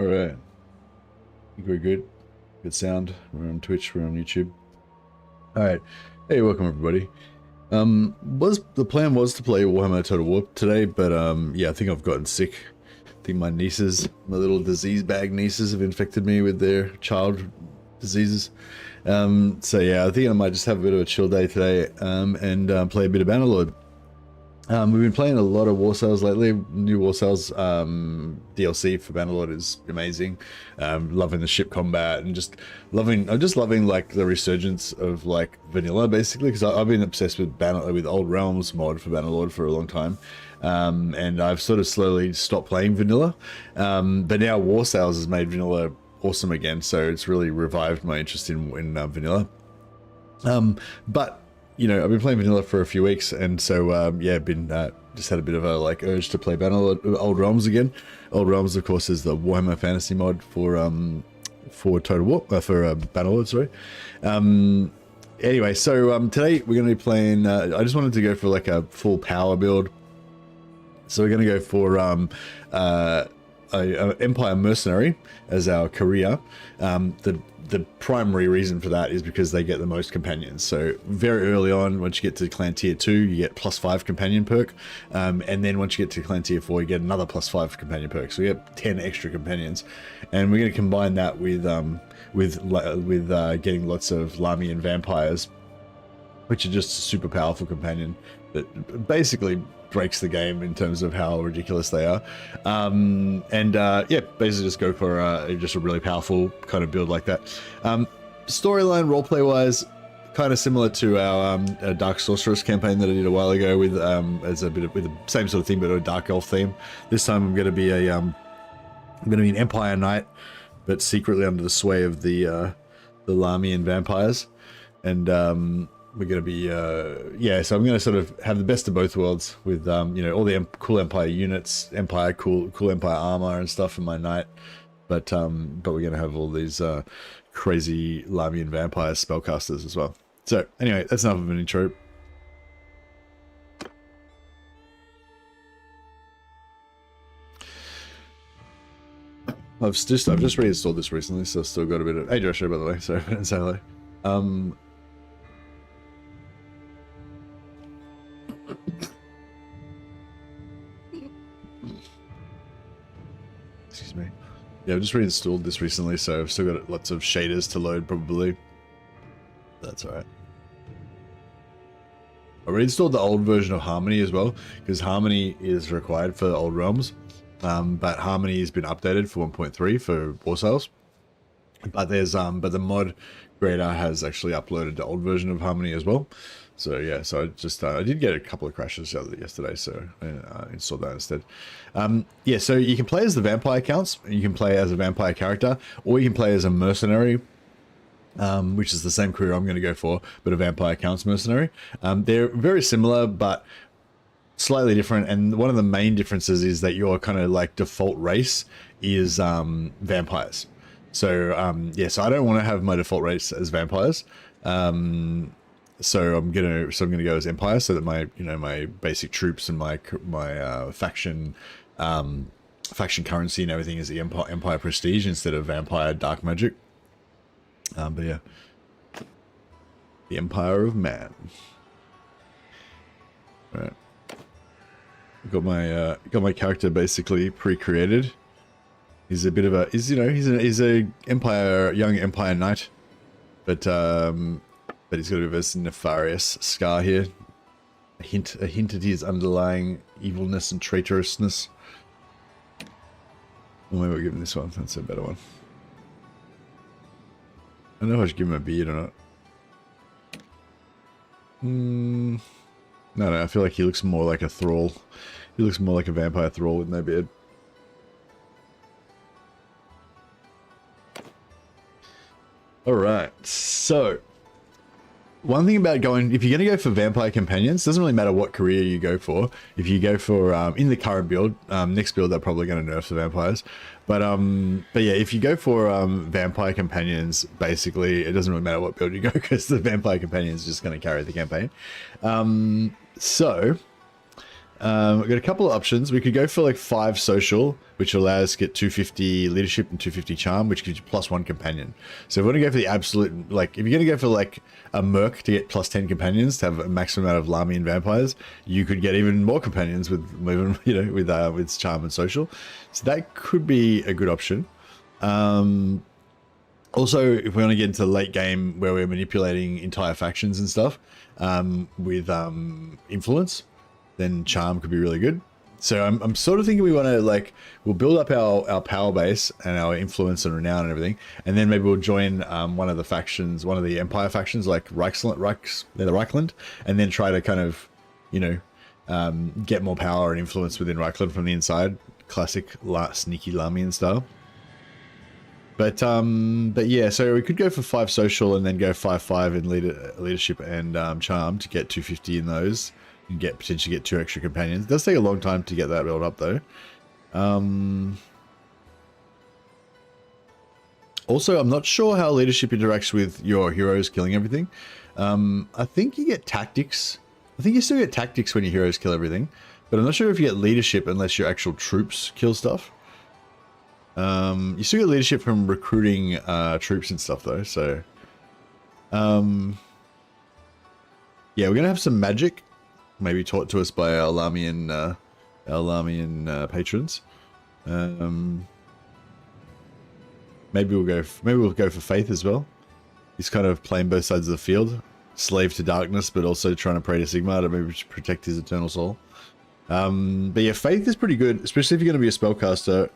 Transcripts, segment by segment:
All right. I think we're good. Good sound. We're on Twitch. We're on YouTube. All right. Hey, welcome everybody. The plan was to play Warhammer Total War today, but yeah, I think I've gotten sick. I think my nieces, my little disease bag nieces, have infected me with their child diseases. So yeah, I think I might just have a bit of a chill day today, and play a bit of Bannerlord. We've been playing a lot of War Sales lately. New War Sales DLC for Bannerlord is amazing. Loving the ship combat and I'm just loving like the resurgence of like vanilla basically, because I've been obsessed with Old Realms mod for Bannerlord for a long time. And I've sort of slowly stopped playing vanilla. But now War Sales has made vanilla awesome again, so it's really revived my interest in vanilla. But you know, I've been playing vanilla for a few weeks, and so yeah, just had a bit of a like urge to play Bannerlord, Old Realms again. Old Realms, of course, is the Warhammer fantasy mod for Total War, for Bannerlord. Sorry. Anyway, so today we're going to be playing. I just wanted to go for like a full power build, so we're going to go for a Empire Mercenary as our career. The primary reason for that is because they get the most companions. So very early on, once you get to clan tier 2, you get +5 companion perk, and then once you get to clan tier 4, you get another +5 companion perk. So you get 10 extra companions, and we're going to combine that with getting lots of Lahmian vampires, which are just a super powerful companion that basically breaks the game in terms of how ridiculous they are. Yeah, basically just go for just a really powerful kind of build like that. Storyline roleplay wise, kind of similar to our Dark Sorceress campaign that I did a while ago with as a bit of with the same sort of thing but a Dark Elf theme. This time I'm going to be an Empire Knight, but secretly under the sway of the Lahmian vampires, and we're going to be, yeah, so I'm going to sort of have the best of both worlds with, you know, all the cool Empire units, cool Empire armor and stuff for my knight. But we're going to have all these crazy Lahmian vampire spellcasters as well. So anyway, that's enough of an intro. I've just reinstalled this recently, so I've still got a bit of, hey Joshua, by the way, sorry if I didn't say hello. Excuse me. Yeah, I've just reinstalled this recently, so I've still got lots of shaders to load probably. That's alright. I reinstalled the old version of Harmony as well, because Harmony is required for Old Realms, but Harmony has been updated for 1.3 for War Sales. But there's but the mod creator has actually uploaded the old version of Harmony as well. So yeah, so I just I did get a couple of crashes yesterday, so I installed that instead. Yeah, so you can play as the vampire accounts, you can play as a vampire character, or you can play as a mercenary, which is the same career I'm going to go for, but a vampire accounts mercenary. They're very similar, but slightly different, and one of the main differences is that your kind of like default race is vampires. So yeah, so I don't want to have my default race as vampires. So I'm gonna go as Empire, so that my my basic troops and my faction currency and everything is the Empire Prestige instead of Vampire Dark Magic. But yeah, the Empire of Man. All right, got my character basically pre-created. He's a bit of a he's a young Empire Knight, but he's got a bit of this nefarious scar here. A hint at his underlying evilness and traitorousness. Well, maybe we'll give him this one. That's a better one. I don't know if I should give him a beard or not. No, I feel like he looks more like a thrall. He looks more like a vampire thrall with no beard. Alright, so one thing about if you're going to go for vampire companions, doesn't really matter what career you go for. If you go for in the current build, next build they're probably going to nerf the vampires, but yeah, if you go for vampire companions, basically it doesn't really matter what build you go, because the vampire companion is just going to carry the campaign. So We've got a couple of options. We could go for like 5 social, which allows us to get 250 leadership and 250 charm, which gives you +1 companion. So if we want to go for the absolute, like, if you're going to go for like a merc to get +10 companions to have a maximum amount of Lahmian vampires, you could get even more companions with even, you know, with charm and social. So that could be a good option. Also, if we want to get into the late game where we're manipulating entire factions and stuff with influence, then charm could be really good. So I'm sort of thinking we want to, like, we'll build up our power base and our influence and renown and everything, and then maybe we'll join one of the factions, one of the Empire factions, like Reichland, and then try to kind of, you know, get more power and influence within Reichland from the inside. Classic sneaky Lahmian style. But yeah, so we could go for 5 social and then go 5/5 in leadership and charm to get 250 in those, and potentially get 2 extra companions. It does take a long time to get that built up though. Also, I'm not sure how leadership interacts with your heroes killing everything. I think you get tactics. I think you still get tactics when your heroes kill everything, but I'm not sure if you get leadership unless your actual troops kill stuff. You still get leadership from recruiting troops and stuff though, so yeah, we're gonna have some magic maybe taught to us by our Lahmian patrons. Maybe we'll go for faith as well. He's kind of playing both sides of the field, slave to darkness, but also trying to pray to Sigmar to maybe protect his eternal soul. But yeah, faith is pretty good, especially if you're going to be a spellcaster.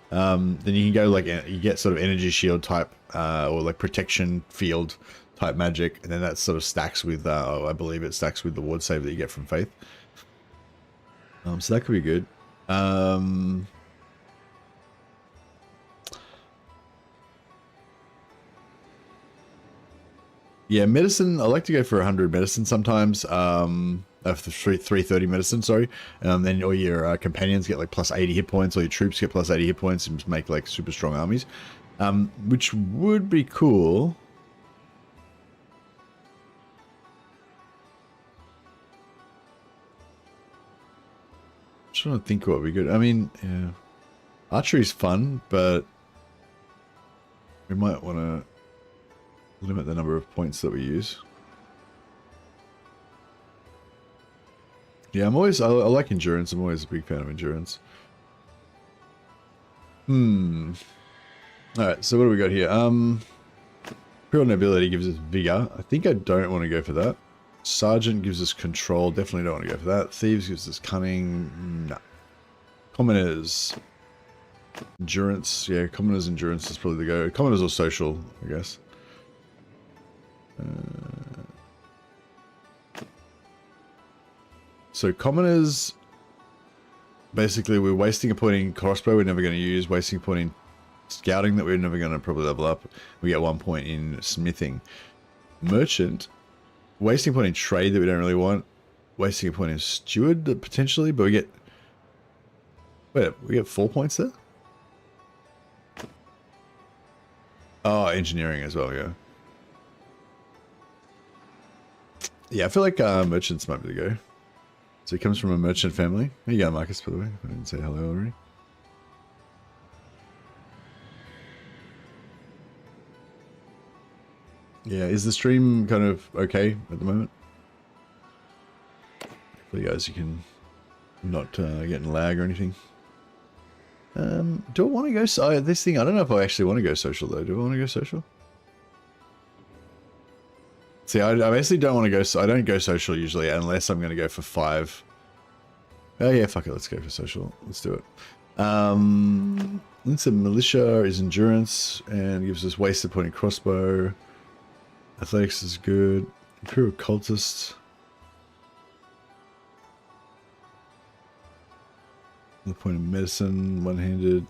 Then you can go like, you get sort of energy shield type, or like protection field type magic, and then that sort of stacks with, I believe it stacks with the ward save that you get from faith. So that could be good. Yeah, medicine, I like to go for 100 medicine sometimes. For 330 medicine, sorry. Then all your companions get like +80 hit points, or your troops get +80 hit points, and just make like super strong armies. Which would be cool. I'm trying to think what would be good. I mean, yeah. Archery's fun, but we might want to limit the number of points that we use. Yeah, I like endurance. I'm always a big fan of endurance. Alright, so what do we got here? Pure nobility gives us vigor. I think I don't want to go for that. Sergeant gives us control. Definitely don't want to go for that. Thieves gives us cunning. No. Commoners. Endurance. Yeah, commoners endurance is probably the go. Commoners or social, I guess. So commoners, basically we're wasting a point in crossbow we're never going to use, wasting a point in scouting that we're never going to probably level up. We get 1 point in smithing. Merchant, wasting a point in trade that we don't really want, wasting a point in steward potentially, but we get, wait, we get 4 points there? Oh, engineering as well, yeah. Yeah, I feel like merchants might be the go. So he comes from a merchant family. There you go, Marcus, by the way. I didn't say hello already. Yeah, is the stream kind of okay at the moment? Hopefully, guys, you can not get in lag or anything. Do I want to go... this thing, I don't know if I actually want to go social, though. Do I want to go social? See, I basically don't want to go... I don't go social usually unless I'm going to go for 5. Oh, yeah, fuck it. Let's go for social. Let's do it. Links of militia is endurance and gives us wasted point in crossbow. Athletics is good. Imperial cultist. The point in medicine, one-handed.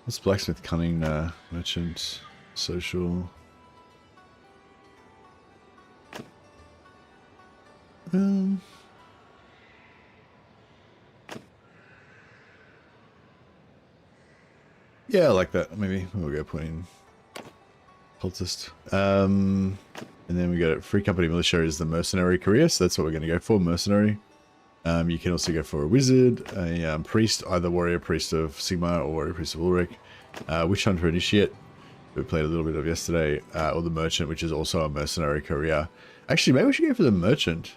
What's blacksmith, cunning, merchant, social? Yeah, I like that. Maybe we'll go put in cultist. And then we got a free company militia is the mercenary career, so that's what we're going to go for, mercenary. You can also go for a wizard, a priest, either warrior priest of Sigmar or warrior priest of Ulrich, witch hunter initiate, we played a little bit of yesterday, or the merchant, which is also a mercenary career. Actually, maybe we should go for the merchant.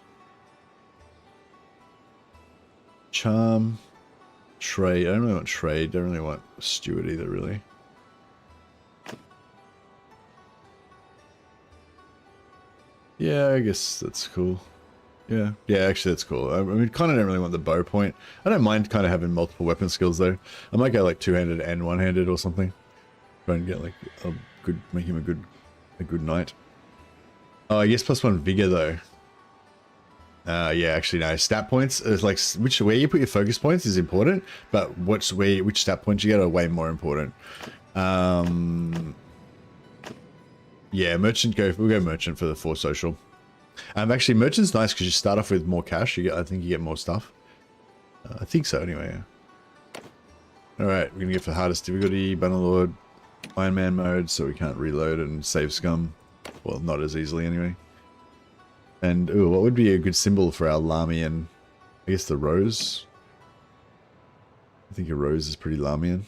Charm, trade. I don't really want trade. Don't really want steward either, really. Yeah, I guess that's cool. Yeah, actually that's cool. I mean, kind of don't really want the bow point. I don't mind kind of having multiple weapon skills though. I might go like two-handed and one-handed or something. Try and get like a good, make him a good knight. Oh, I guess +1 vigor though. Yeah, actually no. Stat points is like where you put your focus points is important, but which stat points you get are way more important. Yeah, merchant we'll go merchant for the 4 social. Actually, merchant's nice because you start off with more cash. I think you get more stuff. I think so, anyway. Yeah. All right, we're gonna go for the hardest difficulty, Bannerlord, Iron Man mode, so we can't reload and save scum. Well, not as easily anyway. And ooh, what would be a good symbol for our Lahmian? I guess the rose. I think a rose is pretty Lahmian.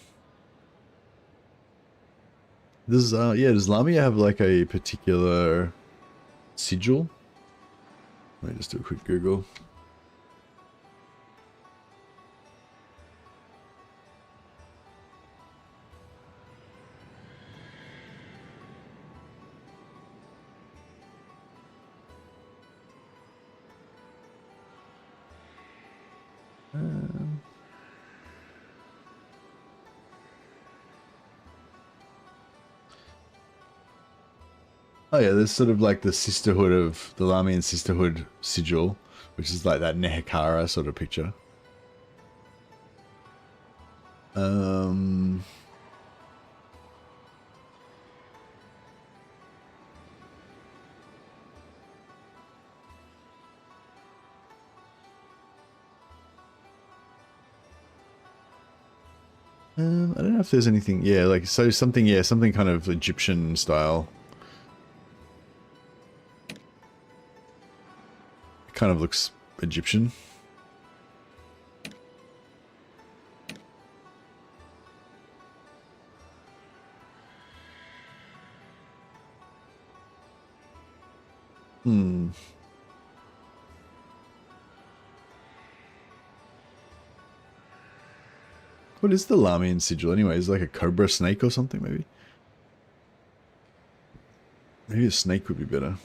Does Lahmia have like a particular sigil? Let me just do a quick Google. Oh yeah, there's sort of like the sisterhood of the Lahmian sisterhood sigil, which is like that Nehekara sort of picture. I don't know if there's anything. Yeah, like so something. Yeah, something kind of Egyptian style. It kind of looks Egyptian. Hmm. What is the Lahmian sigil anyway? Is it like a cobra snake or something maybe? Maybe a snake would be better.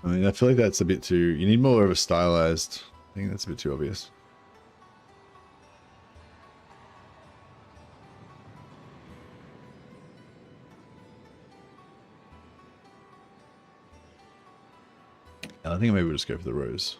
I mean, I feel like that's a bit too... You need more of a stylized... I think that's a bit too obvious. I think maybe we'll just go for the rose.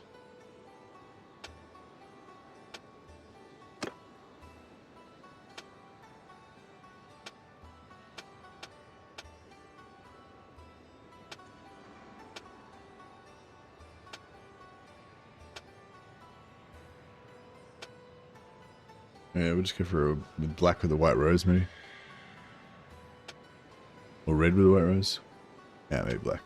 Yeah, we'll just go for a black with a white rose, maybe. Or red with a white rose. Yeah, maybe black.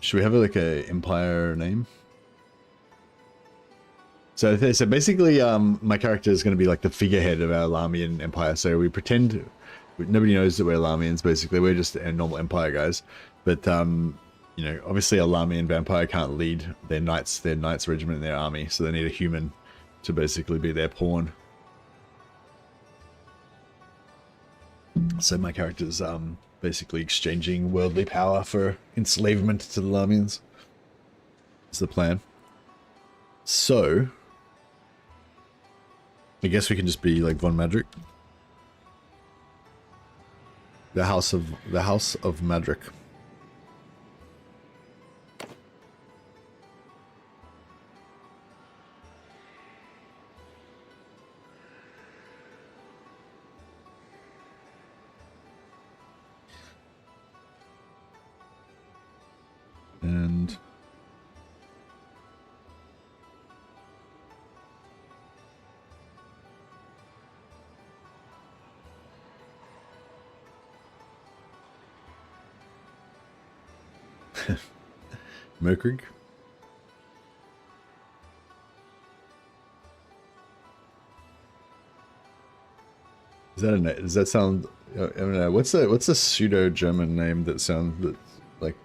Should we have like a empire name? So basically, my character is going to be like the figurehead of our Lahmian empire. So we pretend nobody knows that we're Lahmians. Basically, we're just normal empire guys. But you know, obviously, a Lahmian vampire can't lead their knights regiment in their army. So they need a human to basically be their pawn. So my character's basically exchanging worldly power for enslavement to the Lahmians. That's the plan. So I guess we can just be like Von Madrick. The House of Madrick. Merkrig. Is that a name? Does that sound? I don't know. What's a pseudo German name that sounds that like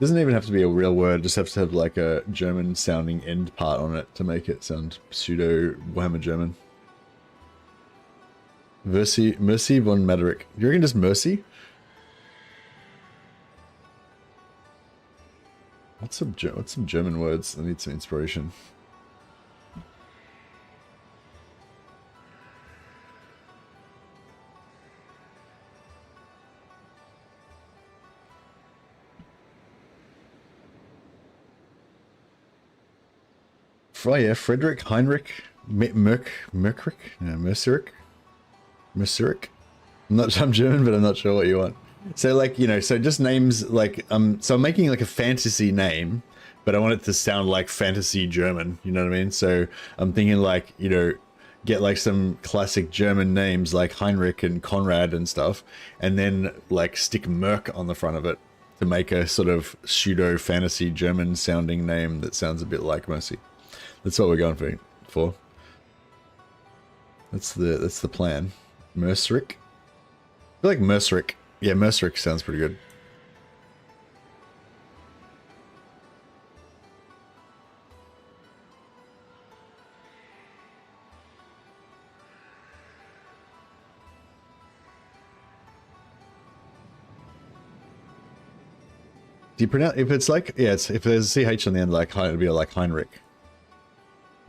doesn't even have to be a real word. Just has to have like a German sounding end part on it to make it sound pseudo Warhammer German. Mercy von Maderick. You reckon just Mercy? What's some German words? I need some inspiration. Yeah, Frederick, Heinrich, Merkrick, Merceric. I'm German, but I'm not sure what you want. So like, you know, so just names like, so I'm making like a fantasy name, but I want it to sound like fantasy German, you know what I mean? So I'm thinking like, you know, get like some classic German names like Heinrich and Conrad and stuff, and then like stick Merc on the front of it to make a sort of pseudo fantasy German sounding name that sounds a bit like Mercy. That's what we're going for. That's the plan. Merceric. I feel like Merceric. Yeah, Merceric sounds pretty good. Do you pronounce if it's like if there's a CH on the end like it'd be like Heinrich.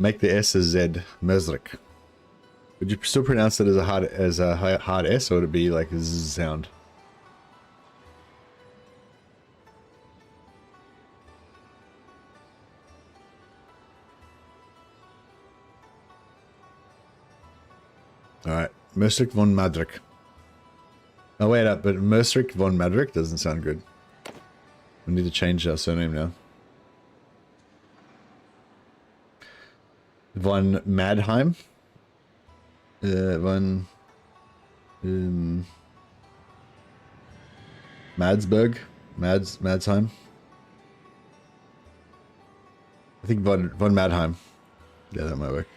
Make the S a Z, Merceric. Would you still pronounce it as a hard S, or would it be like a Z sound? All right, Merceric von Maderick. Oh wait up, but Merceric von Maderick doesn't sound good. We need to change our surname now. Von Madheim. Von Madsberg. Madsheim. I think von Madheim. Yeah, that might work.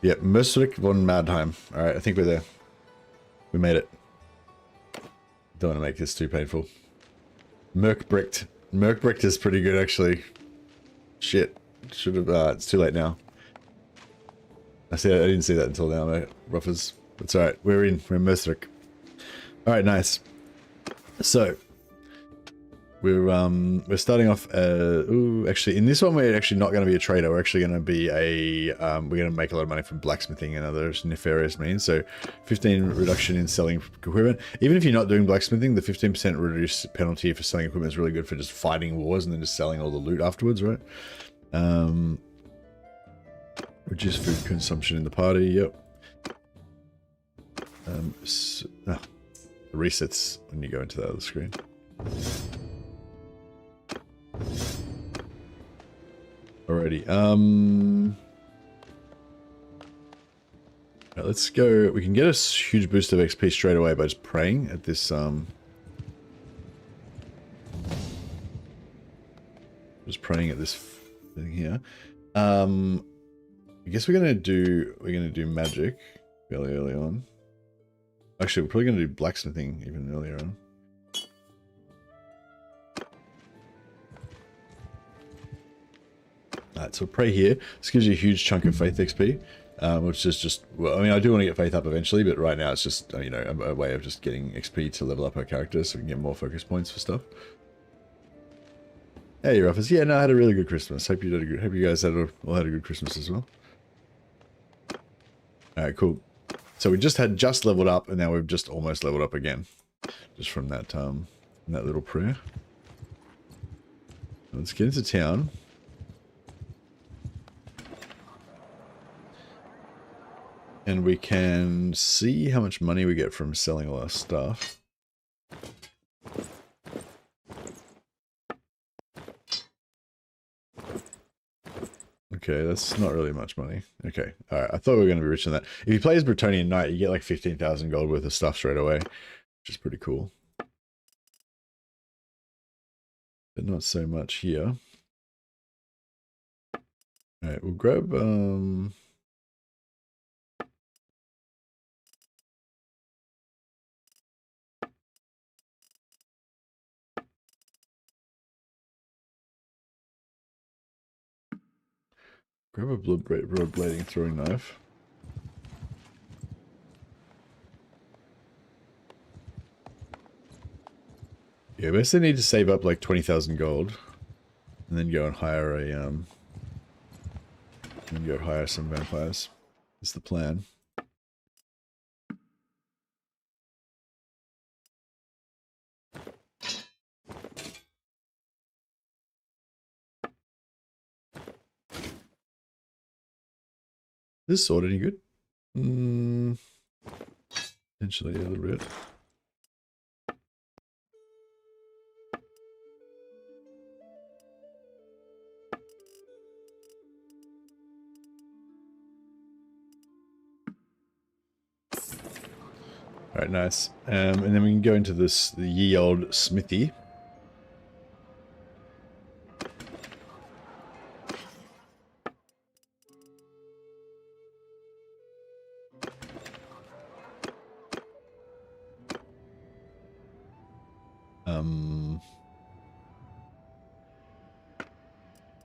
Yep, Merceric von Madheim. Alright, I think we're there. We made it. Don't want to make this too painful. Merkbricht. Merkbricht is pretty good, actually. Shit. Should have, it's too late now. I didn't see that until now, mate. Ruffers. It's alright. We're in Merceric. Alright, nice. So, we're starting off, ooh, actually, in this one, we're actually not going to be a trader. We're actually going to be we're going to make a lot of money from blacksmithing and other nefarious means. So, 15 reduction in selling equipment. Even if you're not doing blacksmithing, the 15% reduced penalty for selling equipment is really good for just fighting wars and then just selling all the loot afterwards, right? Reduce food consumption in the party, yep. Resets when you go into the other screen. Alrighty, right, let's go. We can get a huge boost of XP straight away by just praying at this, just praying at this thing here. I guess we're gonna do magic fairly early on. Actually, we're probably gonna do blacksmithing even earlier on. Alright, so pray here. This gives you a huge chunk of faith XP, which is just, well, I mean, I do want to get faith up eventually, but right now it's just, you know, a way of just getting XP to level up our character so we can get more focus points for stuff. Hey, Ruffers. Yeah, no, I had a really good Christmas. Hope you guys all had a good Christmas as well. Alright, cool. So we just leveled up, and now we've just almost leveled up again. Just from that little prayer. Let's get into town. And we can see how much money we get from selling all our stuff. Okay, that's not really much money. Okay, alright, I thought we were going to be rich on that. If you play as Bretonian Knight, you get like 15,000 gold worth of stuff straight away, which is pretty cool. but not so much here. All right, we'll grab grab a blood blading throwing knife. Yeah, we basically need to save up like 20,000 gold, and then go and hire a and go hire some vampires. Is the plan. This sword any good? Potentially a little bit. Alright, nice. And then we can go into the ye old smithy.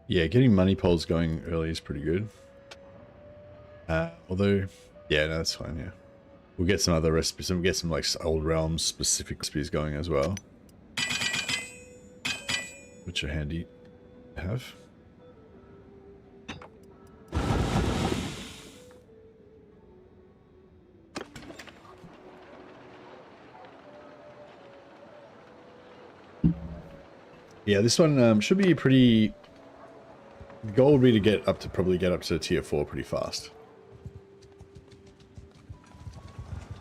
Yeah, getting money poles going early is pretty good. Although, yeah, no, that's fine, yeah. We'll get some other recipes, and we'll get some like old realms specific recipes going as well, which are handy to have. Yeah, this one should be pretty. The goal would be to get up to tier 4 pretty fast.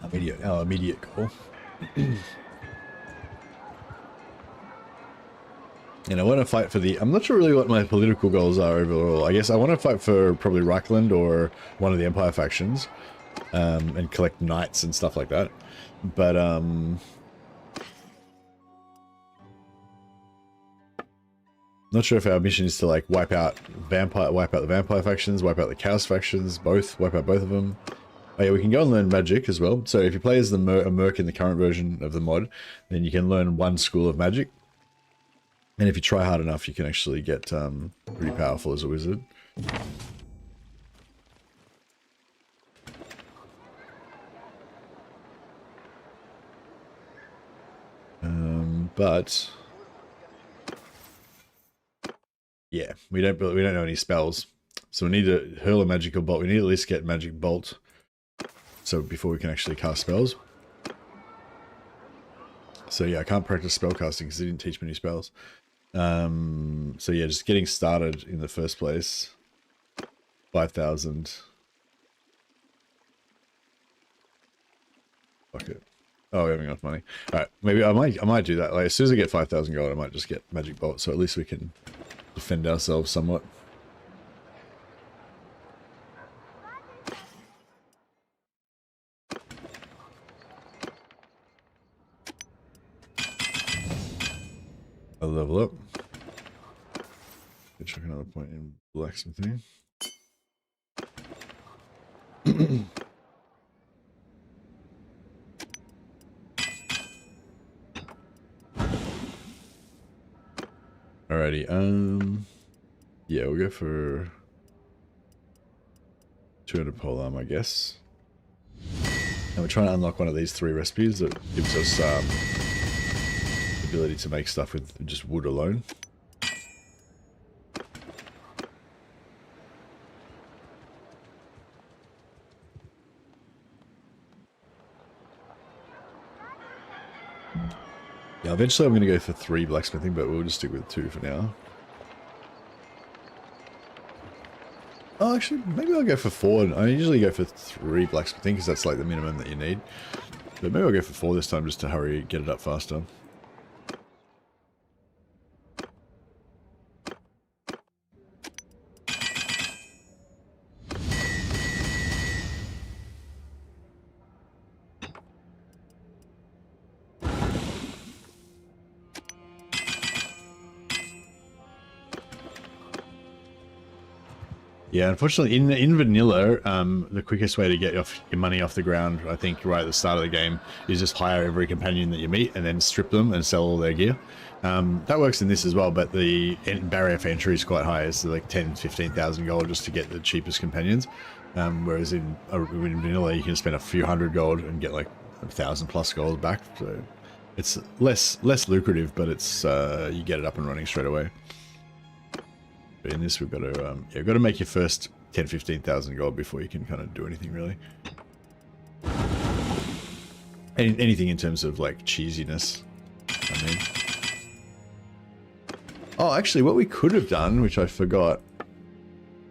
Our immediate goal. And I want to fight for the... I'm not sure really what my political goals are overall. I guess I want to fight for probably Reichland or one of the Empire factions. And collect knights and stuff like that. But, not sure if our mission is to like wipe out the vampire factions, wipe out the chaos factions, wipe out both of them. Oh yeah, we can go and learn magic as well. So if you play as a merc in the current version of the mod, then you can learn one school of magic. And if you try hard enough, you can actually get pretty powerful as a wizard. But yeah, we don't know any spells, so we need to hurl a magical bolt. We need to at least get magic bolt, so before we can actually cast spells. So yeah, I can't practice spellcasting because they didn't teach me any spells. So yeah, just getting started in the first place. 5,000. Fuck it. Oh, we haven't enough money. All right, maybe I might do that. Like as soon as I get 5,000 gold, I might just get magic bolt, so at least we can defend ourselves somewhat. I'll level up. Check another point in blacksmithing. Alrighty, yeah, we'll go for 200 polearm, I guess. And we're trying to unlock one of these 3 recipes that gives us the ability to make stuff with just wood alone. Yeah, eventually I'm going to go for 3 blacksmithing, but we'll just stick with 2 for now. Oh, actually, maybe I'll go for 4. I usually go for 3 blacksmithing because that's like the minimum that you need. But maybe I'll go for 4 this time just to hurry, get it up faster. Yeah, unfortunately, in vanilla, the quickest way to get your money off the ground, I think, right at the start of the game, is just hire every companion that you meet and then strip them and sell all their gear. That works in this as well, but the barrier for entry is quite high. It's like 10, 15,000 gold just to get the cheapest companions. Whereas in vanilla, you can spend a few hundred gold and get like 1,000 plus gold back. So it's less lucrative, but it's you get it up and running straight away. But in this, we've got to got to make your first 10, 15,000 gold before you can kind of do anything really. Anything in terms of like cheesiness, I mean. Oh, actually, what we could have done, which I forgot,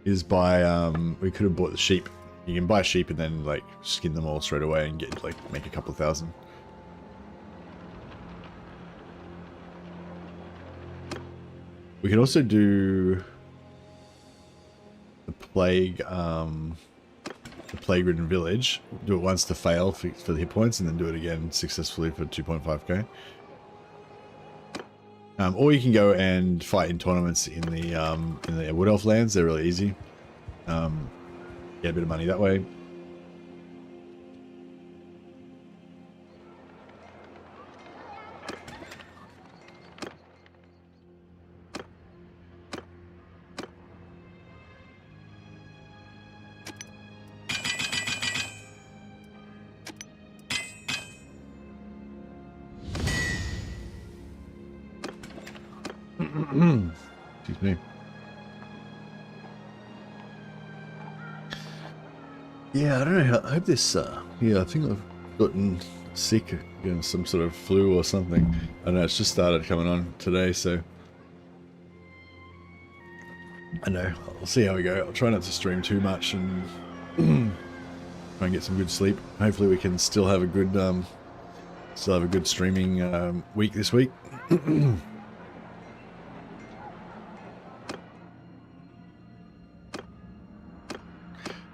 is buy. We could have bought the sheep. You can buy sheep and then like skin them all straight away and get like make a couple of thousand. We could also do the plague ridden village. Do it once to fail for the hit points, and then do it again successfully for 2.5k. Or you can go and fight in tournaments in the Wood Elf lands. They're really easy. Get a bit of money that way. Excuse me. Yeah, I don't know. I hope this. Yeah, I think I've gotten sick, some sort of flu or something. I don't know. It's just started coming on today, so I know. I'll see how we go. I'll try not to stream too much and try and get some good sleep. Hopefully, we can still have a good streaming week this week.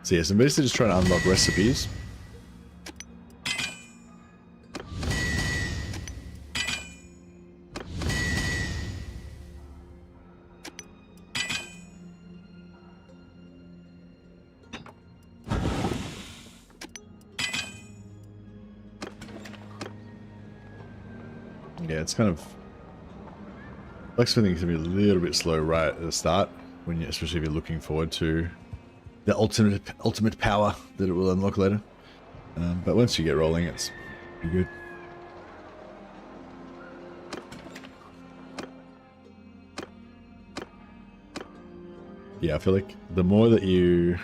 So yes, I'm basically just trying to unlock recipes. Yeah, it's kind of blacksmithing can be a little bit slow right at the start, when especially if you're looking forward to the ultimate power that it will unlock later. But once you get rolling, it's pretty good. Yeah, I feel like the more that you...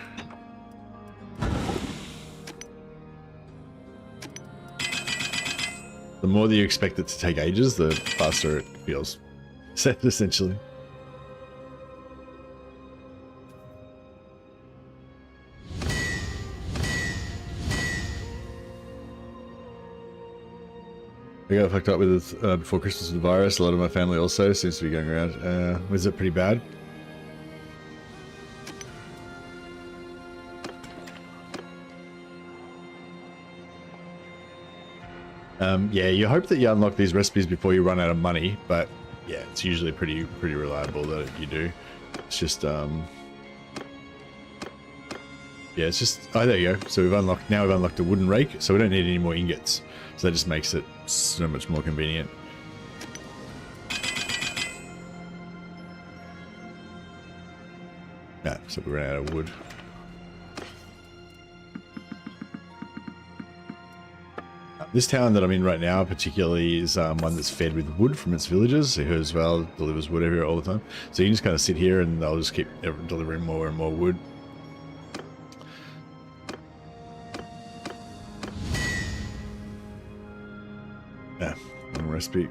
the more that you expect it to take ages, the faster it feels, essentially. I got fucked up with it before Christmas with the virus. A lot of my family also seems to be going around. Was it pretty bad? Yeah, you hope that you unlock these recipes before you run out of money, but yeah, it's usually pretty reliable that you do. It's just yeah, it's just, oh, there you go. So we've unlocked a wooden rake, so we don't need any more ingots. So that just makes it so much more convenient. Yeah, so we ran out of wood. This town that I'm in right now particularly is one that's fed with wood from its villagers, who as well delivers wood everywhere all the time. So you can just kind of sit here and they'll just keep delivering more and more wood. Yeah, one recipe.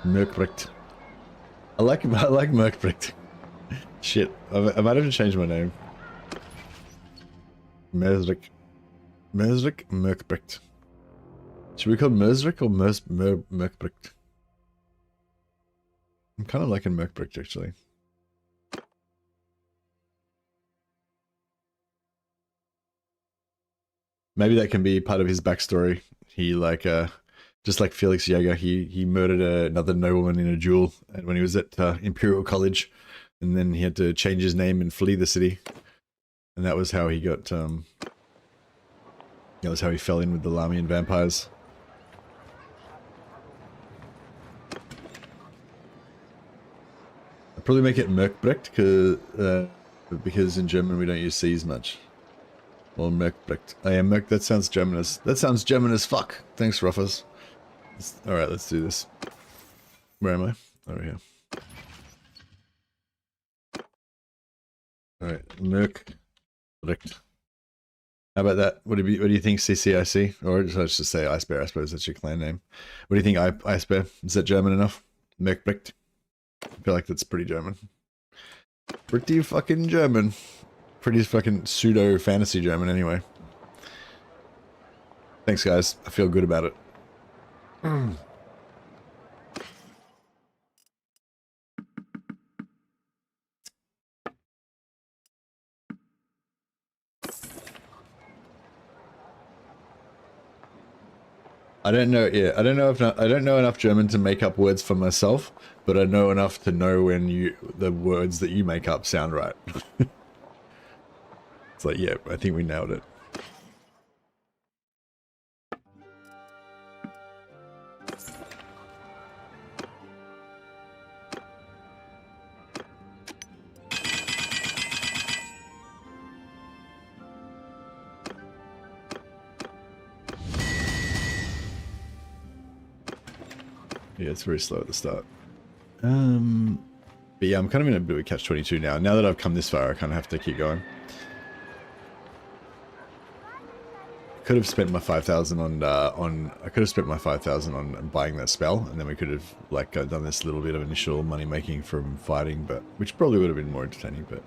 Merkbricht. I like Merkbricht. Shit, I might have to change my name. Merkbricht. Should we call Merkbricht or Merkbricht? I'm kind of liking Merkbricht actually. Maybe that can be part of his backstory. He like just like Felix Jaeger, he murdered another nobleman in a duel when he was at Imperial College, and then he had to change his name and flee the city, and that was how he got. That was how he fell in with the Lahmian vampires. I'd probably make it Merkbrecht because in German we don't use C's much. Or Merkbrecht. Oh yeah, Merk. That sounds German as fuck. Thanks, Ruffers. All right, let's do this. Where am I? Over here. All right, Merkbrecht. How about that? What do you think, CCIC? Or let's just say Ice Bear. I suppose that's your clan name. What do you think, Ice Bear? Is that German enough? Merkbrecht. I feel like that's pretty German. Pretty fucking German. Pretty fucking pseudo fantasy German anyway. Thanks guys, I feel good about it. I don't know. Yeah, I don't know enough German to make up words for myself, but I know enough to know when the words that you make up sound right. It's like, yeah, I think we nailed it. Yeah, it's very slow at the start. But yeah, I'm kind of in a bit of a catch-22 now. Now that I've come this far, I kind of have to keep going. Could have spent my 5,000 I could have spent my 5,000 on buying that spell, and then we could have like done this little bit of initial money making from fighting, but which probably would have been more entertaining. But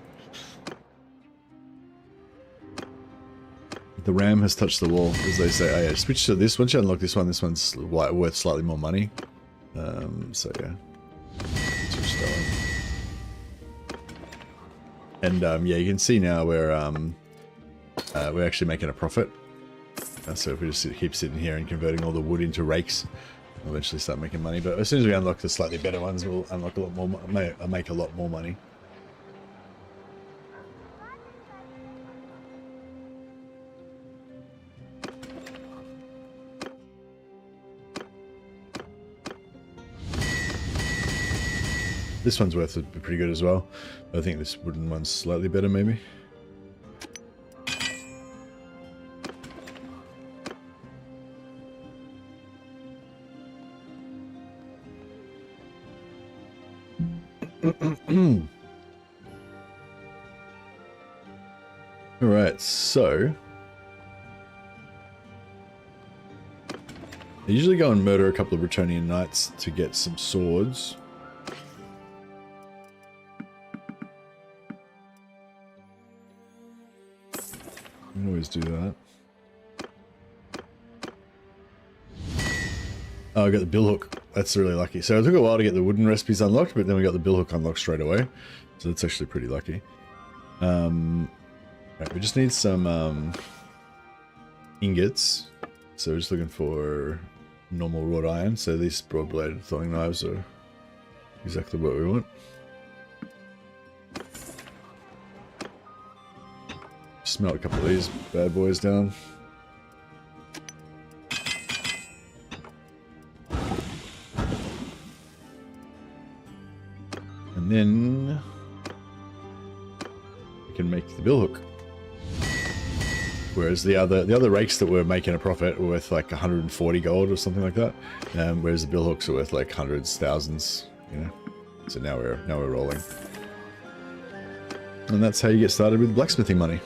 the ram has touched the wall, as they say. Oh yeah, switch to this. Once you unlock this one's worth slightly more money. So yeah, switch that one. And yeah, you can see now we're actually making a profit. So if we just keep sitting here and converting all the wood into rakes, we'll eventually start making money. But as soon as we unlock the slightly better ones, we'll unlock a lot more, make a lot more money. This one's worth it, pretty good as well. I think this wooden one's slightly better, maybe. Alright, so I usually go and murder a couple of Bretonnian knights to get some swords. I can always do that. Oh, I got the billhook. That's really lucky. So it took a while to get the wooden recipes unlocked, but then we got the billhook unlocked straight away. So that's actually pretty lucky. Right, we just need some ingots. So we're just looking for normal wrought iron. So these broad-bladed throwing knives are exactly what we want. Smelt a couple of these bad boys down. And then we can make the billhook. Whereas the other rakes that were making a profit were worth like 140 gold or something like that. Whereas the billhooks are worth like hundreds, thousands, you know. So now we're rolling. And that's how you get started with blacksmithing money.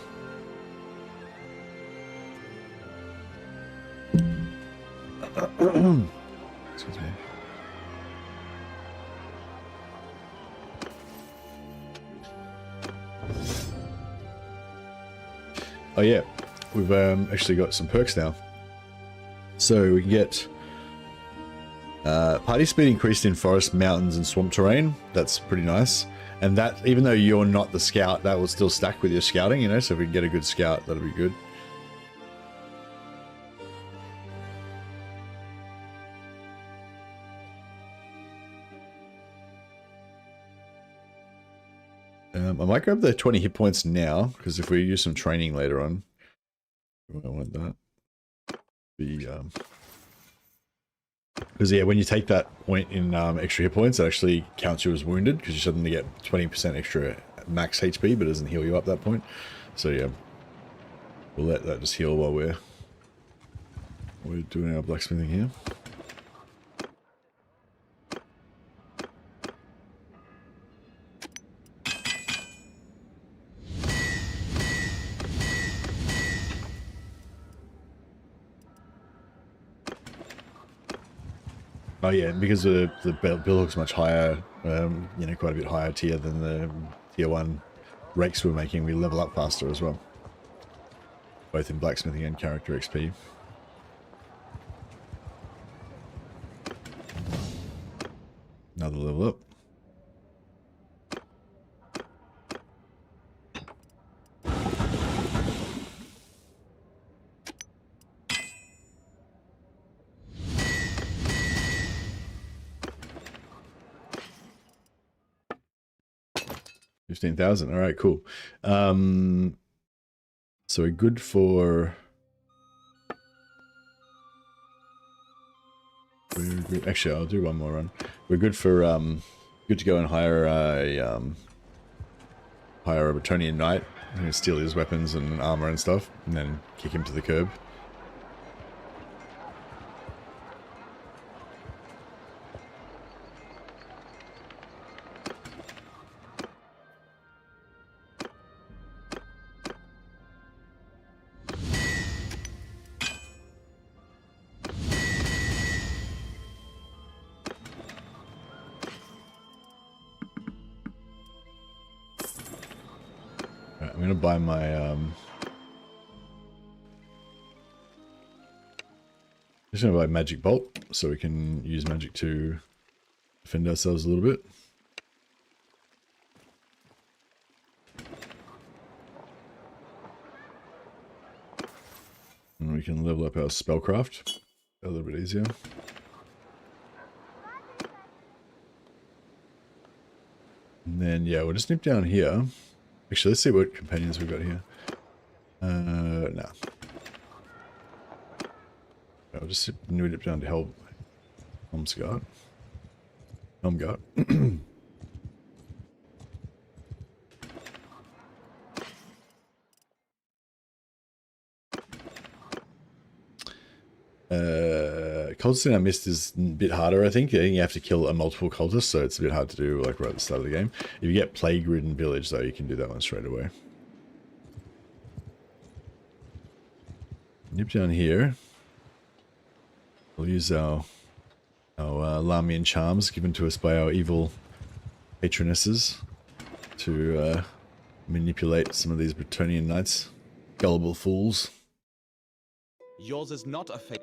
Excuse me. Oh yeah, we've actually got some perks now. So we can get party speed increased in forest, mountains, and swamp terrain. That's pretty nice. And that, even though you're not the scout, that will still stack with your scouting, you know, so if we can get a good scout, that'll be good. I might grab the 20 hit points now, because if we use some training later on, I want that. Because yeah, when you take that point in extra hit points, it actually counts you as wounded, because you suddenly get 20% extra max HP, but it doesn't heal you up that point. So yeah, we'll let that just heal while we're doing our blacksmithing here. Oh yeah, because the build hook's much higher, you know, quite a bit higher tier than the tier 1 rakes we're making, we level up faster as well. Both in blacksmithing and character XP. Another level up. $15,000. All right, cool. So we're good for. Actually, I'll do one more run. We're good for good to go and hire a Bretonnian knight and steal his weapons and armor and stuff, and then kick him to the curb. I'm gonna buy my just gonna buy magic bolt so we can use magic to defend ourselves a little bit. And we can level up our spellcraft a little bit easier. And then yeah, we'll just nip down here. Actually, let's see what companions we've got here. No. I'll just nip down to Helmsgard. Cultists in our mist is a bit harder, I think. You have to kill a multiple cultist, so it's a bit hard to do like right at the start of the game. If you get plague-ridden village, though, you can do that one straight away. Nip down here. We'll use our Lahmian charms given to us by our evil patronesses to manipulate some of these Bretonnian knights. Gullible fools. Yours is not a fake.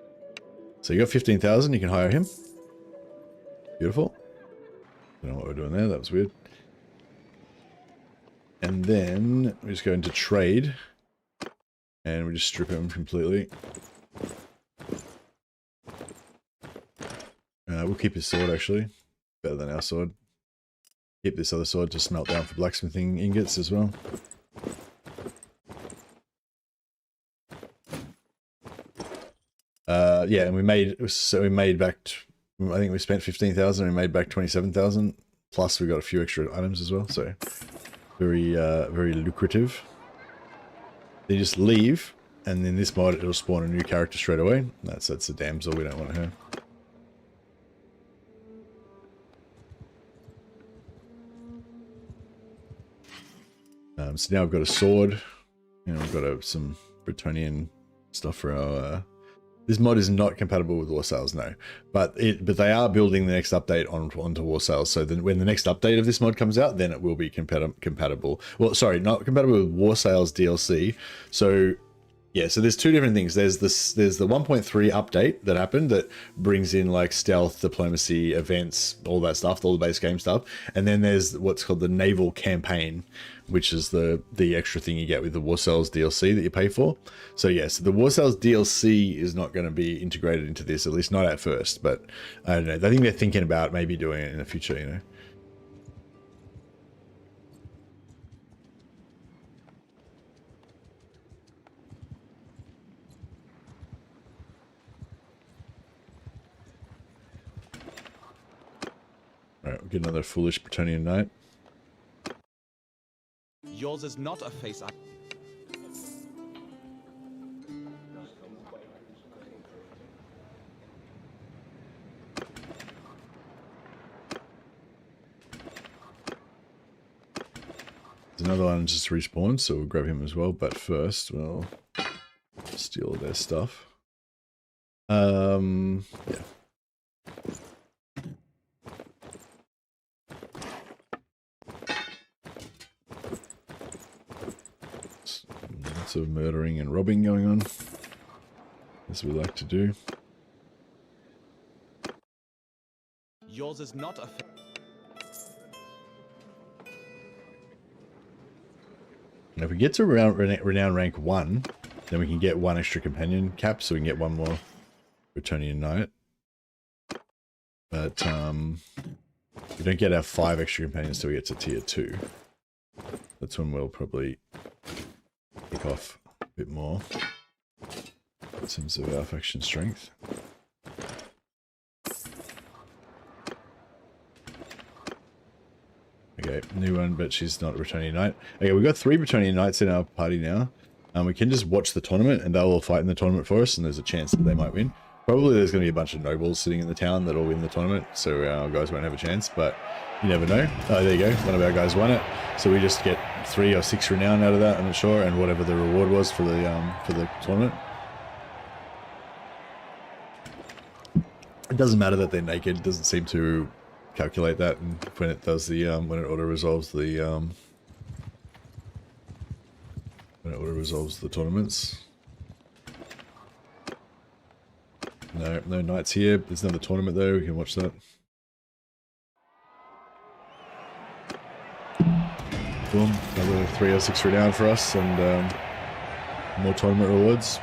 So you got 15,000, you can hire him. Beautiful. Don't know what we're doing there, that was weird. And then we just go into trade. And we just strip him completely. We'll keep his sword actually. Better than our sword. Keep this other sword to smelt down for blacksmithing ingots as well. Yeah, and we made back. I think we spent 15,000. We made back 27,000. Plus, we got a few extra items as well. So, very lucrative. They just leave, and in this mod, it'll spawn a new character straight away. That's a damsel. We don't want her. So now I've got a sword. You know, we've got some Bretonnian stuff for our. This mod is not compatible with Warsales, no. But they are building the next update onto Warsales. So then when the next update of this mod comes out, then it will be compatible. Well, sorry, not compatible with Warsales DLC. So yeah, so there's two different things. There's the 1.3 update that happened that brings in like stealth, diplomacy, events, all that stuff, all the base game stuff. And then there's what's called the naval campaign, which is the extra thing you get with the Warsales DLC that you pay for. So yes, the Warsales DLC is not going to be integrated into this, at least not at first. But I don't know. I think they're thinking about maybe doing it in the future, you know. Alright, we'll get another foolish Bretonian knight. Yours is not a face. There's another one just respawned, so we'll grab him as well. But first, we'll steal their stuff. Yeah. Lots of murdering and robbing going on, as we like to do. Yours is not a face. And if we get to renown rank 1, then we can get 1 extra companion cap, so we can get 1 more Bretonian knight. But we don't get our 5 extra companions till we get to tier 2. That's when we'll probably kick off a bit more in terms of our faction strength. Okay, new one, but she's not a Bretonian knight. Okay, we've got 3 Bretonian knights in our party now. We can just watch the tournament, and they'll all fight in the tournament for us, and there's a chance that they might win. Probably there's going to be a bunch of nobles sitting in the town that'll win the tournament, so our guys won't have a chance, but you never know. Oh, there you go. One of our guys won it. So we just get 3 or 6 renown out of that, I'm not sure, and whatever the reward was for the tournament. It doesn't matter that they're naked. It doesn't seem to calculate that, and when it does the when it auto resolves the tournaments. No knights here. There's another tournament though. We can watch that. Boom! Another 3 or 6 renown for us, and more tournament rewards.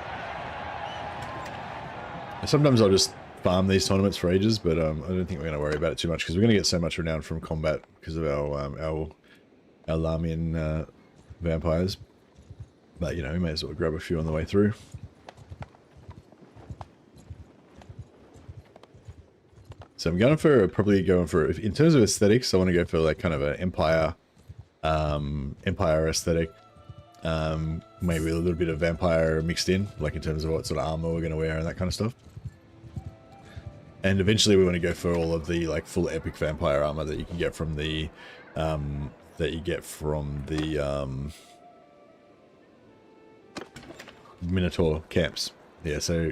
Sometimes I'll just farm these tournaments for ages, but I don't think we're going to worry about it too much because we're going to get so much renown from combat because of our Lahmian vampires. But you know, we may as well grab a few on the way through. So I'm probably going for in terms of aesthetics, I want to go for like kind of an empire aesthetic. Maybe a little bit of vampire mixed in, like in terms of what sort of armor we're going to wear and that kind of stuff. And eventually we want to go for all of the like full epic vampire armor that you can get from the Minotaur camps. Yeah, so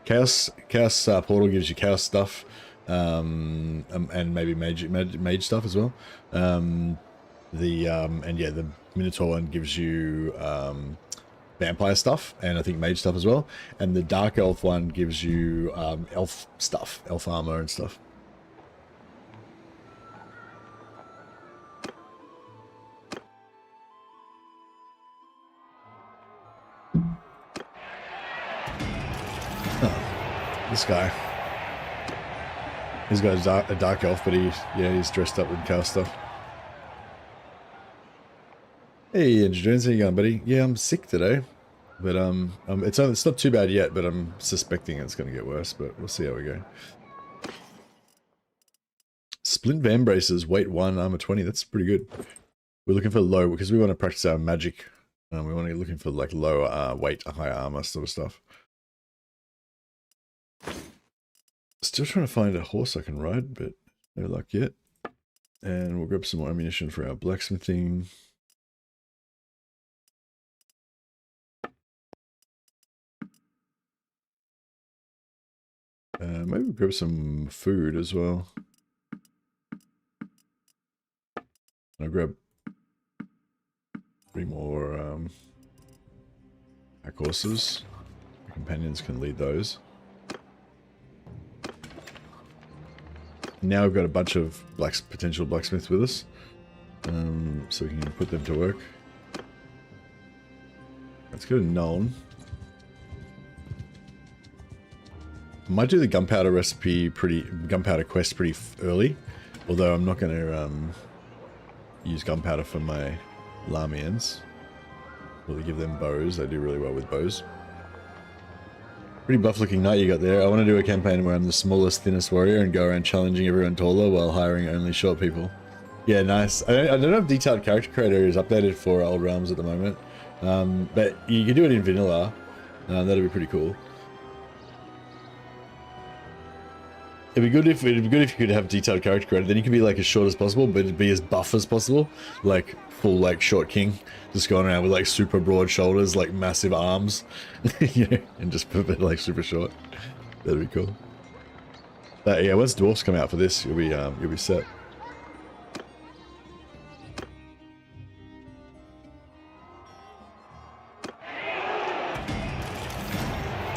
Chaos Portal gives you Chaos stuff, and maybe mage stuff as well. And yeah, the Minotaur one gives you vampire stuff, and I think mage stuff as well. And the Dark Elf one gives you elf stuff, elf armor and stuff. Oh, this guy. He's got a dark elf, but he's dressed up with chaos stuff. Hey, Andrew Jones, how you going, buddy? Yeah, I'm sick today, but it's not too bad yet, but I'm suspecting it's going to get worse, but we'll see how we go. Splint Van Braces, weight 1, armor 20, that's pretty good. We're looking for low, because we want to practice our magic. We want to be looking for like low weight, high armor sort of stuff. Still trying to find a horse I can ride, but no luck yet. And we'll grab some more ammunition for our blacksmithing. Maybe we'll grab some food as well. I'll grab 3 more pack horses. The companions can lead those. Now we've got a bunch of potential blacksmiths with us, so we can put them to work. Let's go to Nuln. I might do the gunpowder quest pretty early, although I'm not going to use gunpowder for my Lahmians. Really give them bows. They do really well with bows. Pretty buff looking knight you got there. I want to do a campaign where I'm the smallest, thinnest warrior and go around challenging everyone taller while hiring only short people. Yeah, nice. I don't know if detailed character creator is updated for old realms at the moment, but you can do it in vanilla. That'd be pretty cool. It'd be good if you could have detailed character creator. Then you can be like as short as possible, but be as buff as possible, like full like short king, just going around with like super broad shoulders, like massive arms, you know, and just put it like super short. That'd be cool. But yeah, once dwarfs come out for this, you'll be set.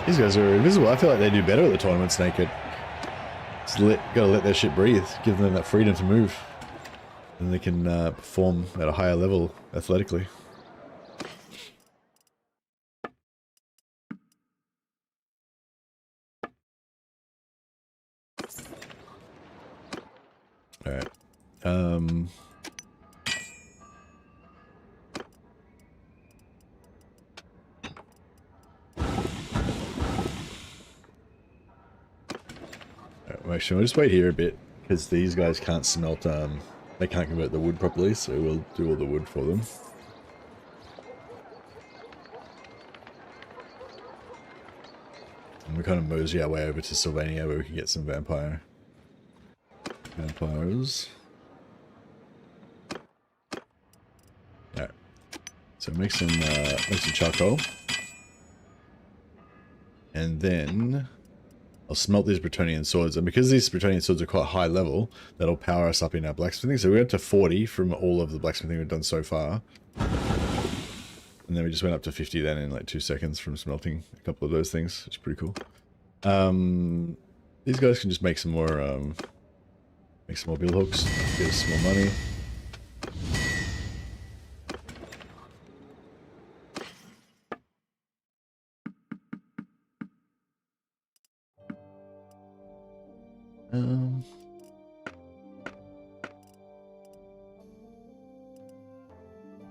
These guys are invisible. I feel like they do better at the tournaments naked. Gotta let their shit breathe. Give them that freedom to move. And they can perform at a higher level athletically. Alright. Actually, I'll just wait here a bit, because these guys can't smelt, they can't convert the wood properly, so we'll do all the wood for them. And we kind of mosey our way over to Sylvania where we can get some vampires. Alright. So make some charcoal. And then I'll smelt these Bretonnian swords, and because these Bretonnian swords are quite high level, that'll power us up in our blacksmithing. So we went to 40 from all of the blacksmithing we've done so far. And then we just went up to 50 then in like 2 seconds from smelting a couple of those things, which is pretty cool. These guys can just make some more bill hooks, get us some more money.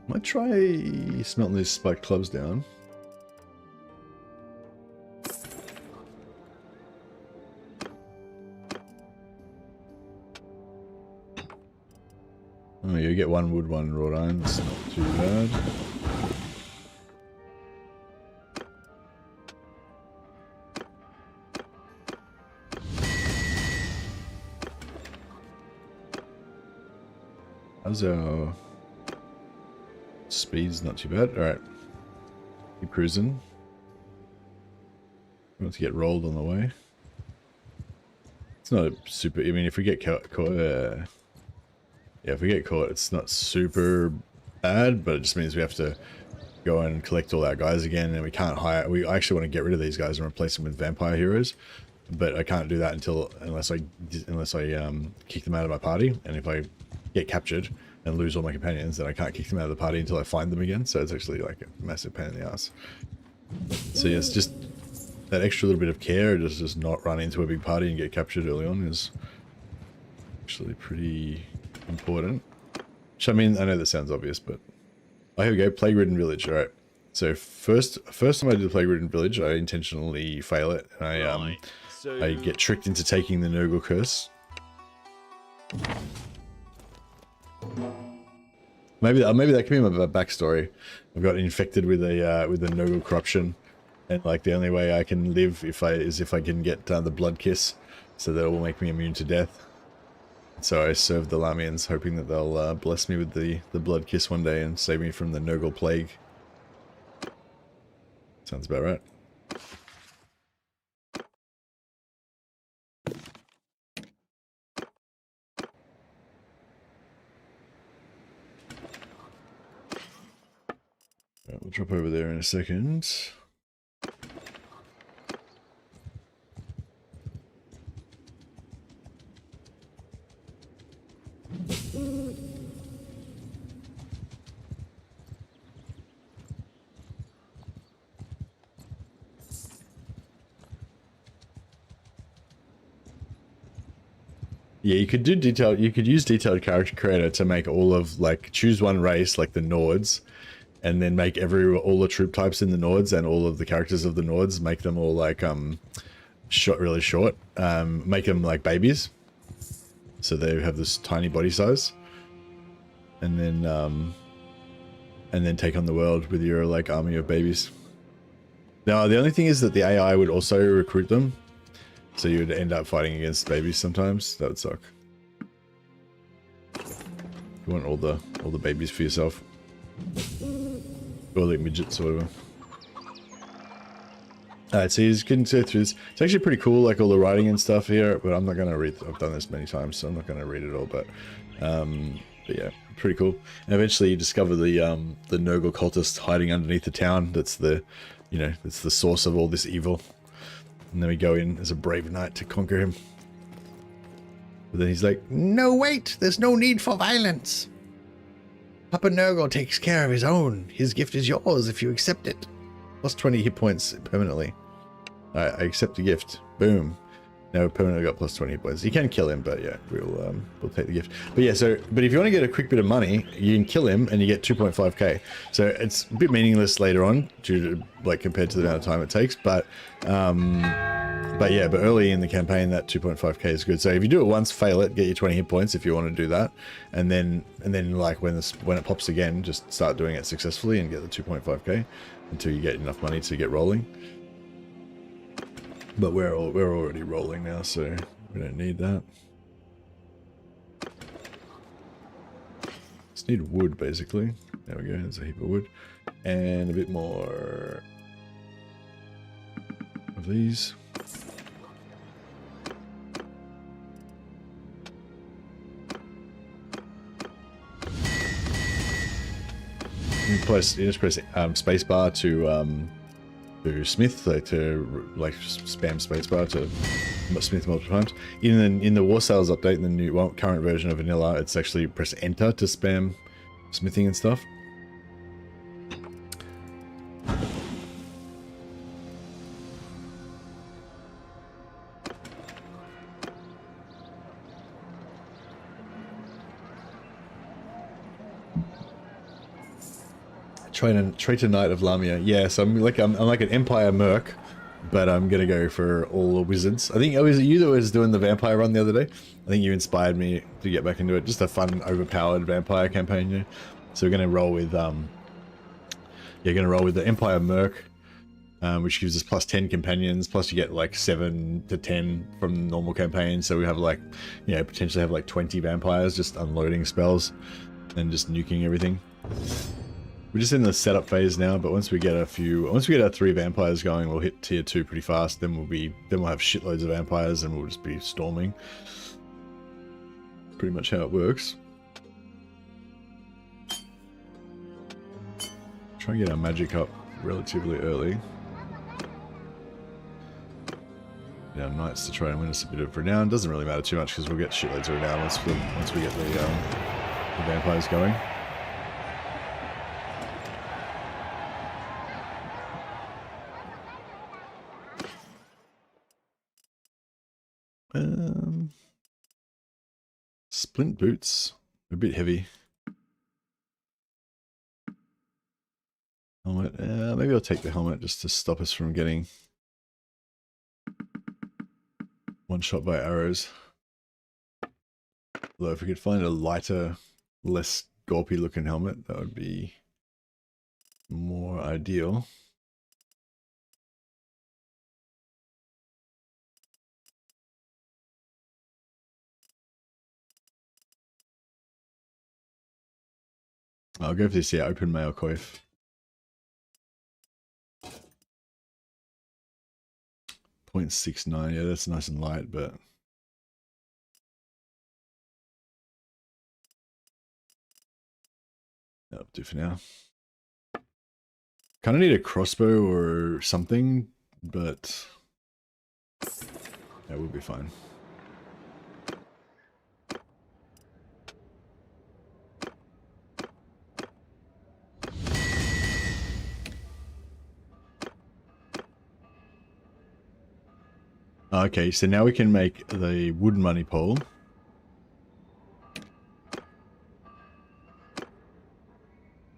Might try smelting these spiked clubs down. Oh, you get one wood, one wrought iron. That's not too bad. How's our speed's not too bad. Alright. Keep cruising. We want to get rolled on the way. It's not a super, I mean, if we get caught, yeah, if we get caught, it's not super bad, but it just means we have to go and collect all our guys again, and we can't hire, I actually want to get rid of these guys and replace them with vampire heroes, but I can't do that unless I kick them out of my party, and if I get captured and lose all my companions, then I can't kick them out of the party until I find them again, so it's actually like a massive pain in the ass. So yeah, it's just that extra little bit of care, just not run into a big party and get captured early on is actually pretty important. Which, I mean, I know that sounds obvious, but... Oh, here we go, Plague-Ridden Village, alright. So first time I do the Plague-Ridden Village, I intentionally fail it, and I get tricked into taking the Nurgle Curse. Maybe that can be my backstory. I've got infected with a Nurgle corruption, and like the only way I can live is if I can get the blood kiss, so that it will make me immune to death. So I served the Lahmians, hoping that they'll bless me with the blood kiss one day and save me from the Nurgle plague. Sounds about right. We'll drop over there in a second. Yeah, you could use detailed character creator to make all of, like, choose one race, like the Nords, and then make all the troop types in the Nords and all of the characters of the Nords, make them all like really short, make them like babies, so they have this tiny body size, and then take on the world with your like army of babies. Now the only thing is that the AI would also recruit them, so you would end up fighting against babies sometimes. That would suck. You want all the babies for yourself, or like midgets or whatever. Alright, so you can go through this. It's actually pretty cool, like all the writing and stuff here, but I'm not gonna read. I've done this many times, so I'm not gonna read it all. But yeah, pretty cool. And eventually, you discover the Nurgle cultist hiding underneath the town. That's the, that's the source of all this evil. And then we go in as a brave knight to conquer him. But then he's like, "No, wait! There's no need for violence. Papa Nurgle takes care of his own. His gift is yours if you accept it. Plus 20 hit points permanently. Alright, I accept the gift. Boom. Now we permanently got plus 20 hit points. You can kill him, but yeah, we'll take the gift. But yeah, but if you want to get a quick bit of money, you can kill him and you get 2.5k. So it's a bit meaningless later on, due to like compared to the amount of time it takes. But early in the campaign, that 2.5k is good. So if you do it once, fail it, get your 20 hit points if you want to do that, and then like when it pops again, just start doing it successfully and get the 2.5k until you get enough money to get rolling. But we're already rolling now, so we don't need that. Just need wood, basically. There we go. There's a heap of wood, and a bit more of these. You just press spacebar to smith, like to spam spacebar to smith multiple times. In the War Sales update, in the new current version of vanilla, it's actually press enter to spam smithing and stuff. Traitor Knight of Lahmia. Yes, I'm like an Empire Merc, but I'm gonna go for all the wizards. I think was it you that was doing the vampire run the other day? I think you inspired me to get back into it. Just a fun, overpowered vampire campaign. Yeah. So we're gonna roll with the Empire Merc, which gives us plus 10 companions. Plus you get like 7 to 10 from the normal campaign. So we have like, potentially have like 20 vampires just unloading spells and just nuking everything. We're just in the setup phase now, but once we get our 3 vampires going, we'll hit tier 2 pretty fast. Then we'll have shitloads of vampires, and we'll just be storming. Pretty much how it works. Try and get our magic up relatively early. Get our knights to try and win us a bit of renown. Doesn't really matter too much because we'll get shitloads of renown once we get the vampires going. Splint boots, a bit heavy. Helmet, maybe I'll take the helmet just to stop us from getting one shot by arrows. Although if we could find a lighter, less gawpy looking helmet, that would be more ideal. I'll go for this, yeah, open mail coif. .69, yeah, that's nice and light, but that'll do for now. Kind of need a crossbow or something, but that will be fine. Okay, so now we can make the wood money pole.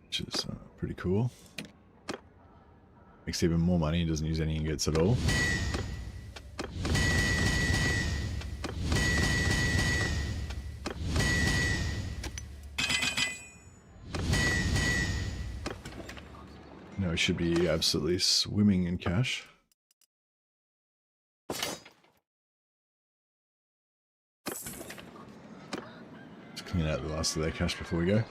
Which is pretty pretty cool. Makes even more money. He doesn't use any ingots at all. Now we should be absolutely swimming in cash. Let's clean out the last of their cash before we go.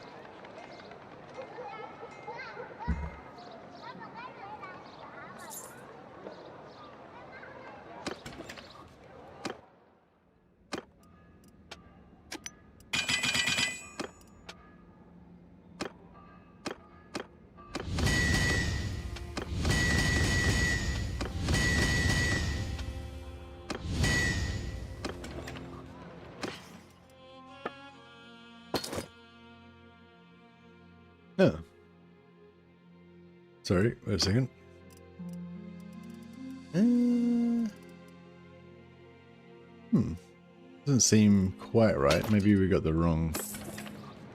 Oh. Sorry, wait a second. Doesn't seem quite right. Maybe we got the wrong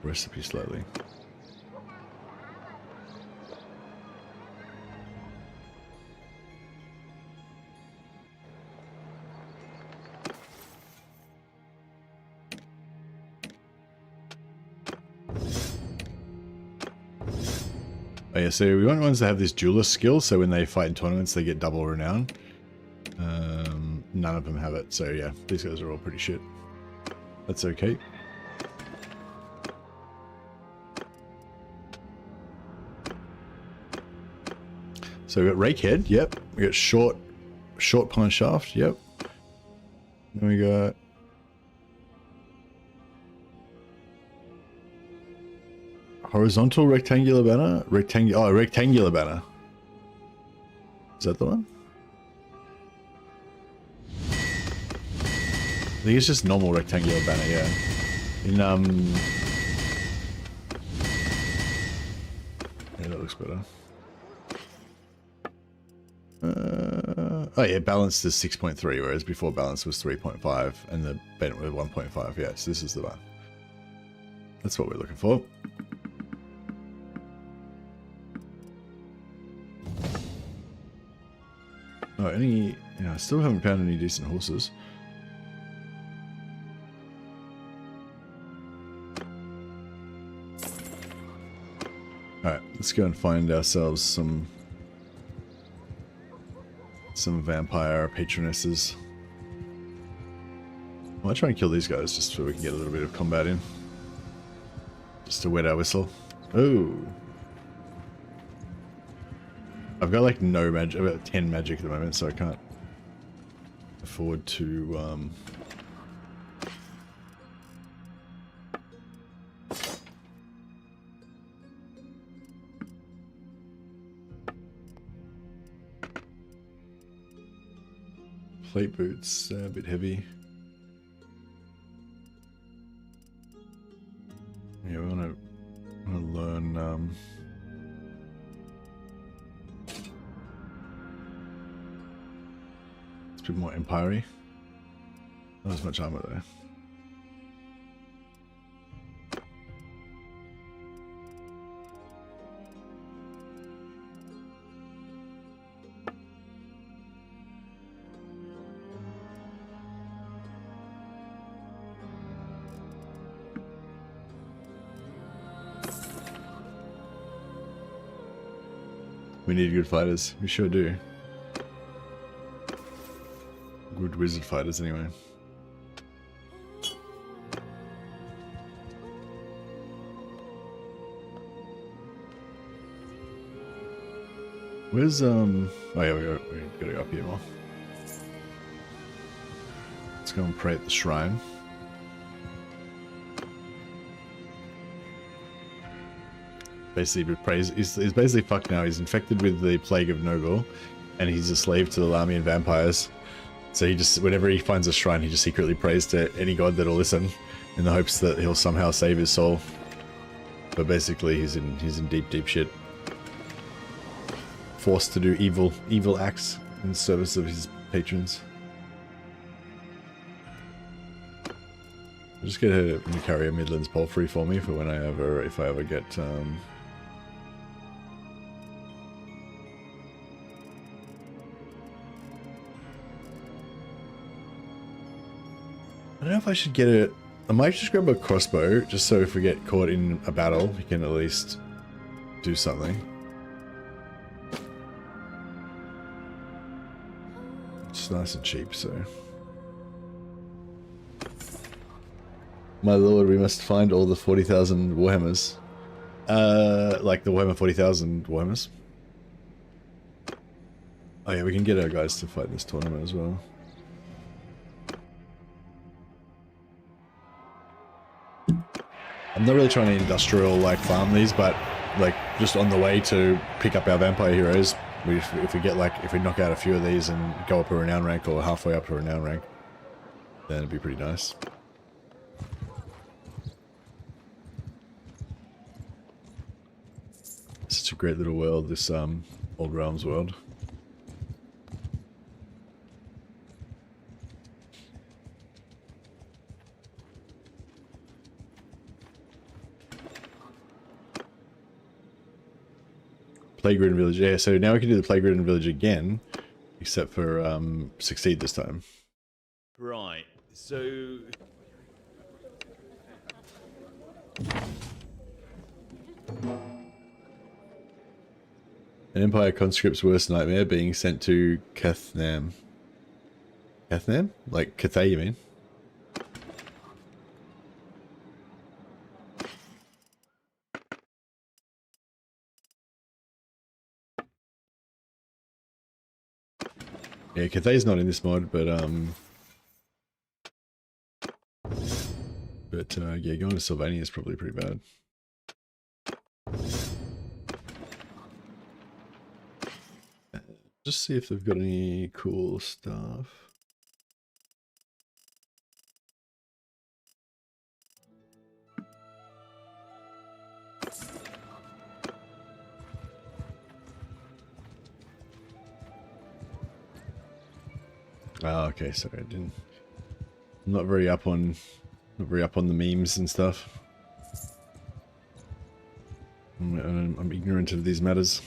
recipe slightly. Oh yeah, so we want ones that have this duelist skill, so when they fight in tournaments they get double renown. None of them have it, so yeah, these guys are all pretty shit. That's okay. So we got Rakehead, yep. We got Short Pine Shaft, yep. Then we got Horizontal Rectangular Banner? Rectangular Banner. Is that the one? I think it's just normal Rectangular Banner, yeah. In, yeah, that looks better. Oh yeah, balanced is 6.3, whereas before balance was 3.5, and the bent was 1.5, yeah, so this is the one. That's what we're looking for. Oh, I still haven't found any decent horses. Alright, let's go and find ourselves some vampire patronesses. I might try and kill these guys just so we can get a little bit of combat in. Just to wet our whistle. Oh! I've got like no magic, I've got 10 magic at the moment, so I can't afford to, plate boots, a bit heavy. Yeah, we want to learn, it's a bit more empire-y. Not as much armor though. We need good fighters. We sure do. Good wizard fighters, anyway. Where's, oh yeah, we gotta go up here more. Let's go and pray at the shrine. Basically, he's basically fucked now. He's infected with the plague of Nogor, and he's a slave to the Lahmian vampires. So he just, whenever he finds a shrine, he just secretly prays to any god that'll listen, in the hopes that he'll somehow save his soul. But basically, he's in deep shit. Forced to do evil acts in service of his patrons. I'll just get her to carry a Midlands Palfrey for me for when if I ever get don't know if I should get it. I might just grab a crossbow, just so if we get caught in a battle, we can at least do something. It's nice and cheap, so. My lord, we must find all the 40,000 Warhammers. Like the Warhammer 40,000 Warhammers. Oh yeah, we can get our guys to fight this tournament as well. I'm not really trying to industrial like farm these, but like just on the way to pick up our vampire heroes, if we get like, if we knock out a few of these and go up a renown rank or halfway up to a renown rank, then it'd be pretty nice. Such a great little world, this Old Realms world. Plague-ridden village, yeah, so now we can do the plague-ridden village again, except for succeed this time. Right, so... An Empire conscript's worst nightmare, being sent to Cathnam. Cathnam? Like Cathay, you mean? Yeah, Cathay's not in this mod, but yeah, going to Sylvania is probably pretty bad. Just see if they've got any cool stuff. Oh, okay, sorry, I'm not very up on the memes and stuff. I'm ignorant of these matters.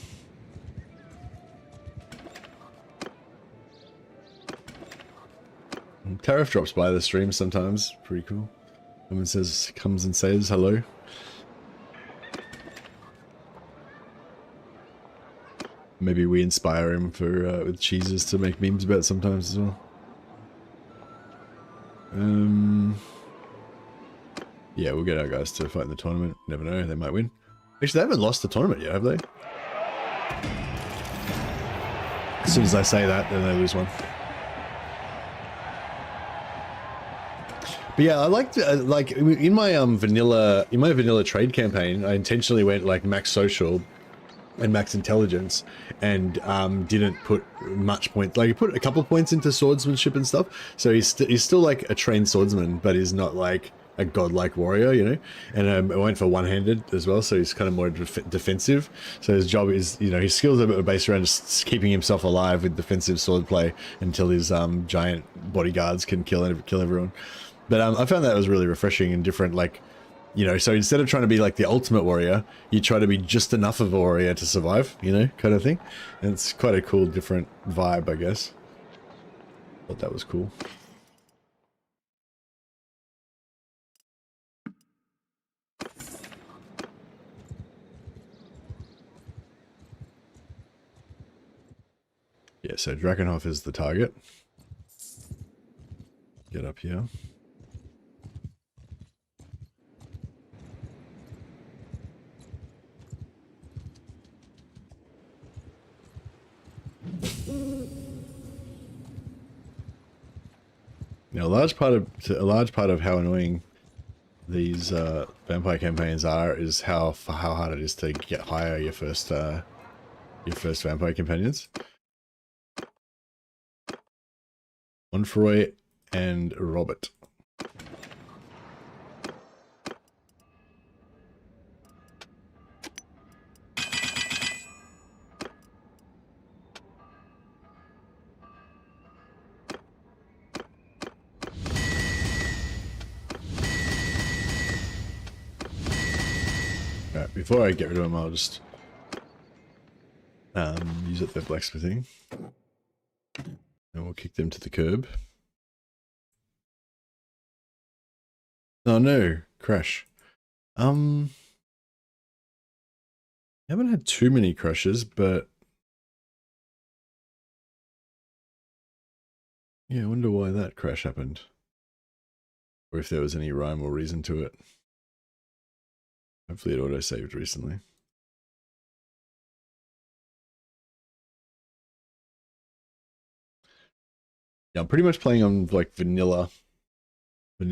Tariff drops by the stream sometimes, pretty cool. Someone comes and says hello. Maybe we inspire him for with cheeses to make memes about sometimes as well. Yeah, we'll get our guys to fight in the tournament. Never know, they might win. Actually, they haven't lost the tournament yet, have they? As soon as I say that, then they lose one. But yeah, I like in my vanilla trade campaign, I intentionally went like max social and max intelligence, and didn't put much point. Like, he put a couple points into swordsmanship and stuff, so he's still like a trained swordsman, but he's not like a godlike warrior, you know. And I went for one-handed as well, so he's kind of more defensive. So his job is, you know, his skills are based around just keeping himself alive with defensive swordplay until his giant bodyguards can kill everyone. But I found that was really refreshing and different, like, you know, so instead of trying to be like the ultimate warrior, you try to be just enough of a warrior to survive, you know, kind of thing. And it's quite a cool, different vibe, I guess. Thought that was cool. Yeah, so Drakenhof is the target. Get up here. Now, a large part of how annoying these vampire campaigns are is how hard it is to hire your first vampire companions. Onfroy and Robert. Alright, before I get rid of them, I'll just use up their blacksmithing. And we'll kick them to the curb. Oh no, crash. I haven't had too many crashes, but yeah, I wonder why that crash happened. Or if there was any rhyme or reason to it. Hopefully it auto-saved recently. Yeah, I'm pretty much playing on like vanilla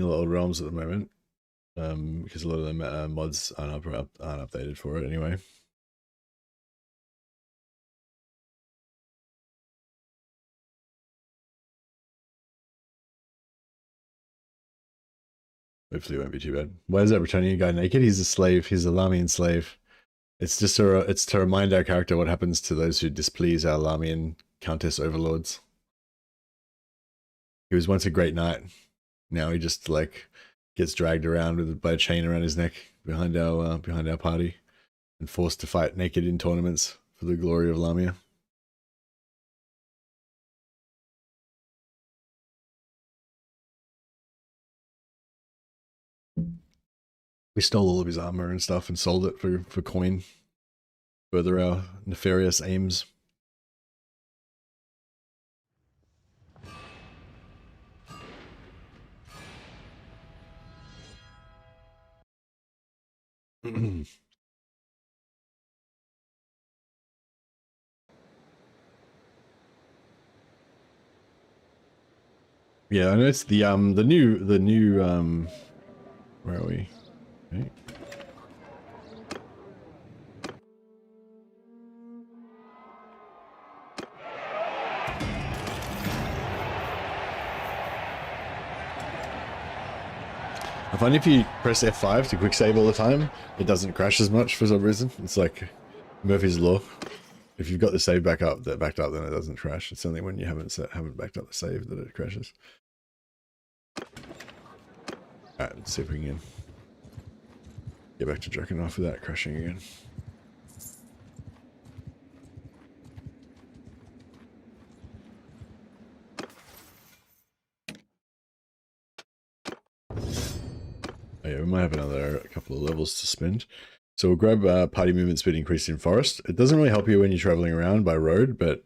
old realms at the moment. Because a lot of the mods aren't updated for it anyway. Hopefully it won't be too bad. Why is that Britannian guy naked? He's a slave. He's a Lahmian slave. It's just it's to remind our character what happens to those who displease our Lahmian countess overlords. He was once a great knight. Now he just like gets dragged around by a chain around his neck behind our party and forced to fight naked in tournaments for the glory of Lahmia. We stole all of his armor and stuff and sold it for coin. Further our nefarious aims. Yeah, I know it's the new where are we? Okay. I find if you press F5 to quick save all the time, it doesn't crash as much for some reason. It's like Murphy's Law. If you've got the save backed up, then it doesn't crash. It's only when you haven't backed up the save that it crashes. Alright, let's see if we can get back to Drakenhof without crashing again. Oh yeah, we might have a couple of levels to spend. So we'll grab party movement speed increased in forest. It doesn't really help you when you're traveling around by road, but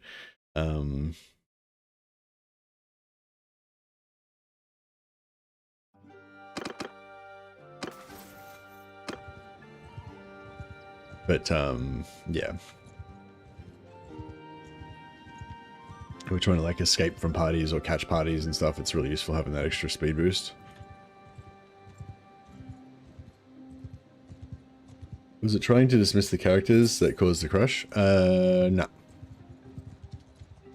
yeah. If we're trying to like escape from parties or catch parties and stuff, it's really useful having that extra speed boost. Was it trying to dismiss the characters that caused the crash? No.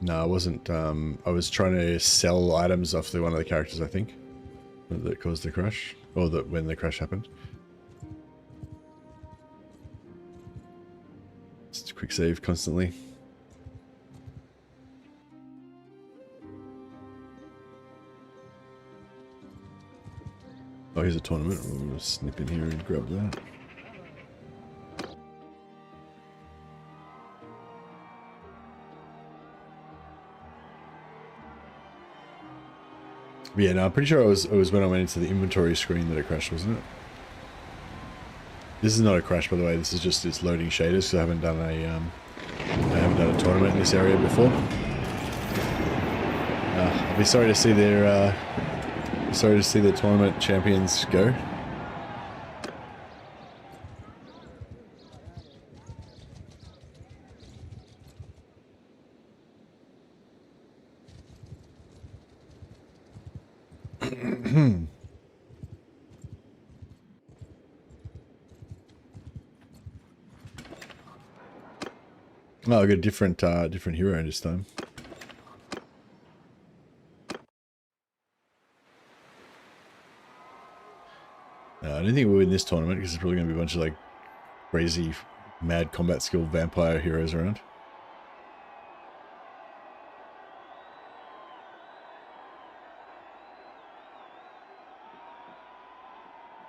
No, I wasn't. I was trying to sell items off to one of the characters, I think, that caused the crash, or that when the crash happened. Just a quick save constantly. Oh, here's a tournament. We'll snip in here and grab that. But yeah, no, I'm pretty sure it was when I went into the inventory screen that it crashed, wasn't it? This is not a crash, by the way. This is just it's loading shaders because I haven't done a tournament in this area before. I'll be sorry to see their tournament champions go. Oh, I got a different hero this time. I don't think we'll win this tournament because there's probably going to be a bunch of like crazy, mad combat skill vampire heroes around.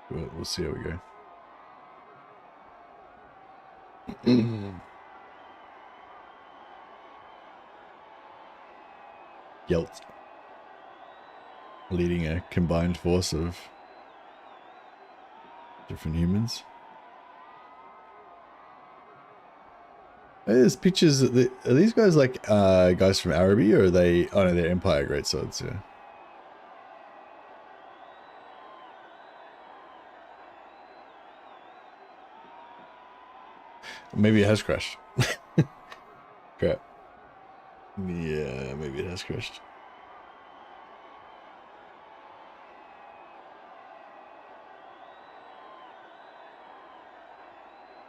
But we'll see how we go. Yelt leading a combined force of Different humans. Hey, there's pictures. Are these guys like guys from Araby, or are they? Oh no, they're Empire great swords. Yeah. Maybe it has crashed. Crap. Yeah, maybe it has crashed.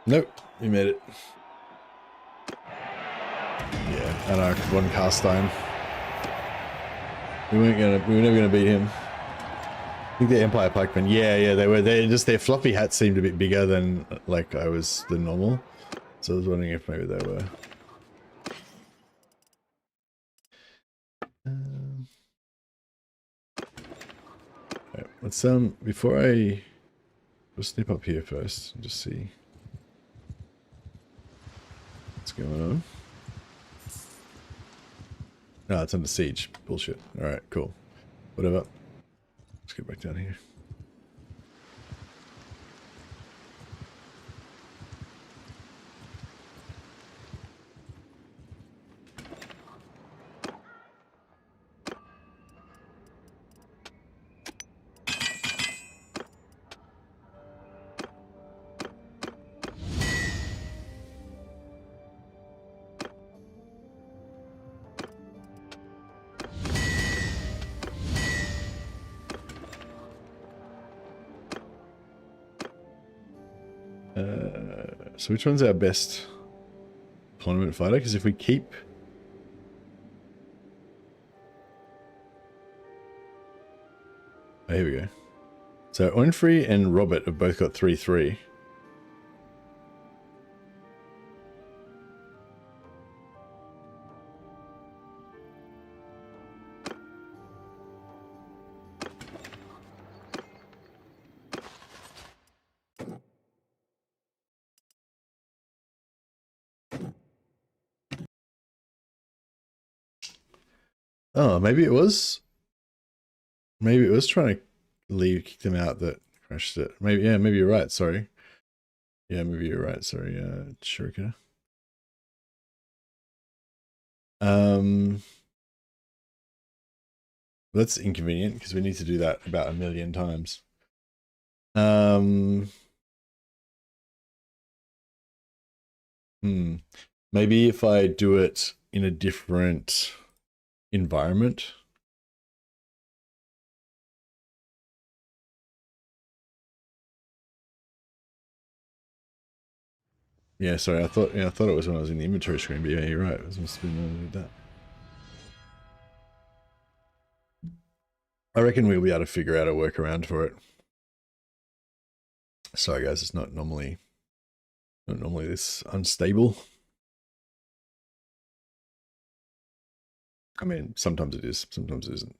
Nope, we made it. Yeah, I know, one cast time. We were never gonna beat him. I think the Empire Pikemen, yeah, they were. Their floppy hats seemed a bit bigger than like than normal. So I was wondering if maybe they were. Right, let's before I snip up here first and just see what's going on. No, it's under siege. Bullshit. All right, cool. Whatever. Let's get back down here. So which one's our best tournament fighter? Because if we keep... Oh, here we go. So Oinfrey and Robert have both got 3-3. Oh, maybe it was... Maybe it was trying to kick them out that crashed it. Maybe, yeah, maybe you're right, sorry. Yeah, maybe you're right, sorry, Shuriken. That's inconvenient because we need to do that about 1 million times. Maybe if I do it in a different environment. Yeah, sorry, I thought it was when I was in the inventory screen, but yeah, you're right. It must have been when I did that. I reckon we'll be able to figure out a workaround for it. Sorry guys, it's not normally this unstable. I mean, sometimes it is, sometimes it isn't.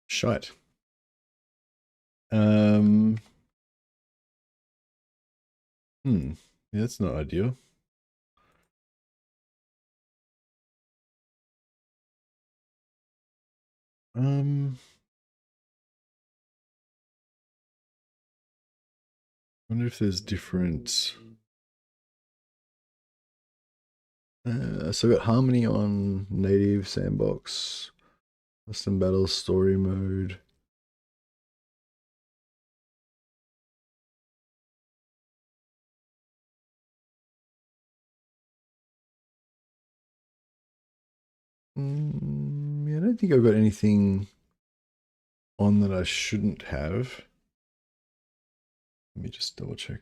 Shite. Yeah, that's not ideal. Wonder if there's different. So we got Harmony on native sandbox, custom battles, story mode. Yeah, I don't think I've got anything on that I shouldn't have. Let me just double check.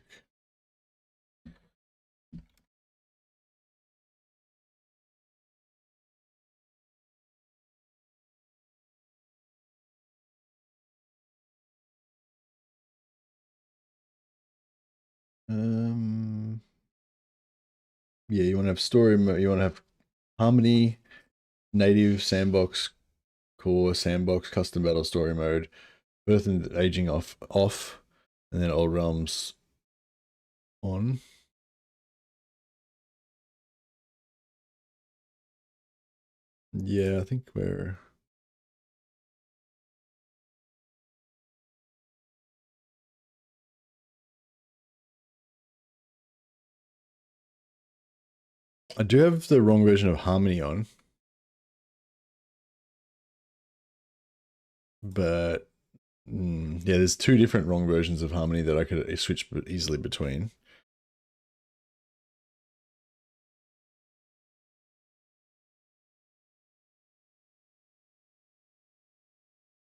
Yeah, you want to have story mode. You want to have Harmony, native, sandbox, core, sandbox, custom battle, story mode, birth and aging off, and then old realms on. Yeah, I think we're. I do have the wrong version of Harmony on. But yeah, there's two different wrong versions of Harmony that I could switch easily between.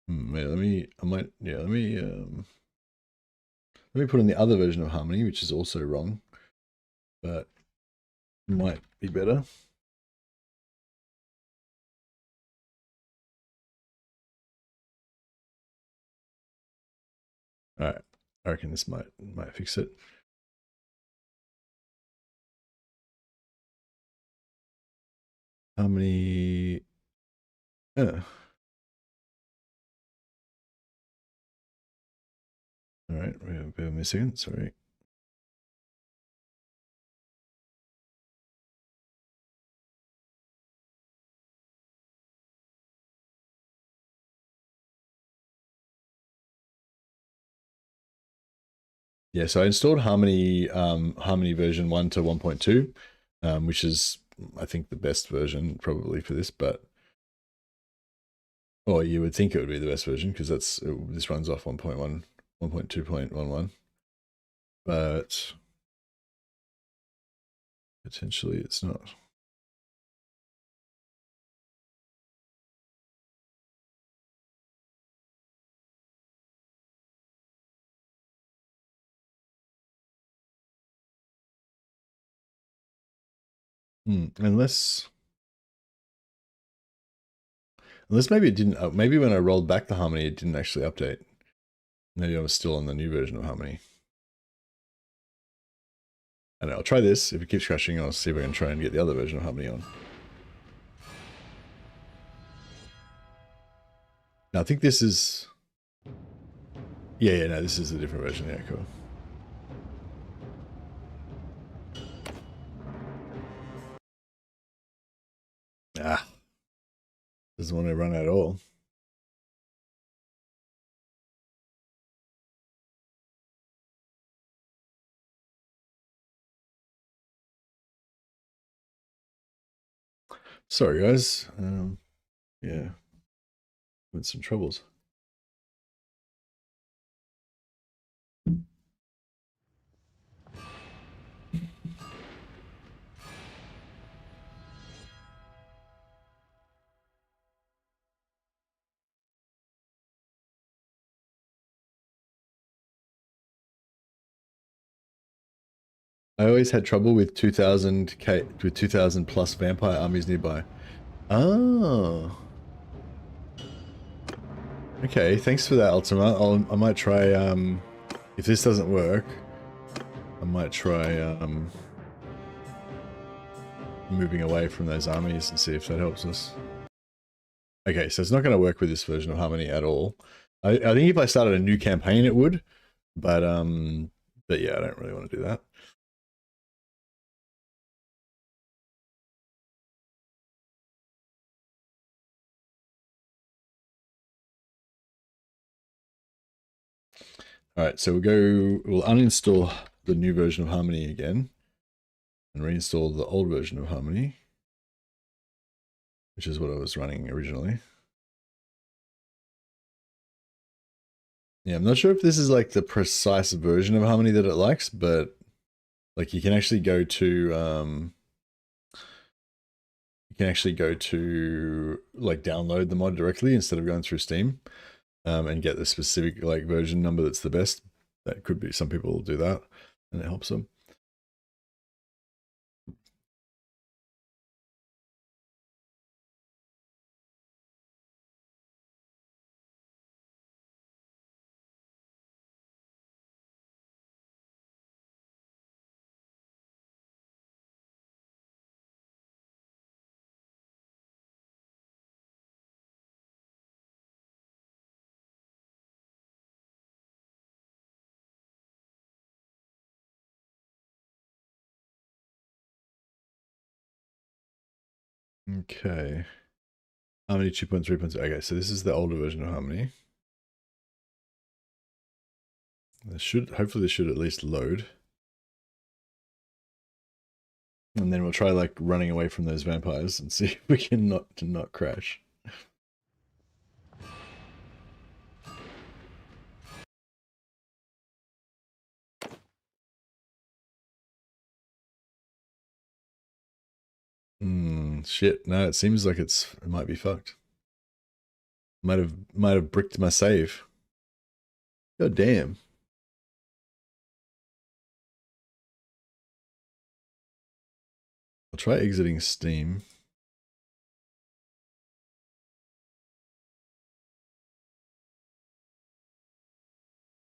Yeah, let me put in the other version of Harmony, which is also wrong, but might be better. All right, I reckon this might fix it. Harmony. All right, bear with me a second. Sorry. Yeah, so I installed Harmony Harmony version 1 to 1.2, which is I think the best version probably for this, but or you would think it would be the best version because this runs off 1.1, 1.2.11, but potentially it's not. Unless maybe it didn't. Maybe when I rolled back the Harmony, it didn't actually update. Maybe I was still on the new version of Harmony. And I'll try this. If it keeps crashing, I'll see if I can try and get the other version of Harmony on. Now I think this is. Yeah, no, this is a different version. Yeah, cool. Doesn't want to run at all. Sorry, guys. Yeah, with some troubles. I always had trouble with 2000 plus vampire armies nearby. Oh. Okay, thanks for that, Ultima. I might try, if this doesn't work, I might try, moving away from those armies and see if that helps us. Okay, so it's not going to work with this version of Harmony at all. I think if I started a new campaign, it would, but yeah, I don't really want to do that. All right, so we'll uninstall the new version of Harmony again and reinstall the old version of Harmony, which is what I was running originally. Yeah, I'm not sure if this is like the precise version of Harmony that it likes, but like you can actually go to like download the mod directly instead of going through Steam, and get the specific like version number that's the best. That could be, some people will do that and it helps them. Okay. Harmony 2.3.0. Okay, so this is the older version of Harmony. Hopefully this should at least load. And then we'll try like running away from those vampires and see if we can not crash. Shit. No, it seems like it might be fucked. Might have bricked my save. God damn. I'll try exiting Steam.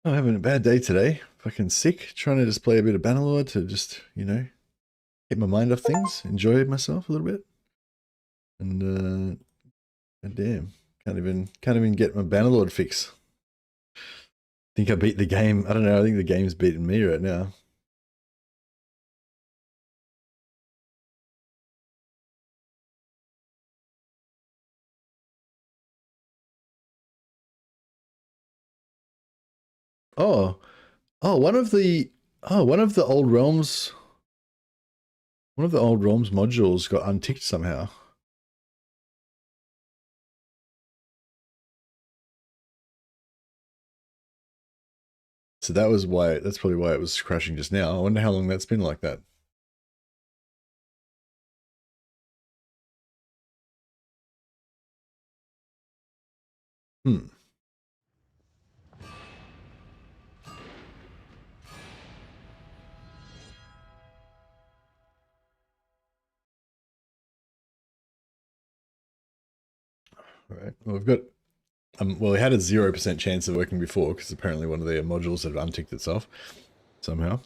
I'm having a bad day today. Fucking sick. Trying to just play a bit of Bannerlord to just, you know, get my mind off things, enjoy myself a little bit. And God damn. Can't even get my Bannerlord fix. Think I beat the game. I don't know, I think the game's beating me right now. Oh, one of the old realms. One of the old realms modules got unticked somehow. So that's probably why it was crashing just now. I wonder how long that's been like that. Hmm. All right. Well, we've got well, it had a 0% chance of working before because apparently one of the modules had unticked itself somehow.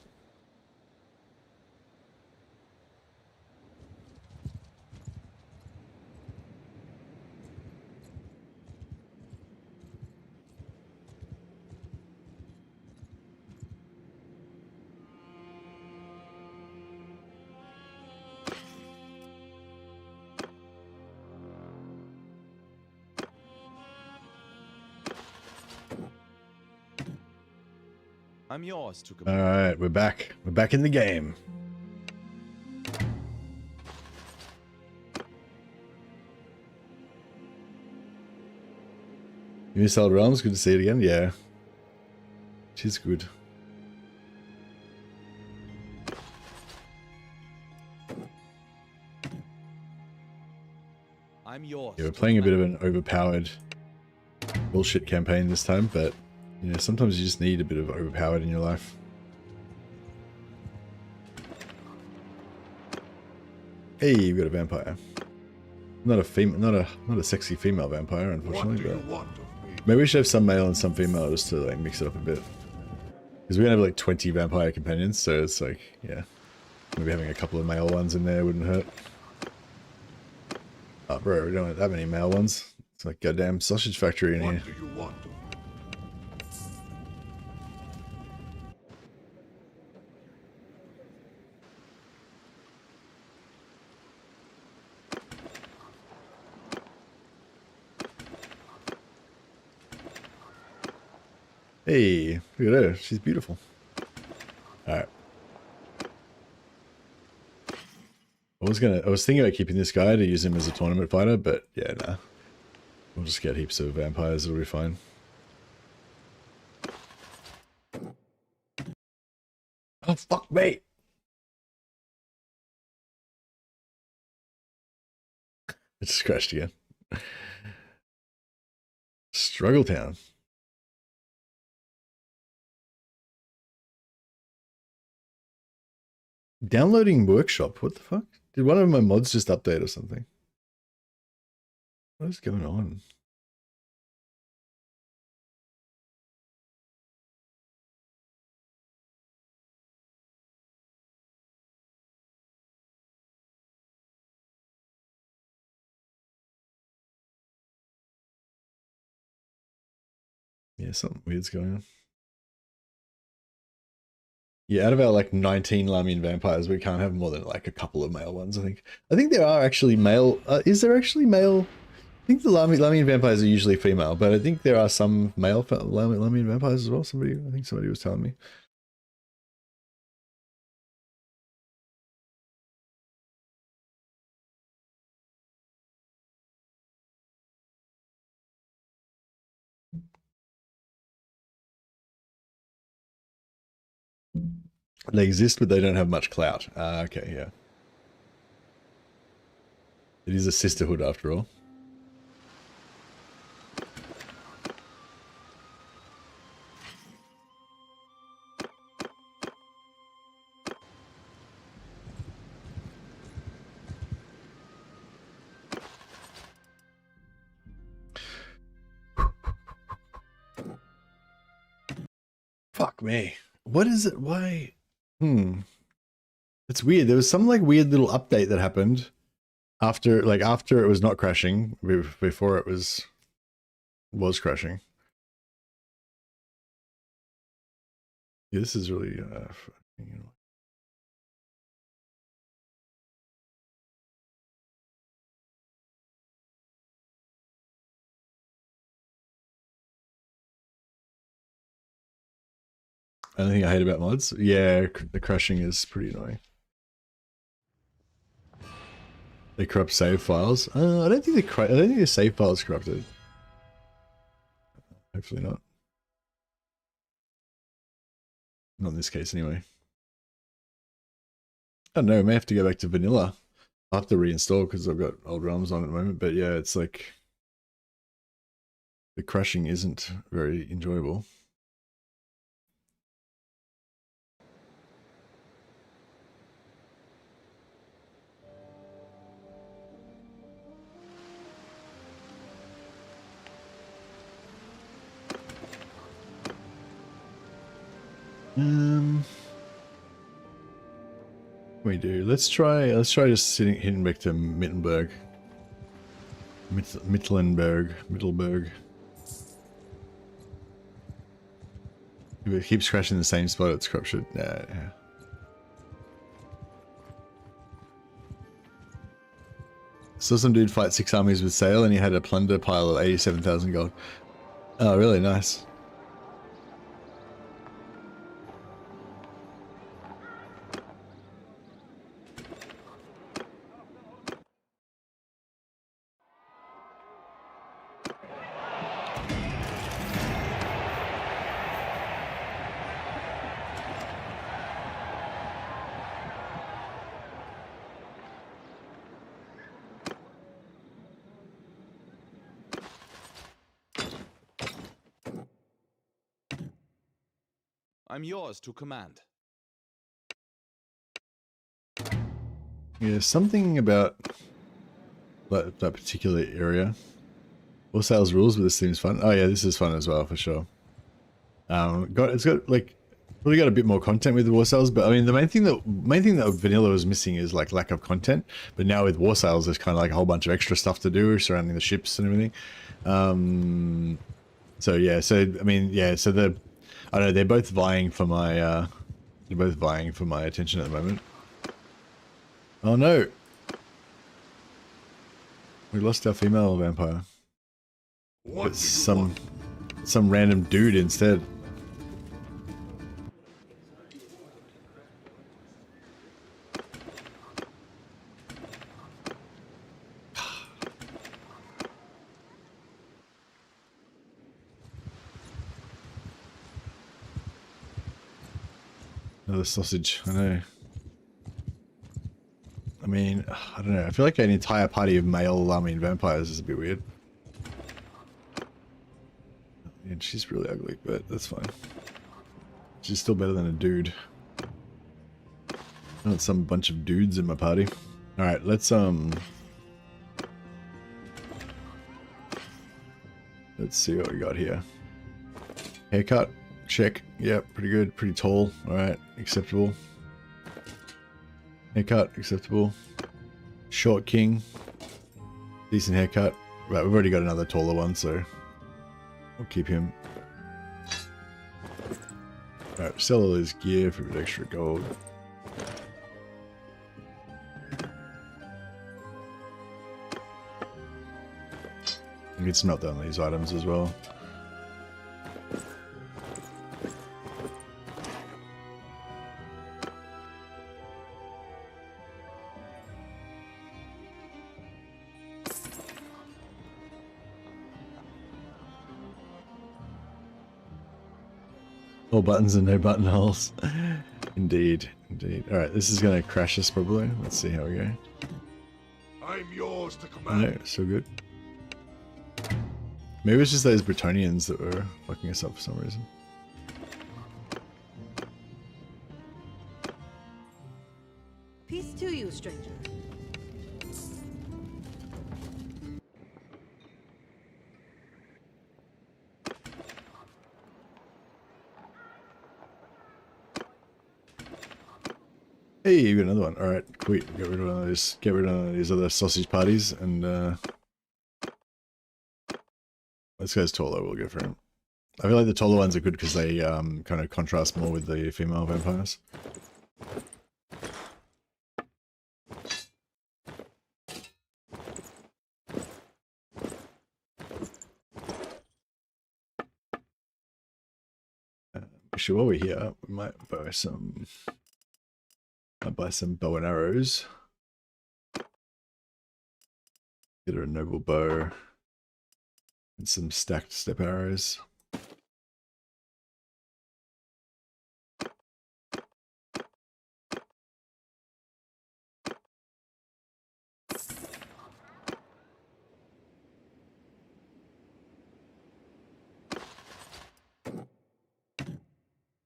I'm yours to command. All right, we're back. We're back in the game. You miss Old Realms? Good to see it again. Yeah. She's good. I'm yours. Yeah, we're playing a bit of an overpowered bullshit campaign this time, but you know, sometimes you just need a bit of overpowered in your life. Hey, you've got a vampire. Not a sexy female vampire, unfortunately, but maybe we should have some male and some female just to like mix it up a bit. Because we're gonna have like 20 vampire companions, so it's like, yeah, maybe having a couple of male ones in there wouldn't hurt. Oh, bro, we don't have that many male ones. It's like goddamn sausage factory in here. Hey, look at her. She's beautiful. Alright. I was thinking about keeping this guy to use him as a tournament fighter, but yeah, nah. We'll just get heaps of vampires, it'll be fine. Oh, fuck me! It just crashed again. Struggle Town. Downloading workshop, what the fuck? Did one of my mods just update or something? What is going on? Yeah, something weird's going on. Yeah, out of our like 19 Lahmian vampires, we can't have more than like a couple of male ones, I think. I think there are actually male, is there actually male? I think the Lahmian vampires are usually female, but I think there are some male Lahmian vampires as well. I think somebody was telling me. They exist, but they don't have much clout. Okay, yeah. It is a sisterhood after all. Fuck me. What is it? Why? It's weird. There was some like weird little update that happened after it was not crashing, before it was crashing. Yeah, this is really only thing I hate about mods. Yeah, the crashing is pretty annoying. They corrupt save files. I don't think the save file is corrupted. Hopefully not. Not in this case, anyway. I don't know. I may have to go back to vanilla. I'll have to reinstall because I've got old ROMs on at the moment. But yeah, it's like the crashing isn't very enjoyable. We do. Let's try just hitting back to Mittenberg. Mittelberg. If it keeps crashing the same spot, it's corruption. Yeah. Saw some dude fight 6 armies with sail and he had a plunder pile of 87,000 gold. Oh, really nice. I'm yours to command. Yeah, something about that particular area. War sales rules, but this seems fun. Oh yeah, this is fun as well for sure. It's got like really got a bit more content with the war sales, but I mean the main thing that vanilla was missing is like lack of content. But now with war sales, there's kind of like a whole bunch of extra stuff to do surrounding the ships and everything. So yeah, so I mean yeah, so I don't know, they're both vying for my attention at the moment. Oh no, we lost our female vampire. It's some random dude instead. Another sausage, I know. I mean, I don't know. I feel like an entire party of male Lahmian vampires is a bit weird. And she's really ugly, but that's fine. She's still better than a dude. Not some bunch of dudes in my party. Alright, let's see what we got here. Haircut, check. Yep, pretty good, pretty tall. Alright, acceptable. Haircut, acceptable. Short king. Decent haircut. Right, we've already got another taller one, so we'll keep him. Alright, sell all this gear for extra gold. You can smelt down these items as well. All buttons and no buttonholes. Indeed, indeed. Alright, this is going to crash us probably. Let's see how we go. I'm yours to command. No, so good. Maybe it's just those Bretonians that were fucking us up for some reason. Peace to you, stranger. Hey, you got another one. Alright, quick, get rid of one of these. Get rid of one of these other sausage parties and this guy's taller, we'll go for him. I feel like the taller ones are good because they kind of contrast more with the female vampires. Actually, while we're here, we might buy some. I'll buy some bow and arrows. Get her a noble bow. And some stacked step arrows.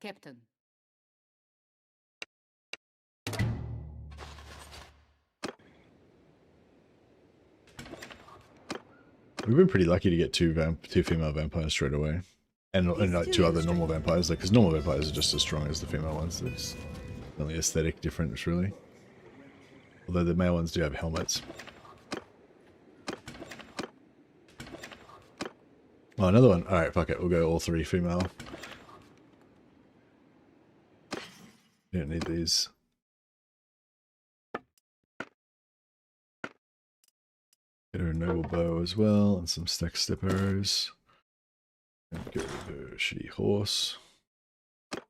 Captain. We've been pretty lucky to get two female vampires straight away, and like two other normal vampires. Like, because normal vampires are just as strong as the female ones. There's only aesthetic difference, really. Although the male ones do have helmets. Oh, another one. All right, fuck it. We'll go all three female. You don't need these. Get her a noble bow as well, and some stacked step arrows. And get rid of her shitty horse. Get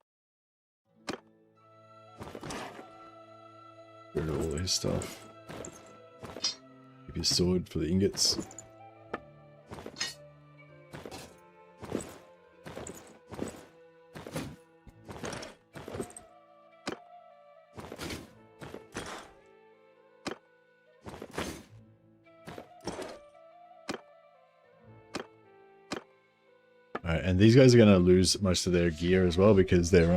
rid of all his stuff. Keep his sword for the ingots. Alright, and these guys are gonna lose most of their gear as well because they're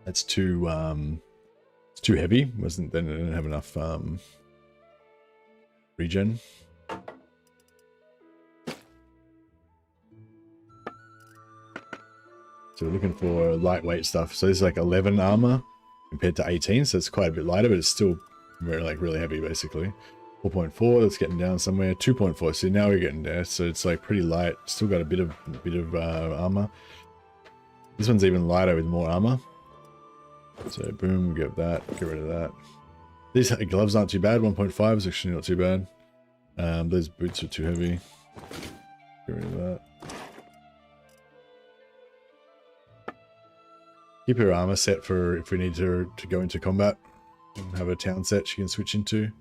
it's too heavy. They didn't have enough regen. So we're looking for lightweight stuff. So this is like 11 armor compared to 18, so it's quite a bit lighter, but it's still really heavy basically. 4.4, that's getting down somewhere. 2.4, so now we're getting there. So it's like pretty light. Still got a bit of armor. This one's even lighter with more armor. So boom, we get that. Get rid of that. These gloves aren't too bad. 1.5 is actually not too bad. Those boots are too heavy. Get rid of that. Keep her armor set for if we need her to go into combat. And have a town set she can switch into.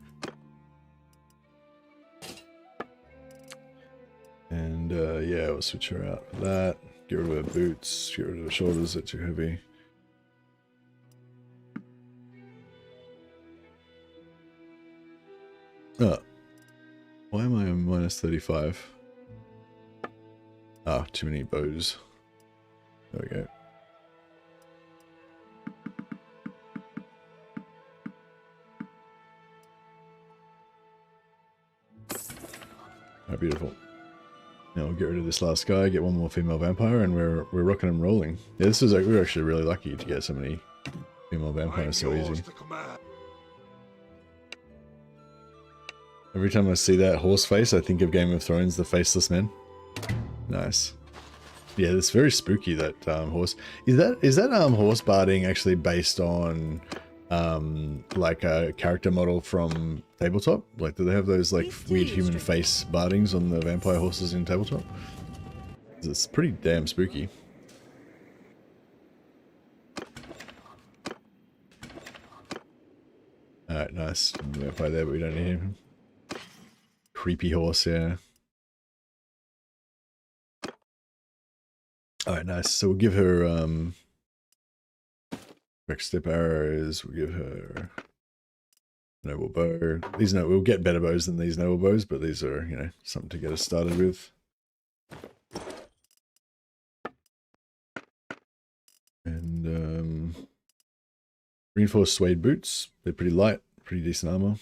And yeah, we'll switch her out for that. Get rid of her boots. Get rid of her shoulders, they're too heavy. Why am I on minus 35? Ah, too many bows. There we go. Oh, beautiful. Now we'll get rid of this last guy, get one more female vampire, and we're rocking and rolling. Yeah, this is like, we're actually really lucky to get so many female vampires so easy. Every time I see that horse face, I think of Game of Thrones, the Faceless Men. Nice. Yeah, it's very spooky, that horse. Is that horse barding actually based on like a character model from Tabletop? Like, do they have those like weird human face bardings on the vampire horses in Tabletop? It's pretty damn spooky. Alright, nice. Vampire there, but we don't need him. Creepy horse, yeah. Alright, nice. So we'll give her quick step arrows, we'll give her noble bow. These we'll get better bows than these noble bows, but these are, you know, something to get us started with. And reinforced suede boots. They're pretty light, pretty decent armor.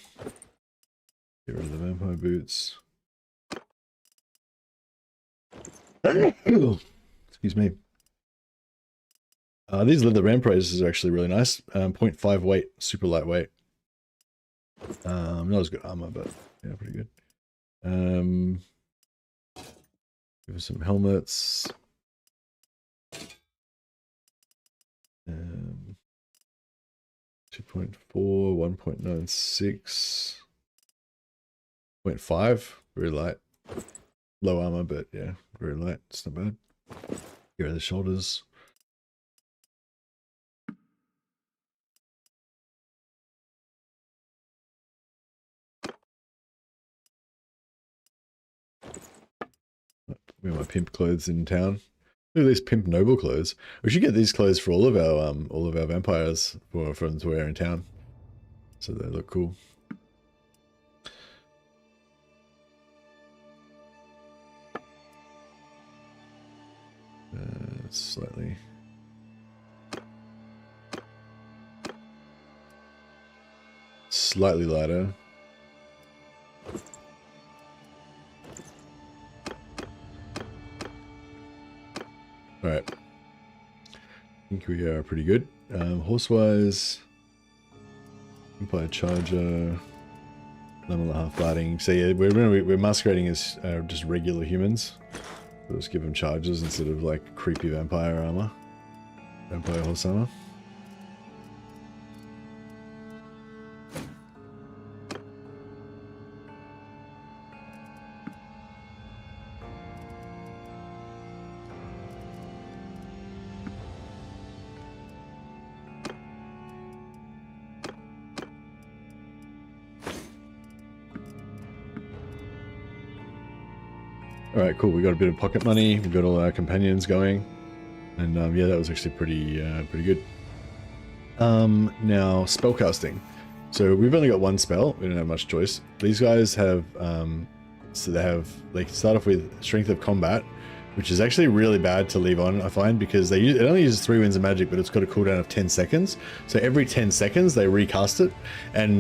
Get rid of the vampire boots. Excuse me. These leather ramprazers are actually really nice. 0.5 weight, super lightweight. Not as good armor, but yeah, pretty good. Give us some helmets. 2.4, 1.96, 0.5, very light. Low armor, but yeah, very light. It's not bad. Here are the shoulders. Wear my pimp clothes in town. Look at these pimp noble clothes. We should get these clothes for all of our vampires for them to wear in town. So they look cool. Slightly lighter. All right. I think we are pretty good. Horsewise, Empire Charger, 1.5 barding. So yeah, we're masquerading as just regular humans. So let's give them charges instead of like creepy vampire armor, vampire horse armor. Alright, cool. We got a bit of pocket money. We got all our companions going. And yeah, that was actually pretty good. Now, spellcasting. So we've only got one spell. We don't have much choice. These guys have, so they can start off with Strength of Combat, which is actually really bad to leave on, I find, because it only uses 3 winds of magic, but it's got a cooldown of 10 seconds. So every 10 seconds they recast it, and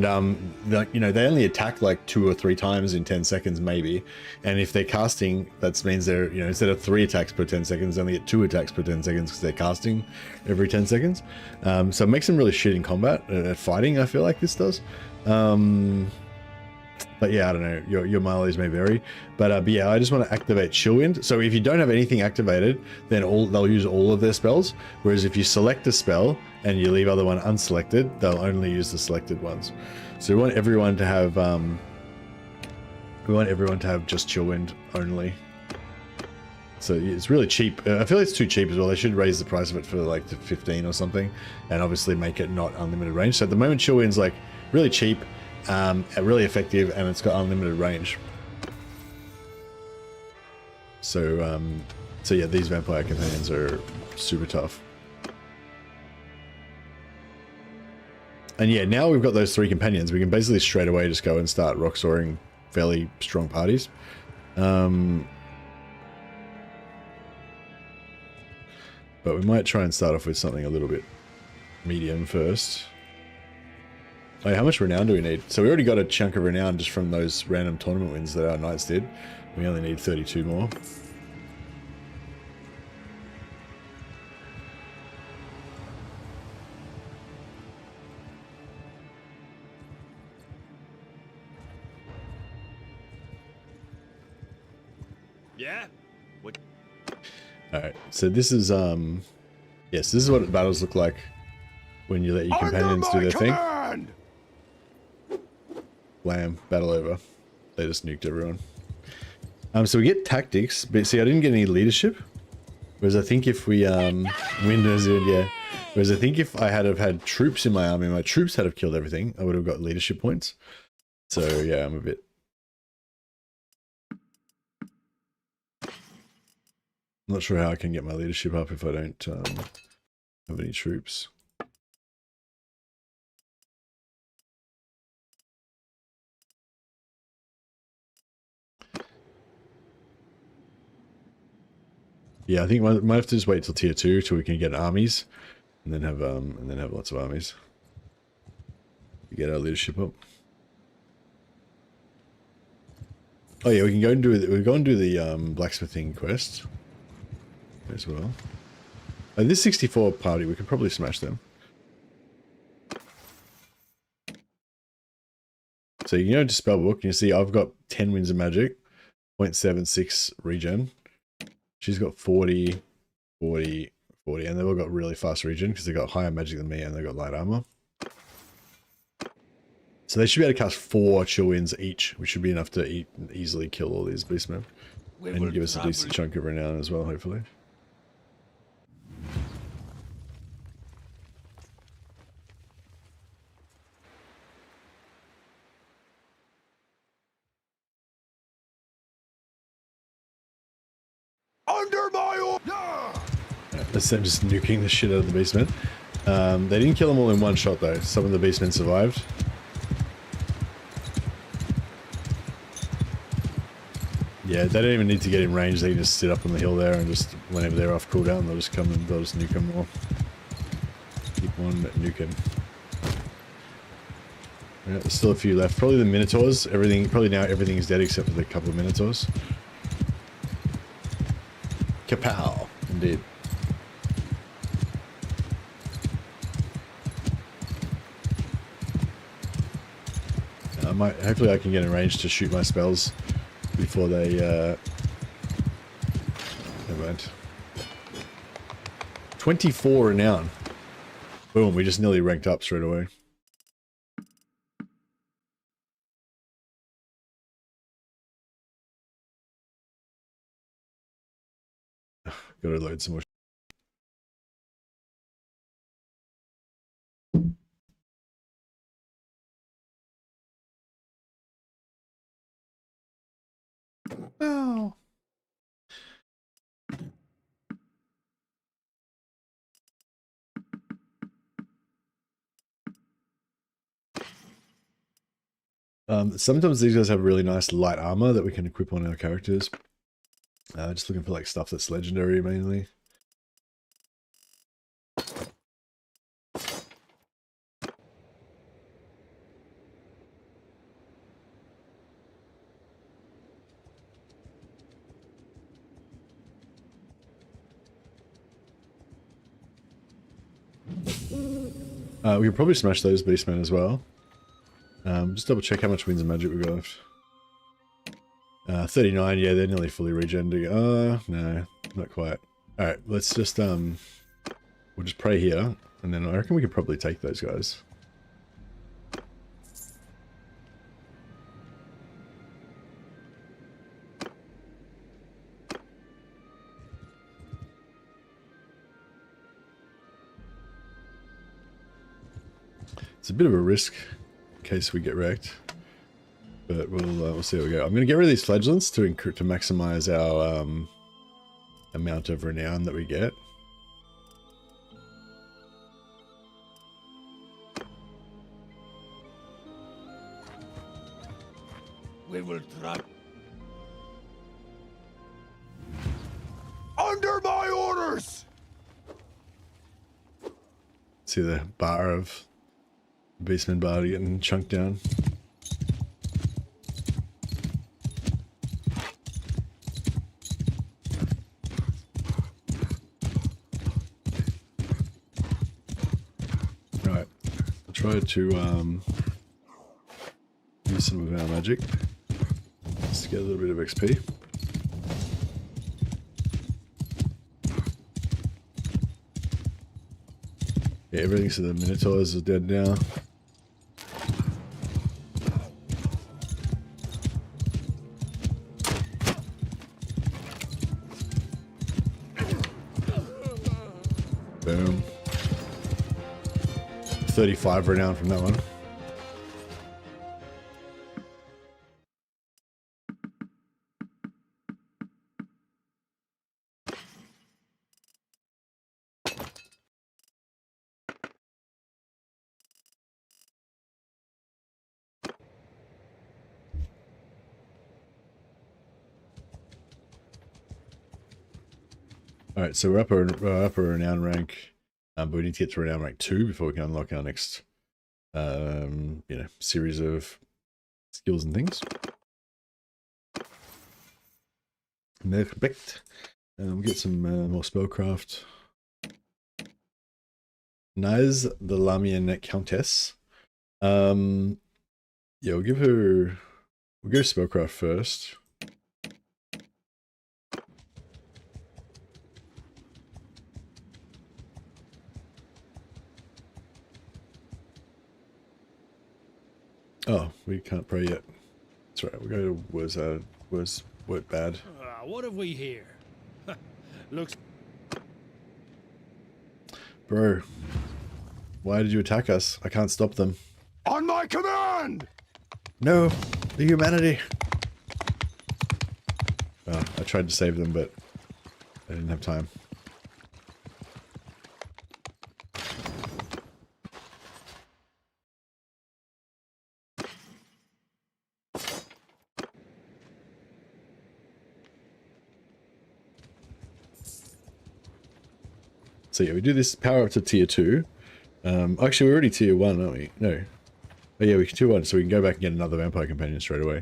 you know, they only attack like 2 or 3 times in 10 seconds maybe. And if they're casting, that means they're, you know, instead of 3 attacks per 10 seconds, they only get 2 attacks per 10 seconds because they're casting every 10 seconds. So it makes them really shit in combat at fighting. I feel like this does. But yeah, I don't know, your mileage may vary. But yeah, I just want to activate Chillwind. So if you don't have anything activated, then they'll use all of their spells. Whereas if you select a spell and you leave other one unselected, they'll only use the selected ones. So we want everyone to have just Chillwind only. So it's really cheap. I feel like it's too cheap as well. They should raise the price of it for like to 15 or something, and obviously make it not unlimited range. So at the moment, Chillwind's like really cheap. Really effective, and it's got unlimited range. So, so yeah, these vampire companions are super tough. And yeah, now we've got those 3 companions, we can basically straight away just go and start rock soaring fairly strong parties. But we might try and start off with something a little bit medium first. Wait, how much renown do we need? So we already got a chunk of renown just from those random tournament wins that our knights did. We only need 32 more. Yeah? What? Alright, so this is, yes, this is what battles look like when you let your companions do their thing. Blam, battle over. They just nuked everyone. So we get tactics, but see, I didn't get any leadership. Whereas I think if we, Windows did, yeah. Whereas I think if I had have had troops in my army, my troops had have killed everything, I would have got leadership points. So yeah, I'm a bit... I'm not sure how I can get my leadership up if I don't have any troops. Yeah, I think we might have to just wait till tier 2 till we can get armies, and then have lots of armies to get our leadership up. Oh yeah, we can go and do the blacksmithing quest as well. Oh, this 64 party, we could probably smash them. So you go to spellbook and you see I've got 10 winds of magic, 0.76 regen. She's got 40, 40, 40, and they've all got really fast regen because they've got higher magic than me and they've got light armor. So they should be able to cast 4 chill winds each, which should be enough to easily kill all these beastmen. And give us a decent chunk of renown as well, hopefully. Under my order! That's them just nuking the shit out of the beastmen. They didn't kill them all in one shot though. Some of the beastmen survived. Yeah, they don't even need to get in range. They can just sit up on the hill there and just whenever they're off cooldown, they'll just come and they'll just nuke them all. Keep on nuking. Yeah, there's still a few left. Probably the Minotaurs. Probably now everything is dead except for the couple of Minotaurs. Kapow! Indeed. Hopefully I can get in range to shoot my spells before they, never mind. 24 renown. Boom, we just nearly ranked up straight away. Gotta load some more. Oh. Sometimes these guys have really nice light armor that we can equip on our characters. Just looking for like stuff that's legendary mainly. We could probably smash those beastmen as well. Just double check how much winds of magic we got left. 39, yeah, they're nearly fully regenerating. No, not quite. Alright, let's just, we'll just pray here, and then I reckon we could probably take those guys. It's a bit of a risk in case we get wrecked, but we'll see how we go. I'm going to get rid of these flagellants to maximize our amount of renown that we get. We will try. Under my orders! See the bar of Beastman bar getting chunked down. Right, I'll try to use some of our magic just to get a little bit of XP. Yeah, everything, so the Minotaurs are dead now. Boom. 35 renown from that one. Alright, so we're up a renown rank, but we need to get to renown rank 2 before we can unlock our next, you know, series of skills and things. Perfect. We'll get some more spellcraft. Naz, the Lahmia Countess. Yeah, we'll go spellcraft first. Oh, we can't pray yet. That's right. We'll go to was what bad. What have we here? Looks. Bro, why did you attack us? I can't stop them. On my command! No, the humanity. Oh, I tried to save them, but I didn't have time. So yeah, we do this power up to tier 2. Actually, we're already tier 1, aren't we? No. Oh yeah, we can tier 1, so we can go back and get another vampire companion straight away.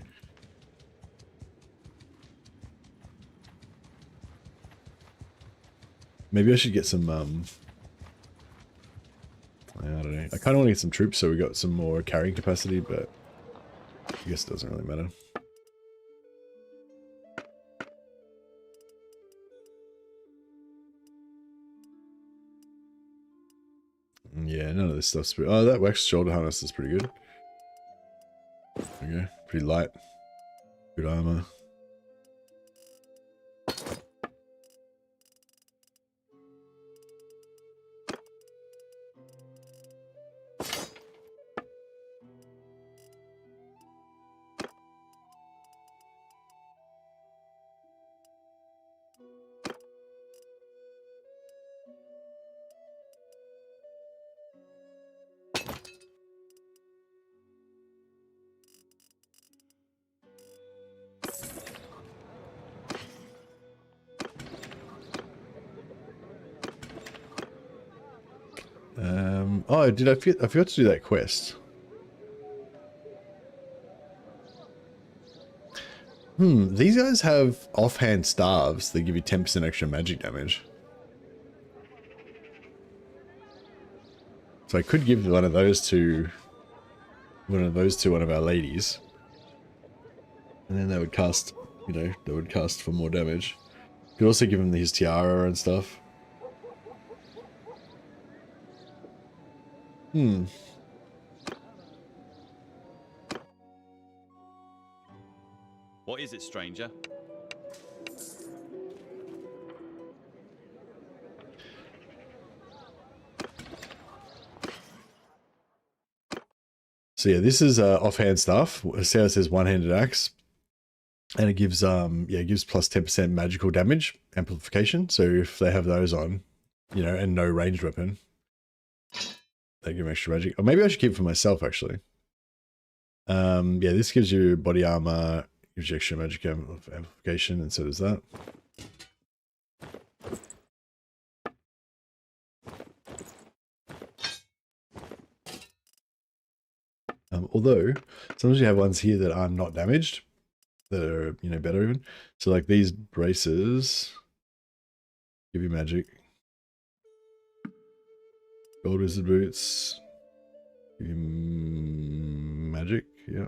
Maybe I should get some, I don't know. I kind of want to get some troops so we got some more carrying capacity, but I guess it doesn't really matter. Yeah, none of this stuff's pretty... Oh, that wax shoulder harness is pretty good. Okay, pretty light. Good armor. Oh, I forgot to do that quest. These guys have offhand staves that give you 10% extra magic damage. So I could give one of those to one of our ladies. And then they would cast, you know, they would cast for more damage. Could also give him his tiara and stuff. What is it, stranger? So yeah, this is offhand stuff. See how it says one-handed axe, and it gives it gives plus 10% magical damage amplification. So if they have those on, you know, and no ranged weapon, they give extra magic. Or maybe I should keep it for myself actually. Yeah, this gives you body armor, gives you extra magic amplification, and so does that. Although sometimes you have ones here that are not damaged, that are, you know, better even. So like these braces give you magic. Gold wizard boots give you magic. Yeah.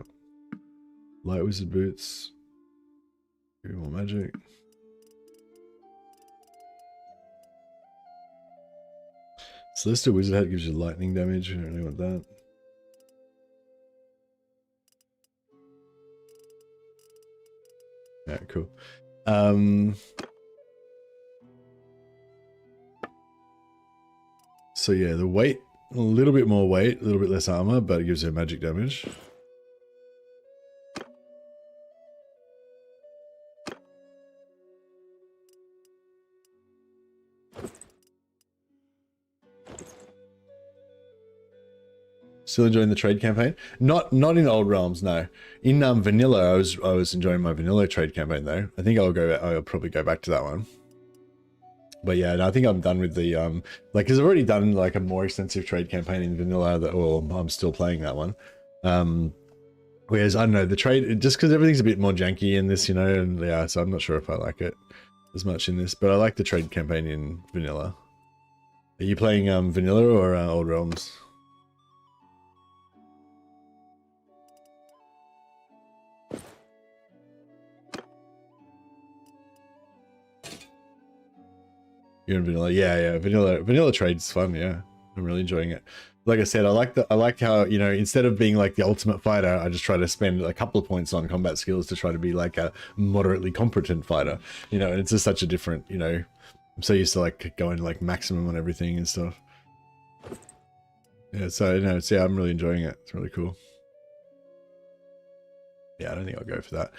Light wizard boots give you more magic. Celestial Wizard Hat gives you lightning damage. I don't know what that. Yeah, cool. So yeah, the weight, a little bit more weight, a little bit less armor, but it gives her magic damage. Still enjoying the trade campaign? Not in Old Realms, no. In vanilla, I was enjoying my vanilla trade campaign though. I think I'll probably go back to that one. But yeah, no, I think I'm done with the like, because I've already done like a more extensive trade campaign in vanilla that, well, I'm still playing that one. Whereas I don't know, the trade, just because everything's a bit more janky in this, you know, and yeah, so I'm not sure if I like it as much in this, but I like the trade campaign in vanilla. Are you playing vanilla or Old Realms? You're in vanilla, yeah. Vanilla trade's fun, yeah. I'm really enjoying it. Like I said, I like how, you know, instead of being like the ultimate fighter, I just try to spend a couple of points on combat skills to try to be like a moderately competent fighter. You know, and it's just such a different, you know, I'm so used to like going like maximum on everything and stuff. Yeah, so no, it's, yeah, I'm really enjoying it. It's really cool. Yeah, I don't think I'll go for that.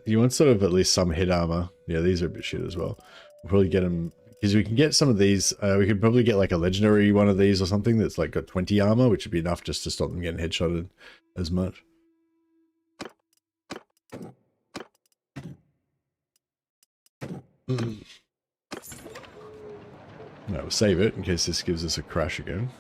You want sort of at least some hit armor. Yeah, these are a bit shit as well. We'll probably get them, because we can get some of these. We could probably get like a legendary one of these or something that's like got 20 armor, which would be enough just to stop them getting headshotted as much. No, we'll save it in case this gives us a crash again.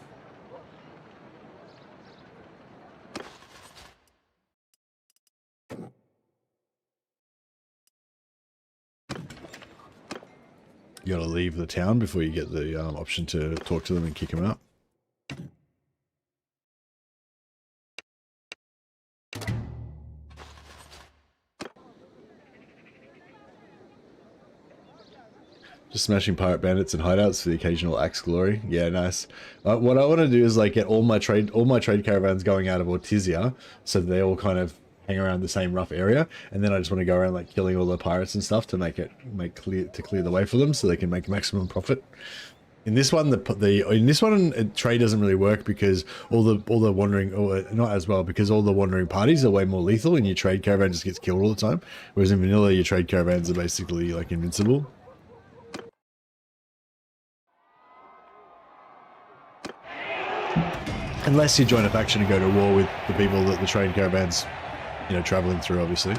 You gotta leave the town before you get the option to talk to them and kick them out. Just smashing pirate bandits and hideouts for the occasional axe glory. Yeah, nice. What I want to do is like get all my trade caravans going out of Ortizia, so that they all kind of hang around the same rough area, and then I just want to go around like killing all the pirates and stuff to clear the way for them, so they can make maximum profit. In this one, trade doesn't really work because all the wandering, or not as well, because all the wandering parties are way more lethal, and your trade caravan just gets killed all the time. Whereas in vanilla, your trade caravans are basically like invincible. Unless you join a faction and go to war with the people that the trade caravan's, you know, traveling through, obviously.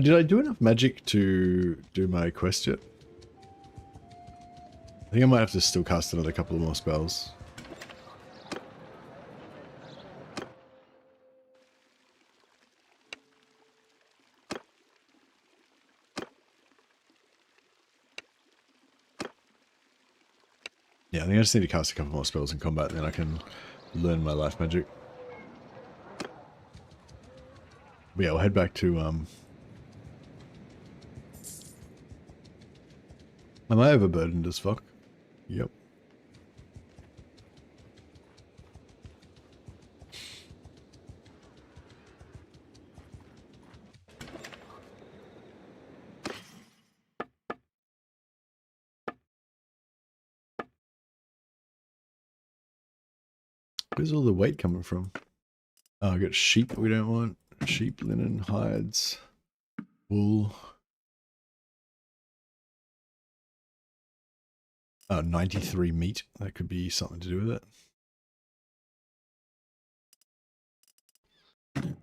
Did I do enough magic to do my quest yet? I think I might have to still cast another couple of more spells. Yeah, I think I just need to cast a couple more spells in combat, and then I can learn my life magic. But yeah, we'll head back to Am I overburdened as fuck? Yep. Where's all the weight coming from? Oh, I got sheep we don't want. Sheep, linen, hides, wool. Oh, 93 meat. That could be something to do with it.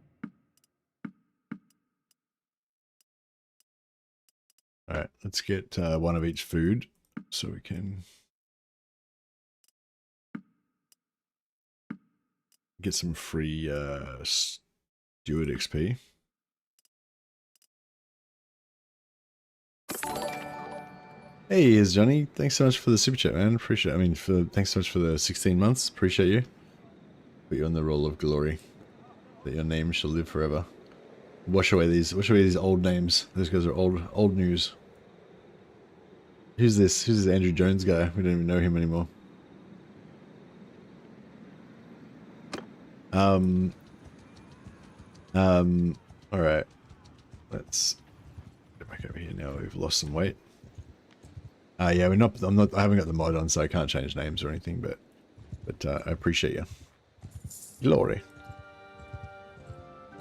Alright, let's get one of each food so we can get some free steward XP. Hey, is Johnny. Thanks so much for the super chat, man. Appreciate it. I mean, thanks so much for the 16 months. Appreciate you. Put you on the roll of glory. That your name shall live forever. Wash away these old names. Those guys are old news. Who's this? Who's this Andrew Jones guy? We don't even know him anymore. Alright. Let's get back over here now. We've lost some weight. Yeah, I haven't got the mod on, so I can't change names or anything, but I appreciate you. Glory.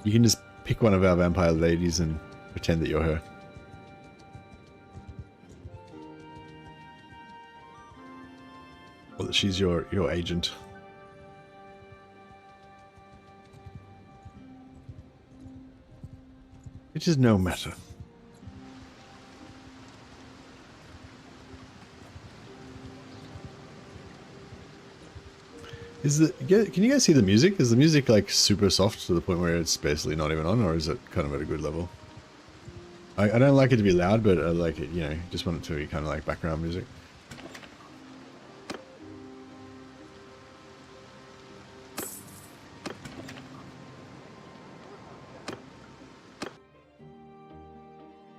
You can just pick one of our vampire ladies and pretend that you're her. Or that she's your agent. It is no matter. Can you guys see the music? Is the music like super soft to the point where it's basically not even on, or is it kind of at a good level? I don't like it to be loud, but I like it, you know, just want it to be kind of like background music.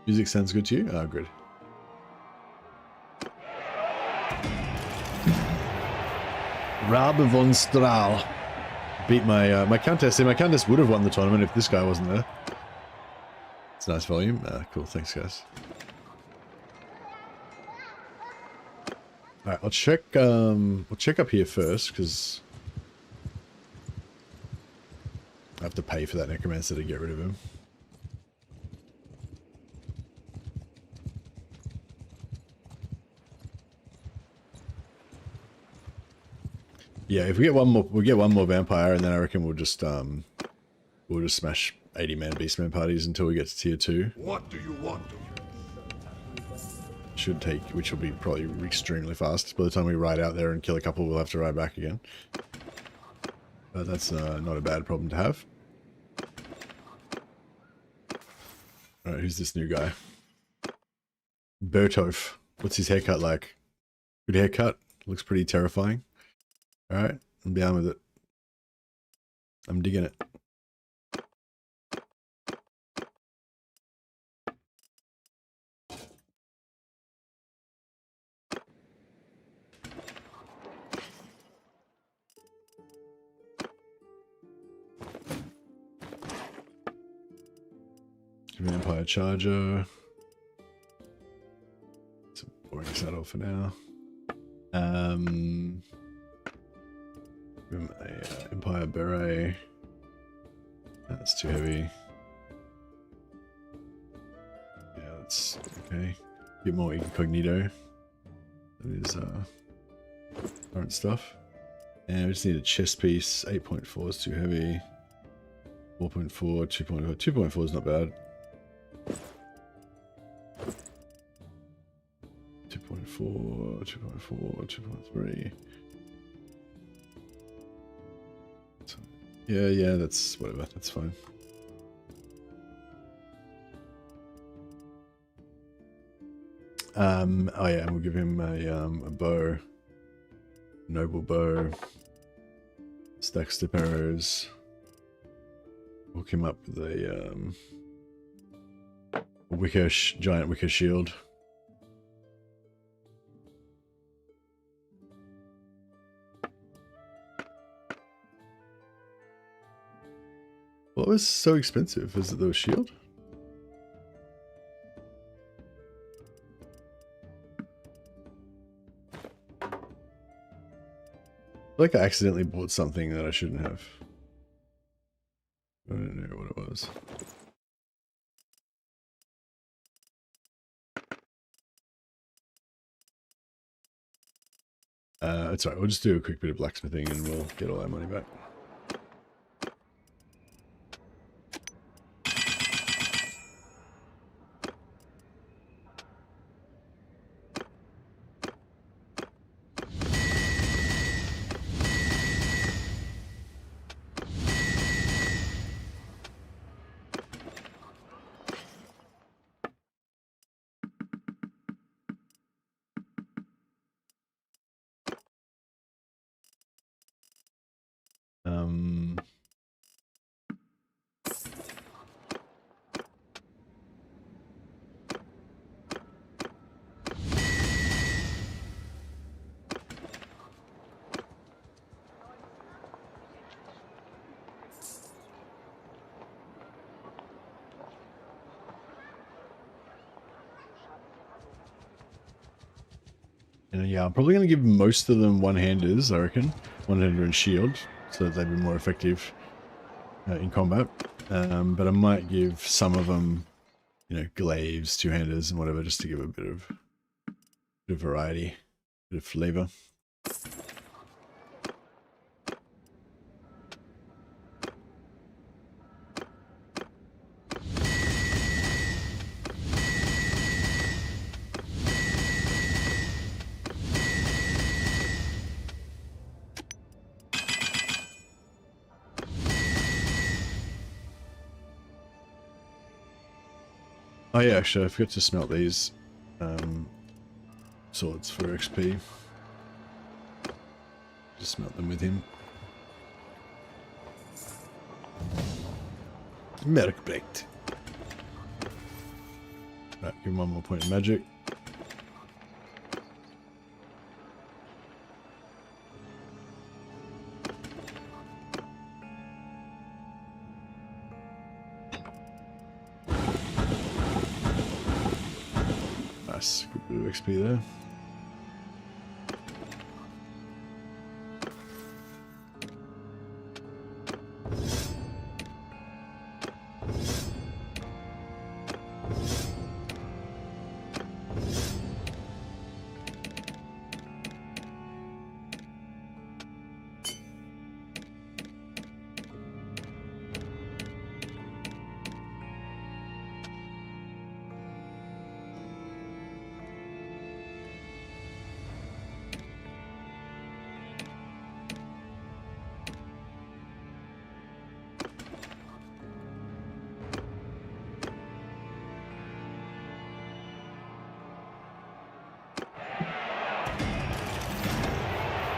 Music sounds good to you? Oh, good. Rabe von Strahl beat my my countess. My countess would have won the tournament if this guy wasn't there. It's a nice volume. Cool. Thanks, guys. All right, I'll check. We'll check up here first because I have to pay for that necromancer to get rid of him. Yeah, if we get one more, we'll get one more vampire, and then I reckon we'll just smash 80-man beastman parties until we get to tier 2. What do you want? Should take, which will be probably extremely fast. By the time we ride out there and kill a couple, we'll have to ride back again. But that's not a bad problem to have. All right, who's this new guy? Bertolf. What's his haircut like? Good haircut. Looks pretty terrifying. Alright, I'm down with it. I'm digging it. Vampire Charger. It's a boring saddle for now. Empire Beret. That's too heavy. Yeah, that's okay. Get more incognito. That is current stuff. And we just need a chest piece. 8.4 is too heavy. 4.4, 2.4. 2.4 is not bad. 2.4, 2.4, 2.3. Yeah, that's whatever. That's fine. Oh yeah, and we'll give him a bow, noble bow, stack step arrows. Hook him up with a giant wicker shield. What was so expensive? Is it the shield? I feel like I accidentally bought something that I shouldn't have. I don't know what it was. It's alright, we'll just do a quick bit of blacksmithing and we'll get all our money back. And yeah, I'm probably going to give most of them one-handers, I reckon. One-hander and shield, so that they'd be more effective in combat. But I might give some of them, you know, glaives, two-handers and whatever, just to give a bit of variety, bit of flavor. Oh yeah, actually, I forgot to smelt these swords for XP. Just smelt them with him. Merkblicht. Right, give him one more point of magic. Nice, good bit of XP there.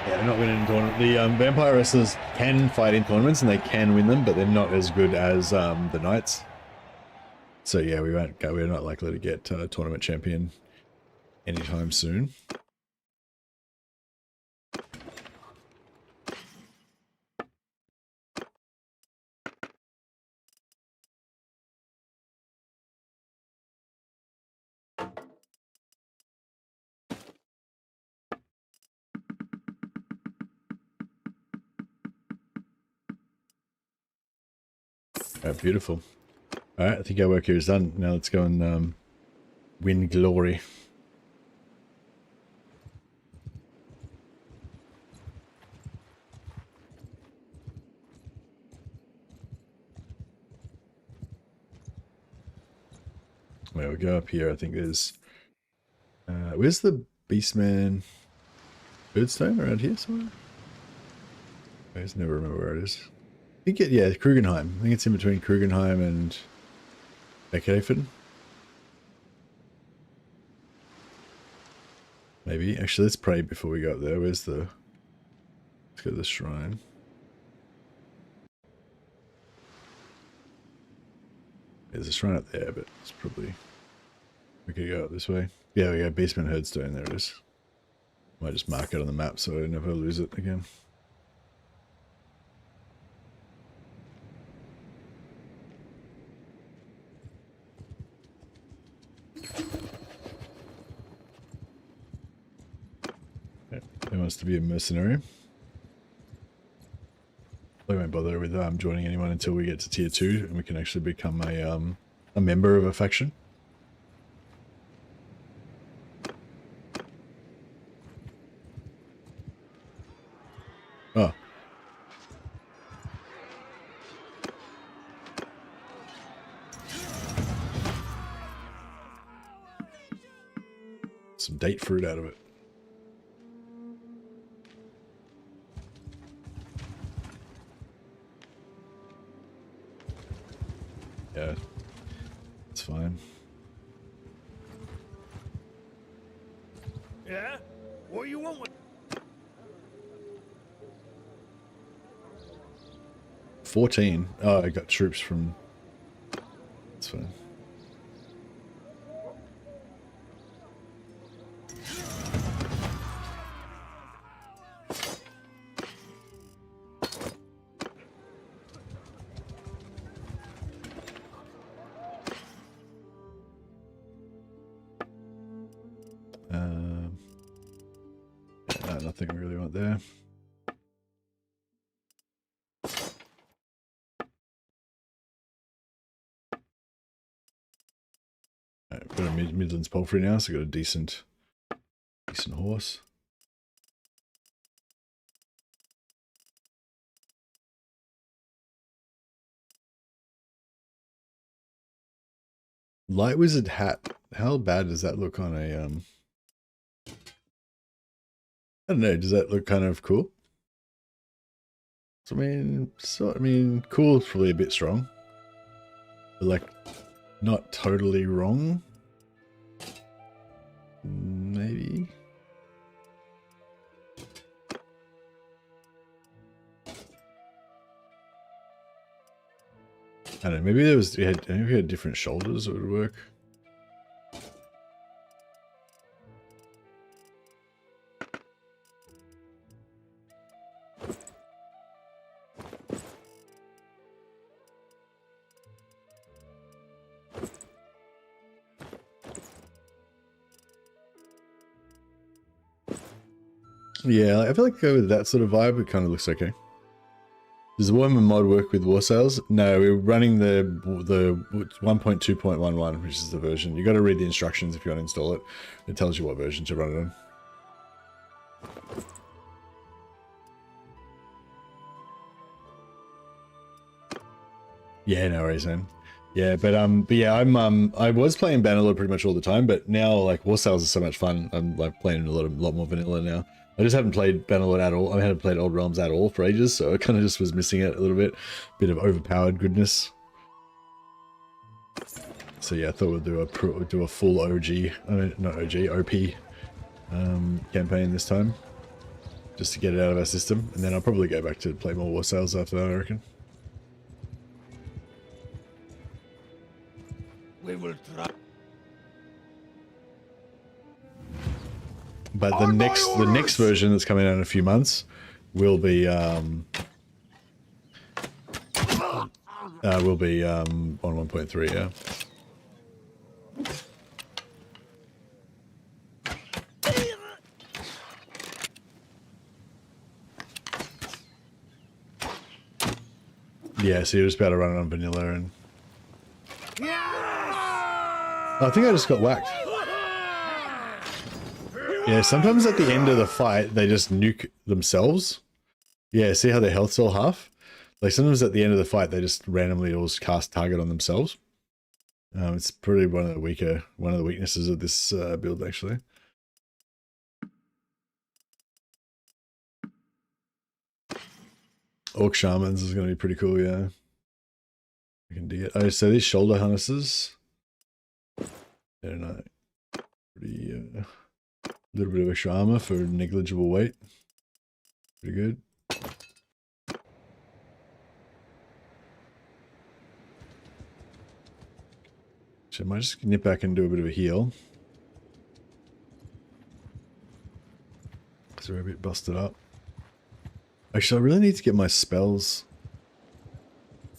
Yeah, they're not winning in tournament. The vampire wrestlers can fight in tournaments and they can win them, but they're not as good as the knights. So yeah, we won't go. We're not likely to get a tournament champion anytime soon. Alright, beautiful. Alright, I think our work here is done. Now let's go and win glory. Well, we go up here. I think there's... where's the Beastman Birdstone? Around here somewhere? I just never remember where it is. I think it, yeah, Krugenheim. I think it's in between Krugenheim and Beckhaven. Maybe. Actually, let's pray before we go up there. Where's the... Let's go to the shrine. There's a shrine up there, but it's probably... We could go up this way. Yeah, we go Beastman Herdstone. There it is. Might just mark it on the map so I never lose it again. He wants to be a mercenary. I won't bother with joining anyone until we get to tier 2 and we can actually become a member of a faction. Oh. Some date fruit out of it. Yeah, it's fine. Yeah? What do you want with... 14. Oh, I got troops from... That's fine. nothing we really want there. Alright, got a Midlands Poultry now, so got a decent horse. Light Wizard hat. How bad does that look on a I don't know, does that look kind of cool? So I mean cool is probably a bit strong. But like not totally wrong. Maybe. I don't know, maybe maybe we had different shoulders that would work. Yeah, I feel like go with that sort of vibe, it kind of looks okay. Does the Warhammer mod work with war sales? No, we're running the 1.2.11, which is the version. You got to read the instructions if you want to install it. It tells you what version to run it on. Yeah, no worries, man. Yeah, but yeah, I was playing Bannerlord pretty much all the time, but now like war sales is so much fun. I'm like playing a lot more vanilla now. I just haven't played Bannerlord at all. I haven't played Old Realms at all for ages, so I kind of just was missing it a little bit. Bit of overpowered goodness. So yeah, I thought we'd do a full OG, not OG, OP campaign this time, just to get it out of our system, and then I'll probably go back to play more war sales after that, I reckon. We will try. But the next version that's coming out in a few months will be on 1.3, yeah. Yeah, so you're just about to run it on vanilla and I think I just got whacked. Yeah, sometimes at the end of the fight, they just nuke themselves. Yeah, see how their health's all half? Like sometimes at the end of the fight, they just randomly all cast target on themselves. It's probably one of the weaknesses of this build, actually. Orc Shamans is going to be pretty cool, yeah. I can dig it. Oh, so these shoulder harnesses. They're not pretty... A little bit of extra armor for negligible weight. Pretty good. So I might just nip back and do a bit of a heal. Because we're a bit busted up. Actually, I really need to get my spells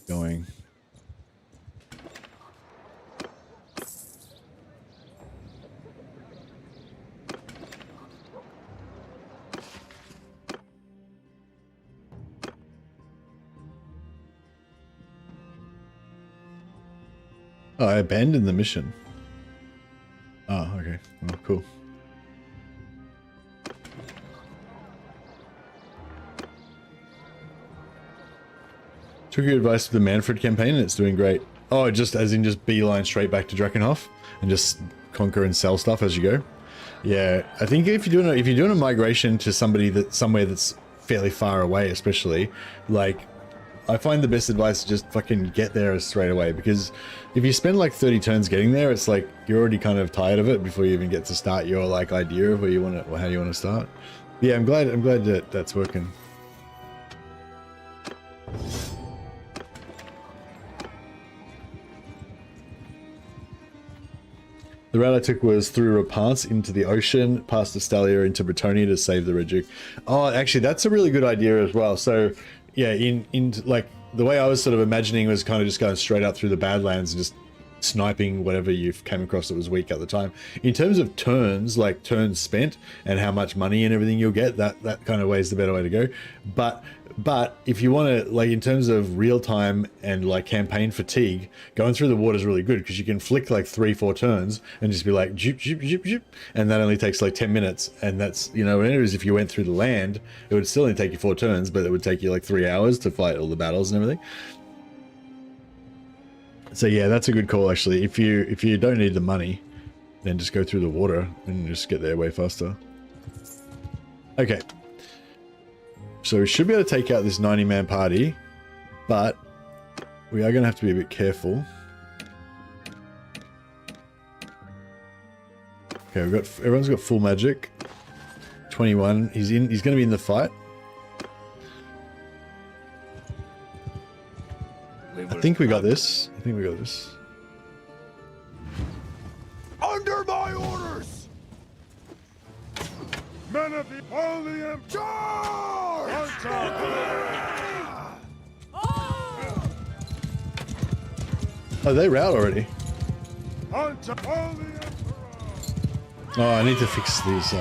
going. Oh, I abandoned the mission. Oh, okay. Oh, cool. Took your advice for the Manfred campaign and it's doing great. Oh, just as in just beeline straight back to Drakenhof and just conquer and sell stuff as you go. Yeah, I think if you're doing a migration to somewhere that's fairly far away, especially, like, I find the best advice to just fucking get there straight away, because if you spend like 30 turns getting there, it's like you're already kind of tired of it before you even get to start your like idea of where you want to, or how you want to start. Yeah, I'm glad that that's working. The route I took was through Rapance into the ocean, past Estalia into Bretonia to save the Reduc. Oh, actually, that's a really good idea as well. So, yeah, in like the way I was sort of imagining was kind of just going straight up through the Badlands and just sniping whatever you've came across that was weak at the time. In terms of turns, like turns spent and how much money and everything you'll get, that kind of way is the better way to go. But if you want to, like, in terms of real time and like campaign fatigue, going through the water is really good because you can flick like 3-4 turns and just be like zoop, zoop, zoop, zoop, and that only takes like 10 minutes. And that's, you know, whereas if you went through the land, it would still only take you 4 turns, but it would take you like 3 hours to fight all the battles and everything. So yeah, that's a good call actually. If you don't need the money, then just go through the water and just get there way faster. Okay. So we should be able to take out this 90-man party, but we are going to have to be a bit careful. Okay, everyone's got full magic. 21. He's going to be in the fight. I think we got this. Under my orders! Men of the Holy Charge! Oh, they rout already. Oh, I need to fix these.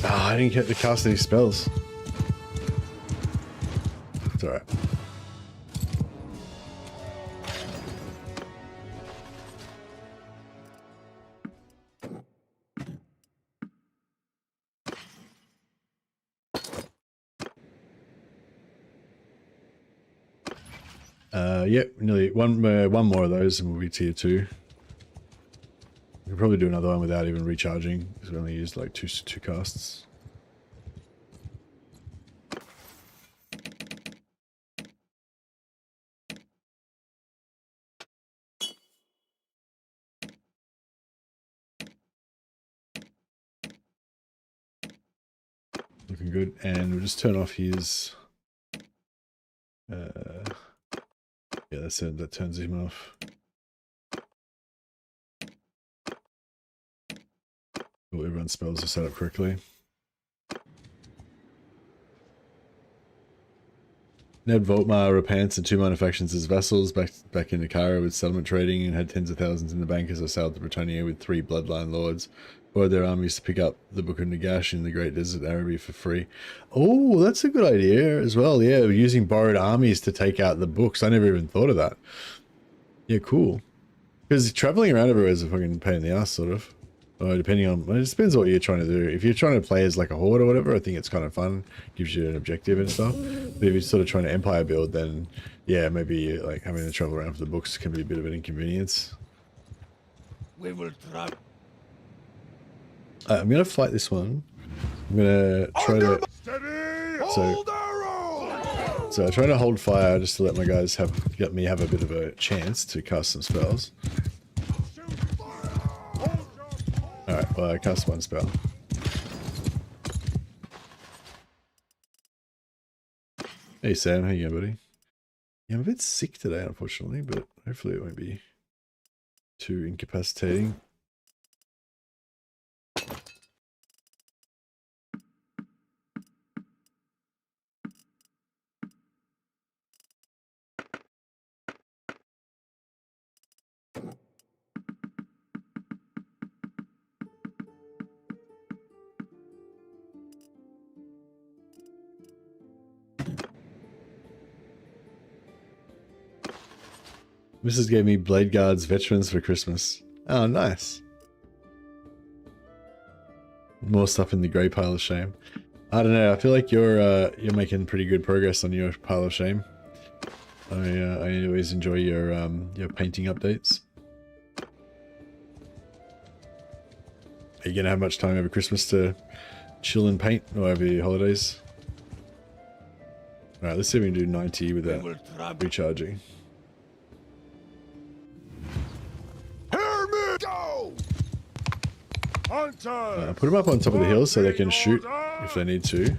I didn't get to cast any spells. It's alright. Yep, nearly one more of those and we'll be tier 2. We could probably do another one without even recharging because we only used like two casts. Looking good, and we'll just turn off his. Yeah, that's it. That turns him off. Well, everyone's spells are set up correctly. Ned Voltmar repents and 2 minor factions as vassals back in Nakara with settlement trading and had tens of thousands in the bank as I sailed to Britannia with 3 bloodline lords. Borrowed their armies to pick up the Book of Nagash in the Great Desert Araby for free. Oh, that's a good idea as well. Yeah, using borrowed armies to take out the books. I never even thought of that. Yeah, cool. Because traveling around everywhere is a fucking pain in the ass, sort of. Depending on, it depends on what you're trying to do. If you're trying to play as like a horde or whatever, I think it's kind of fun. Gives you an objective and stuff. But if you're sort of trying to empire build, then yeah, maybe like having to travel around for the books can be a bit of an inconvenience. We will try. I'm gonna fight this one. I'm gonna try to. So I try to hold fire just to let my guys get me have a bit of a chance to cast some spells. Alright, well I cast 1 spell. Hey Sam, how you going, buddy? Yeah, I'm a bit sick today, unfortunately, but hopefully it won't be too incapacitating. Mrs. gave me Blade Guards Veterans for Christmas. Oh, nice. More stuff in the grey pile of shame. I don't know. I feel like you're making pretty good progress on your pile of shame. I always enjoy your painting updates. Are you gonna have much time over Christmas to chill and paint, or over your holidays? All right, let's see if we can do 90 without recharging. Put them up on top of the hill so they can shoot if they need to.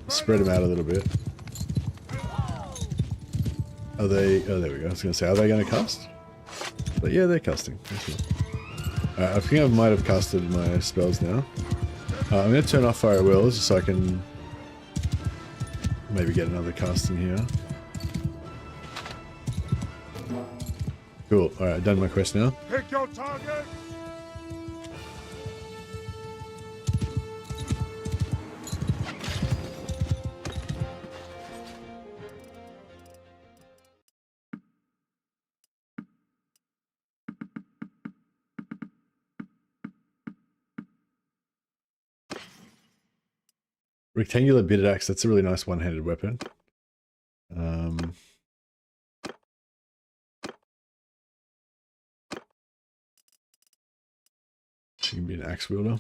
Spread them out a little bit. Are they? Oh, there we go. I was going to say, are they going to cast? But yeah, they're casting. I think I might have casted my spells now. I'm going to turn off Fire at Will just so I can maybe get another cast in here. Cool. Alright, done my quest now. Pick your target. Rectangular bitted axe, that's a really nice one-handed weapon. She can be an axe wielder.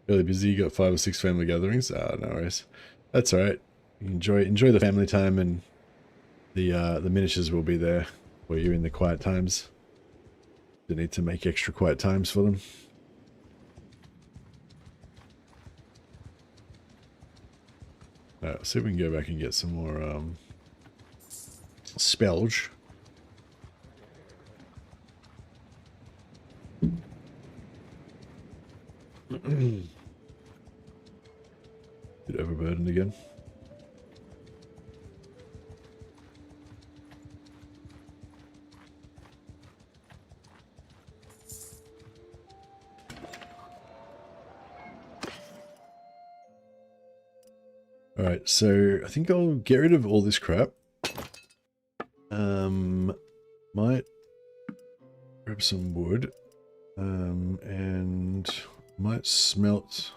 Really busy, you got 5 or 6 family gatherings? Ah, no worries. That's alright. Enjoy the family time, and the miniatures will be there for you in the quiet times. You need to make extra quiet times for them. Alright, see if we can go back and get some more spelge. Bit overburdened again. Alright, so I think I'll get rid of all this crap. Might grab some wood, and might smelt.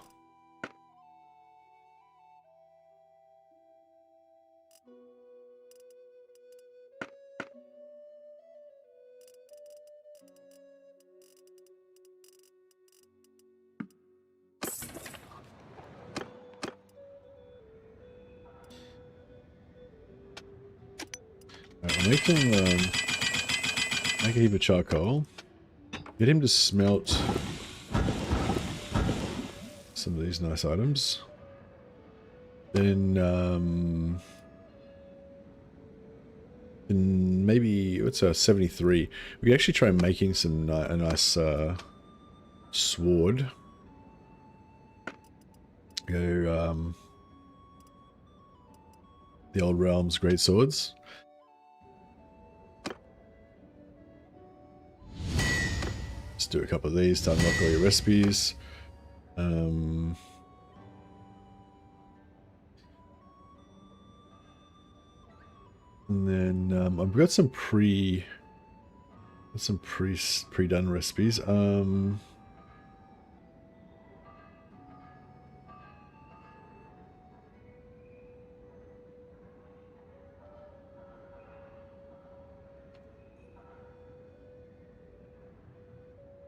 Alright, make him make a heap of charcoal. Get him to smelt some of these nice items. Then maybe what's 73. We could actually try making some a nice sword. Go the Old Realms great swords. Let's do a couple of these to unlock all your recipes. And then I've got some pre-done recipes.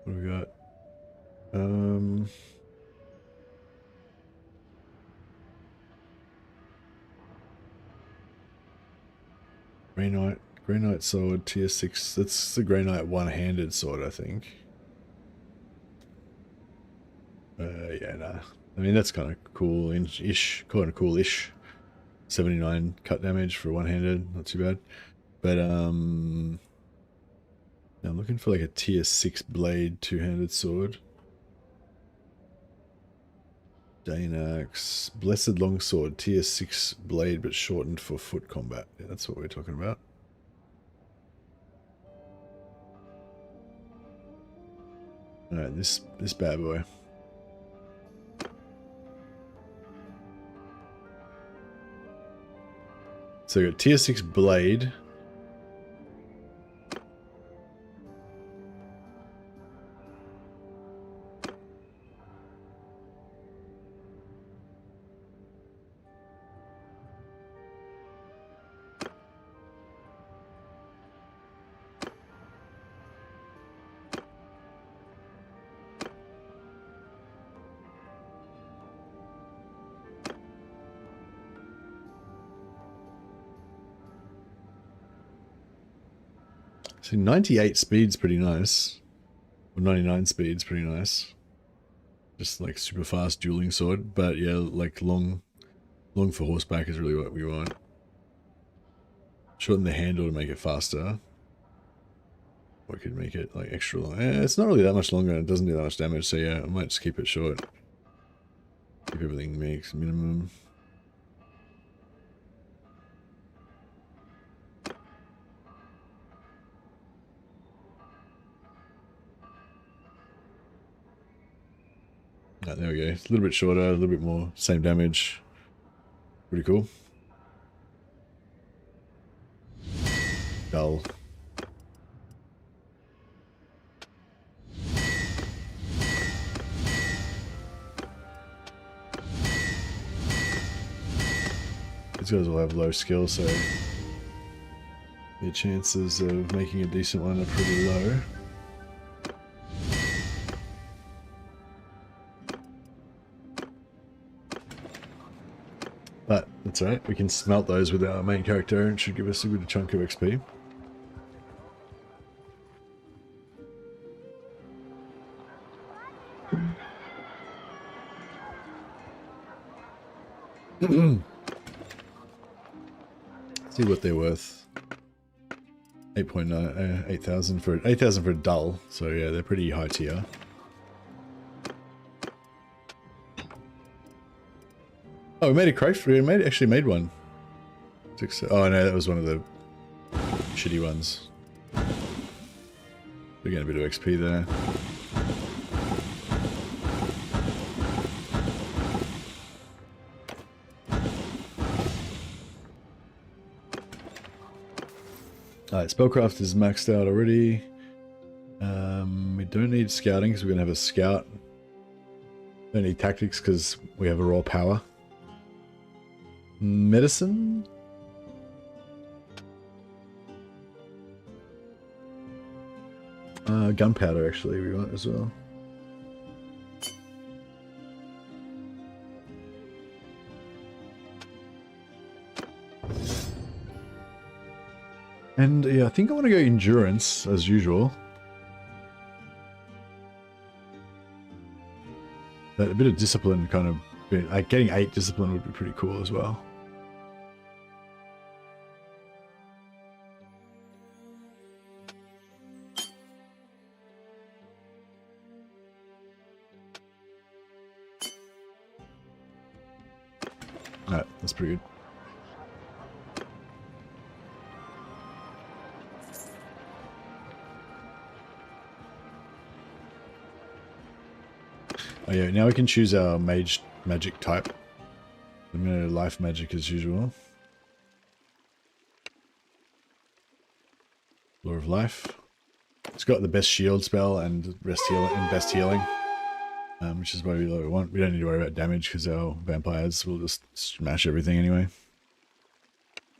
What do we got? Grey Knight sword, tier 6. That's the Grey Knight one-handed sword, I think. Yeah, nah. I mean, that's kind of cool-ish. Kind of cool-ish. 79 cut damage for one-handed, not too bad. But, I'm looking for like a tier 6 blade two-handed sword. Dainax. Blessed Longsword, tier 6 blade but shortened for foot combat. Yeah, that's what we're talking about. Alright, this bad boy. So we got tier 6 blade. So 98 speed's pretty nice. Or 99 speed's pretty nice. Just like super fast dueling sword. But yeah, like long Long for horseback is really what we want. Shorten the handle to make it faster. Or I could make it like extra long. It's not really that much longer and it doesn't do that much damage, so yeah, I might just keep it short. Keep everything makes minimum. Ah, there we go. It's a little bit shorter, a little bit more, same damage. Pretty cool. Dull. These guys will have low skill, so the chances of making a decent one are pretty low. But that's alright, we can smelt those with our main character and it should give us a good chunk of XP. See what they're worth. 8.9, 8,000 for 8,000 for a dull. So yeah, they're pretty high tier. Oh, we made a crate. We actually made one. Oh no, that was one of the shitty ones. We're getting a bit of XP there. Alright, spellcraft is maxed out already. We don't need scouting because we're going to have a scout. Don't need tactics because we have a raw power. Medicine? Gunpowder actually we want as well. And yeah, I think I want to go endurance as usual. But a bit of discipline kind of, like getting 8 discipline would be pretty cool as well. Alright, that's pretty good. Oh yeah, now we can choose our magic type. I'm gonna life magic as usual. Lore of Life. It's got the best shield spell and best healing, which is what we want. We don't need to worry about damage because our vampires will just smash everything anyway.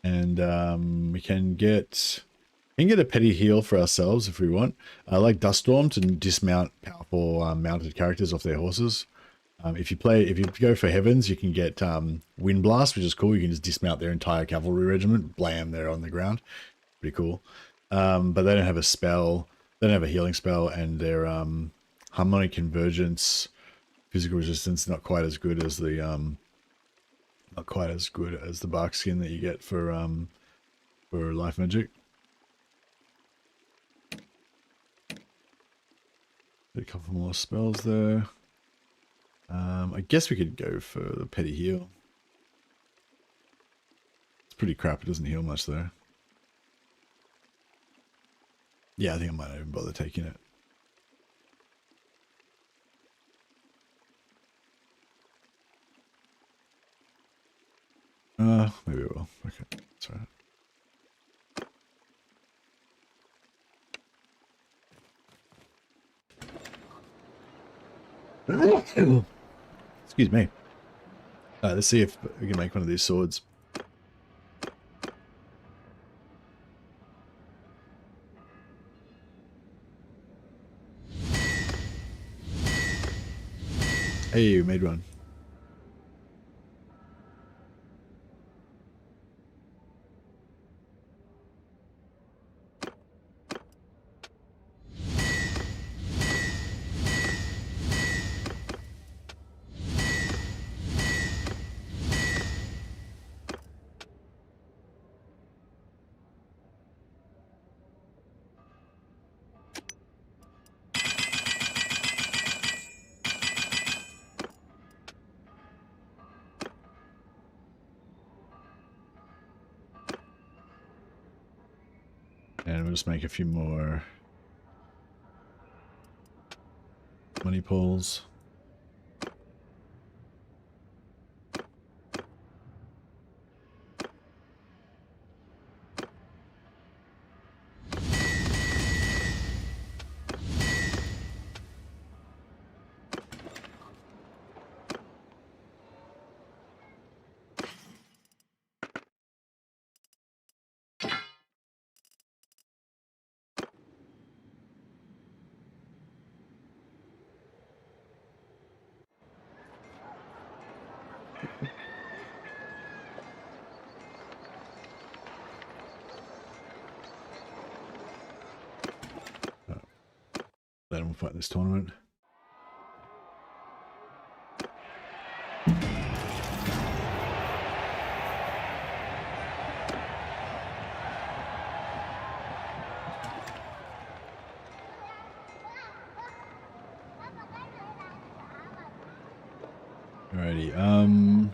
And we can get a petty heal for ourselves if we want. I like Dust Storm to dismount powerful mounted characters off their horses. If you go for Heavens, you can get Wind Blast, which is cool. You can just dismount their entire cavalry regiment, blam, they're on the ground. Pretty cool. But they don't have a spell. They don't have a healing spell, and their harmonic convergence, physical resistance, not quite as good as the bark skin that you get for life magic. A couple more spells there. I guess we could go for the petty heal. It's pretty crap. It doesn't heal much though. Yeah, I think I might not even bother taking it. Maybe I will. Okay, that's all right. Excuse me. Let's see if we can make one of these swords. Hey, we made one. And we'll just make a few more money pools. Then we'll fight this tournament. Alrighty,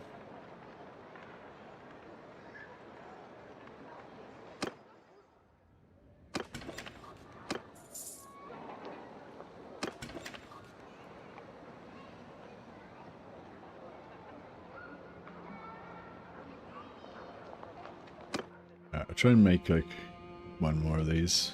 I'll try and make like one more of these.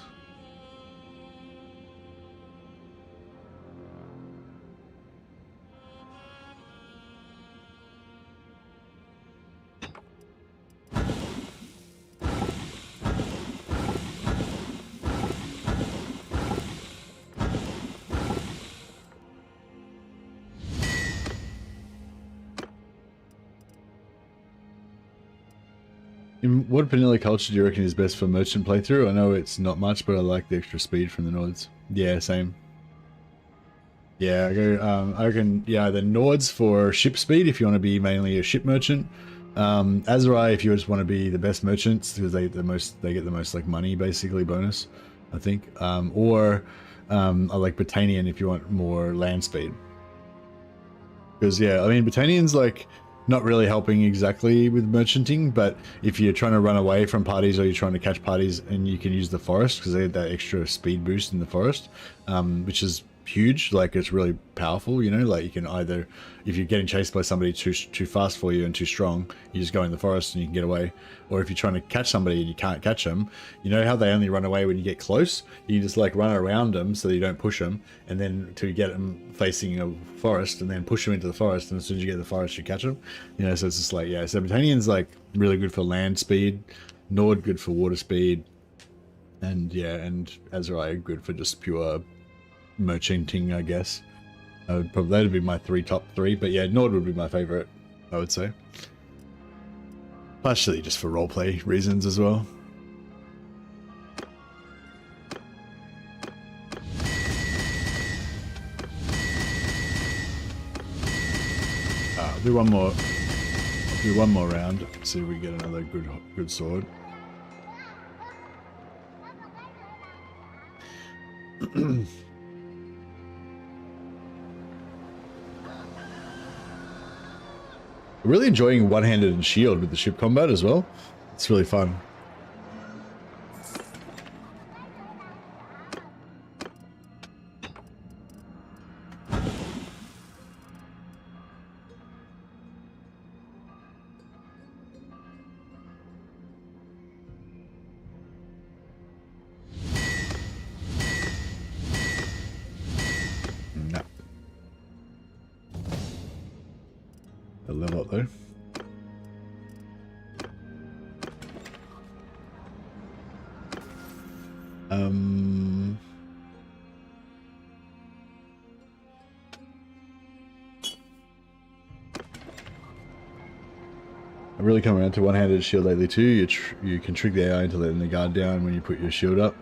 In what vanilla culture do you reckon is best for merchant playthrough? I know it's not much, but I like the extra speed from the Nords. Yeah, same. Yeah, I reckon, yeah, the Nords for ship speed if you want to be mainly a ship merchant. Azurai if you just want to be the best merchants because they get the most like money basically bonus, I think. I like Britannian if you want more land speed. Because yeah, I mean Britannian's like not really helping exactly with merchanting, but if you're trying to run away from parties or you're trying to catch parties, and you can use the forest because they had that extra speed boost in the forest, which is huge. Like it's really powerful, you know, like you can either, if you're getting chased by somebody too fast for you and too strong, you just go in the forest and you can get away. Or if you're trying to catch somebody and you can't catch them, you know how they only run away when you get close? You just like run around them so that you don't push them, and then to get them facing a forest and then push them into the forest, and as soon as you get to the forest you catch them, you know. So it's just like, yeah, so Britannian's like really good for land speed, Nord good for water speed, and yeah, and Azurai good for just pure merchanting, I guess. That'd be my top three, but yeah, Nord would be my favorite, I would say. Partially just for roleplay reasons as well. I'll do one more. I'll do one more round. See if we get another good sword. Really enjoying one-handed and shield with the ship combat as well. It's really fun. No. A level up though. I've really come around to one-handed shield lately too. You can trick the AI into letting the guard down when you put your shield up.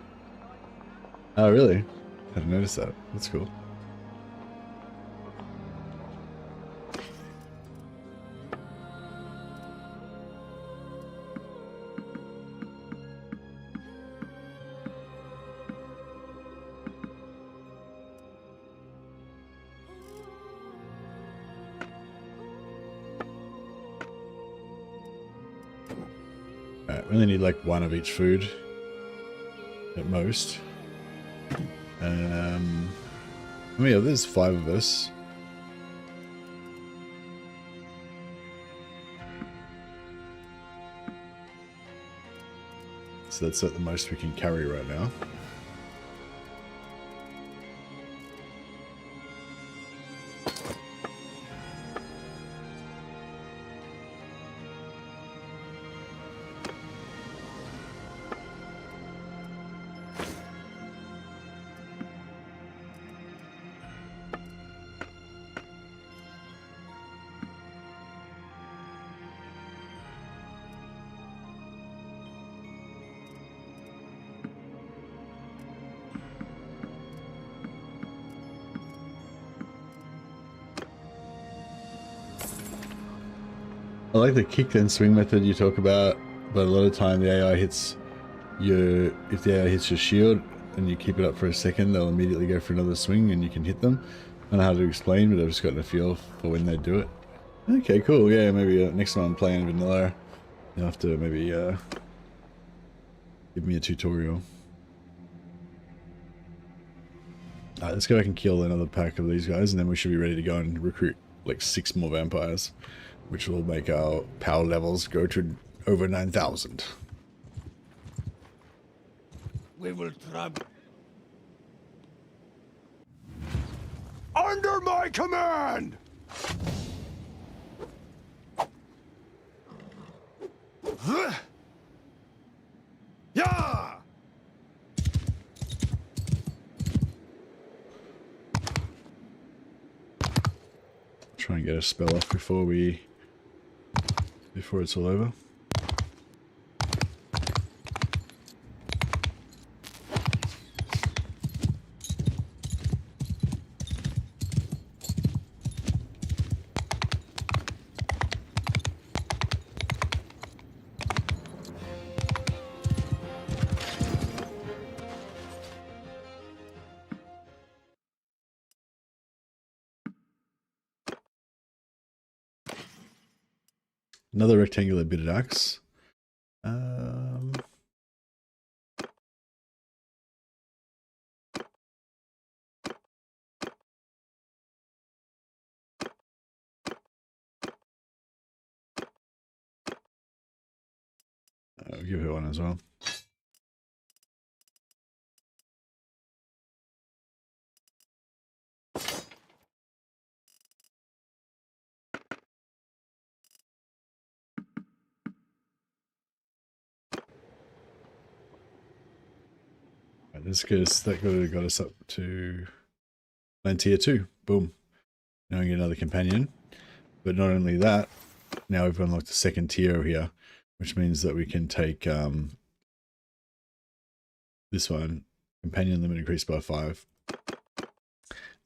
Oh really? I hadn't noticed that. That's cool. Alright, we only need like one of each food. at most. I mean, yeah, there's 5 of us. So that's at the most we can carry right now. I like the kick then swing method you talk about, but a lot of time the AI hits your, if the AI hits your shield and you keep it up for a second, they'll immediately go for another swing and you can hit them. I don't know how to explain, but I've just gotten a feel for when they do it. Okay, cool. Yeah, maybe next time I'm playing vanilla, you'll have to maybe give me a tutorial. Alright, let's go back and kill another pack of these guys, and then we should be ready to go and recruit like 6 more vampires, which will make our power levels go to over 9,000. We will trap. Under my command! Yeah! Try and get a spell off before it's all over. Another rectangular bitted axe. I'll give her one as well. This goes, that got us up to tier 2. Boom. Now we get another companion. But not only that, now we've unlocked the 2nd tier here, which means that we can take this one, companion limit increased by 5.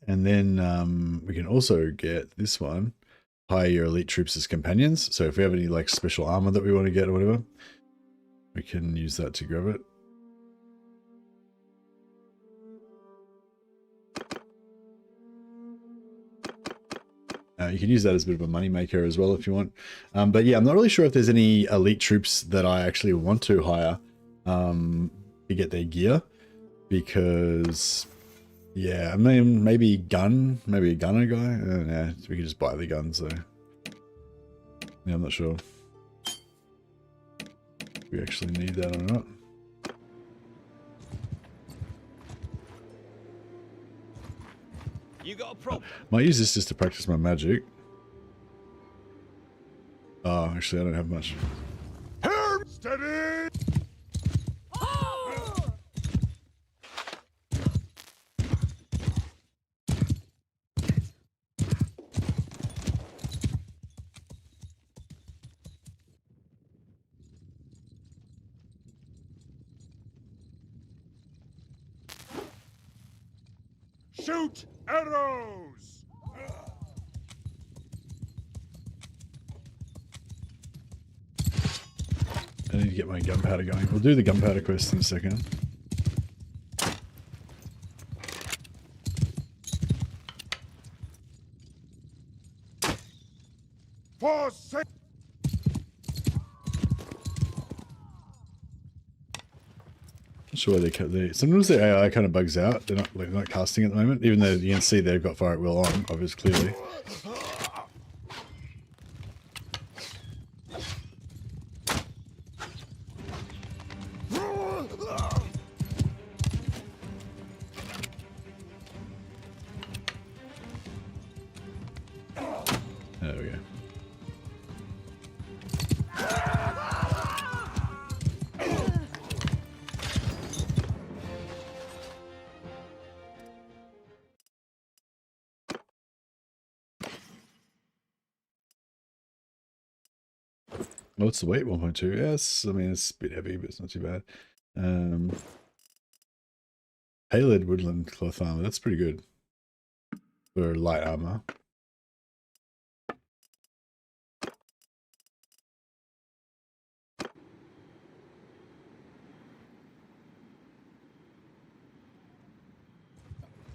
And then we can also get this one, hire your elite troops as companions. So if we have any like special armor that we want to get or whatever, we can use that to grab it. You can use that as a bit of a money maker as well if you want. But yeah, I'm not really sure if there's any elite troops that I actually want to hire to get their gear. Because, yeah, I mean, maybe a gunner guy. Yeah, we can just buy the guns though. Yeah, I'm not sure if we actually need that or not. You got a problem? Might use this just to practice my magic. Oh, actually, I don't have much. Here, steady! Shoot arrows! I need to get my gunpowder going. We'll do the gunpowder quest in a second. For sake! Not sure why they sometimes the AI kind of bugs out. They're not casting at the moment, even though you can see they've got Fire at Will on, obviously clearly. There we go. What's the weight? 1.2. Yes, I mean it's a bit heavy, but it's not too bad. Halid woodland cloth armor. That's pretty good for light armor.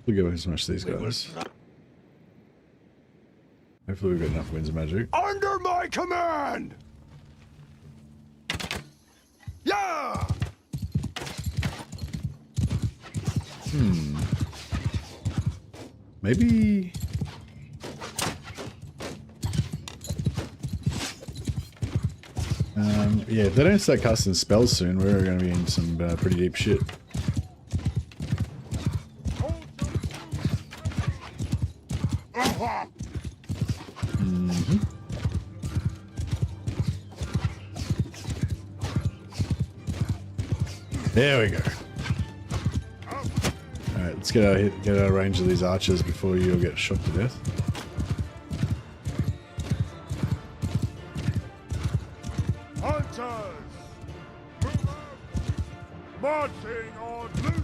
We'll go and smash these guys. Hopefully we've got enough winds of magic. Under my command! Yeah! Maybe... yeah, if they don't start casting spells soon, we're going to be in some pretty deep shit. There we go. Alright, let's get out of range of these archers before you'll get shot to death. Hunters! Move out! Marching on loose!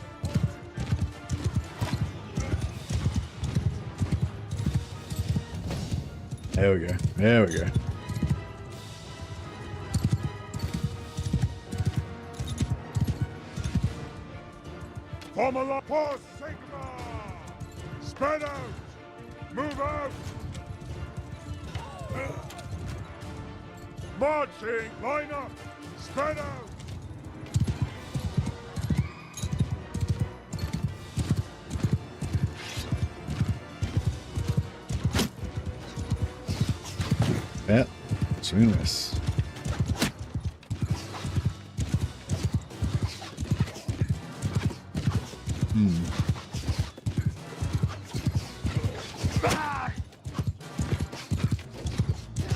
There we go. There we go. Formula for Sigma! Spread out! Move out! Marching! Line up! Spread out! Yeah, swing this.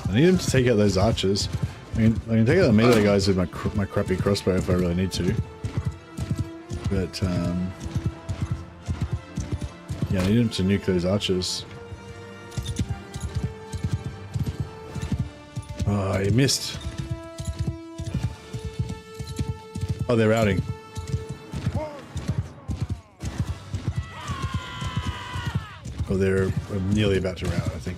I need him to take out those archers. I can take out the melee guys with my crappy crossbow if I really need to. But, yeah, I need him to nuke those archers. Oh, he missed. Oh, they're routing. Oh, they're nearly about to rout, I think.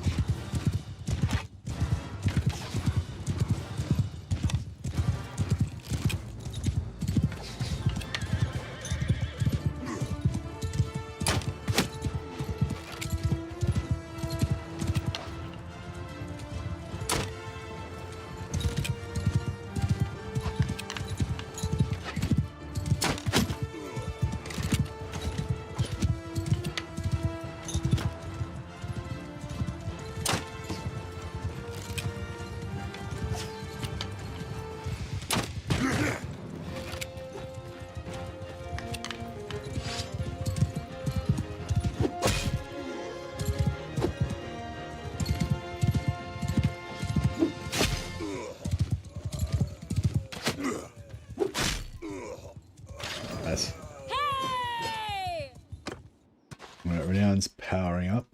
Renown's powering up.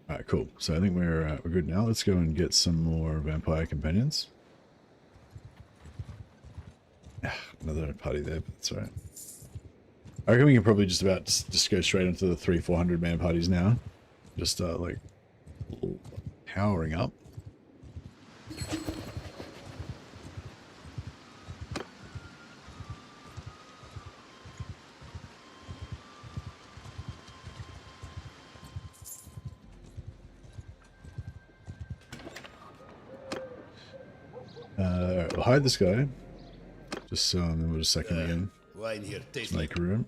Alright, cool. So I think we're good now. Let's go and get some more vampire companions. Another party there, but that's alright. I reckon we can probably just go straight into the 300-400 man parties now. Just start like powering up. We'll hide this guy. Just so, and then we'll just sack him again. Wine here, taste Just make room.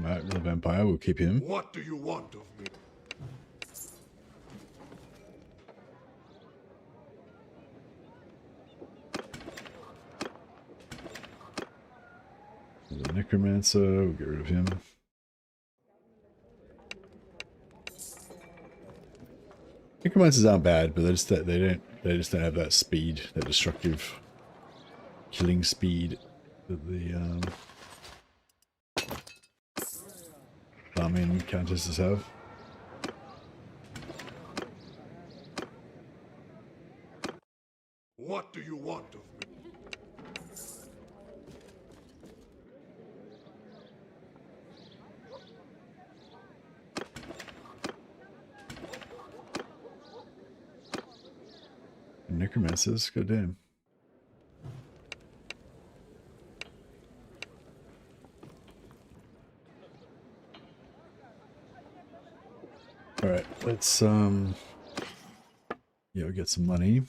Alright, the vampire, we'll keep him. What do you want of me? The necromancer, we'll get rid of him. Necromancers aren't bad, but they just don't have that speed, that destructive killing speed that the Lahmian countesses have. What do you want of me? Necromancers, goddamn. Alright, let's yeah, we'll get some money.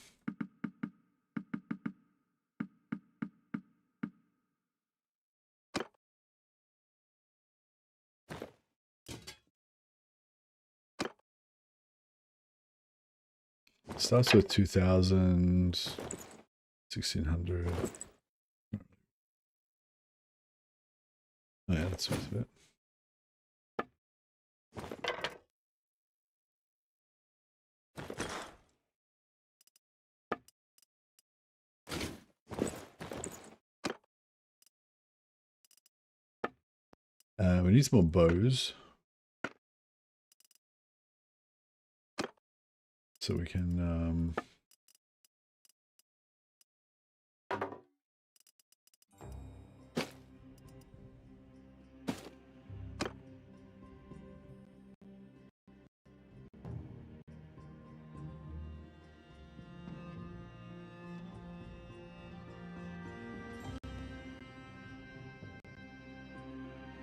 Starts with 2,000, 1,600. Oh yeah, that's worth it. We need some more bows. So we can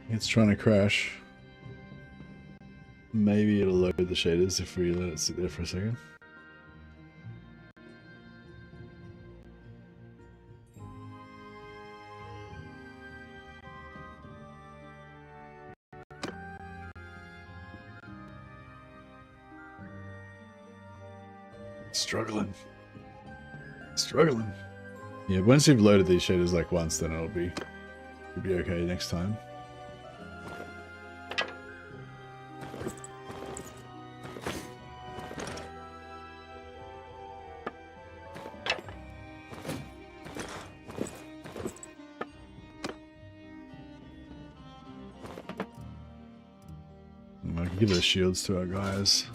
it's trying to crash. Maybe it'll load the shaders if we let it sit there for a second. Struggling. Yeah, once you've loaded these shaders like once, then it'll be okay next time. I can give those shields to our guys.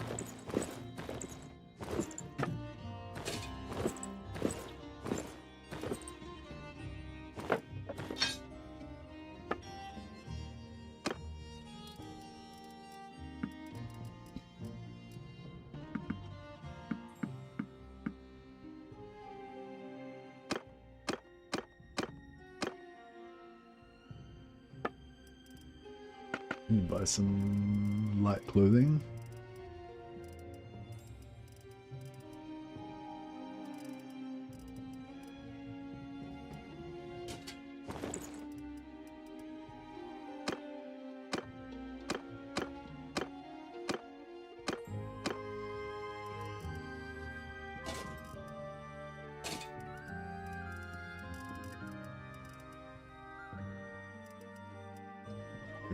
Buy some light clothing.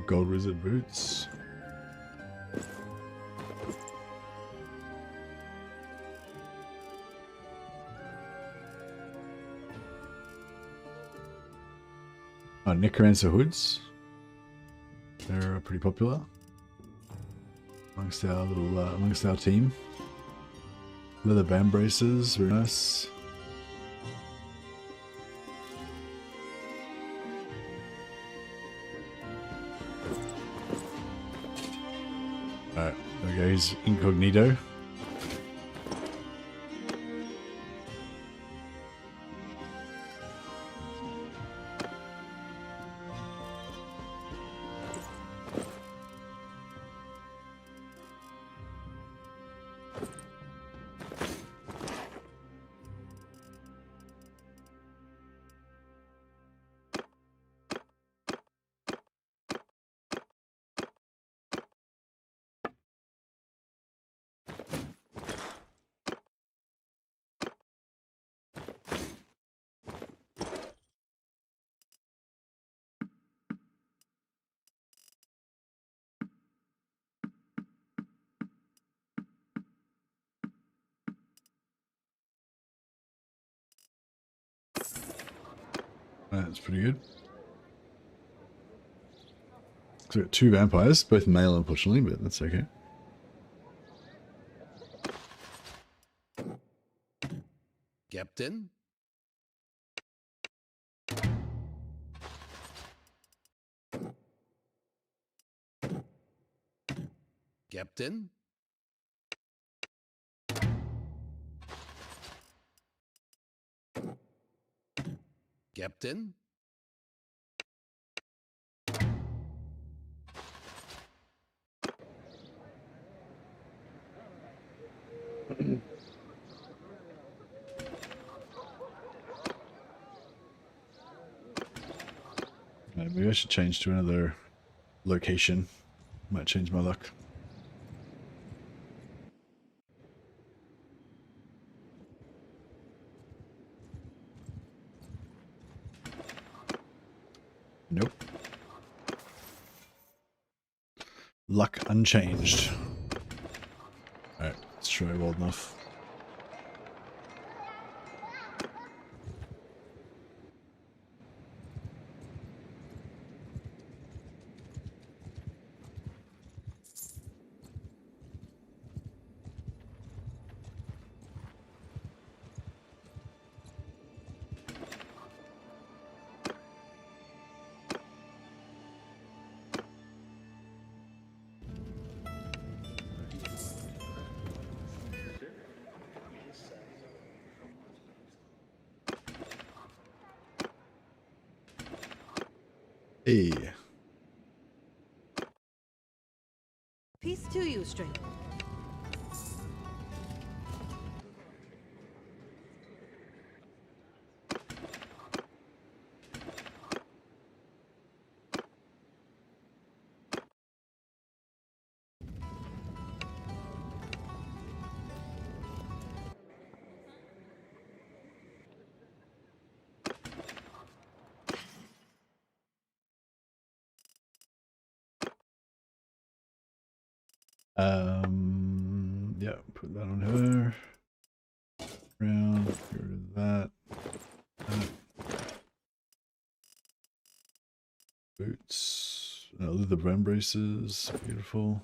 Gold wizard boots. Necromancer hoods. They're pretty popular amongst our little amongst our team. Leather band braces, very nice. Alright, there we go, he's incognito. That's pretty good. So we got 2 vampires, both male unfortunately, but that's okay. Captain? Captain? Captain? Maybe I should change to another location. Might change my luck. Nope. Luck unchanged. Alright, let's try Wild enough. Hey. Peace to you, stranger. Yeah, put that on her. Round, get rid of that. Boots. Leather band braces. Beautiful.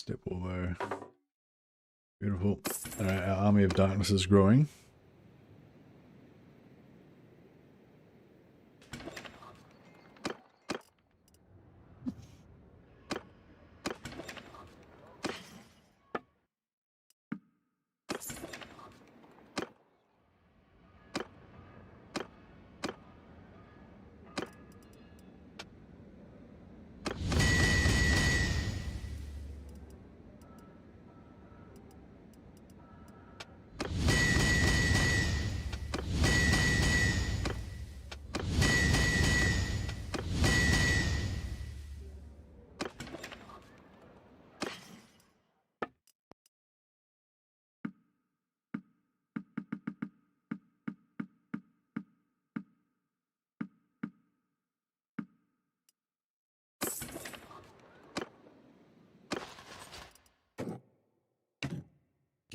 Step over. Beautiful. Alright, our army of darkness is growing.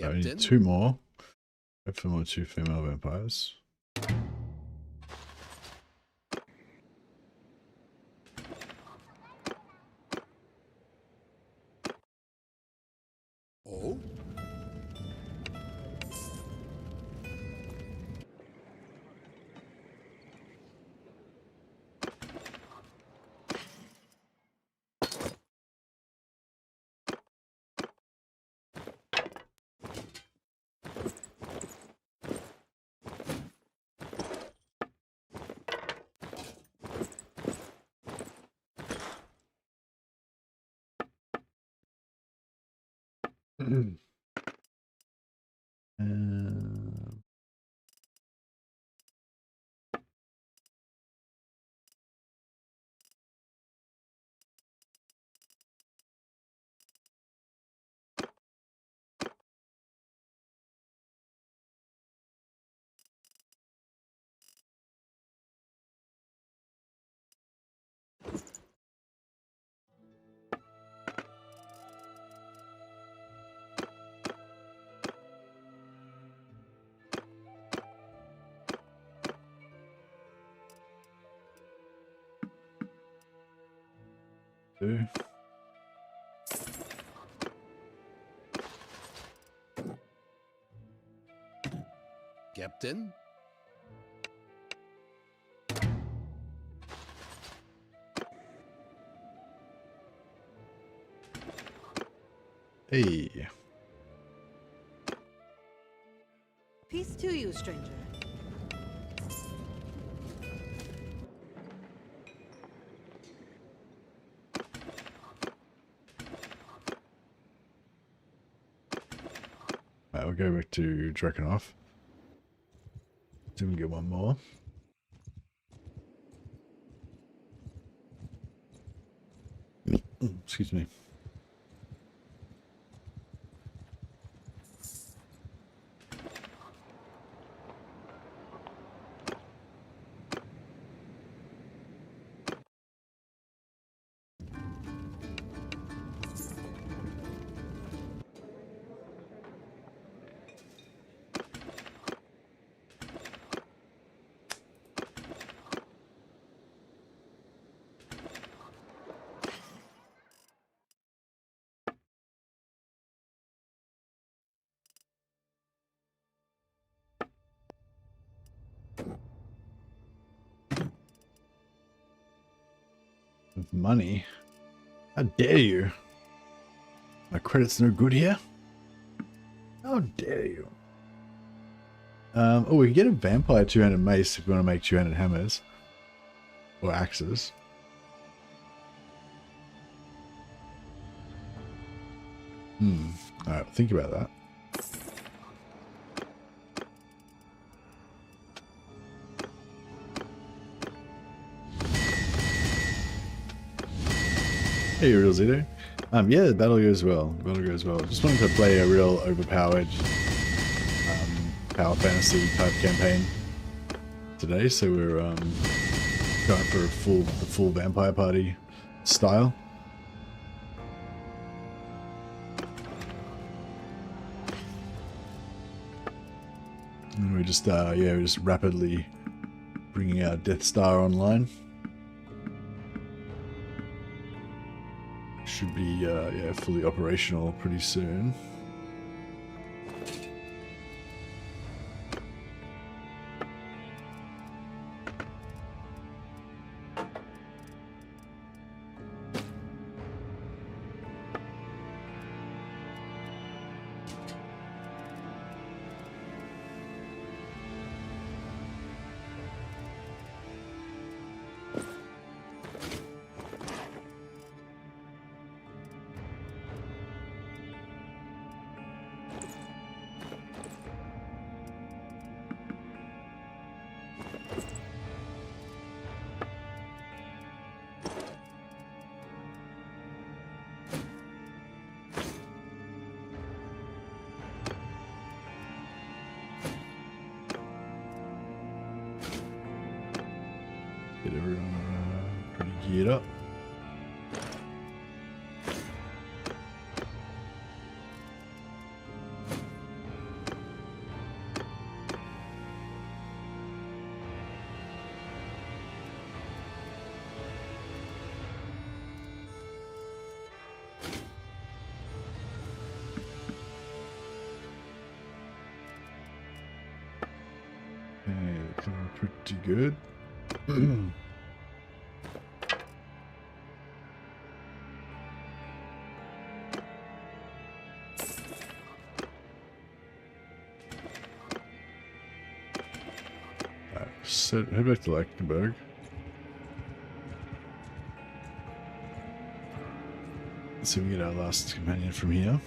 I need Captain. 2 more. Hopefully more 2 female vampires. Oh. Um, two. Captain. Hey. Peace to you, stranger. Right, we'll go back to Drakenhof. See if we can get one more. Excuse me. Money? How dare you? My credit's no good here? How dare you? Oh, we can get a vampire 2-handed mace if we want to make 2-handed hammers. Or axes. Alright, think about that. Hey, real Zito. Yeah, the battle goes well. The battle goes well. Just wanted to play a real overpowered power fantasy type campaign today, so we're going for the full vampire party style. And we're just we're just rapidly bringing our Death Star online. should be yeah, fully operational pretty soon. Get everyone pretty geared up. Okay, looking pretty good. So head back to Lachtenberg. Let's see if we get our last companion from here.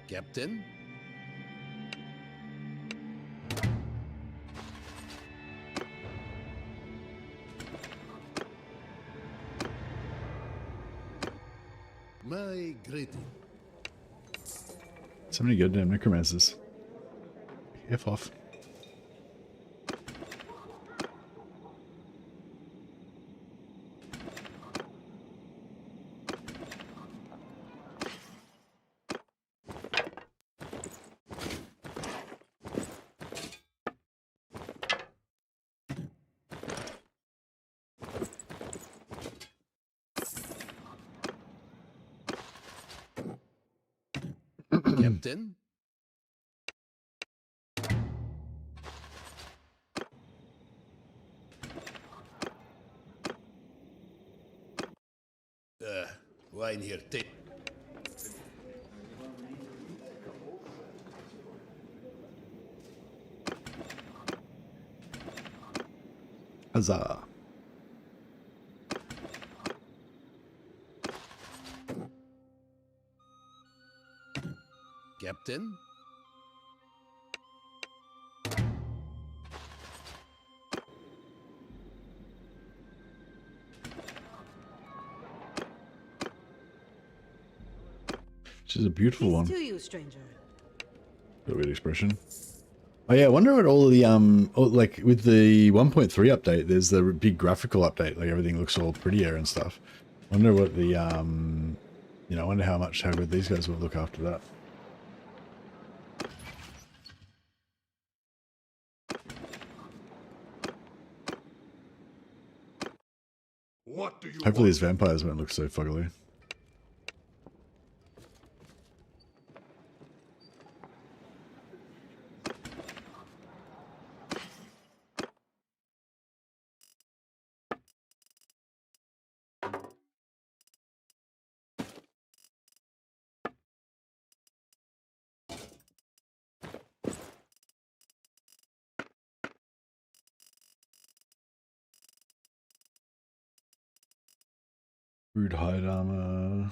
Captain? My greeting. So many goddamn necromancers. F off. Captain? Wine here, take. Huzzah. Captain? Which is a beautiful Peace one. to you, stranger. Got a weird expression. Oh yeah, I wonder what all of the like with the 1.3 update, there's the big graphical update, like everything looks all prettier and stuff. I wonder what the you know, I wonder how good these guys will look after that. What do you Hopefully want? his vampires won't look so fuggly. Rude hide armor.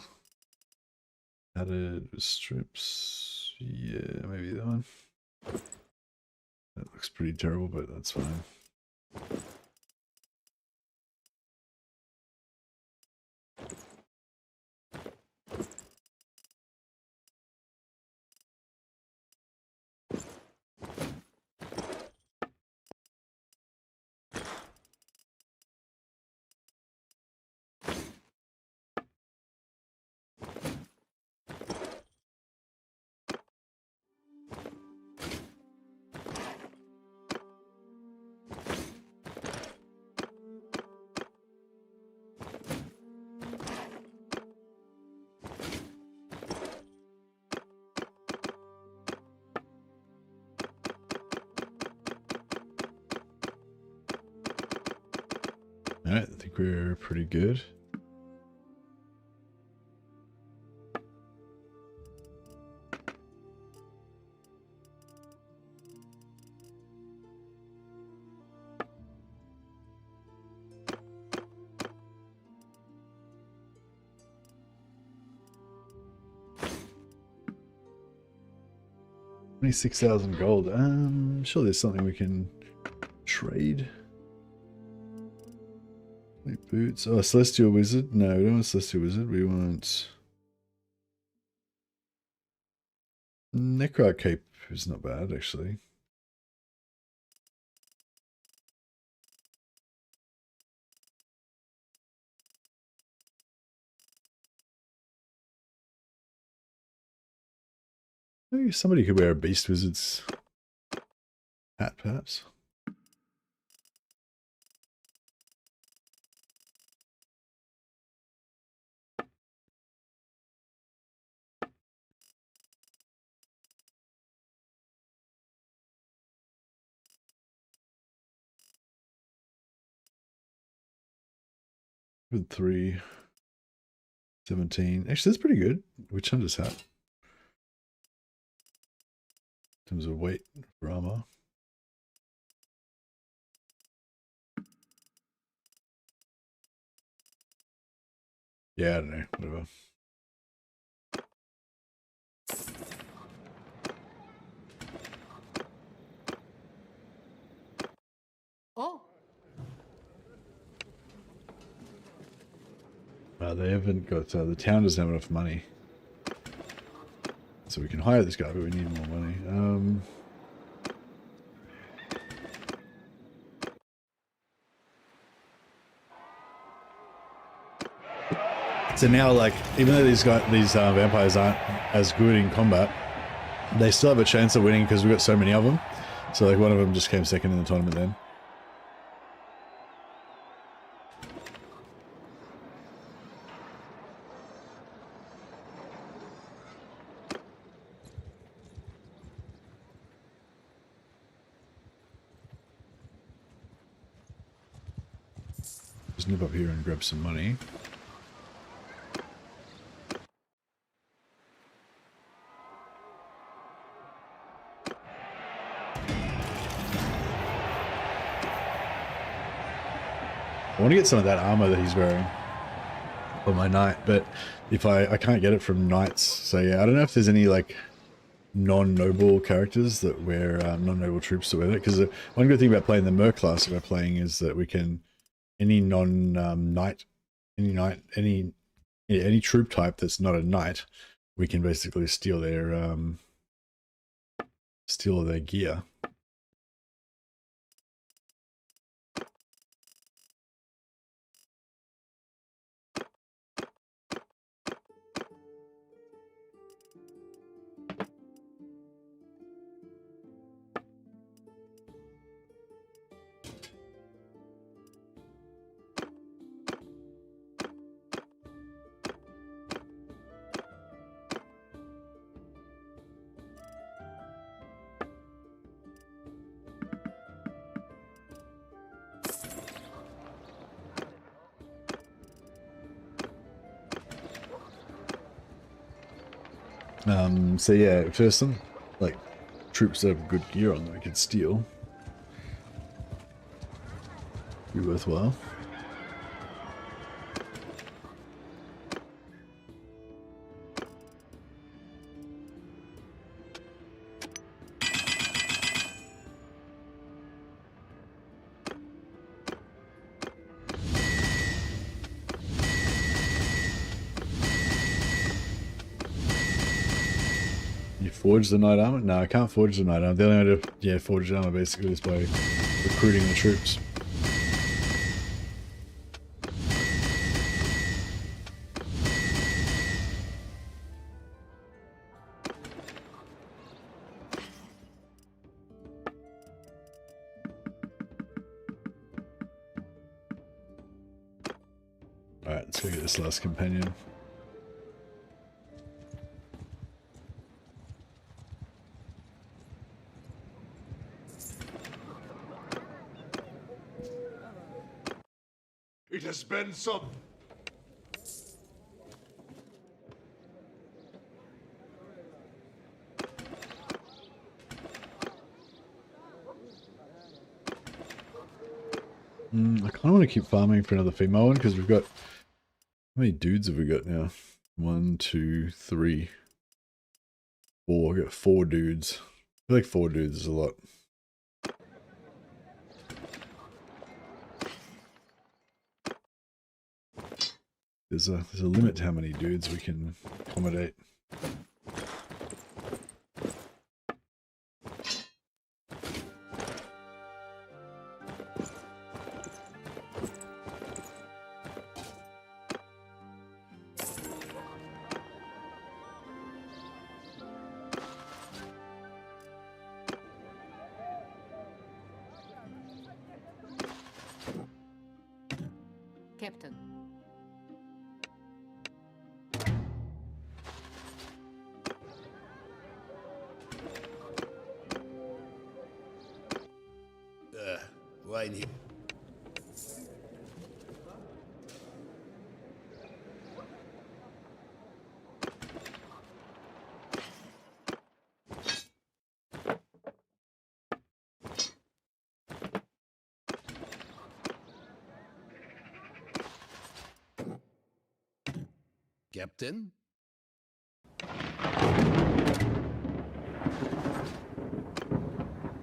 Added strips. Yeah, maybe that one. That looks pretty terrible, but that's fine. Alright, I think we're pretty good. $26,000 gold. Sure there's something we can trade. Boots. Oh, Celestial Wizard. No, we don't want Celestial Wizard. We want Necro Cape is not bad actually. Maybe somebody could wear a Beast Wizard's hat, perhaps. With 3, 17. Actually, that's pretty good. Witch Hunter's hat. In terms of weight for armor. Yeah, I don't know. Whatever. Oh, They haven't got, the town doesn't have enough money. So we can hire this guy, but we need more money. So now, like, even though these vampires aren't as good in combat, they still have a chance of winning because we've got so many of them. So, like, one of them just came second in the tournament then. Just nip up here and grab some money. I want to get some of that armor that he's wearing for my knight, but if I can't get it from knights, so yeah, I don't know if there's any like non-noble characters that wear non-noble troops that wear that, because one good thing about playing the Mer class that we're playing is that we can any any troop type that's not a knight, we can basically steal their gear. So yeah, if there's some like troops that have good gear on that we could steal, be worthwhile. Forge the knight armor? No, I can't forge the knight armor. The only way to forge the armor basically is by recruiting the troops. Alright, let's go get this last companion. It has been some. I kind of want to keep farming for another female one because we've got... How many dudes have we got now? 1, 2, 3, 4. We've got 4 dudes. I feel like 4 dudes is a lot. There's a limit to how many dudes we can accommodate. Captain. Wine here. Captain?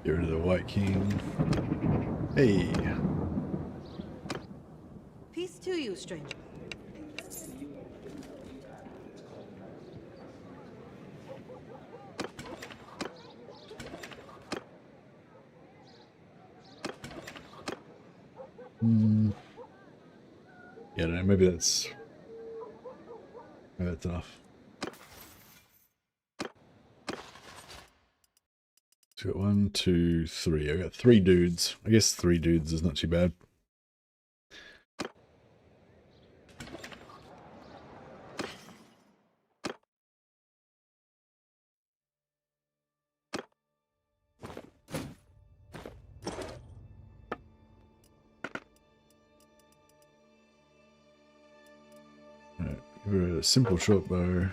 Get rid of the White King. Hey. Peace to you, stranger. Yeah, I don't know, maybe that's enough. So we got 1, 2, 3. I got 3 dudes. I guess 3 dudes is not too bad. Alright, give her a simple short bow.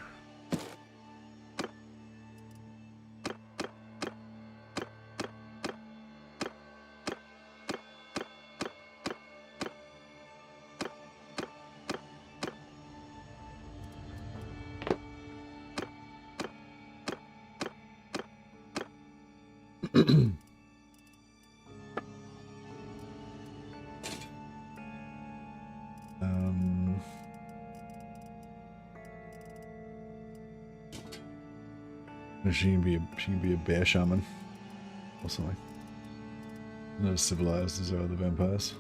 She can be a bear shaman or something. Not as civilized as our other vampires.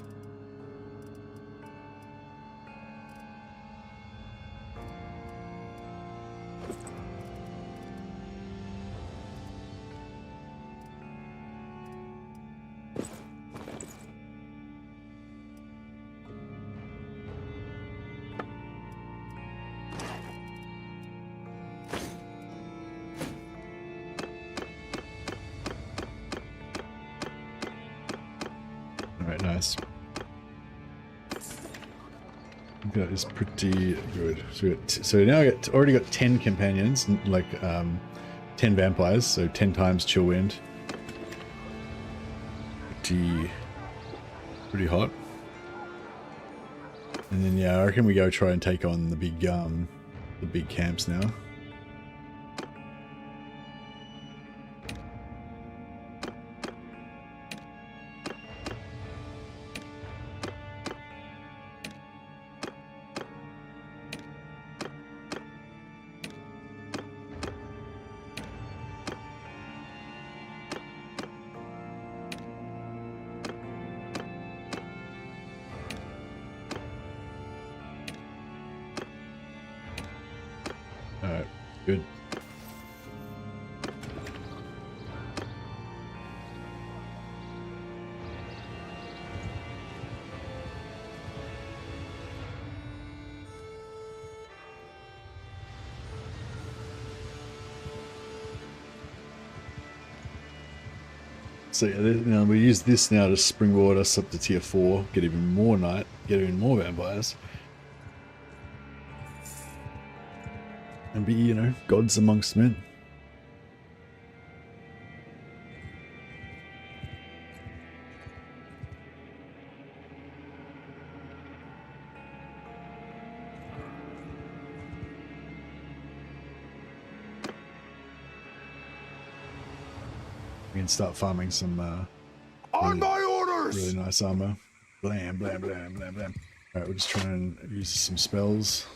Alright, nice. That is pretty good. So now I already got 10 companions, like 10 vampires, so 10 times chill wind. Pretty hot. And then yeah, I reckon we go try and take on the big camps now. Alright, good. So yeah, we use this now to springboard us up to tier 4, get even more knight, get even more vampires. And be, you know, gods amongst men. We can start farming some On my orders! really nice armor. Blam, blam, blam, blam, blam. Alright, we'll just try and use some spells.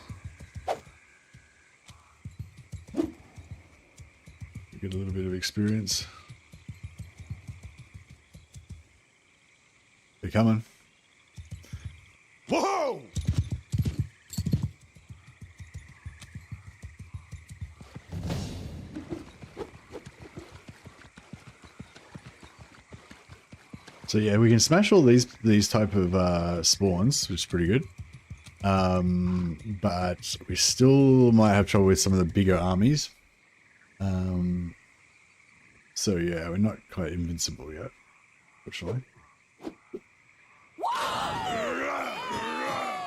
Get a little bit of experience. They're coming. Whoa! So yeah, we can smash all these type of spawns, which is pretty good. But we still might have trouble with some of the bigger armies. So yeah, we're not quite invincible yet, fortunately.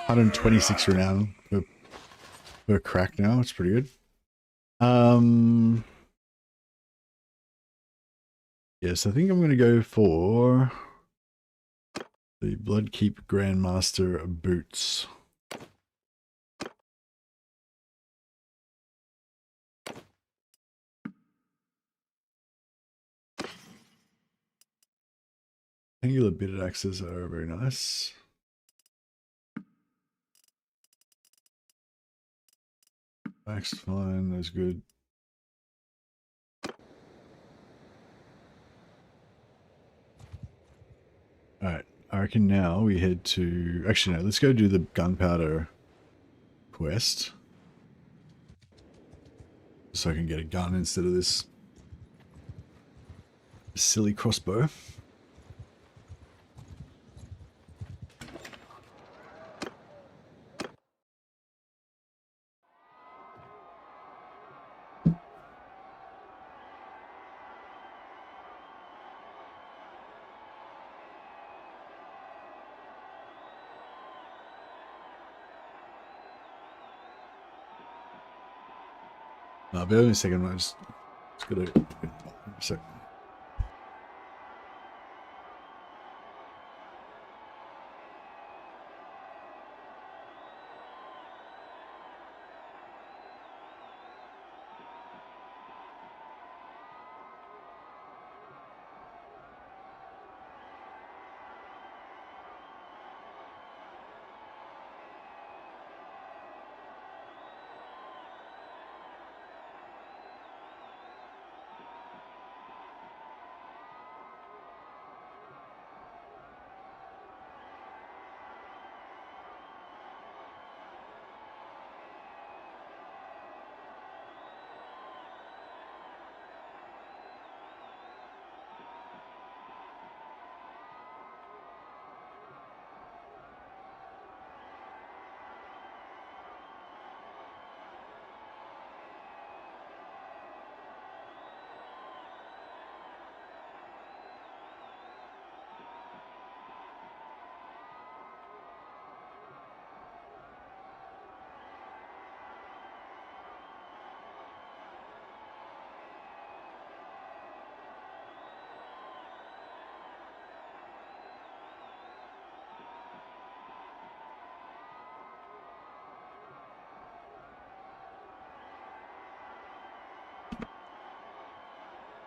126 renown per crack now. It's pretty good. Yes, I think I'm going to go for the Bloodkeep Grandmaster boots. Angular bitted axes are very nice. Maxed fine, that's good. Alright, I reckon now we head to... Actually, no, let's go do the gunpowder quest. So I can get a gun instead of this silly crossbow. No, bear with me a second, I just gotta... a sec.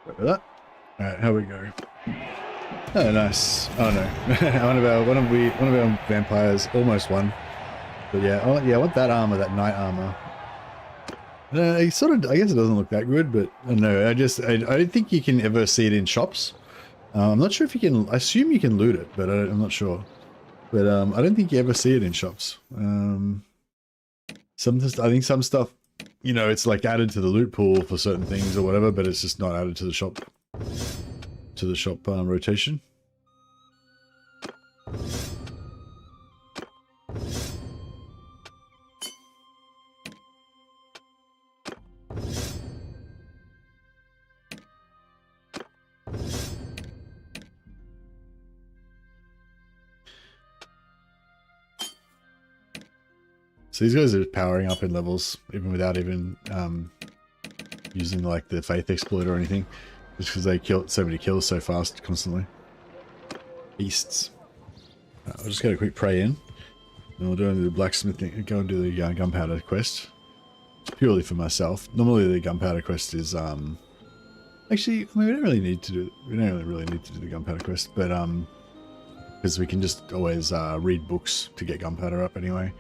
Look at that. Alright, here we go. Oh, nice. Oh no. one of our vampires almost won. But yeah, oh yeah, I want that armor, that knight armor. It sort of, I guess it doesn't look that good, but I don't know. I don't think you can ever see it in shops. I'm not sure if you can, I assume you can loot it, but I'm not sure. But I don't think you ever see it in shops. I think some stuff, you know, it's like added to the loot pool for certain things or whatever, but it's just not added to the shop. Rotation. So these guys are powering up in levels even without even using like the Faith exploit or anything, just because they killed so many kills so fast constantly. Beasts. I'll just get a quick pray in, and we'll do the blacksmithing. Go and do the gunpowder quest. It's purely for myself. Normally the gunpowder quest is actually, I mean, we don't really need to do the gunpowder quest, but because we can just always read books to get gunpowder up anyway.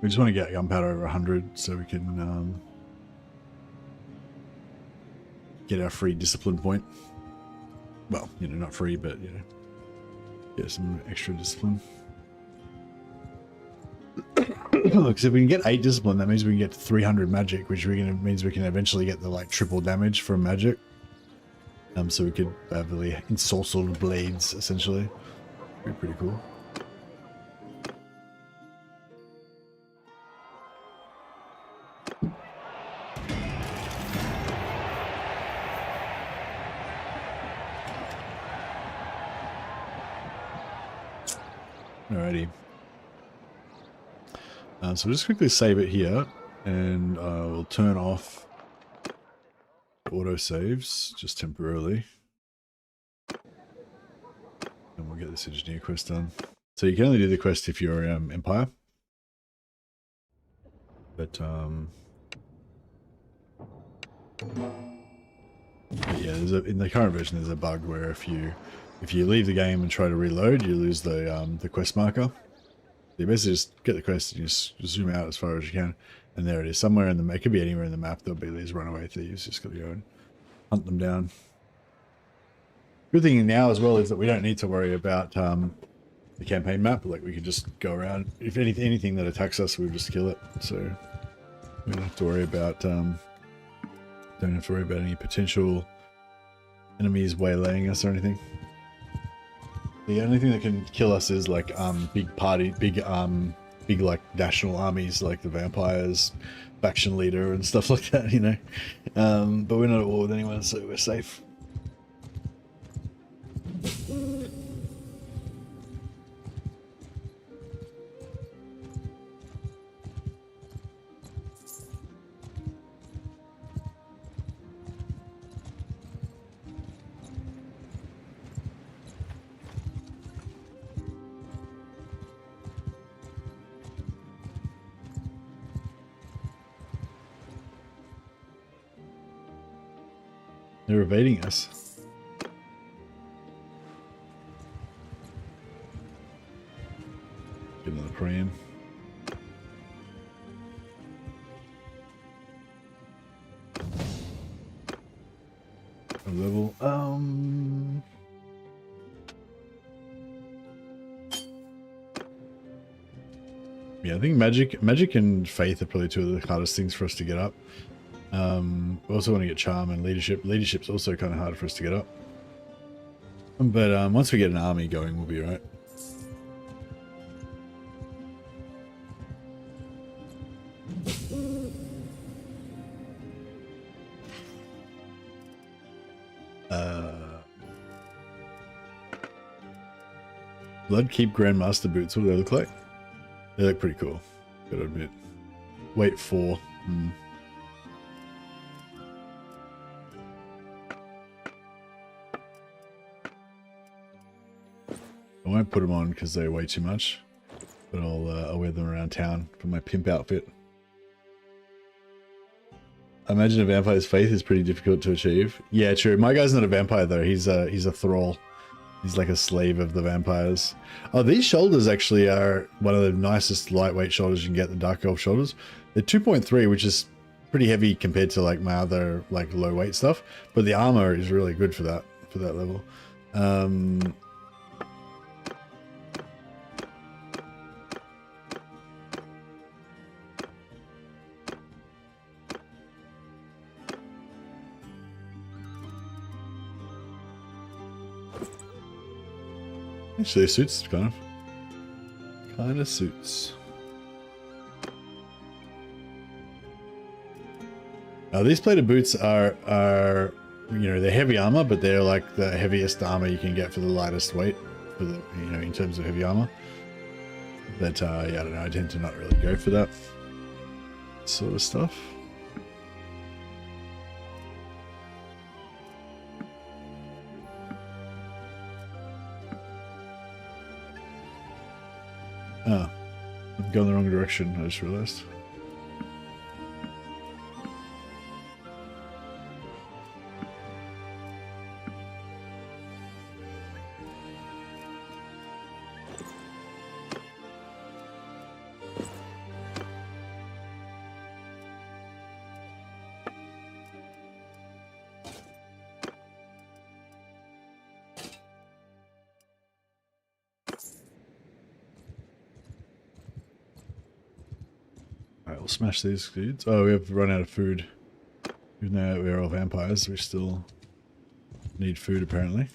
We just want to get gunpowder over 100 so we can get our free discipline point. Well, you know, not free, but, you know, get some extra discipline. Because if we can get 8 discipline, that means we can get 300 magic, which means we can eventually get the like triple damage from magic. So we could have the ensorcelled blades, essentially. Be pretty cool. Alrighty. So we'll just quickly save it here, and we'll turn off auto saves just temporarily, and we'll get this engineer quest done. So you can only do the quest if you're Empire, but yeah, in the current version there's a bug where if you leave the game and try to reload, you lose the quest marker. You basically just get the quest and you just zoom out as far as you can, and there it is. Somewhere in the, it could be anywhere in the map, there'll be these runaway thieves. Just got to go and hunt them down. Good thing now as well is that we don't need to worry about the campaign map. Like, we can just go around. If anything that attacks us, we'll just kill it. So we don't have to worry about any potential enemies waylaying us or anything. The only thing that can kill us is like big like national armies, like the vampires, faction leader and stuff like that, you know. But we're not at war with anyone, so we're safe. They're evading us. Get another prey in. A level. Yeah, I think magic and faith are probably two of the hardest things for us to get up. We also want to get charm and leadership. Leadership's also kind of hard for us to get up. But once we get an army going, we'll be right. Bloodkeep Grandmaster boots. What do they look like? They look pretty cool, gotta admit. Weight 4. I won't put them on because they weigh too much, but I'll wear them around town for my pimp outfit. I imagine a vampire's faith is pretty difficult to achieve. Yeah, true. My guy's not a vampire though. He's a thrall. He's like a slave of the vampires. Oh, these shoulders actually are one of the nicest lightweight shoulders you can get. The Dark Elf shoulders. They're 2.3, which is pretty heavy compared to like my other like low weight stuff. But the armor is really good for that level. Actually, it suits kind of suits. These plated boots are you know, they're heavy armor, but they're like the heaviest armor you can get for the lightest weight, for the, you know, in terms of heavy armor. But yeah, I don't know, I tend to not really go for that sort of stuff. Oh, I'm going the wrong direction, I just realized. Alright, we'll smash these dudes. Oh, we have run out of food. Even though we're all vampires, we still need food apparently.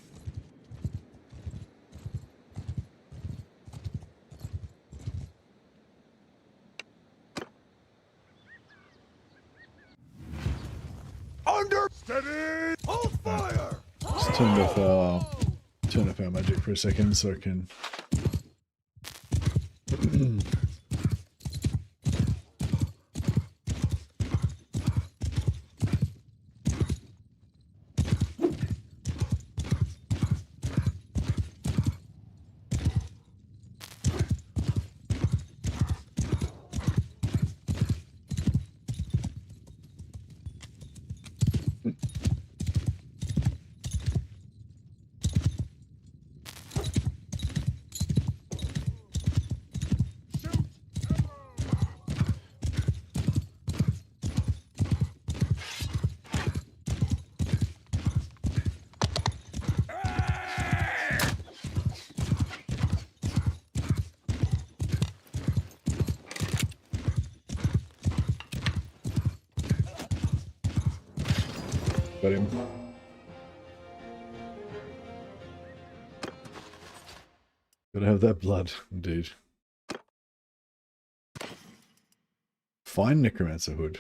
Under steady. Hold fire. Just turn off our magic for a second so I can got him. Gotta have that blood, indeed. Fine necromancer hood.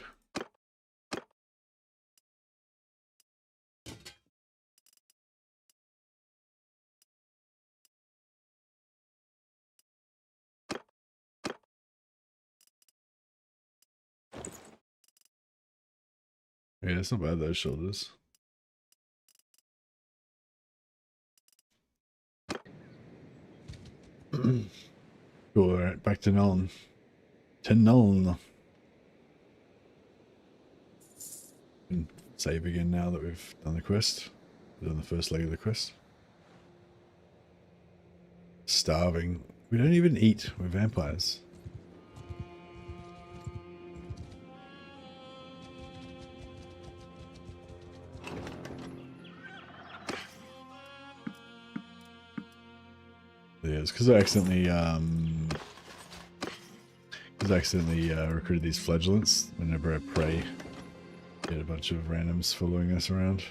Yeah, it's not bad, those shoulders. Cool, alright, back to Nuln. To Nuln. And save again now that we've done the quest. We've done the first leg of the quest. Starving. We don't even eat, we're vampires. Yeah, it's because I accidentally recruited these flagellants. Whenever I pray, get a bunch of randoms following us around.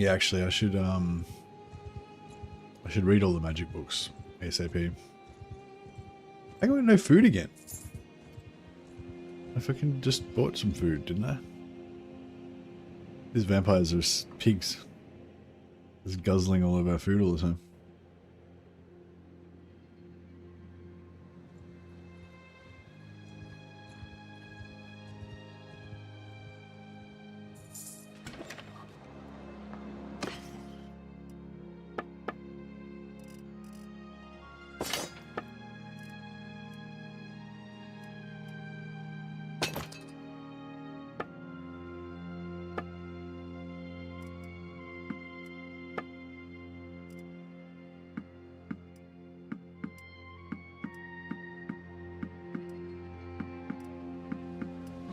Yeah, actually, I should read all the magic books ASAP. I got no food again. I fucking just bought some food, didn't I? These vampires are pigs. Just guzzling all of our food all the time.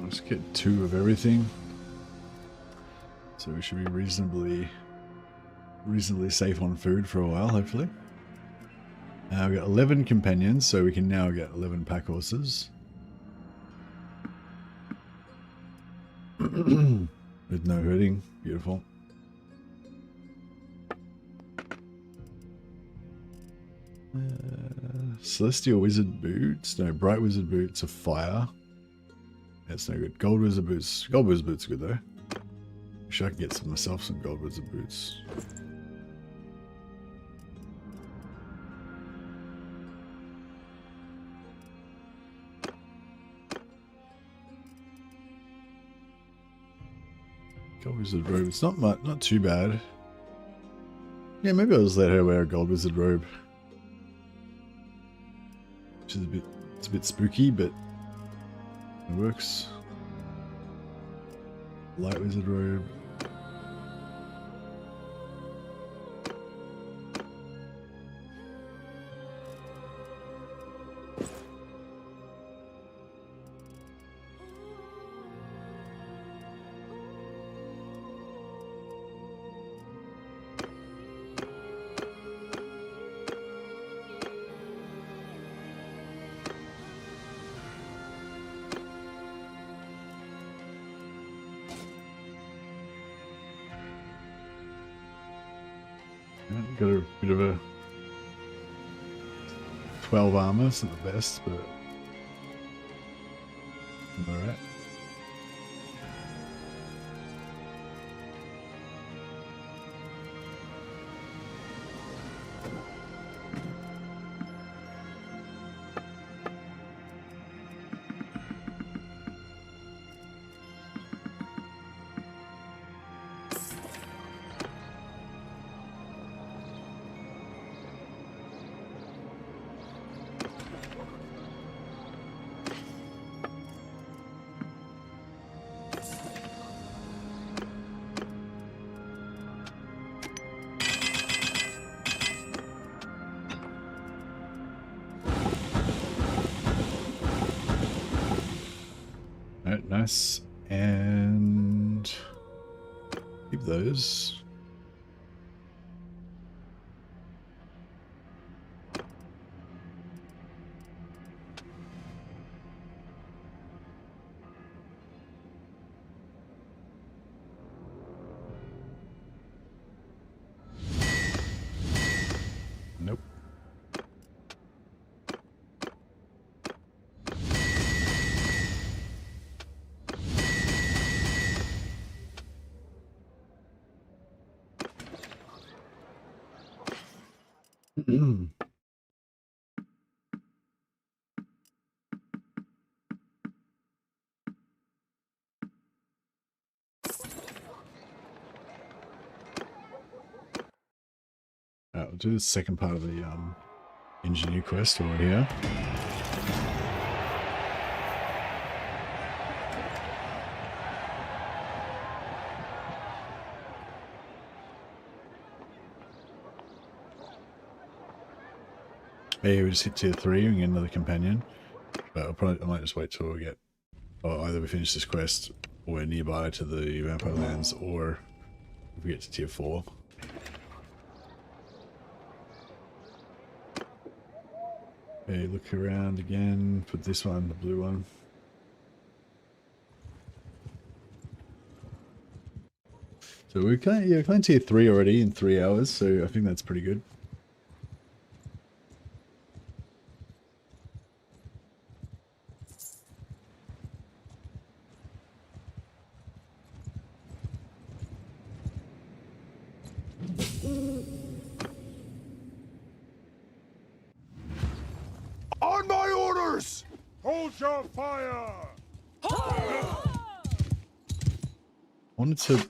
Let's get 2 of everything. So we should be reasonably safe on food for a while, hopefully. We've got 11 companions, so we can now get 11 pack horses. With no herding. Beautiful. Celestial Wizard Boots. No, Bright Wizard Boots are fire. That's no good. Gold Wizard Boots. Gold Wizard Boots are good though. Wish I could get myself some Gold Wizard Boots. Gold Wizard Robe. It's not much, not too bad. Yeah, maybe I'll just let her wear a Gold Wizard Robe. Which is it's a bit spooky, but it works. Light Wizard Robe. Got a bit of a 12 armor, it's not the best, but alright. Alright, nice. And keep those. Nope. We'll do the second part of the engineer quest over here. Yeah, we just hit tier 3 and get another companion. But I might just wait till we get, either we finish this quest or we're nearby to the Vampire Lands, or if we get to tier 4. Okay, look around again, put this one, the blue one. So we're kind tier 3 already in 3 hours, so I think that's pretty good. On my orders! Hold your fire! Wanted to...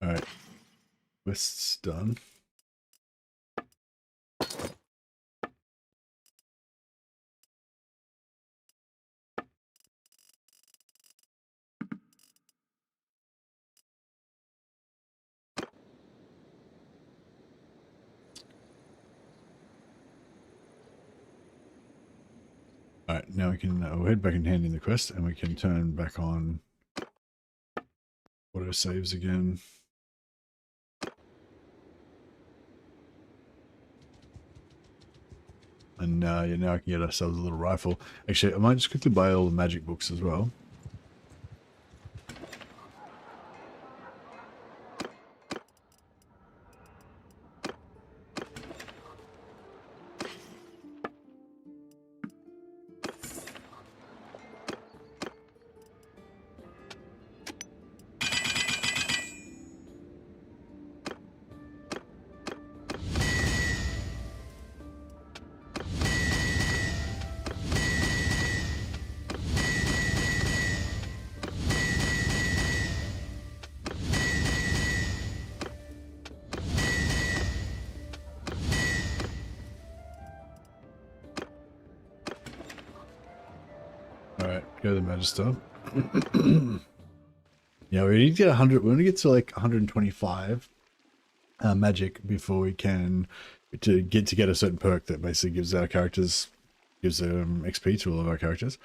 Alright. Quest's done. Alright, now we can we'll head back and hand in the quest, and we can turn back on auto saves again. And yeah, now I can get ourselves a little rifle. Actually, I might just quickly buy all the magic books as well. Alright, go to the Magister. Yeah, we need to get 100. We want to get to like 125 magic before we can get a certain perk that basically gives our characters XP to all of our characters.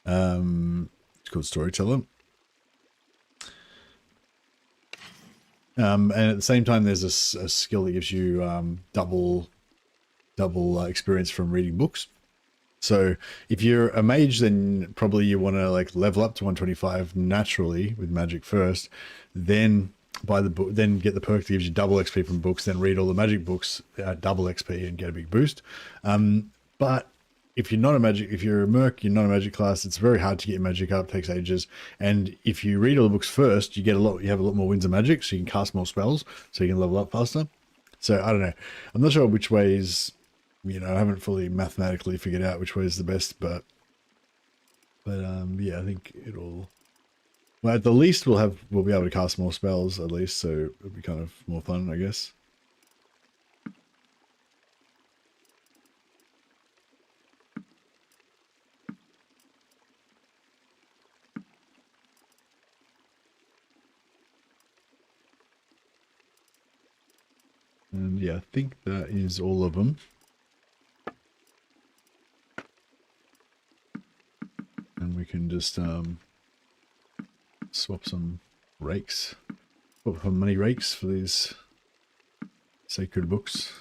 It's called Storyteller. And at the same time, there's a skill that gives you double experience from reading books. So if you're a mage, then probably you want to like level up to 125 naturally with magic first, then buy the book, then get the perk that gives you double XP from books, then read all the magic books at double XP and get a big boost. But if you're not a magic, if you're a merc, you're not a magic class, it's very hard to get your magic up, it takes ages. And if you read all the books first, you have a lot more winds of magic, so you can cast more spells, so you can level up faster. So I don't know. I'm not sure which ways. You know, I haven't fully mathematically figured out which way is the best, but yeah, I think it'll. Well, at the least we'll be able to cast more spells at least, so it'll be kind of more fun, I guess. And yeah, I think that is all of them. And we can just swap some rakes, swap some money rakes for these sacred books.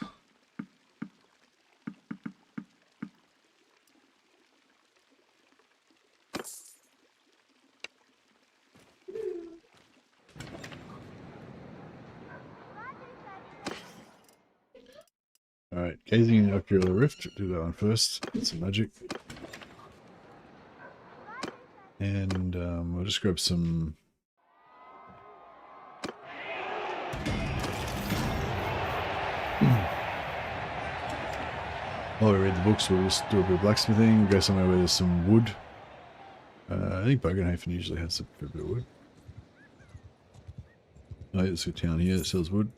Alright, gazing in the ocular rift, do that one first, get some magic. And we'll just grab some. While we read the books, we'll just do a bit of blacksmithing. We'll go somewhere where there's some wood. I think Bogenhafen usually has a bit of wood. Oh, there's a town here that sells wood.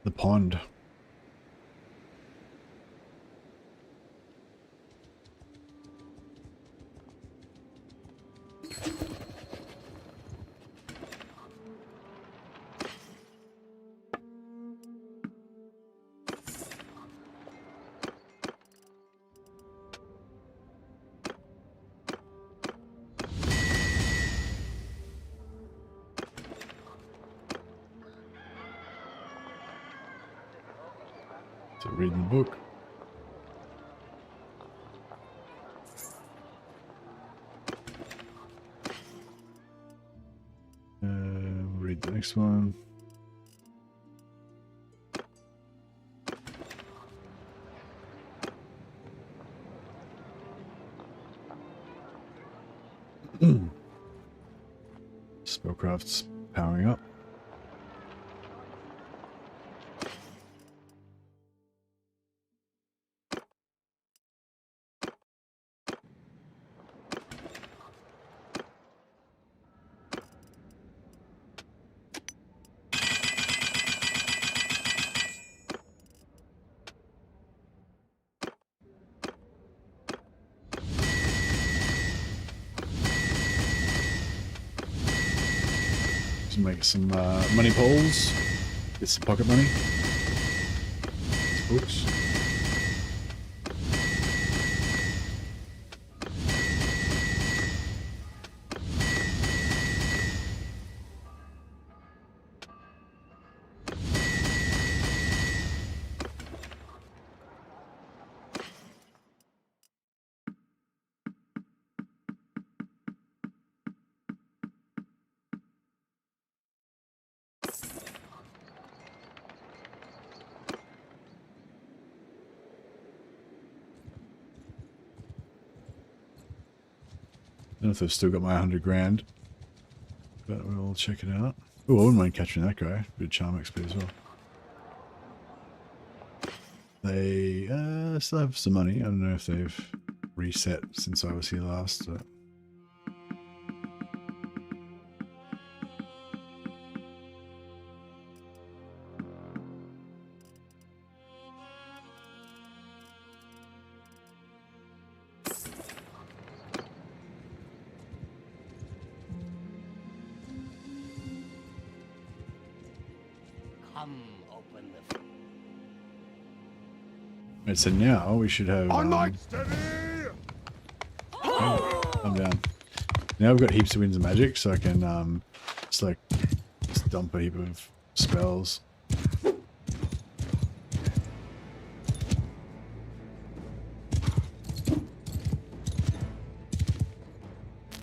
The pond. So reading the book. Read the next one. Spellcraft's powering up. make some money polls. Get some pocket money. Books. I don't know if I've still got my 100 grand, but we'll check it out. Oh, I wouldn't mind catching that guy. Bit of charm XP as well. They still have some money. I don't know if they've reset since I was here last. But... Come open the. And so now we should have. Steady! Calm down. Now we've got heaps of winds of magic, so I can just dump a heap of spells.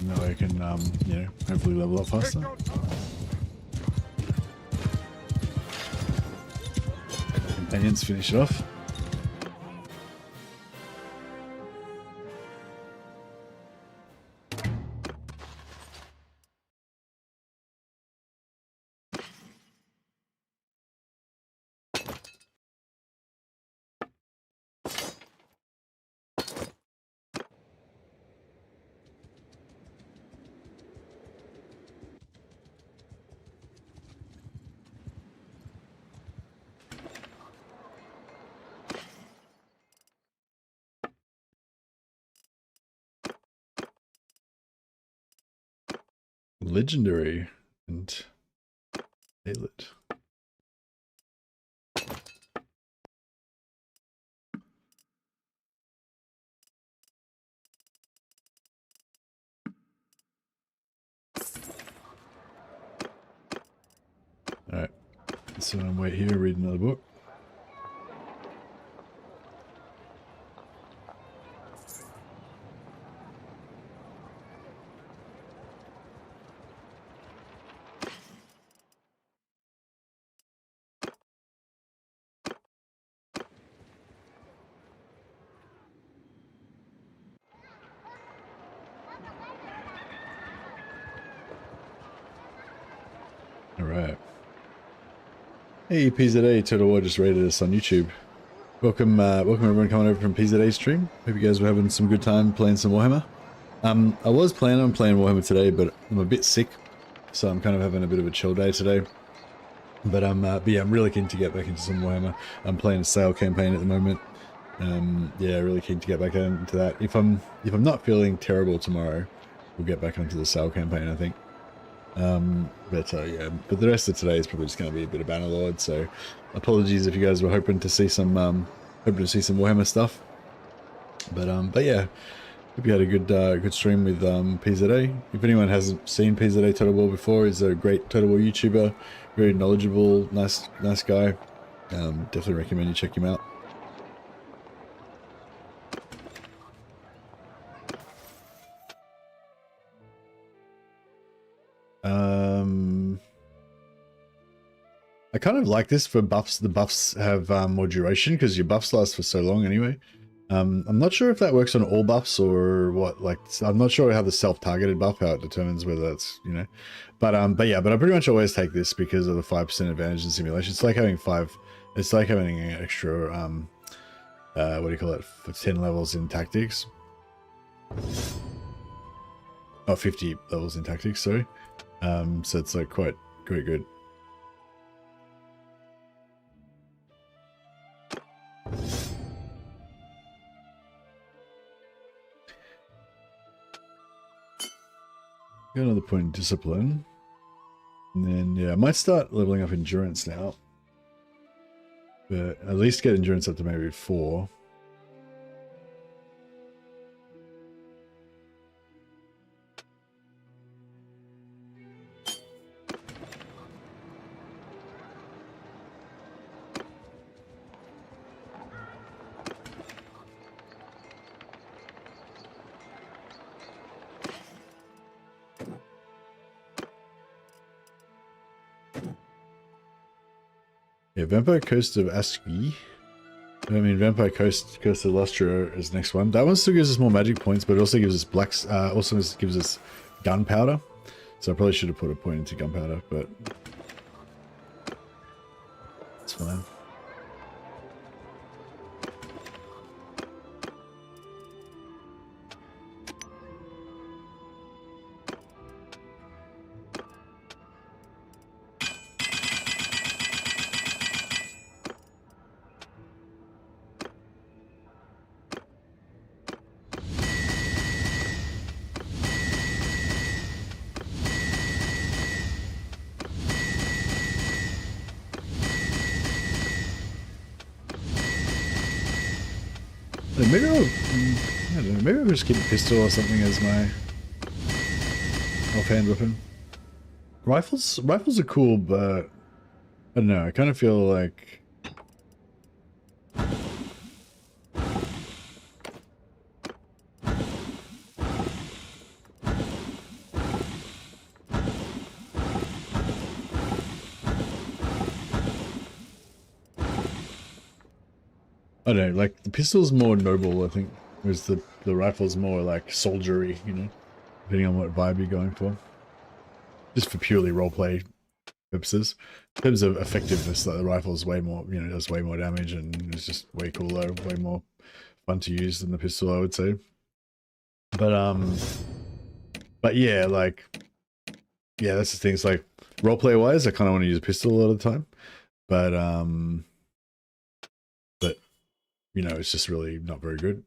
That way I can, you know, hopefully level up faster. Companions finish it off. Legendary and Alet. Alright, so I'm wait here, read another book. Alright. Hey, PZA, Total War just rated us on YouTube. Welcome everyone coming over from PZA stream. Hope you guys were having some good time playing some Warhammer. I was planning on playing Warhammer today, but I'm a bit sick, so I'm kind of having a bit of a chill day today. But yeah, I'm really keen to get back into some Warhammer. I'm playing a sale campaign at the moment. Yeah, really keen to get back into that. If I'm not feeling terrible tomorrow, we'll get back onto the sale campaign, I think. Yeah, but the rest of today is probably just going to be a bit of Bannerlord, so apologies if you guys were hoping to see some Warhammer stuff. But yeah, hope you had a good stream with PZA. If anyone hasn't seen PZA Total War before, he's a great Total War YouTuber, very knowledgeable, nice guy. Definitely recommend you check him out. I kind of like this for buffs. The buffs have more duration because your buffs last for so long anyway. I'm not sure if that works on all buffs or what. Like, I'm not sure how the self-targeted buff, how it determines whether that's, you know. But yeah, but I pretty much always take this because of the 5% advantage in simulation. It's like having It's like having an extra what do you call it? 10 levels in tactics. Oh, 50 levels in tactics. Sorry. So it's like quite good. Got another point in discipline. And then, yeah, I might start leveling up endurance now. But at least get endurance up to maybe 4. Yeah, Vampire Coast of Aski. I mean, Vampire Coast of Lustro is the next one. That one still gives us more magic points, but it also gives us also gives us gunpowder. So I probably should have put a point into gunpowder, but it's fine. Maybe I don't know, maybe I'll just keep a pistol or something as my offhand weapon. Rifles are cool, but I don't know, I kind of feel like I don't know, like the pistol's more noble, I think, whereas the rifle's more like soldiery, you know, depending on what vibe you're going for. Just for purely roleplay purposes. In terms of effectiveness, like the rifle's way more, you know, does way more damage and it's just way cooler, way more fun to use than the pistol, I would say. But yeah, like, yeah, that's the thing. It's like roleplay wise, I kind of want to use a pistol a lot of the time, but you know, it's just really not very good.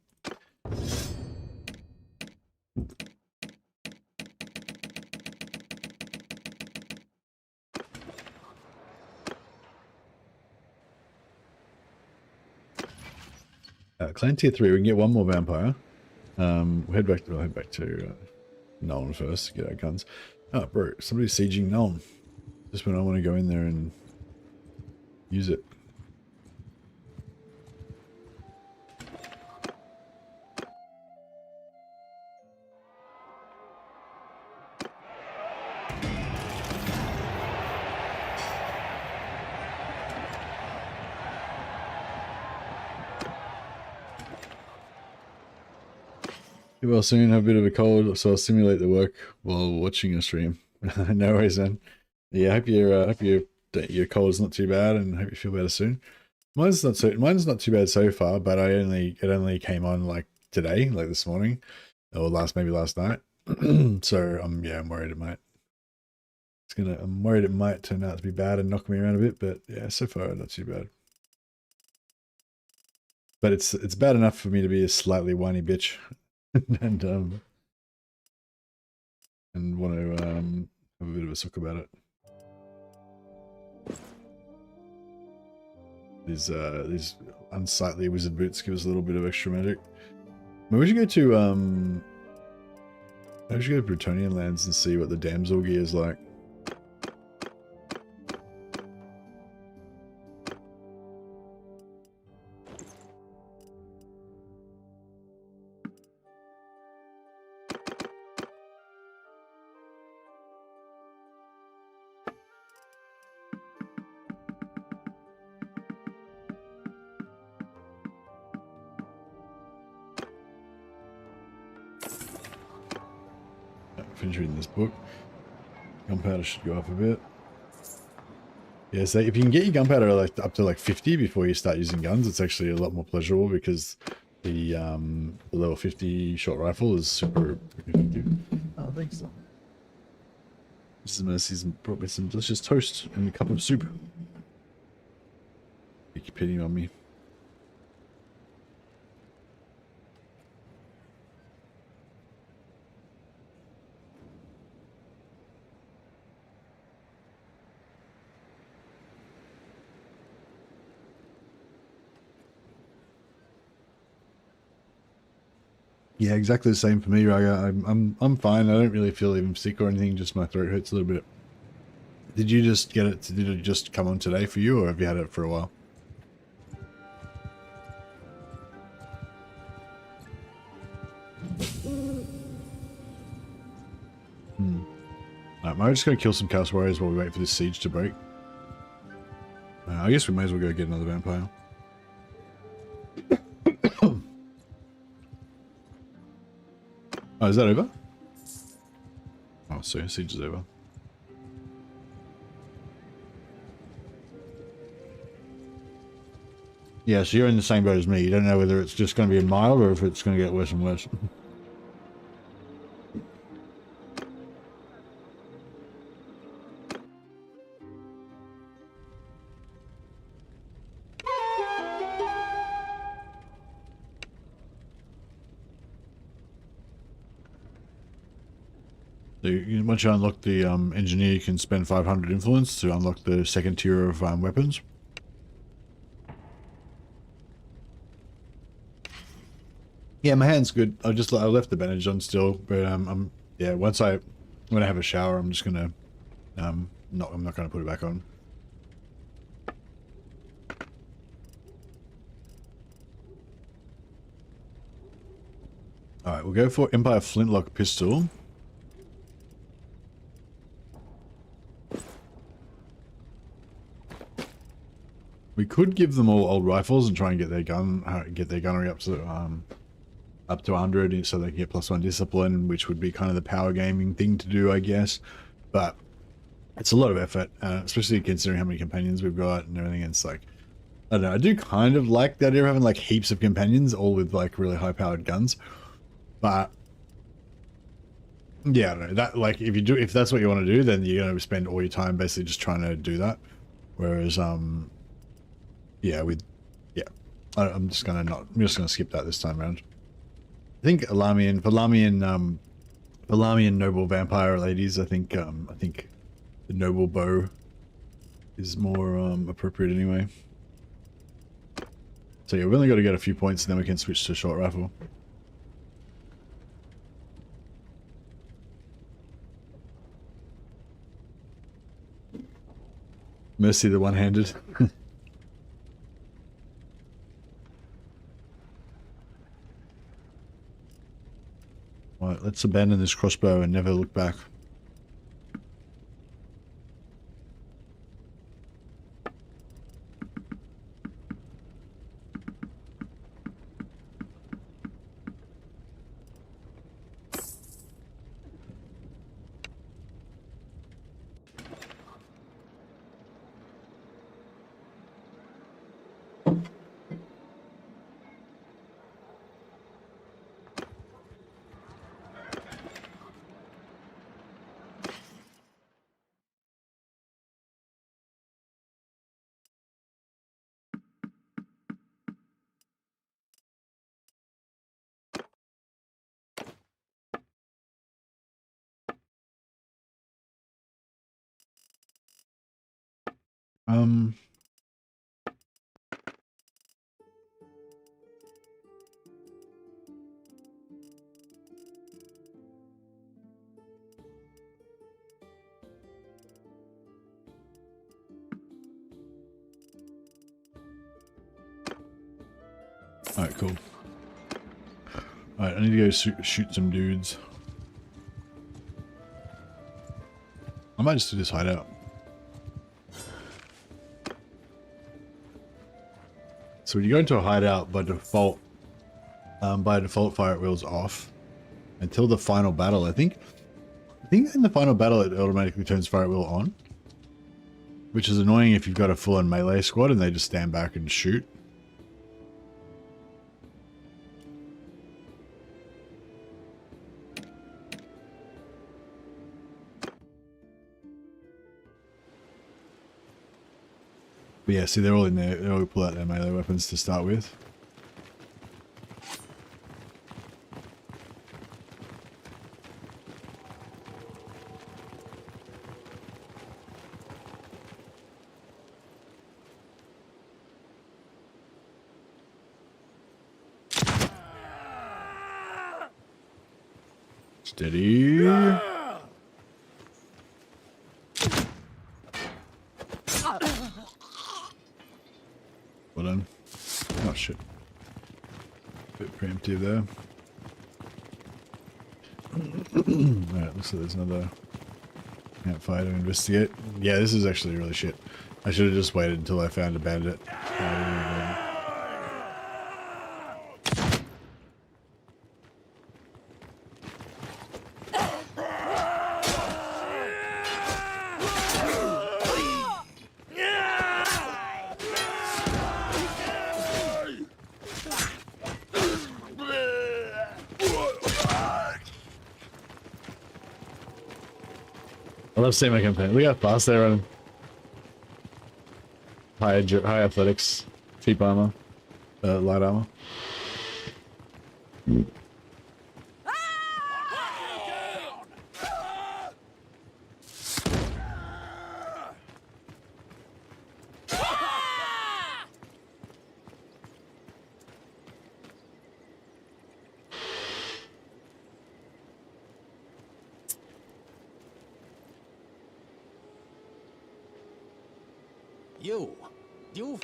Clan tier 3, we can get one more vampire. We'll head back to Nolan first, get our guns. Oh, bro, somebody's sieging Nolan. Just when I want to go in there and use it. Get well soon, have a bit of a cold, so I'll simulate the work while watching your stream. No worries, man. Yeah, I hope your cold is not too bad, and hope you feel better soon. Mine's not too bad so far, but it only came on like today, like this morning, or maybe last night. So I'm worried it might. I'm worried it might turn out to be bad and knock me around a bit, but yeah, so far not too bad. But it's bad enough for me to be a slightly whiny bitch. and want to have a bit of a suck about it. These unsightly wizard boots give us a little bit of extra magic. Maybe we should go to Bretonian lands and see what the damsel gear is like. Finish reading this book. Gunpowder should go up a bit. Yeah, so if you can get your gunpowder like up to like 50 before you start using guns, it's actually a lot more pleasurable because the level 50 short rifle is super effective. Oh, thanks. Mrs. Mercy's brought me some delicious toast and a cup of soup. You keep hitting on me. Yeah, exactly the same for me, Raga. I'm fine. I don't really feel even sick or anything. Just my throat hurts a little bit. Did you just get it? Did it just come on today for you, or have you had it for a while? I'm just going to kill some Chaos Warriors while we wait for this siege to break. I guess we may as well go get another vampire. Oh, is that over? Oh, sorry, siege is over. Yeah, so you're in the same boat as me. You don't know whether it's just going to be mild or if it's going to get worse and worse. So once you unlock the engineer, you can spend 500 influence to unlock the second tier of weapons. Yeah, my hand's good. I left the bandage on still, but yeah. When I have a shower, I'm just gonna I'm not gonna put it back on. All right, we'll go for Empire Flintlock Pistol. We could give them all old rifles and try and get their gunnery up to 100 so they can get +1 discipline, which would be kind of the power gaming thing to do, I guess. But it's a lot of effort, especially considering how many companions we've got and everything. It's like, I don't know, I do kind of like the idea of having like heaps of companions, all with like really high-powered guns. But yeah, I don't know, that like if that's what you want to do, then you're gonna spend all your time basically just trying to do that. Whereas yeah, I'm just gonna skip that this time around. I think Lahmian noble vampire ladies, I think the noble bow is more appropriate anyway. So yeah, we've only got to get a few points and then we can switch to short rifle. Mercy the one-handed. Alright, let's abandon this crossbow and never look back. Alright, cool. Alright, I need to go shoot some dudes. I might just do this hideout. So when you go into a hideout, by default fire at will's off until the final battle. I think in the final battle it automatically turns fire at will on, which is annoying if you've got a full-on melee squad and they just stand back and shoot. But yeah, see, they're all in there. They all pull out their melee weapons to start with. Steady. Well done. Oh shit. Bit preemptive there. Alright, looks like there's another campfire to investigate. Yeah, this is actually really shit. I should have just waited until I found a bandit. I love seeing my campaign. Look how fast they're running. High athletics, cheap armor, light armor. You.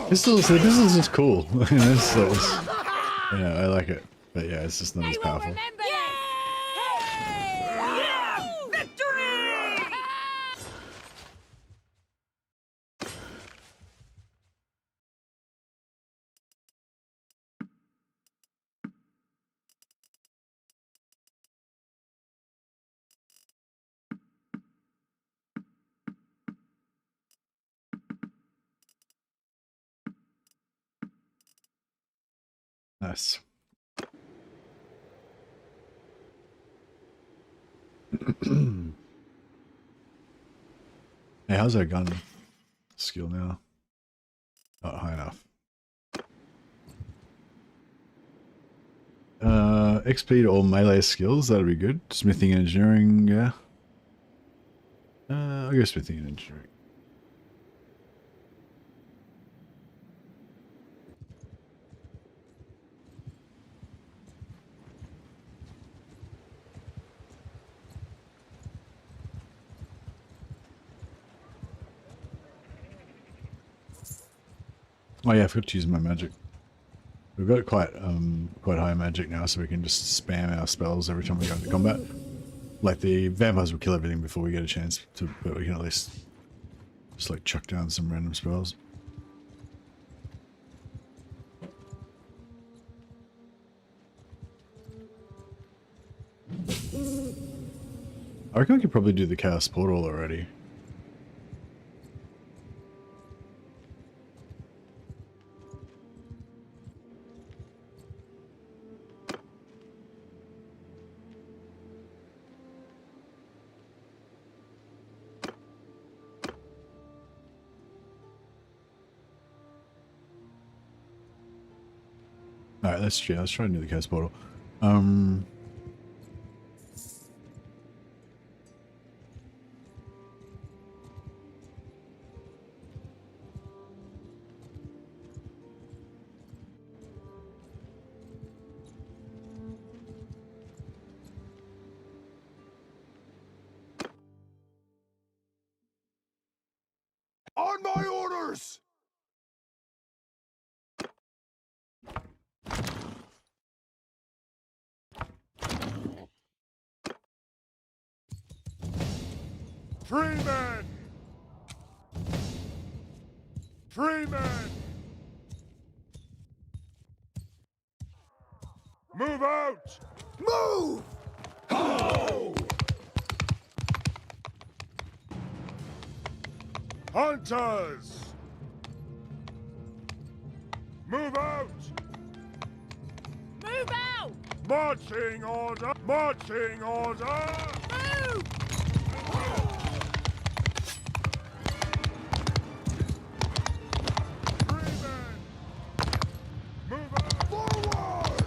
This is just cool. Yeah, I like it. But yeah, it's just not as powerful. Nice. Hey, how's our gun skill now? Not high enough. XP to all melee skills, that'd be good. Smithing and engineering, yeah. I'll go smithing and engineering. Oh yeah, I forgot to use my magic. We've got quite high magic now, so we can just spam our spells every time we go into combat. Like the vampires will kill everything before we get a chance to, but we can at least just like chuck down some random spells. I reckon we could probably do the Chaos Portal already. Alright, let's try and do the Chaos Portal. On my orders! Freeman! Freeman! Move out! Move! Ho! Hunters! Move out! Move out! Marching order! Marching order! Move! Freeman! Move out! Forward!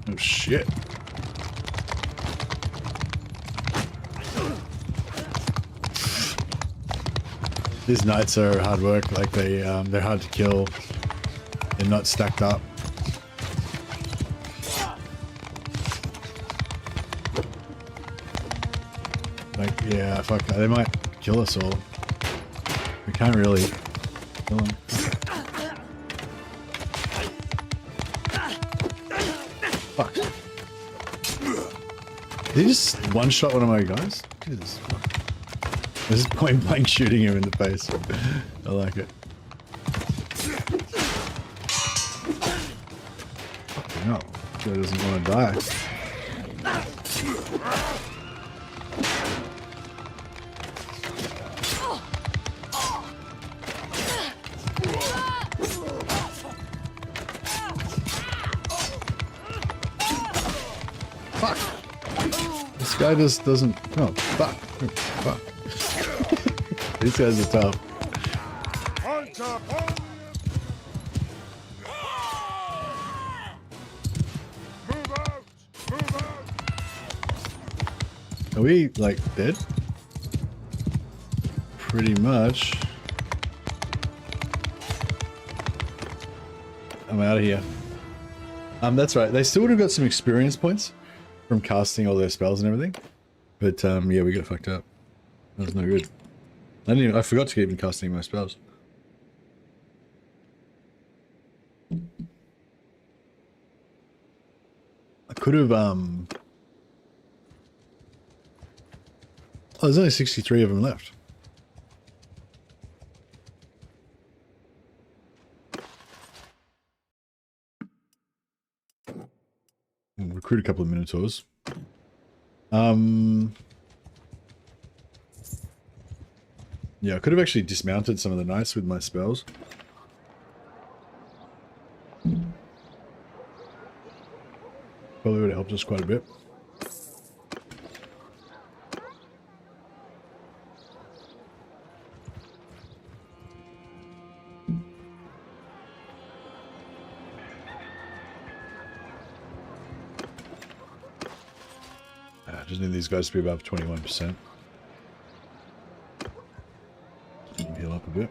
Oh shit. These knights are hard work, like they're hard to kill. They're not stacked up. Like, yeah, fuck, they might kill us all. We can't really kill them. Fuck. Did he just one-shot one of my guys? Jesus. This is point blank shooting him in the face. I like it. Fucking hell. Guy doesn't want to die. Fuck. This guy just doesn't. Oh, fuck. Fuck. These guys are tough. Hunter, move out! Move out! Are we, like, dead? Pretty much. I'm out of here. That's right. They still would have got some experience points from casting all their spells and everything. But, yeah, we got fucked up. That was no good. I forgot to keep casting my spells. I could have, oh, there's only 63 of them left. We'll recruit a couple of Minotaurs. Yeah, I could have actually dismounted some of the knights with my spells. Probably would have helped us quite a bit. I just need these guys to be above 21%. Heal up a bit.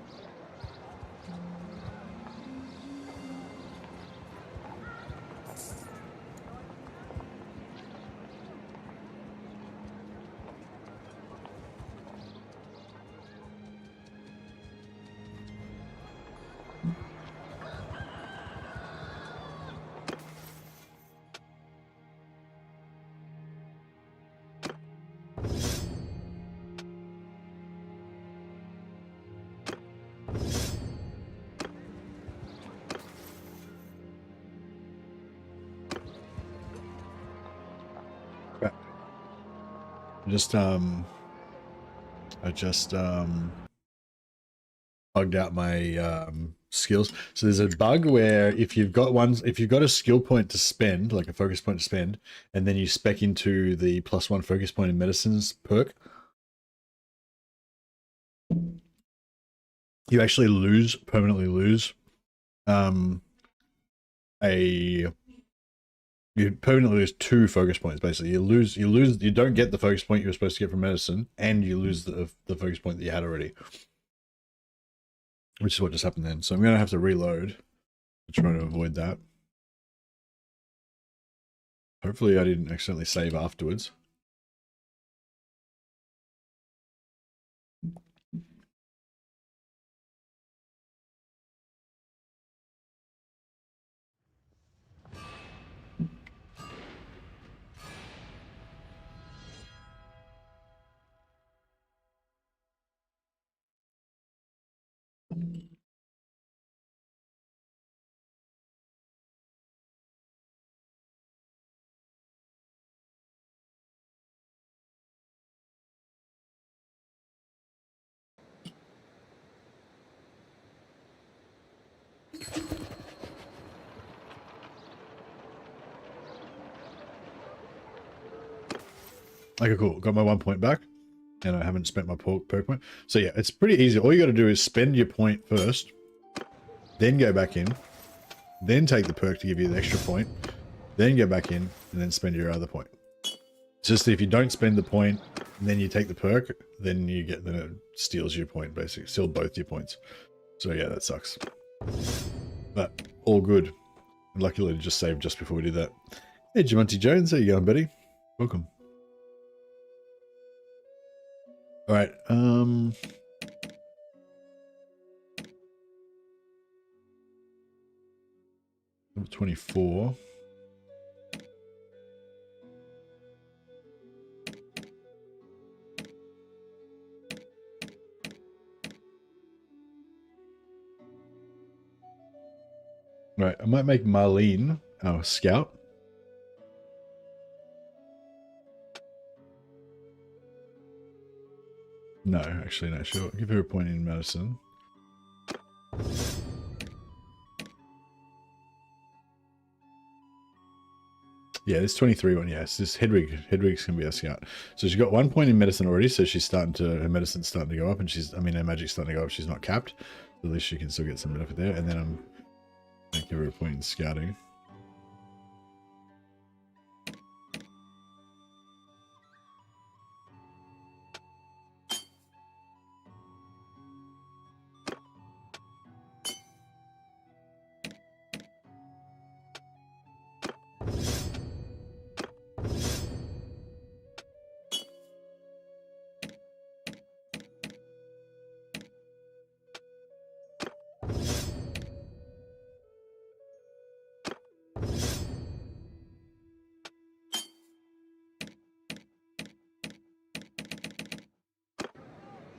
I just bugged out my skills. So there's a bug where if you've got a skill point to spend, like a focus point to spend, and then you spec into the +1 focus point in medicines perk, you actually permanently lose you permanently lose 2 focus points. Basically, you don't get the focus point you were supposed to get from medicine, and you lose the focus point that you had already, which is what just happened then. So I'm gonna have to reload to try to avoid that. Hopefully, I didn't accidentally save afterwards. Okay, cool. Got my 1 point back, and I haven't spent my perk point. So yeah, it's pretty easy. All you got to do is spend your point first, then go back in, then take the perk to give you the extra point, then go back in, and then spend your other point. It's just if you don't spend the point, and then you take the perk, then it steals your point, basically. Steal both your points. So yeah, that sucks. But all good. And luckily it just saved just before we did that. Hey, Jamonty Jones, how you going, buddy? Welcome. All right. Number 24. Right, I might make Marlene our scout. No, actually, no, sure. Give her a point in medicine. Yeah, this 23 one, yes. This Hedwig's gonna be our scout. So she's got 1 point in medicine already, so she's starting to, her medicine's starting to go up, and her magic's starting to go up. She's not capped. So at least she can still get some benefit there. And then I'm gonna give her a point in scouting.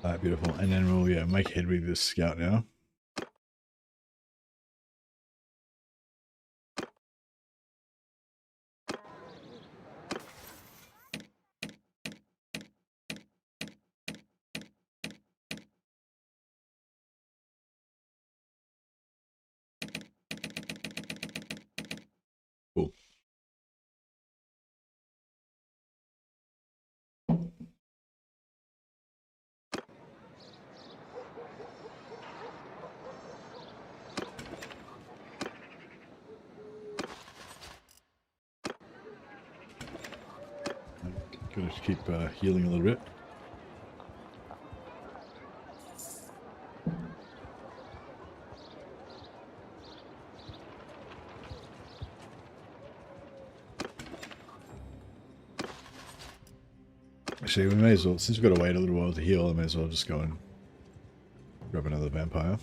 Alright, beautiful. And then we'll make Hedwig this scout now. Cool. Gotta keep healing a little bit. Actually, we may as well, since we've got to wait a little while to heal, I may as well just go and grab another vampire.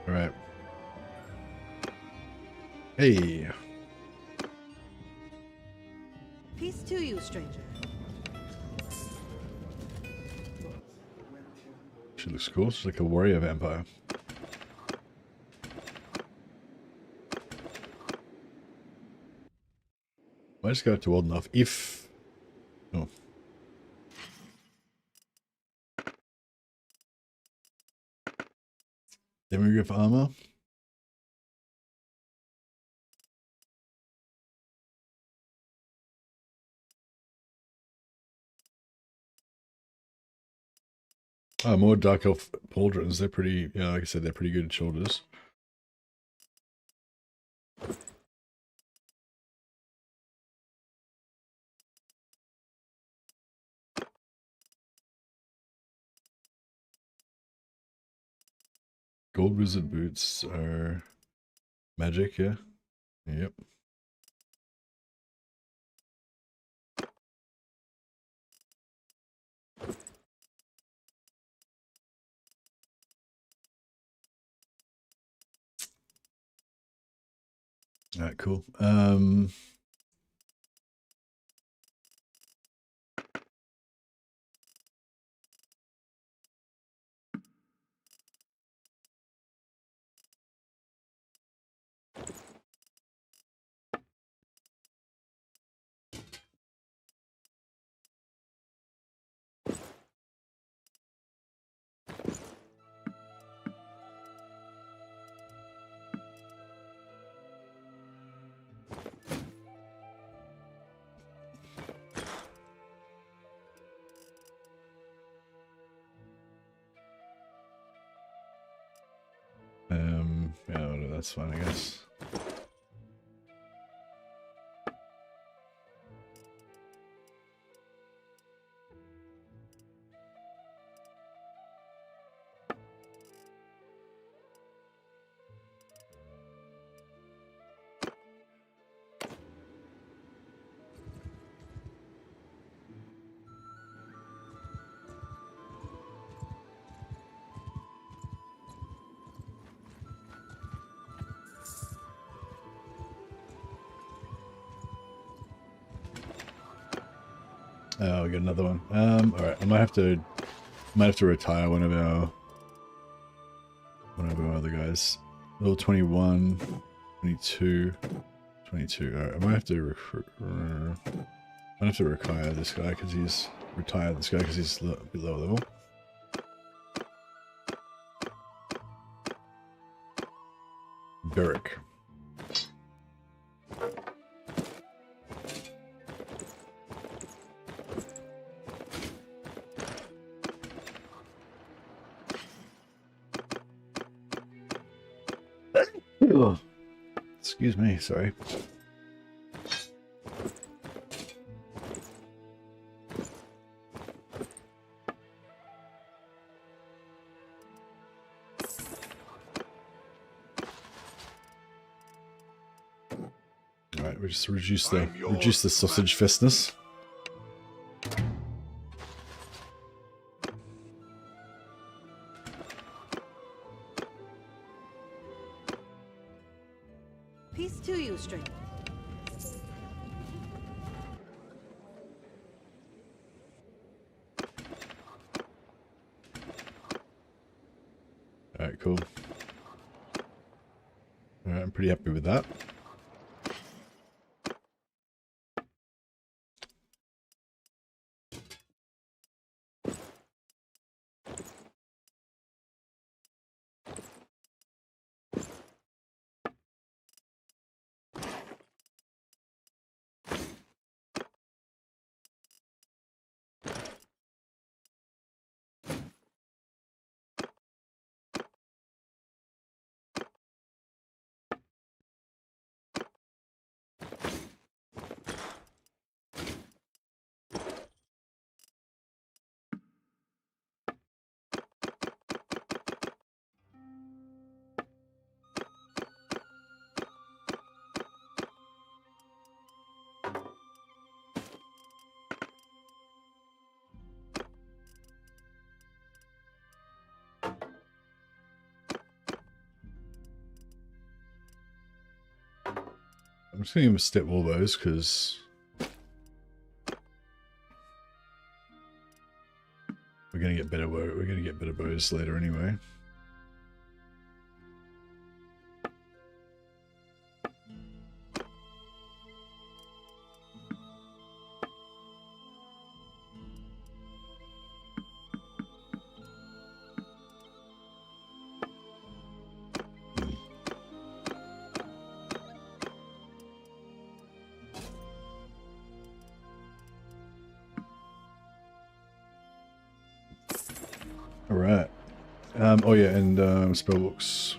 All right. Hey. Peace to you, stranger. She looks cool. She's like a warrior vampire. I just go to old enough if... Oh. Demigriff armor. Oh, more Dark Elf pauldrons. They're pretty, yeah, like I said, they're pretty good shoulders. Gold wizard boots are magic, yeah. Yep. All right, cool. that's fine, I guess. Oh, we got another one. Alright, I might have to retire one of our other guys. Level 21, 22, 22. Alright, I might have to retire this guy because he's a bit lower level. Beric. Oh, excuse me, sorry. All right, we just reduce the sausage festness. Peace to you, stranger. Alright, cool. Alright, I'm pretty happy with that. I'm just going to step all those because we're going to get better. We're going to get better bows later anyway. All right. Oh yeah, and spellbooks.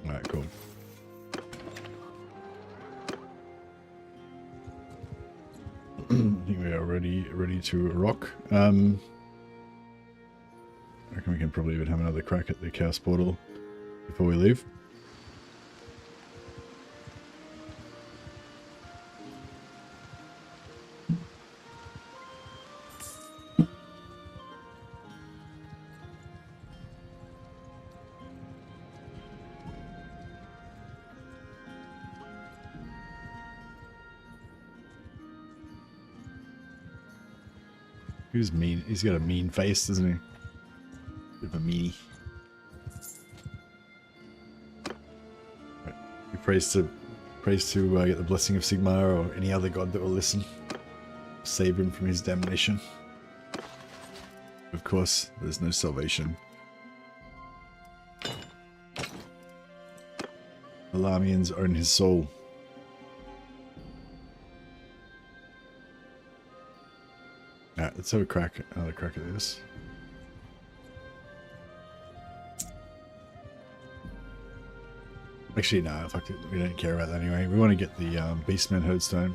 All right, cool. I think we are ready to rock. I reckon we can probably even have another crack at the chaos portal before we leave. He's mean. He's got a mean face, doesn't he? Bit of a meanie. Right. We praise to get the blessing of Sigmar or any other god that will listen. Save him from his damnation. Of course, there's no salvation. The Lahmians own his soul. Alright, let's have another crack at this. Actually, no, fuck it. We don't care about that anyway. We want to get the Beastman Herdstone.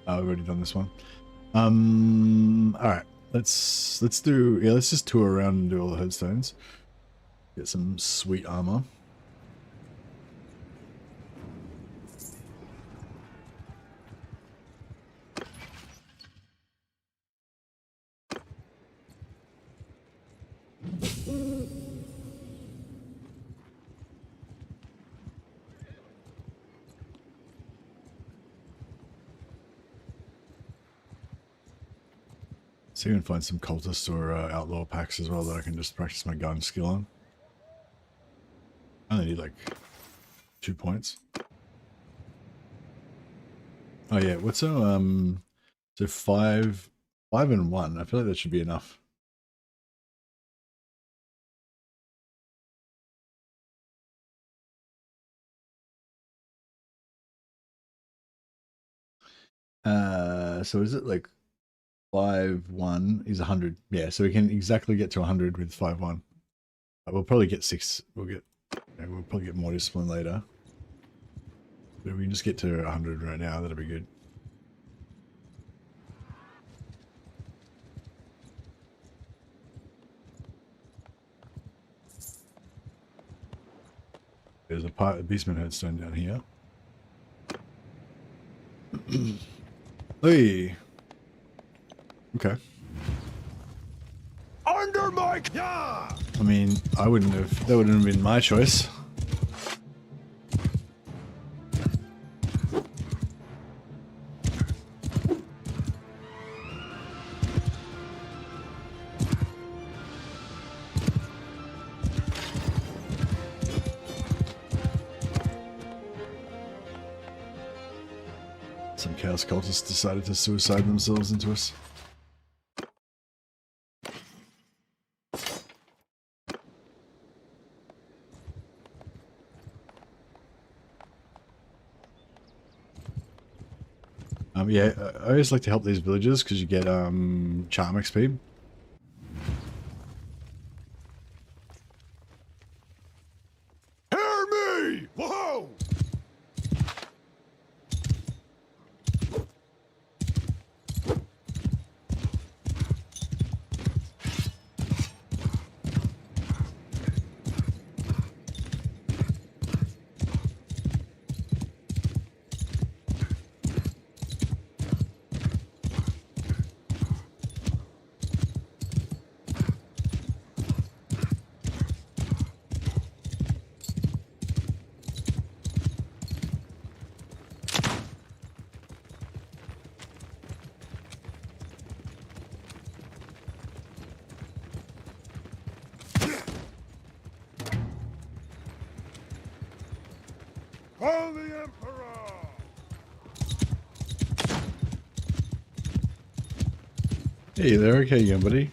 I've already done this one. All right. Let's just tour around and do all the headstones. Get some sweet armor. See if I can find some cultist or outlaw packs as well that I can just practice my gun skill on. I only need like 2 points. Oh yeah, what's so 5 and 1. I feel like that should be enough. So is it like 5-1 is 100? Yeah, so we can exactly get to 100 with 5-1. We'll probably get 6. We'll probably get more discipline later. But if we can just get to 100 right now, that'll be good. There's a Beastman Headstone down here. Hey. Okay. Under my yeah. I mean, that wouldn't have been my choice. Some Chaos cultists decided to suicide themselves into us. Yeah, I always like to help these villagers because you get charm XP. Hear me! Whoa! Call the Emperor! Hey there, okay again, buddy.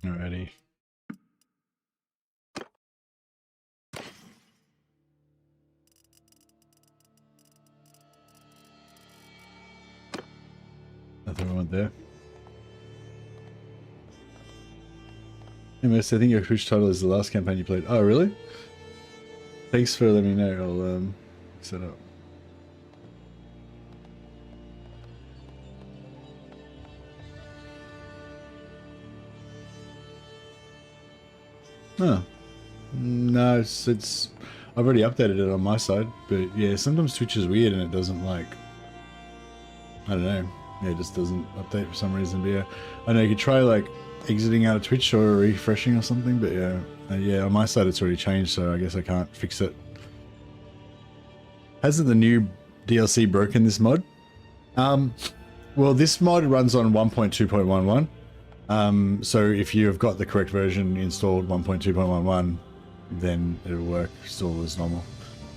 Alrighty. Nothing wrong there. Hey, Miss, I think your Twitch title is the last campaign you played. Oh, really? Thanks for letting me know. I'll set up. Huh. No, it's I've already updated it on my side, but yeah, sometimes Twitch is weird and it doesn't like, I don't know, yeah, it just doesn't update for some reason. But yeah, I know you could try like exiting out of Twitch or refreshing or something, but yeah. Yeah, on my side it's already changed, so I guess I can't fix it. Hasn't the new DLC broken this mod? Well, this mod runs on 1.2.11. So if you've got the correct version installed, 1.2.11, then it'll work still as normal.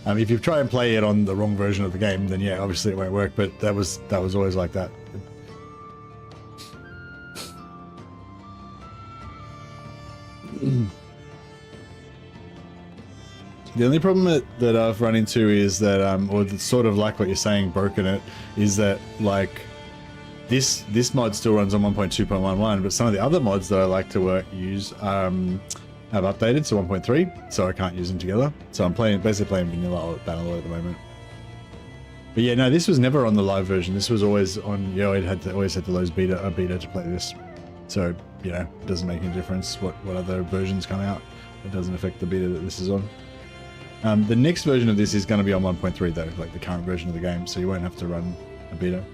If you try and play it on the wrong version of the game, then yeah, obviously it won't work, but that was always like that. The only problem that I've run into is that, or it's sort of like what you're saying, broken it, is that like this mod still runs on 1.2.11, but some of the other mods that I like to use have updated to 1.3, so I can't use them together. So I'm basically playing vanilla Bannerlord at the moment. But yeah, no, this was never on the live version. This was always on. Yeah, I always had to lose a beta to play this. So you know, it doesn't make any difference what other versions come out. It doesn't affect the beta that this is on. The next version of this is going to be on 1.3 though, like the current version of the game, so you won't have to run a beta.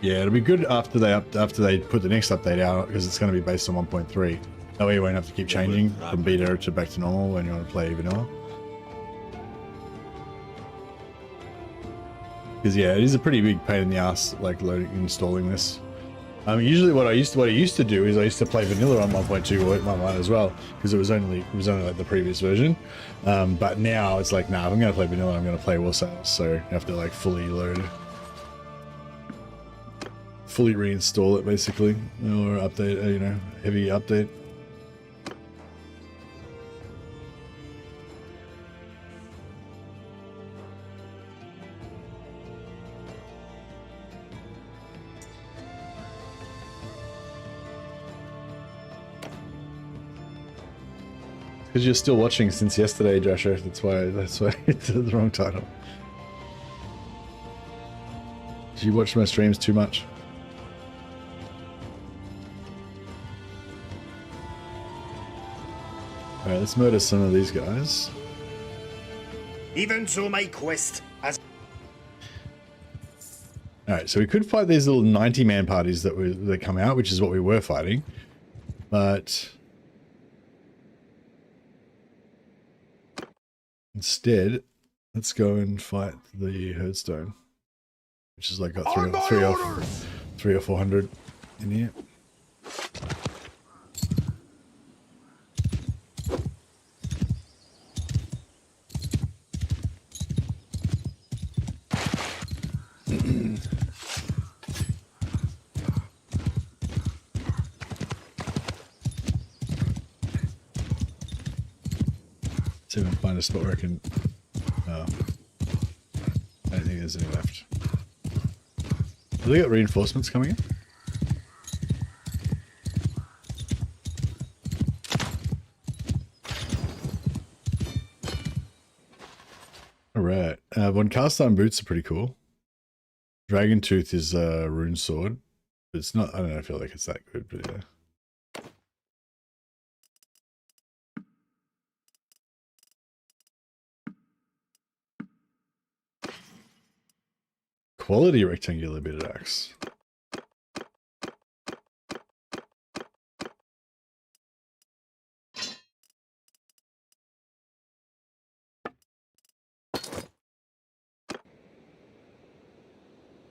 Yeah, it'll be good after they put the next update out, because it's going to be based on 1.3. That way you won't have to keep changing from beta to back to normal when you want to play vanilla. Because yeah, it is a pretty big pain in the ass, like installing this. Usually what I used to do is I used to play vanilla on 1.2 or 1.1 as well, because it was only like the previous version. But now it's like, nah, if I'm going to play vanilla, I'm going to play Warsaw, so you have to like fully reinstall it basically, or update, you know, heavy update. Because you're still watching since yesterday, Joshua. That's why it's the wrong title. You watch my streams too much. Alright, let's murder some of these guys. Even so, my quest as Alright, so we could fight these little 90-man parties that come out, which is what we were fighting. But instead, let's go and fight the Herdstone, which is like got three or 400 in here. See if I can find a spot where I can. Oh, I don't think there's any left. Have they got reinforcements coming in? Alright. One cast iron boots are pretty cool. Dragon Tooth is a rune sword. It's not, I don't know, I feel like it's that good, but yeah. Quality rectangular bitted axe.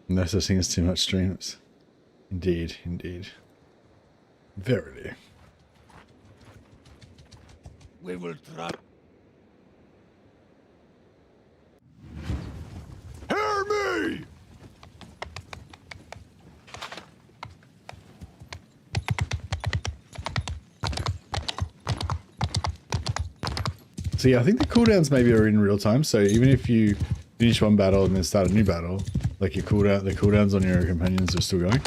No such thing as too much streams. Indeed, indeed. Verily. We will try. Hear me! So yeah, I think the cooldowns maybe are in real time. So even if you finish one battle and then start a new battle, like your cooldown, the cooldowns on your companions are still going.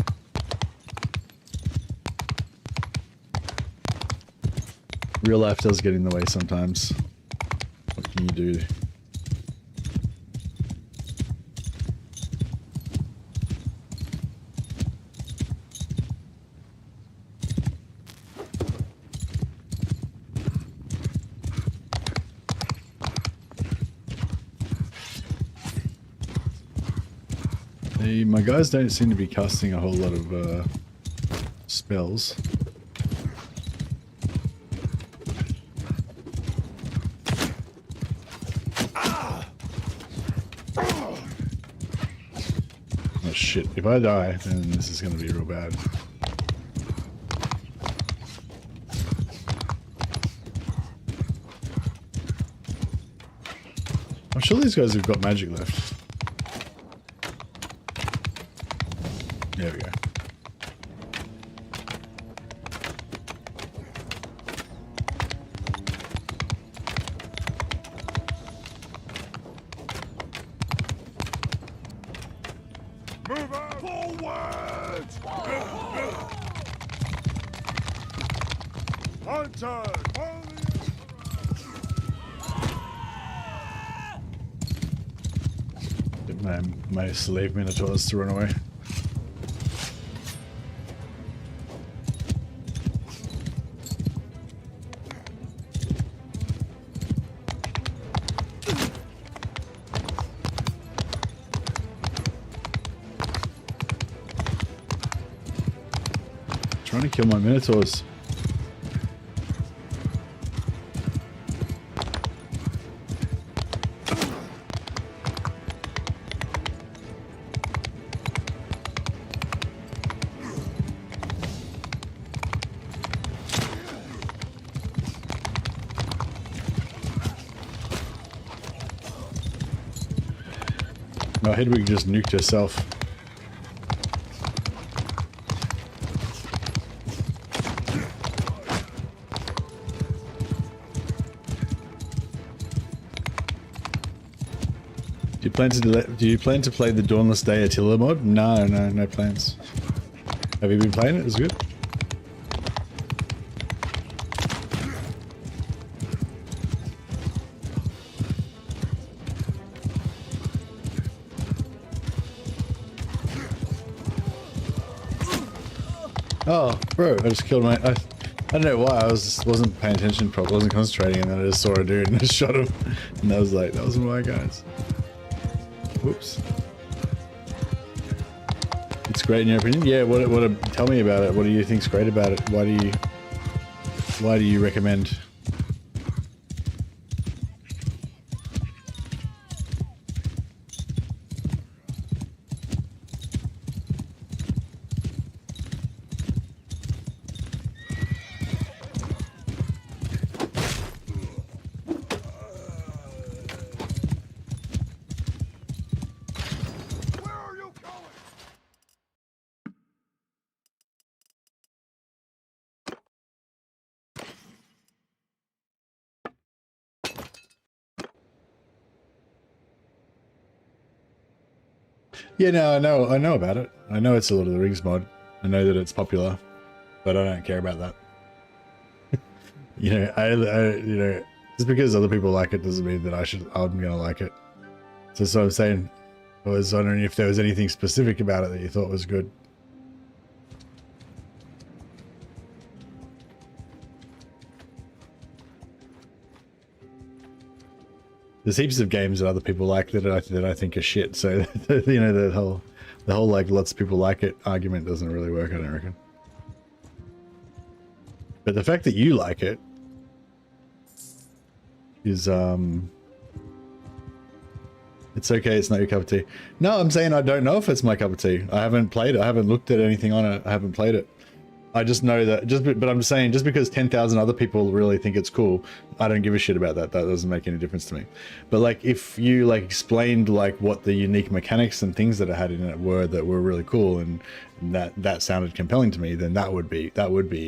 Real life does get in the way sometimes. What can you do? Hey, my guys don't seem to be casting a whole lot of spells. Oh shit, if I die, then this is gonna be real bad. I'm sure these guys have got magic left. There we go. Move out! Forward! Hunter! Follow the My slave minotaurs to run away. Trying to kill my minotaurs. No, Hedwig just nuked herself. Do you plan to play the Dawnless Day Attila mod? No plans. Have you been playing it? Is it good? Oh, bro, I just killed my... I don't know why, wasn't paying attention properly, wasn't concentrating, and then I just saw a dude and I shot him. And I was like, that wasn't my guys. Whoops. It's great in your opinion? Yeah, tell me about it. What do you think's great about it? Why do you recommend? Yeah, no, I know about it. I know it's a Lord of the Rings mod. I know that it's popular, but I don't care about that. You know, I just because other people like it doesn't mean that I'm gonna like it. So I'm saying, I was wondering if there was anything specific about it that you thought was good. There's heaps of games that other people like that I think are shit. So you know, the whole like lots of people like it argument doesn't really work, I don't reckon. But the fact that you like it is it's okay, it's not your cup of tea. No, I'm saying I don't know if it's my cup of tea. I haven't played it. I haven't looked at anything on it. I haven't played it. I just know that but I'm saying just because 10,000 other people really think it's cool, I don't give a shit about that. That doesn't make any difference to me. But like if you like explained like what the unique mechanics and things that it had in it were that were really cool and that sounded compelling to me, then that would be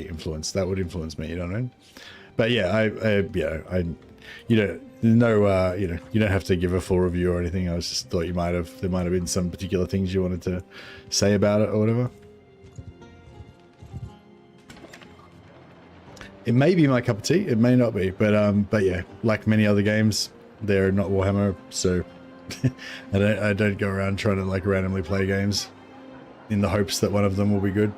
influence. That would influence me, you know what I mean? But yeah, you don't have to give a full review or anything. I was just thought there might have been some particular things you wanted to say about it or whatever. It may be my cup of tea, it may not be, but yeah, like many other games, they're not Warhammer, so I don't go around trying to like randomly play games in the hopes that one of them will be good.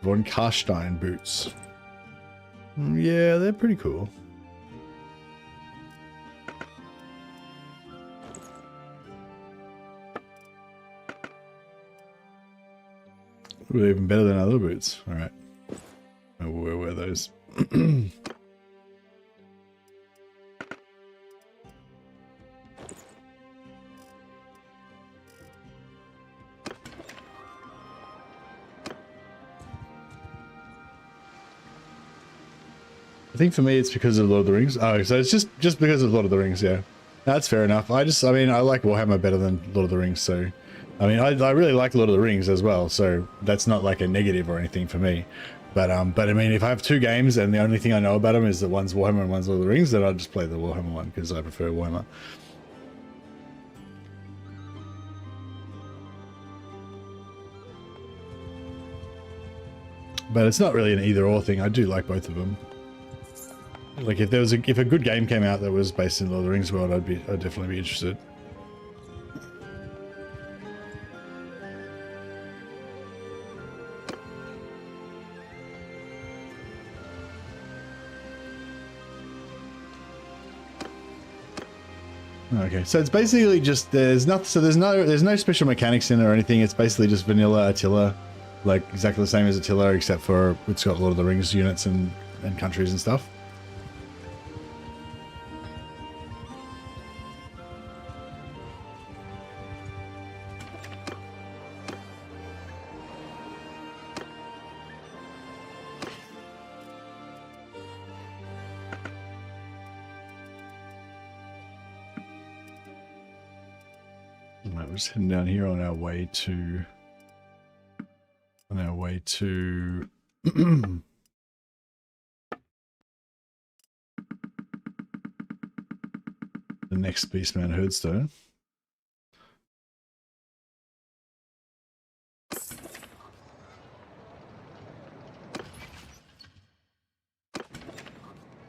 Von Karstein boots. Yeah, they're pretty cool. Ooh, even better than our little boots. All right. Oh, where were those? I think for me it's because of Lord of the Rings. Oh, so it's just because of Lord of the Rings, yeah. That's fair enough. I mean, I like Warhammer better than Lord of the Rings, so... I mean, I really like Lord of the Rings as well, so that's not like a negative or anything for me. But I mean, if I have two games and the only thing I know about them is that one's Warhammer and one's Lord of the Rings, then I'll just play the Warhammer one, because I prefer Warhammer. But it's not really an either-or thing. I do like both of them. Like if a good game came out that was based in Lord of the Rings world, I'd definitely be interested. Okay, so it's basically just there's no special mechanics in it or anything. It's basically just vanilla Attila, like exactly the same as Attila, except for it's got Lord of the Rings units and countries and stuff. We're just heading down here on our way to the next Beastman Herdstone.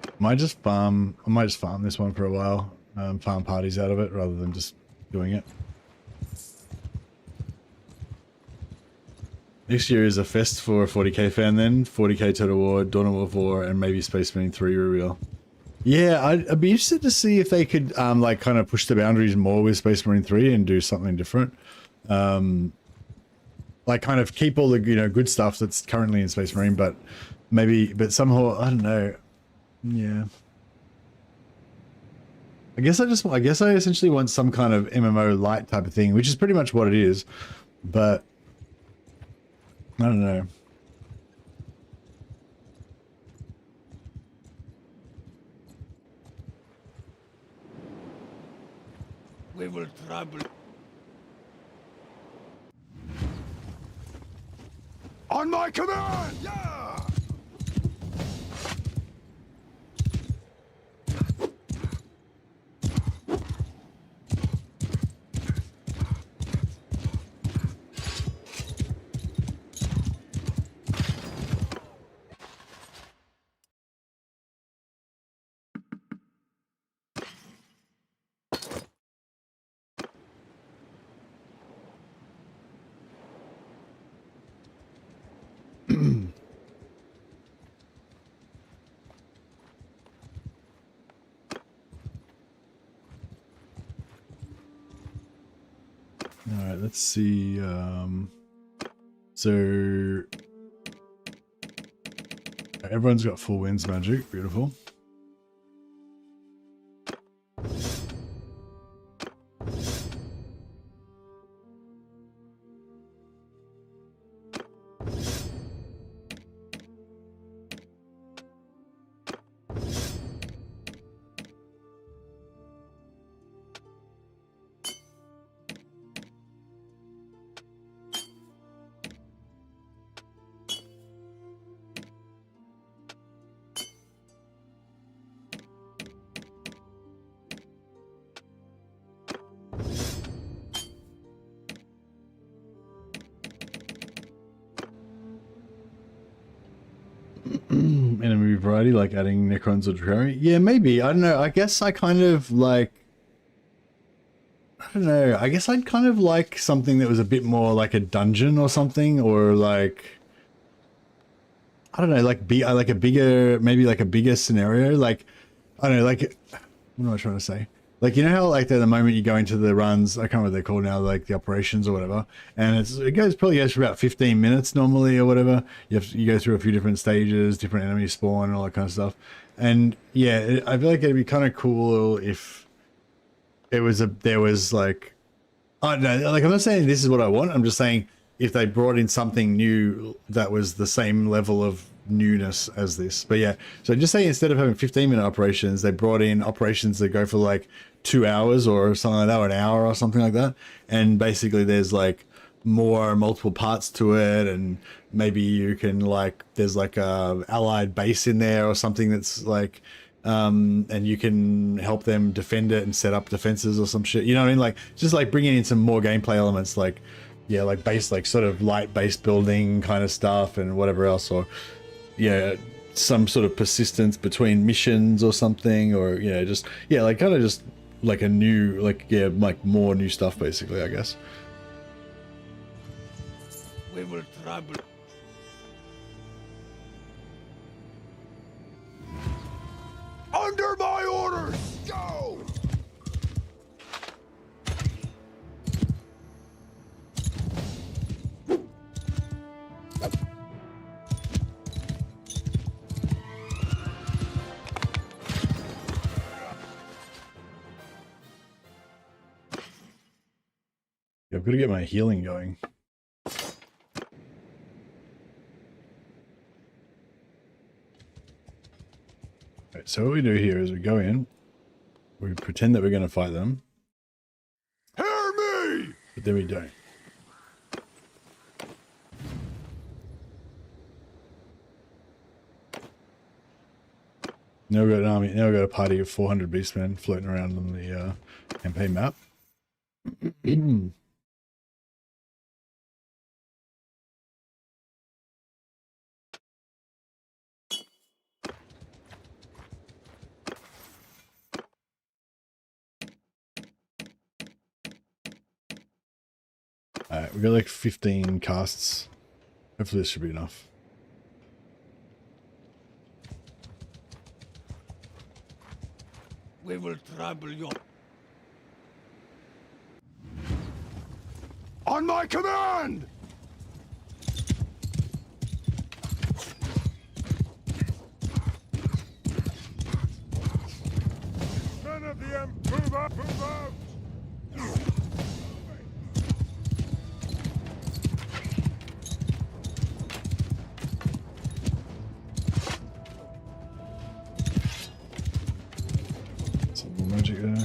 I might just farm this one for a while, farm parties out of it rather than just doing it. Next year is a fest for a 40k fan then, 40k Total War, Dawn of War, and maybe Space Marine 3 reveal. Yeah, I'd be interested to see if they could like kind of push the boundaries more with Space Marine 3 and do something different. Like kind of keep all the good stuff that's currently in Space Marine, but somehow I don't know. Yeah. I guess I essentially want some kind of MMO light type of thing, which is pretty much what it is, but I don't know. We will trouble. On my command! Yeah! All right, let's see. So everyone's got full winds magic. Beautiful. Enemy variety, like adding Necrons or Dracari? Yeah, maybe. I don't know. I guess I kind of like... I don't know. I guess I'd kind of like something that was a bit more like a dungeon or something, or like... I don't know, like a bigger, maybe like a bigger scenario. Like, I don't know, like... What am I trying to say? Like, you know how like the moment you go into the runs, I can't remember what they're called now, like the operations or whatever, and it probably goes for about 15 minutes normally or whatever. You go through a few different stages, different enemies spawn and all that kind of stuff. And yeah, I feel like it'd be kind of cool if there was like, I don't know, like I'm not saying this is what I want. I'm just saying if they brought in something new that was the same level of newness as this. But yeah, so just say instead of having 15-minute operations, they brought in operations that go for like 2 hours or something like that, or an hour or something like that. And basically there's like multiple parts to it, and maybe you can like, there's like a allied base in there or something that's like, and you can help them defend it and set up defenses or some shit. You know what I mean? Like just like bringing in some more gameplay elements, like, yeah, like base, like sort of light base building kind of stuff and whatever else, or yeah, some sort of persistence between missions or something, or yeah, just yeah, like kind of just like a new, like yeah, like more new stuff basically, I guess. We will trouble. Under my orders, go! Yeah, I've got to get my healing going. Right, so what we do here is we go in, we pretend that we're going to fight them. Hear me! But then we don't. Now we've got an army, now we've got a party of 400 beastmen floating around on the campaign map. Alright, we've got like 15 casts. Hopefully this should be enough. We will trouble you. On my command! Men of the move up, move out! Some more magic there.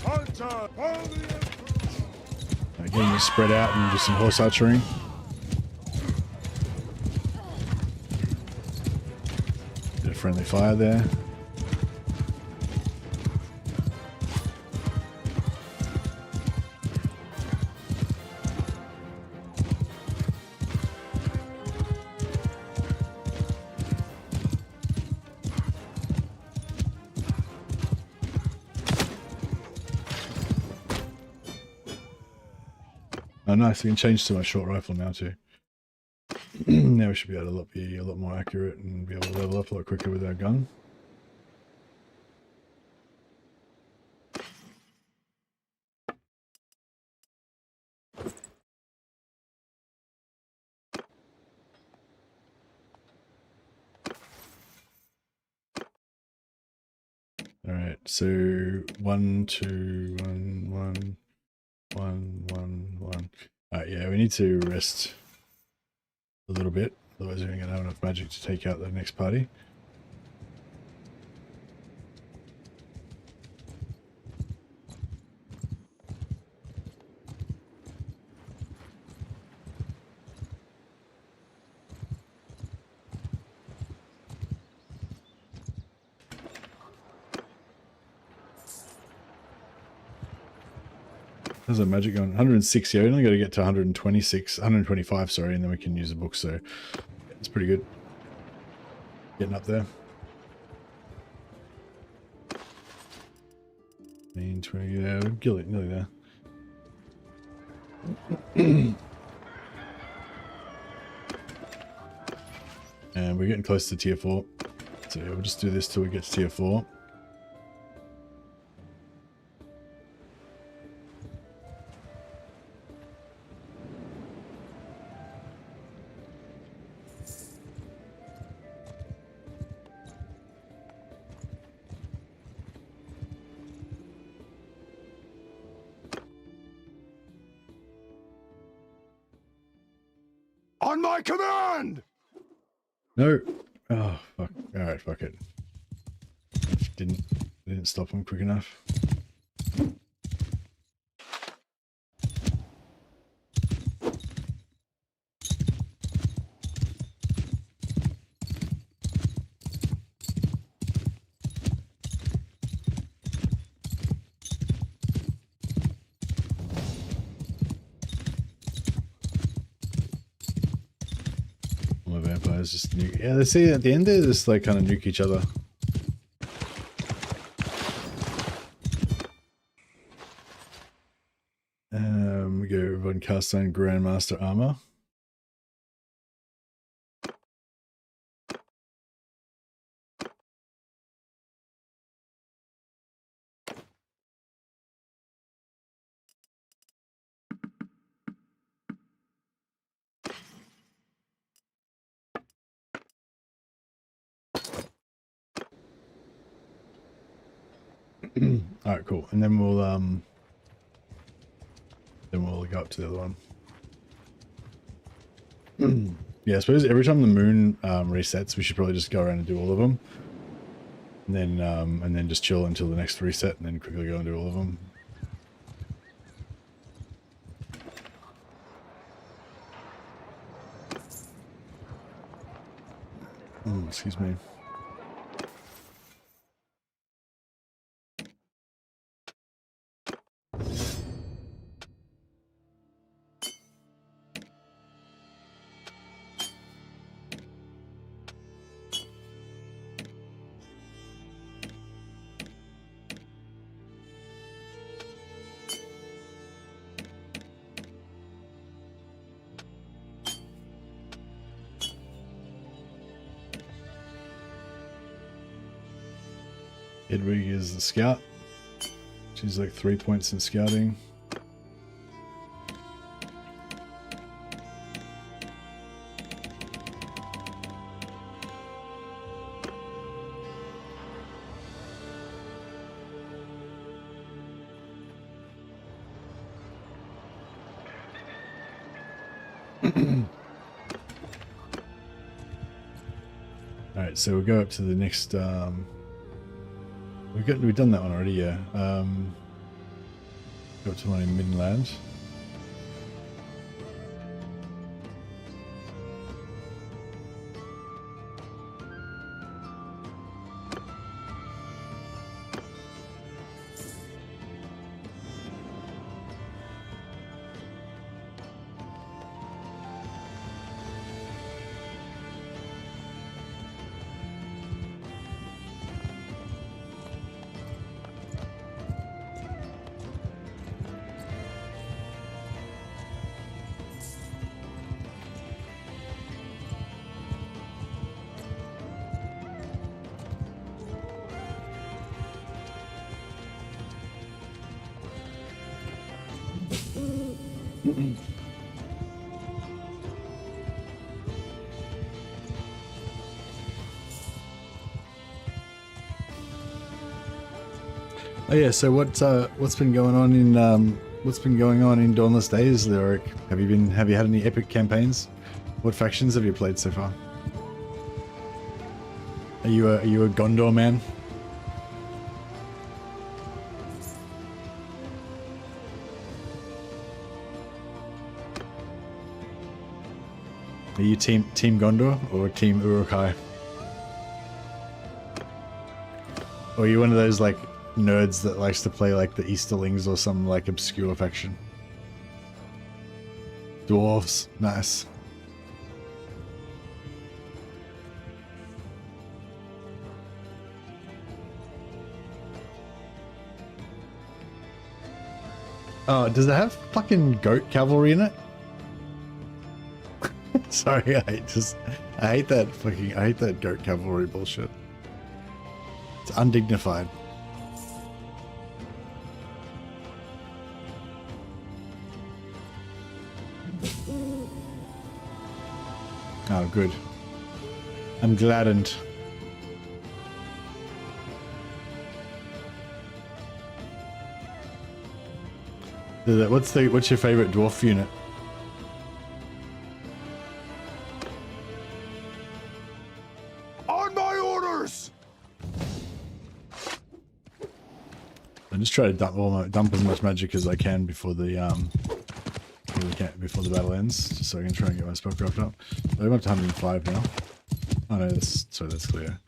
Hunter, follow the Again, you spread out and do some horse archery. Bit of friendly fire there. Oh, nice. We can change to my short rifle now too. Now we should be able to be a lot more accurate and be able to level up a lot quicker with our gun. All right, so 1, 2, 1, 1, 1, 1, 1. All right, yeah, we need to rest a little bit, otherwise we're going to have enough magic to take out the next party. How's that magic going? 106, yeah, we only got to get to 125, sorry, and then we can use the book, so it's pretty good. Getting up there. 20, yeah, we're nearly there. And we're getting close to tier 4. So yeah, we'll just do this till we get to tier 4. On my command! No. Oh fuck. All right, fuck it. Didn't stop him quick enough. All my vampires just nuke. Yeah, they see at the end they just like kind of nuke each other. We go everyone cast on Grandmaster armor. All right, cool. And then we'll go up to the other one. Yeah, I suppose every time the moon resets, we should probably just go around and do all of them, and then just chill until the next reset, and then quickly go and do all of them. Oh, excuse me. Hedwig is the scout. She's like 3 points in scouting. Alright, so we'll go up to the next we've done that one already, yeah. Go up to one in Midland. Oh yeah, so what's been going on in Dawnless Days, Lyric? Have you had any epic campaigns? What factions have you played so far? Are you a Gondor man? Are you team Gondor or team Uruk-hai? Or are you one of those like nerds that likes to play like the Easterlings or some like obscure faction? Dwarves, nice. Oh, does it have fucking goat cavalry in it? Sorry, I hate that goat cavalry bullshit. It's undignified. Oh, good. I'm gladdened. What's your favorite dwarf unit? On my orders! I just try to dump as much magic as I can before the battle ends, just so I can try and get my spellcraft up. I'm up to 105 now. Oh no, that's clear.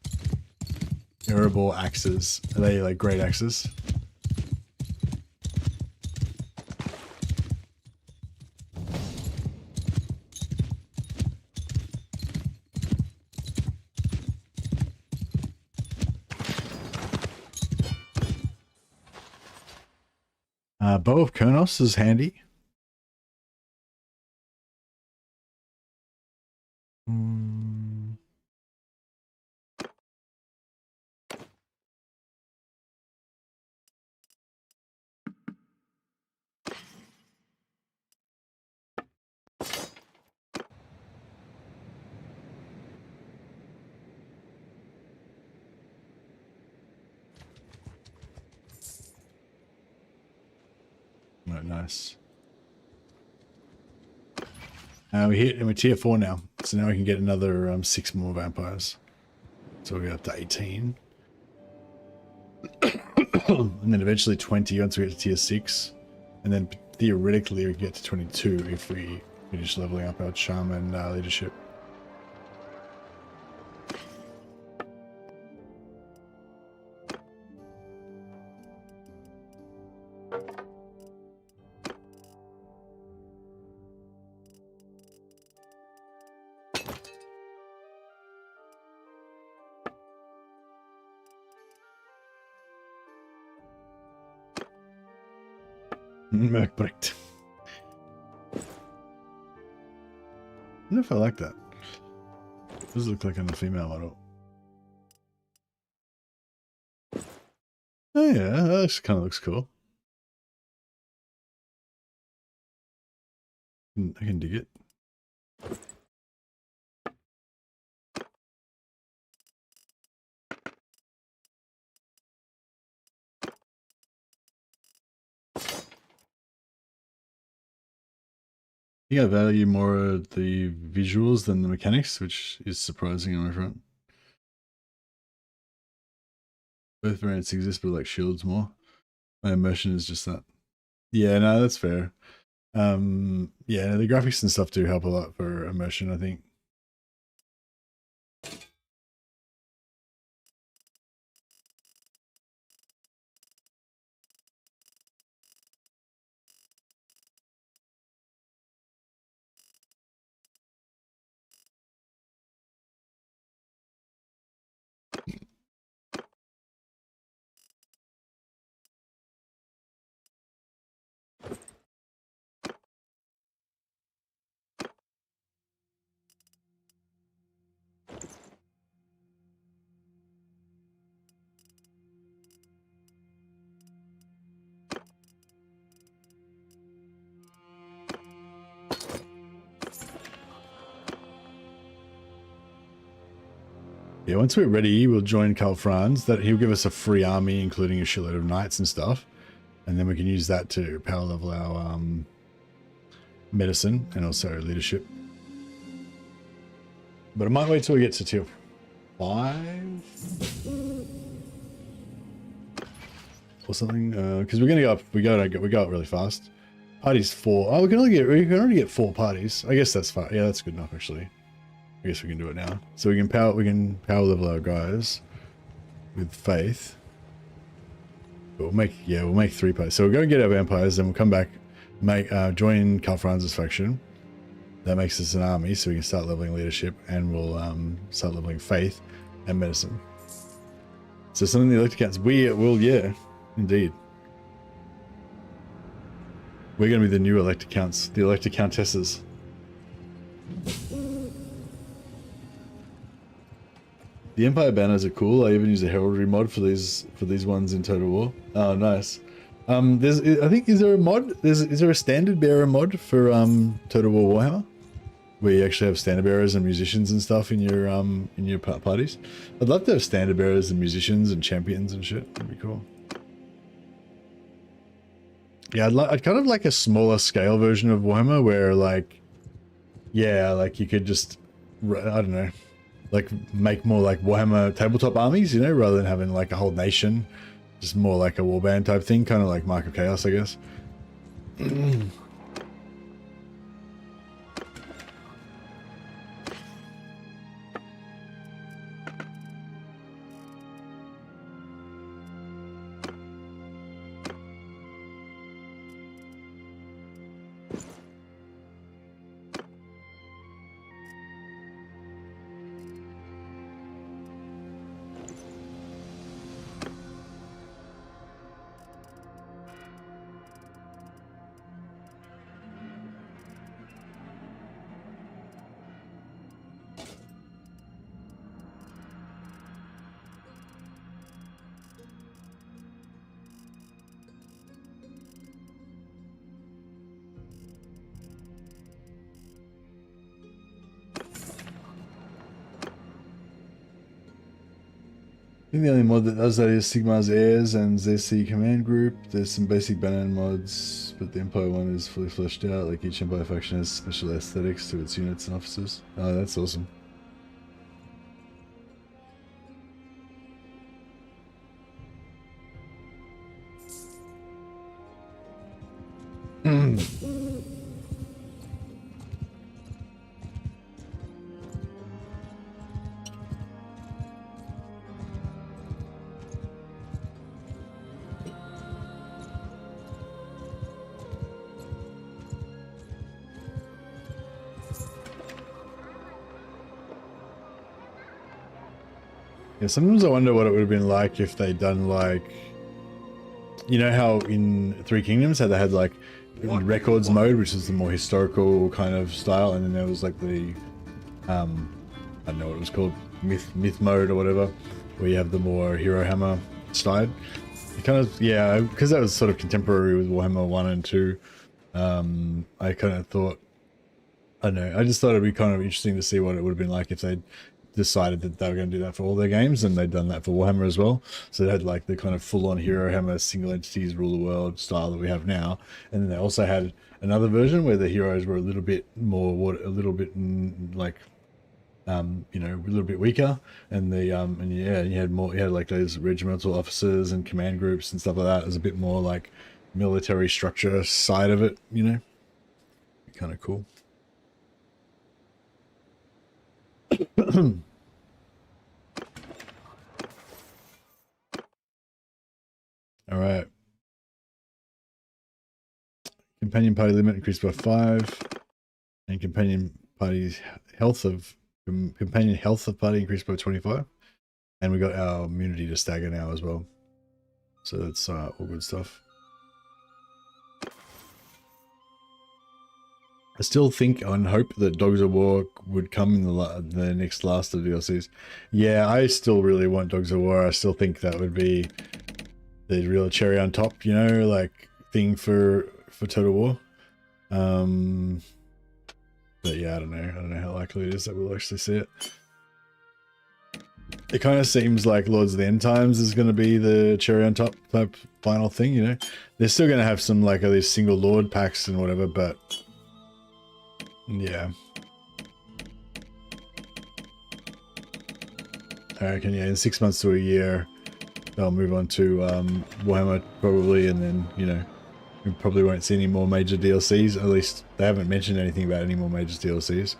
Durable axes. Are they like great axes? Bow of Kurnos is handy. Oh, nice. We're tier 4 now, so now we can get another 6 more vampires. So we're up to 18. And then eventually 20 once we get to tier 6. And then theoretically we get to 22 if we finish leveling up our charm and leadership. Merkbricht. I don't know if I like that. It does look like on the female model. Oh yeah, that kind of looks cool. I can dig it. I think I value more the visuals than the mechanics, which is surprising on my front. Both variants exist, but like shields more. My immersion is just that. Yeah, no, that's fair. Yeah, the graphics and stuff do help a lot for immersion, I think. Yeah, once we're ready, we'll join Karl Franz. That he'll give us a free army, including a shitload of knights and stuff, and then we can use that to power level our medicine and also leadership. But I might wait till we get to tier 5 or something, because we're gonna go up. We go up really fast. Parties 4. Oh, we can already get 4 parties. I guess that's fine. Yeah, that's good enough actually. I guess we can do it now. So we can power level our guys with faith. But we'll make 3 parties. So we'll go and get our vampires, then we'll come back, join Karl Franz's faction. That makes us an army, so we can start leveling leadership, and we'll start leveling faith and medicine. So something the elector counts. Yeah, indeed. We're going to be the new elector counts, the elector countesses. The Empire banners are cool. I even use a heraldry mod for these ones in Total War. Oh, nice. I think, is there a mod? Is there a standard bearer mod for Total War Warhammer, where you actually have standard bearers and musicians and stuff in your parties? I'd love to have standard bearers and musicians and champions and shit. That'd be cool. Yeah, I'd kind of like a smaller scale version of Warhammer where like, yeah, like you could just, I don't know, like make more like Warhammer tabletop armies, you know, rather than having like a whole nation, just more like a warband type thing, kind of like Mark of Chaos, I guess. I think the only mod that does that is Sigmar's Heirs and ZC Command Group. There's some basic Banan mods, but the Empire one is fully fleshed out. Like each Empire faction has special aesthetics to its units and officers. Oh, that's awesome. Yeah, sometimes I wonder what it would have been like if they'd done like, you know how in Three Kingdoms how they had like records mode, which is the more historical kind of style, and then there was like the I don't know what it was called, myth mode or whatever, where you have the more Hero Hammer side. It kind of, yeah, because that was sort of contemporary with Warhammer 1 and 2. I kind of thought, I don't know, I just thought it'd be kind of interesting to see what it would have been like if they'd decided that they were going to do that for all their games, and they'd done that for Warhammer as well. So they had like the kind of full-on Hero Hammer single entities rule the world style that we have now, and then they also had another version where the heroes were a little bit more, a little bit like, you know, a little bit weaker, and the and yeah, you had like those regimental officers and command groups and stuff like that. It was a bit more like military structure side of it, you know, kind of cool. All right. Companion party limit increased by 5, and companion health of party increased by 25, and we got our immunity to stagger now as well. So that's all good stuff. I still think and hope that Dogs of War would come in the next last of DLCs. Yeah, I still really want Dogs of War. I still think that would be the real cherry on top, you know, like thing for Total War. But yeah, I don't know how likely it is that we'll actually see it. It kind of seems like Lords of the End Times is going to be the cherry on top type final thing, you know. They're still going to have some like these single Lord packs and whatever, but yeah. I reckon, yeah, in 6 months to a year, they'll move on to Warhammer probably, and then, you know, we probably won't see any more major DLCs. At least they haven't mentioned anything about any more major DLCs.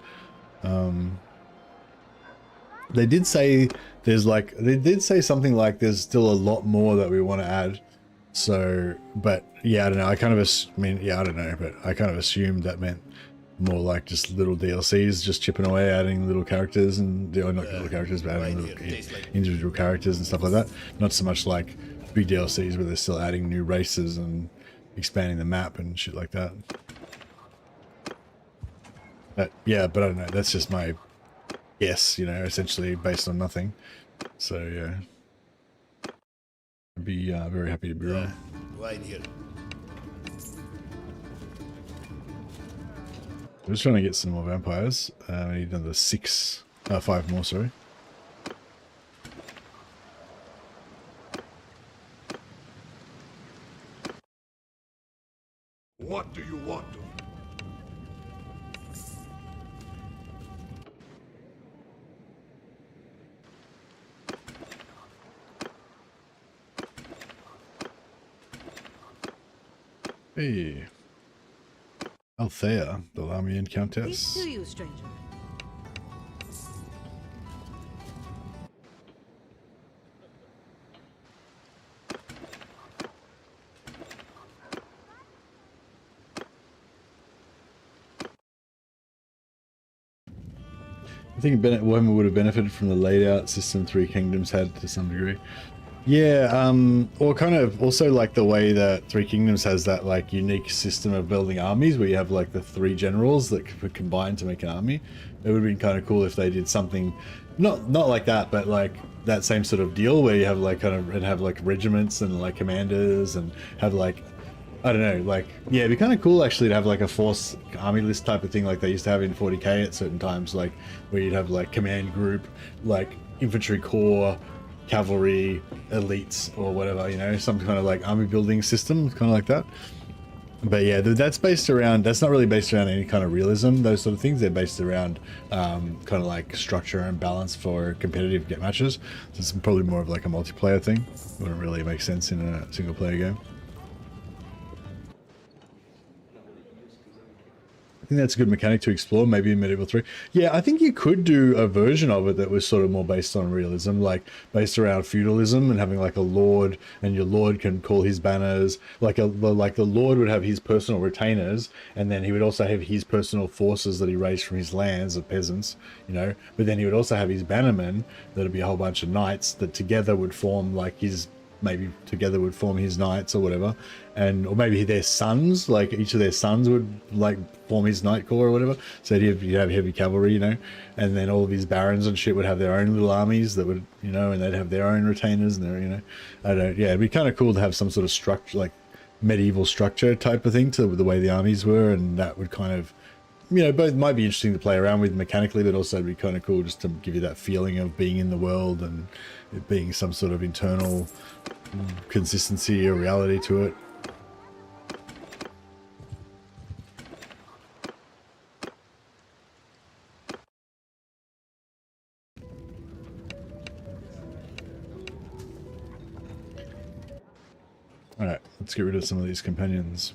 They did say something like there's still a lot more that we want to add. So, but yeah, I don't know. I kind of assumed that meant more like just little DLCs, just chipping away, adding little characters and, not little characters, but adding little individual characters and stuff like that. Not so much like big DLCs where they're still adding new races and expanding the map and shit like that. But yeah, but I don't know. That's just my guess, you know, essentially based on nothing. So yeah, I'd be very happy to be wrong. Right here. I'm just trying to get some more vampires. I need another 5 more, sorry. What do you want of me? Hey. Althea, the Lahmian Peace Countess. to you, stranger. I think Warhammer would have benefited from the laid out system Three Kingdoms had to some degree. Yeah, or kind of also like the way that Three Kingdoms has that like unique system of building armies where you have like the 3 generals that could combine to make an army. It would have been kind of cool if they did something, not like that, but like that same sort of deal where you have like kind of, and have like regiments and like commanders and have like, I don't know, like, yeah, it'd be kind of cool actually to have like a force army list type of thing like they used to have in 40k at certain times, like where you'd have like command group, like infantry corps, cavalry, elites, or whatever, you know, some kind of like army building system, kind of like that. But yeah, that's based around, that's not really based around any kind of realism, those sort of things. They're based around kind of like structure and balance for competitive get matches. So it's probably more of like a multiplayer thing. Wouldn't really make sense in a single player game. I think that's a good mechanic to explore, maybe in Medieval 3. Yeah, I think you could do a version of it that was sort of more based on realism, like based around feudalism and having like a lord, and your lord can call his banners, like the lord would have his personal retainers, and then he would also have his personal forces that he raised from his lands of peasants, you know, but then he would also have his bannermen, that'd be a whole bunch of knights that together would form like his, maybe together would form his knights or whatever, and or maybe their sons, like each of their sons would like form his knight corps or whatever. So you'd have heavy cavalry, you know, and then all of his barons and shit would have their own little armies that would, you know, and they'd have their own retainers and their, you know, I don't know, yeah, it'd be kind of cool to have some sort of structure, like medieval structure type of thing to the way the armies were, and that would kind of, you know, both might be interesting to play around with mechanically, but also it'd be kind of cool just to give you that feeling of being in the world and it being some sort of internal consistency or reality to it. Alright, let's get rid of some of these companions.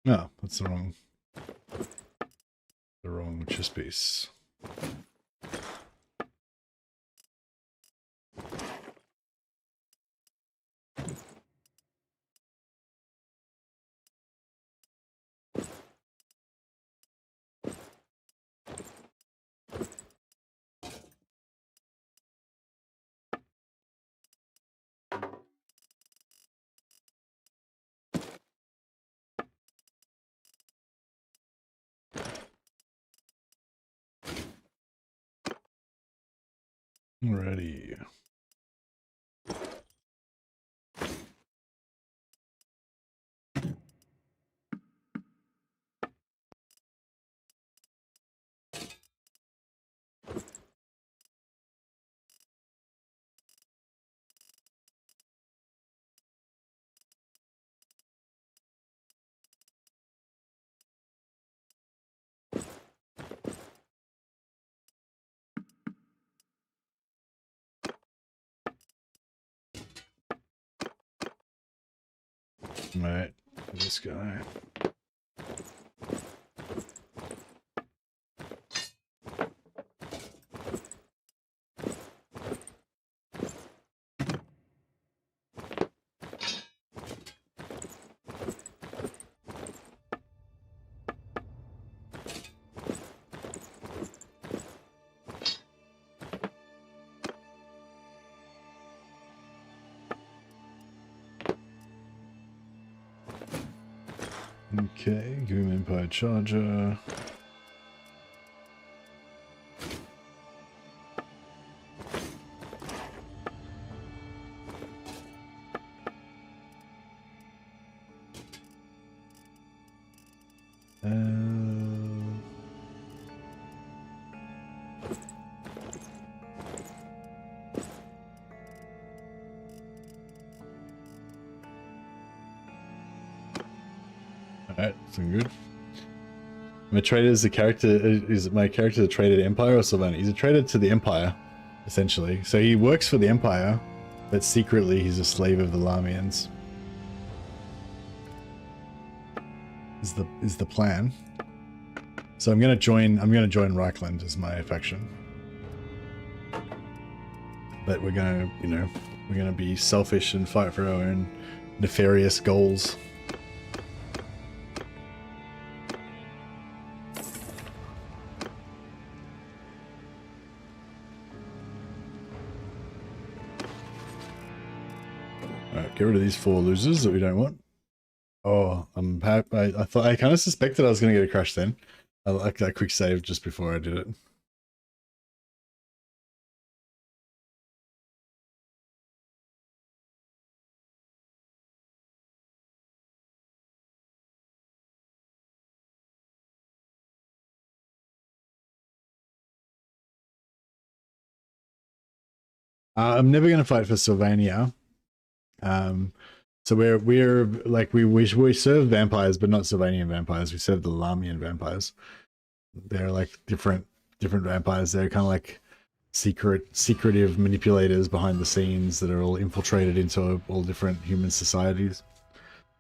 No, that's the wrong chess piece. Alrighty. Right, this guy. Okay, give him Empire Charger. Alright, looking good. My traitor is the character. Is my character the traitor to Empire or Sylvain? He's a traitor to the Empire, essentially. So he works for the Empire, but secretly he's a slave of the Lahmians. Is the plan. So I'm gonna join Reichland as my faction. But we're gonna, you know, we're gonna be selfish and fight for our own nefarious goals. Alright, get rid of these 4 losers that we don't want. Oh, I'm happy. I thought, I kind of suspected I was going to get a crash then. I like that quick save just before I did it. I'm never going to fight for Sylvania. So we're like we serve vampires, but not Sylvanian vampires. We serve the Lahmian vampires. They're like different vampires. They're kind of like secretive manipulators behind the scenes that are all infiltrated into all different human societies.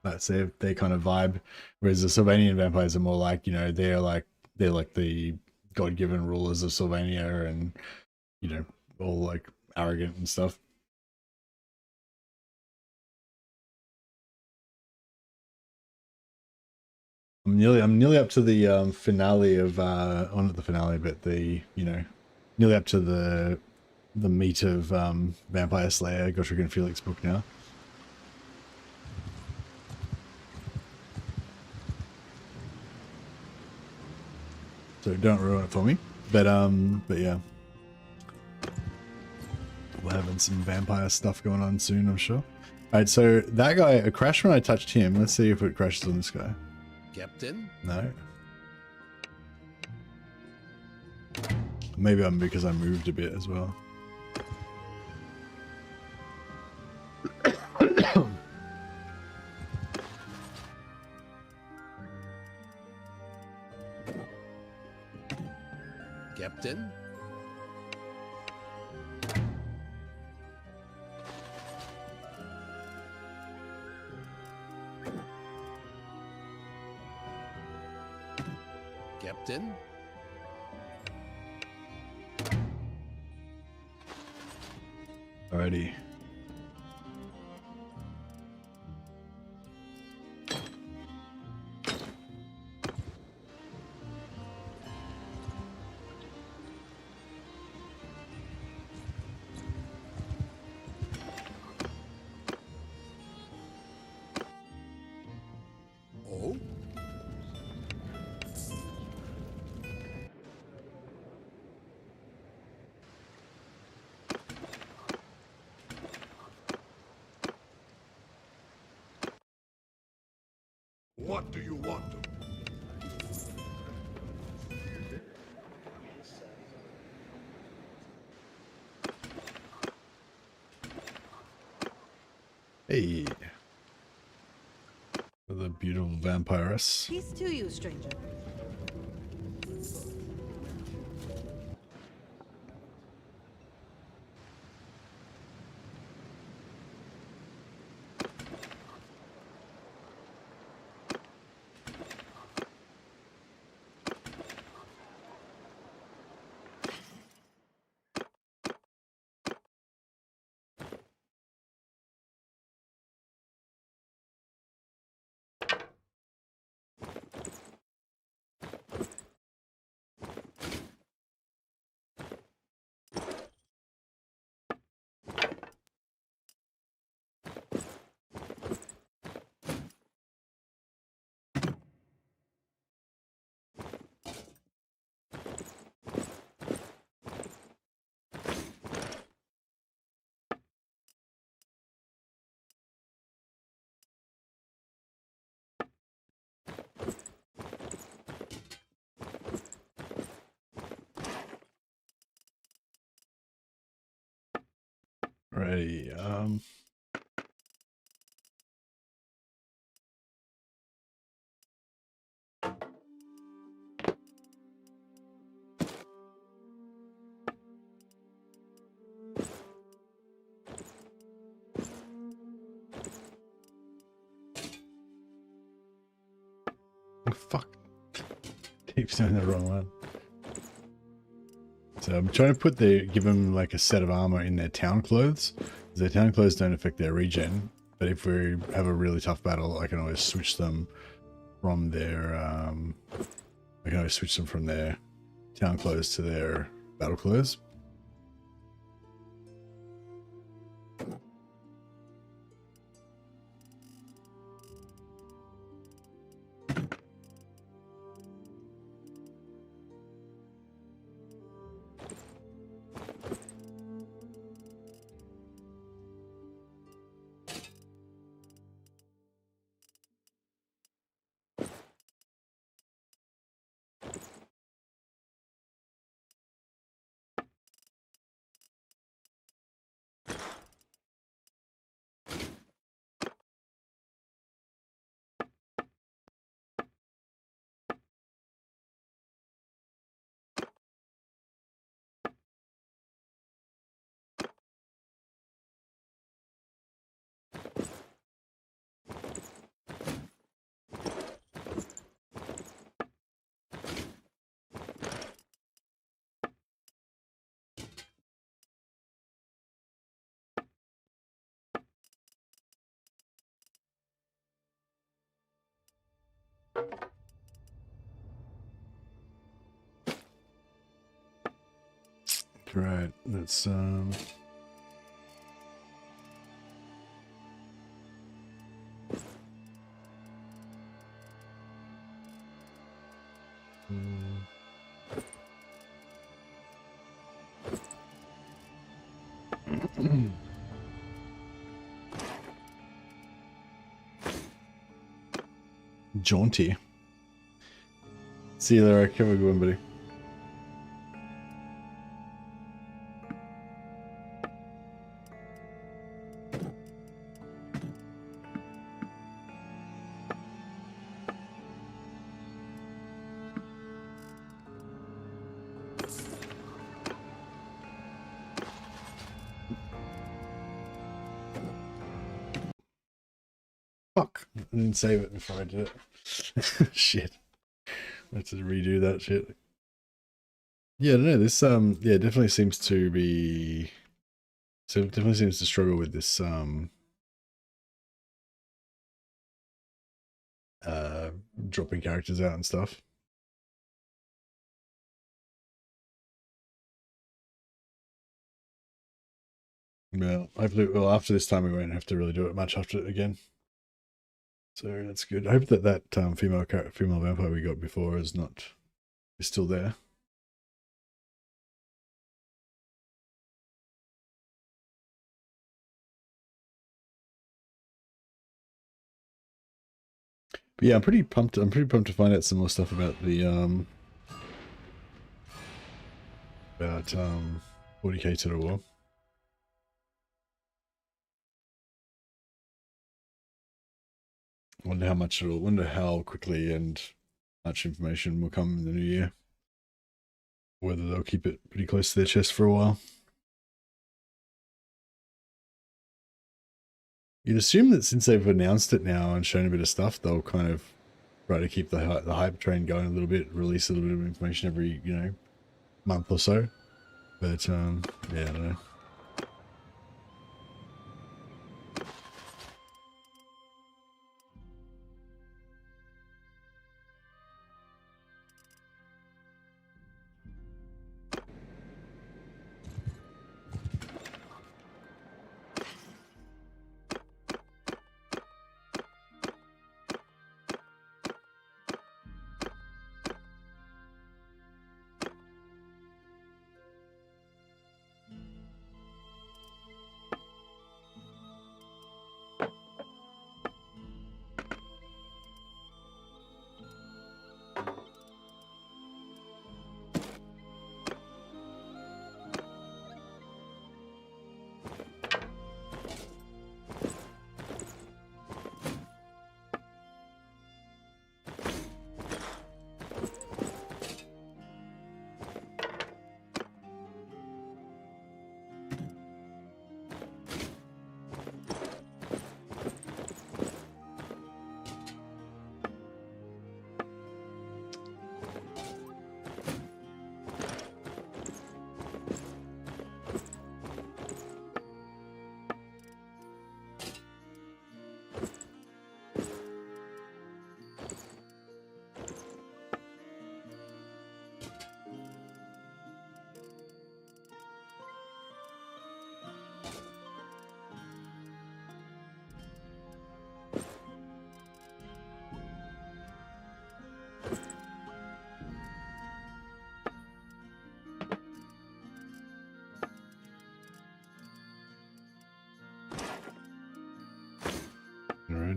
That's their kind of vibe. Whereas the Sylvanian vampires are more like, you know, they're like the god-given rulers of Sylvania, and, you know, all like arrogant and stuff. I'm nearly up to the finale of not the finale, but the, you know, nearly up to the meat of Vampire Slayer, Gotrek and Felix book now. So don't ruin it for me. But yeah. We're having some vampire stuff going on soon, I'm sure. Alright, so that guy, it crashed when I touched him. Let's see if it crashes on this guy. Captain? No. Maybe I'm because I moved a bit as well. Captain? Captain? Alrighty. Oh? What do you want? Hey. The beautiful vampiress. Peace to you, stranger. Ready. Oh, fuck. Keeps doing the wrong one. So I'm trying to give them like a set of armor in their town clothes. Their town clothes don't affect their regen, but if we have a really tough battle, I can always switch them from their town clothes to their battle clothes. Right, let's jaunty. See you there, have a good one, buddy. Fuck, I didn't save it before I did it. Shit. I have to redo that shit. Yeah, I don't know, this yeah, definitely seems to be, so it definitely seems to struggle with this dropping characters out and stuff. Well, hopefully, well, after this time we won't have to really do it much after it again. So that's good. I hope that that female vampire we got before is still there. But yeah, I'm pretty pumped to find out some more stuff about the 40k Total War. Wonder how quickly and much information will come in the new year. Whether they'll keep it pretty close to their chest for a while. You'd assume that since they've announced it now and shown a bit of stuff, they'll kind of try to keep the hype train going a little bit, release a little bit of information every, month or so. But yeah, I don't know.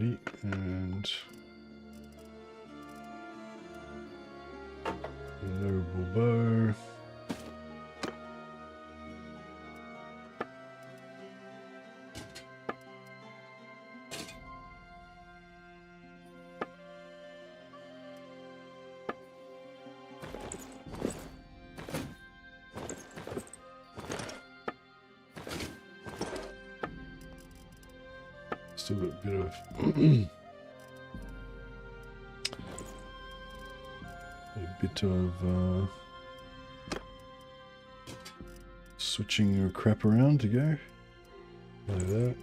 Alrighty, and loadable bow. Still got a bit of switching your crap around to go like that.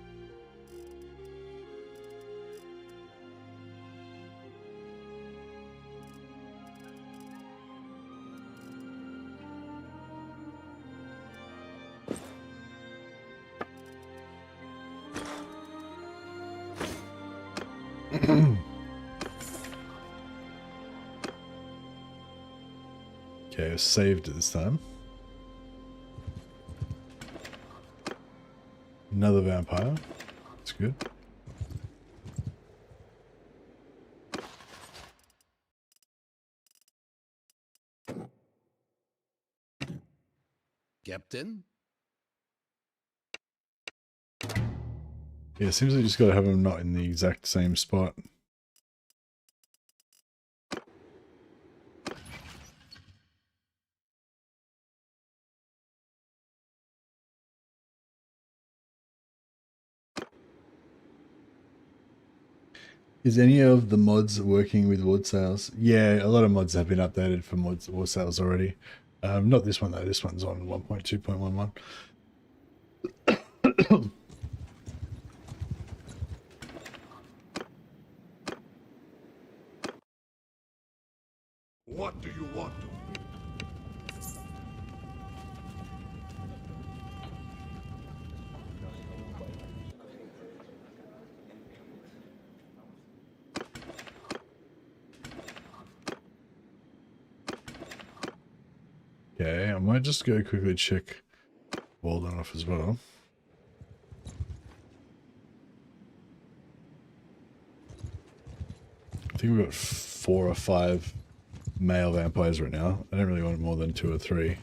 Okay, it's saved at this time. Another vampire. That's good. Captain? Yeah, it seems like you just gotta have them not in the exact same spot. Is any of the mods working with wood sales? Yeah, a lot of mods have been updated for mods wood sales already. Not this one though. This one's on 1.2.11. What do you want? Okay, I might just go quickly check Walden off as well. I think we've got 4 or 5 male vampires right now. I don't really want more than 2 or 3.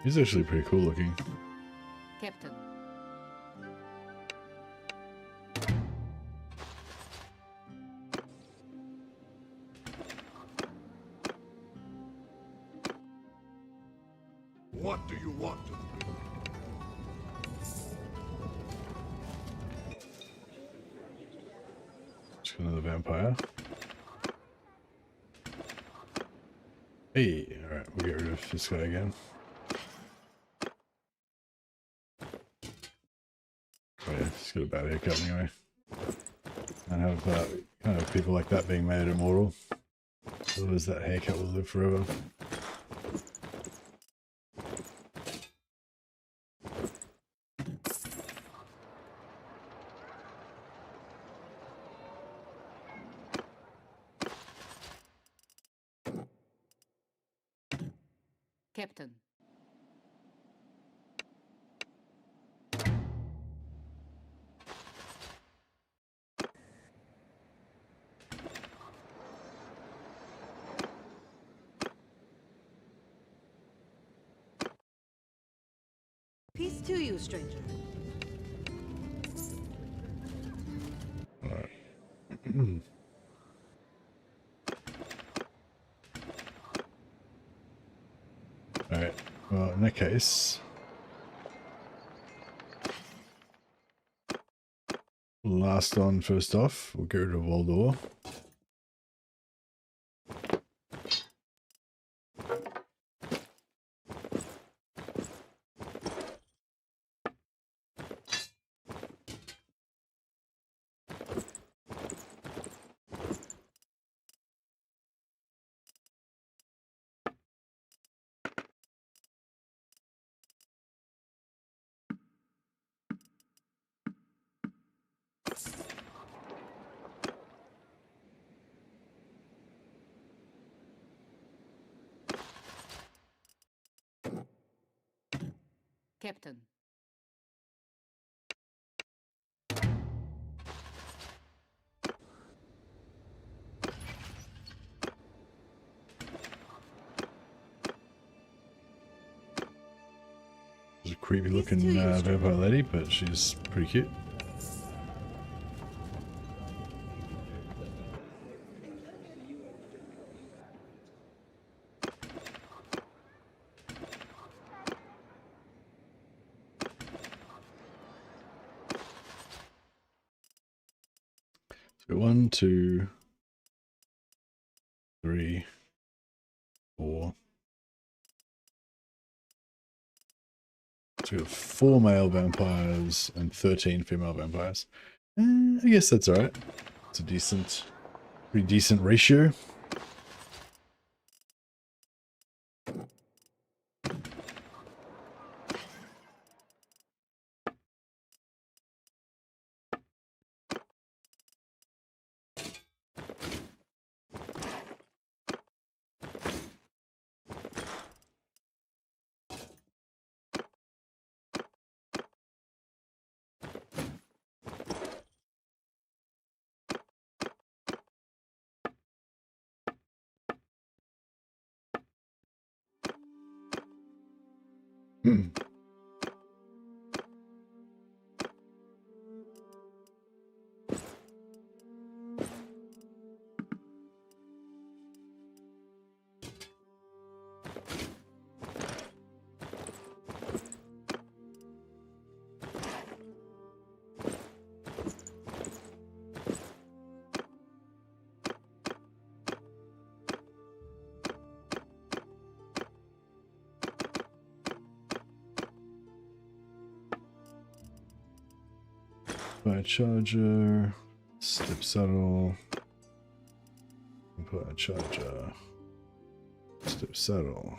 He's actually pretty cool looking. Captain. What do you want? Just another vampire. Hey, alright, we'll get rid of this guy again. Oh yeah, he's got a bad haircut anyway. Can't have people like that being made immortal. Otherwise that haircut will live forever. Captain. Peace to you, stranger. Alright. Alright, well in that case, last on first off, we'll get rid of Waldor. Captain. She's a creepy looking Peace to you, stranger. vampire lady, but she's pretty cute. So 1, 2, 3, 4. So we have 4 male vampires and 13 female vampires. I guess that's alright. It's a pretty decent ratio. Fire charger, step saddle, fire charger, step saddle.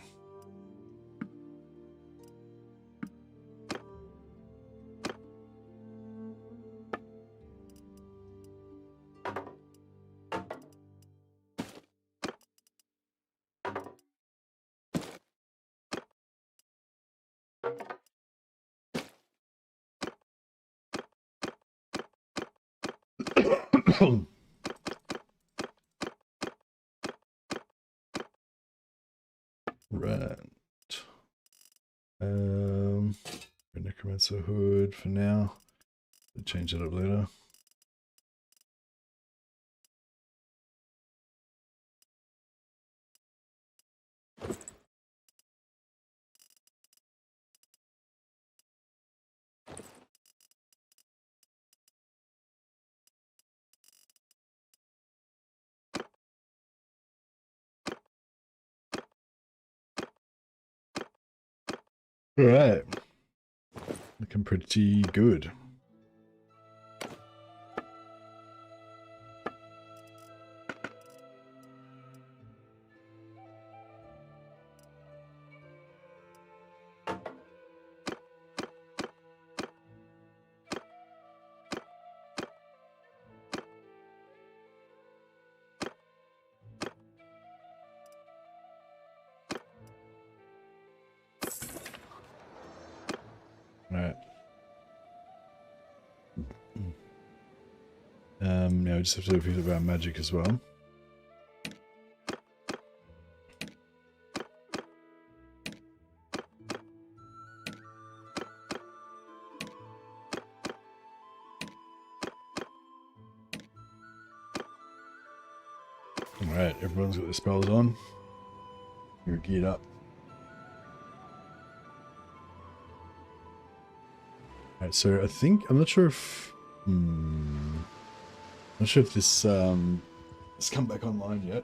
Right. Necromancer hood for now. We'll change that up later. All right. Looking pretty good. All right. Now we just have to do a bit about magic as well. Alright, everyone's got their spells on. You're geared up. Alright, so I think, I'm not sure if... I'm not sure if this has come back online yet.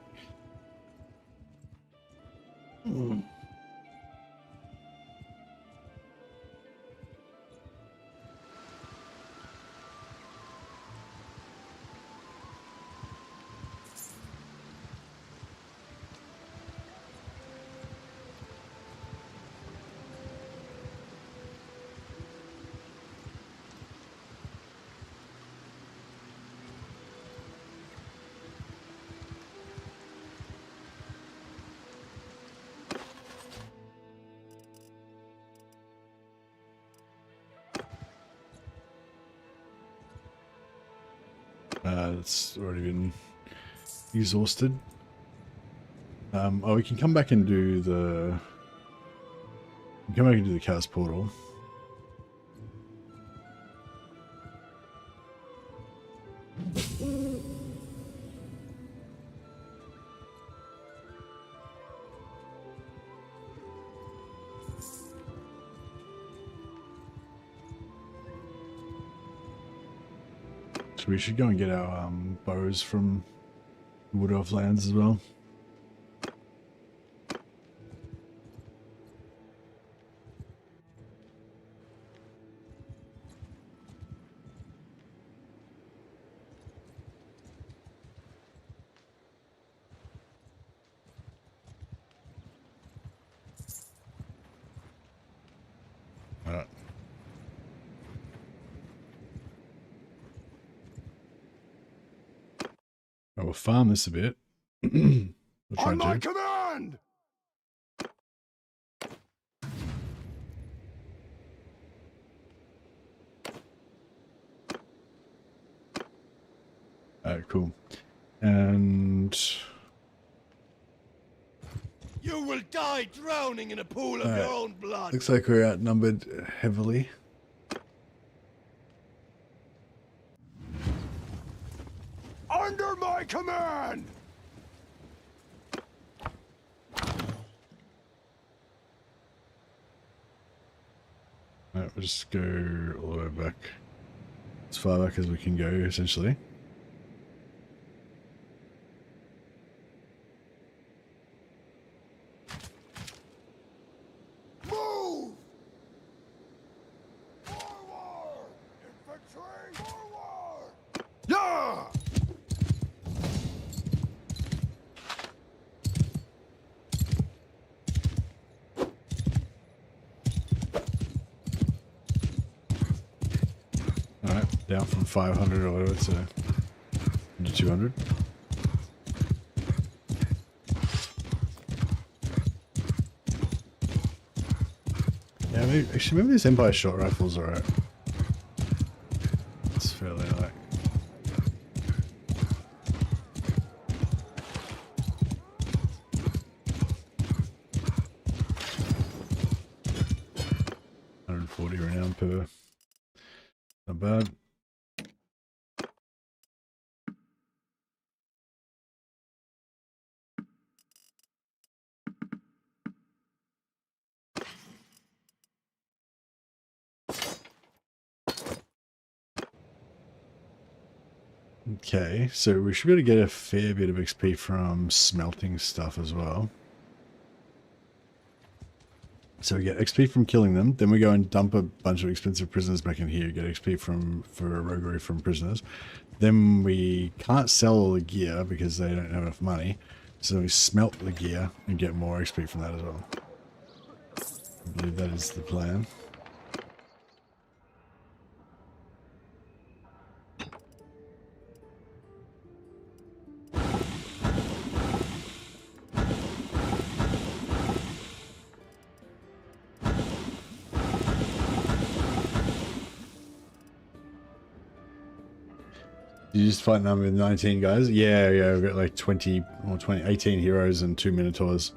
It's already been exhausted. Oh, we can come back and do the... We can come back and do the Chaos Portal. So we should go and get our bows from Wood Elf Lands as well. Alright. I will farm this a bit. We'll try On my to. command! Alright, cool. And You will die drowning in a pool of your own blood. looks like we're outnumbered heavily. Under my command! Alright, we'll just go all the way back. As far back as we can go, essentially. Move! Forward! Infantry! Forward! Yeah! Alright, down from 500 or whatever to 200. Yeah, maybe this Empire short rifle's alright. It's fairly like. $140 renown per. Not bad. Okay, so we should be able to get a fair bit of XP from smelting stuff as well. So we get XP from killing them, then we go and dump a bunch of expensive prisoners back in here, get XP for roguery from prisoners. Then we can't sell all the gear because they don't have enough money. So we smelt the gear and get more XP from that as well. I believe that is the plan. You just fight them with 19 guys? Yeah, we've got like 20 or 18 heroes and 2 minotaurs.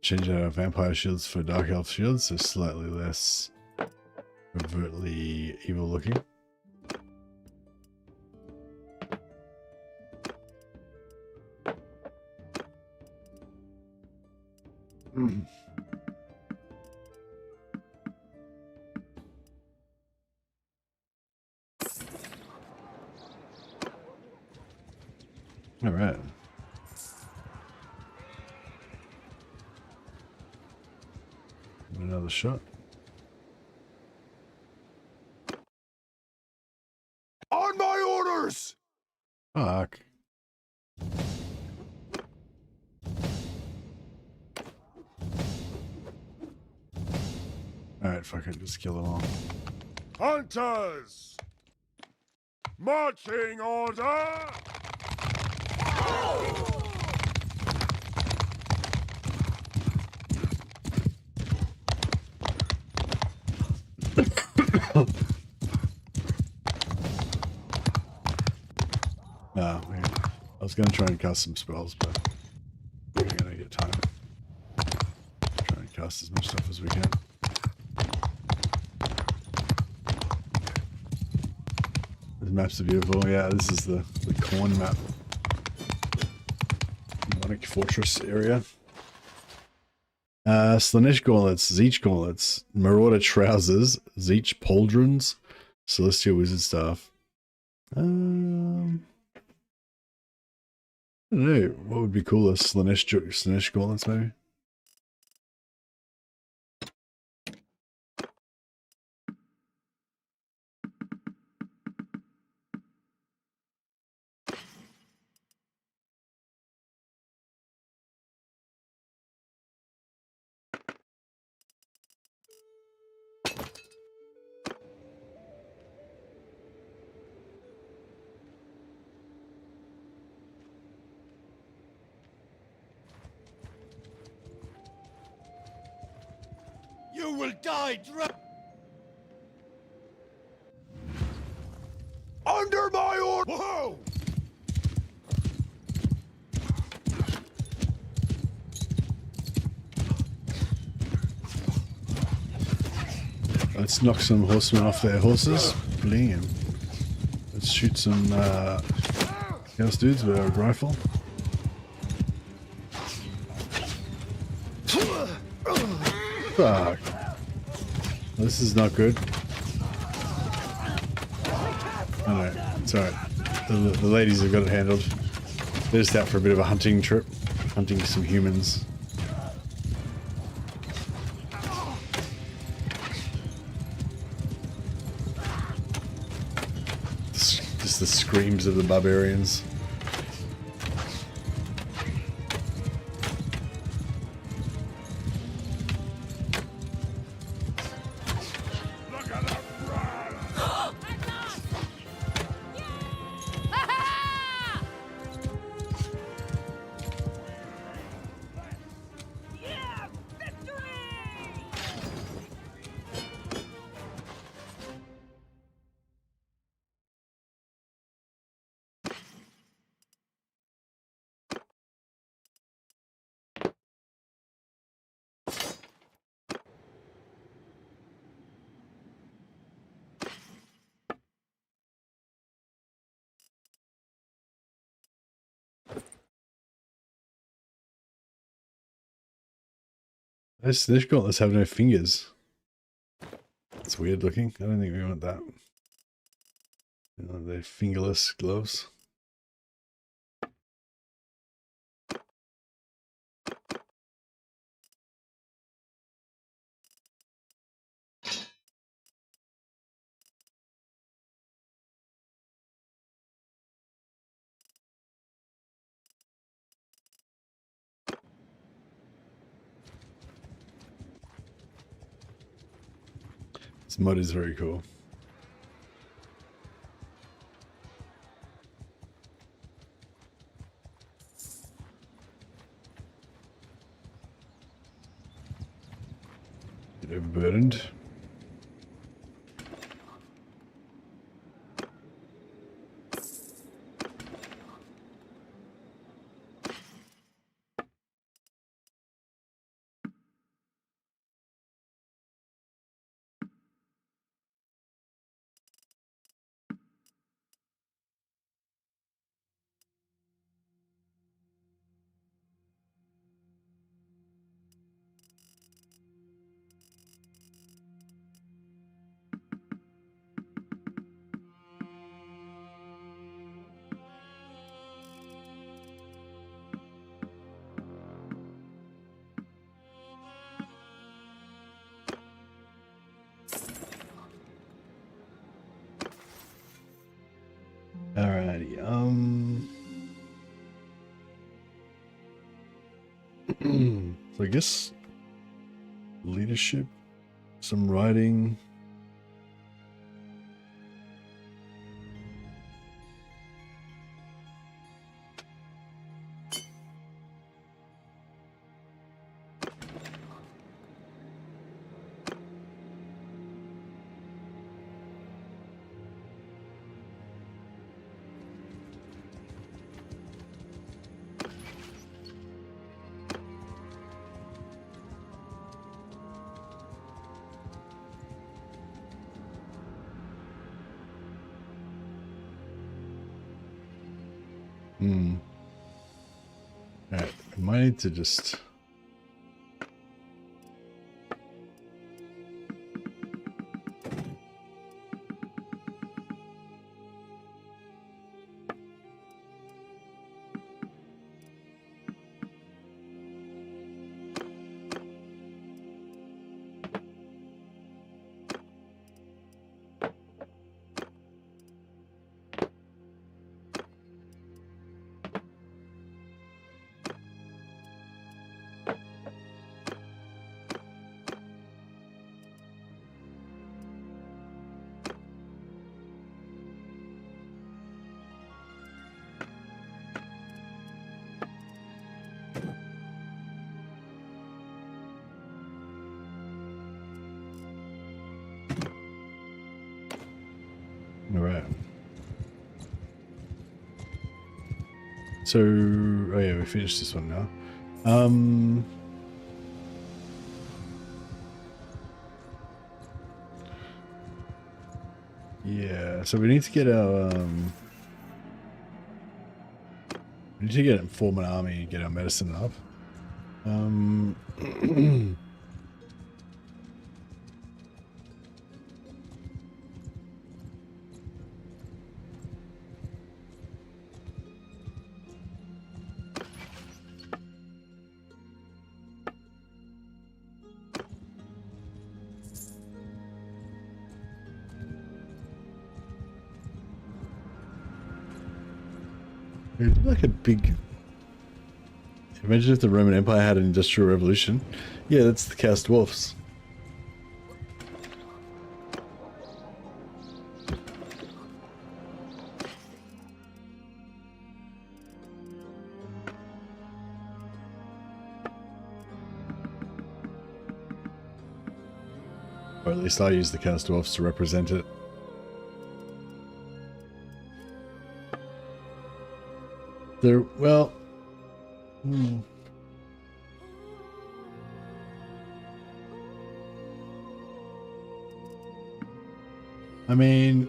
Change our vampire shields for dark elf shields, so slightly less overtly evil looking. All right. Another shot. On my orders! Fuck. Alright, fuck it, just kill them all. Hunters! Marching order! No, I was gonna try and cast some spells, but we're gonna get time. Try and cast as much stuff as we can. These maps are beautiful. Yeah, this is the corn map. Demonic Fortress area. Slaanesh gauntlets, Zeech gauntlets, Marauder trousers, Zeech pauldrons, Celestial wizard staff. I don't know, what would be cooler? Slaanesh gauntlets maybe? You will die Under my order! Whoa! Let's knock some horsemen off their horses. Blam. Let's shoot some chaos dudes with a rifle. Fuck. This is not good. Oh no, it's alright. The ladies have got it handled. They're just out for a bit of a hunting trip. Hunting some humans. Just the screams of the barbarians. This gauntlets have no fingers. It's weird looking. I don't think we want that. You know, they're fingerless gloves. This mod is very cool. Bit overburdened. Alrighty, so I guess leadership, some writing. Alright, I might need to just... Alright. So, oh yeah, we finished this one now. Yeah, so we need to get our, we need to get form an army and get our medicine up. It'd be like a big... Imagine if the Roman Empire had an industrial revolution. Yeah, that's the Chaos Dwarfs. Or at least I use the Chaos Dwarfs to represent it. They're, well... I mean...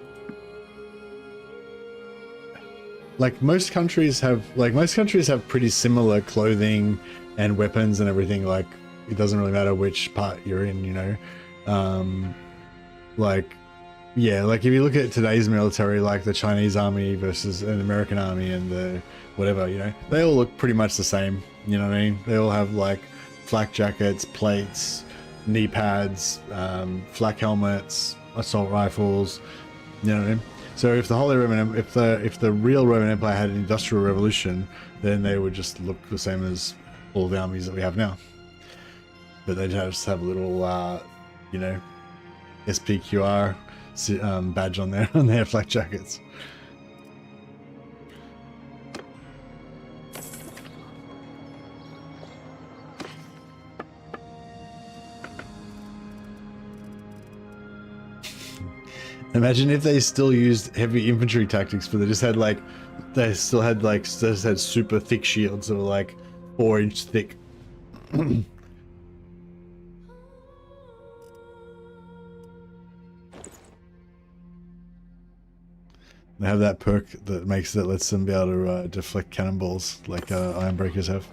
most countries have pretty similar clothing and weapons and everything. Like, it doesn't really matter which part you're in, you know? Yeah, like if you look at today's military, like the Chinese army versus an American army and the whatever, you know, they all look pretty much the same, you know what I mean? They all have like flak jackets, plates, knee pads, flak helmets, assault rifles, you know what I mean? So if the Holy Roman, if the real Roman Empire had an industrial revolution, then they would just look the same as all the armies that we have now. But they'd just have a little, you know, SPQR badge on their flak jackets. Imagine if they still used heavy infantry tactics, but they still had super thick shields that were like 4-inch thick. They have that perk that lets them be able to deflect cannonballs like Ironbreakers have.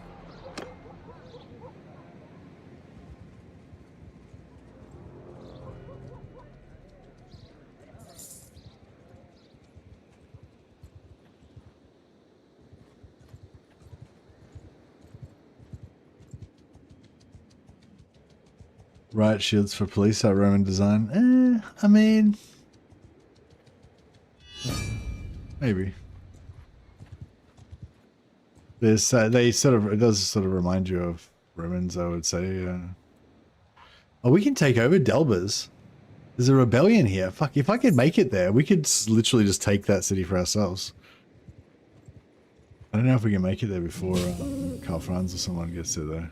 Riot shields for police are Roman design. I mean, maybe. There's they sort of, it does sort of remind you of Romans, I would say. Oh, we can take over Delbers. There's a rebellion here. Fuck, if I could make it there, we could literally just take that city for ourselves. I don't know if we can make it there before Karl Franz or someone gets there though.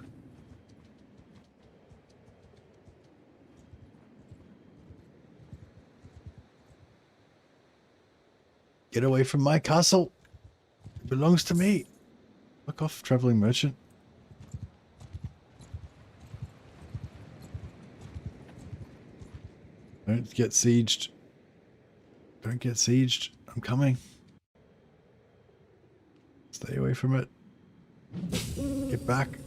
Get away from my castle. It belongs to me. Fuck off, traveling merchant. Don't get sieged. Don't get sieged. I'm coming. Stay away from it. Get back.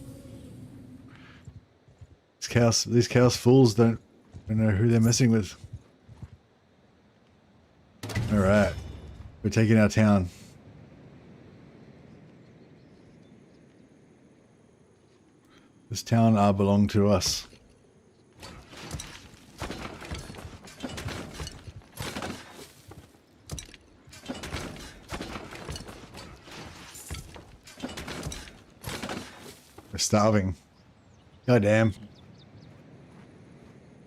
These chaos fools don't know who they're messing with. Alright. We're taking our town. This town belong to us. We're starving. Goddamn.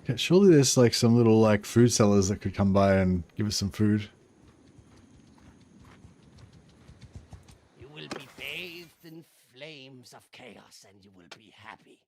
Okay, surely there's like some little like food sellers that could come by and give us some food. You will be bathed in flames of chaos and you will be happy.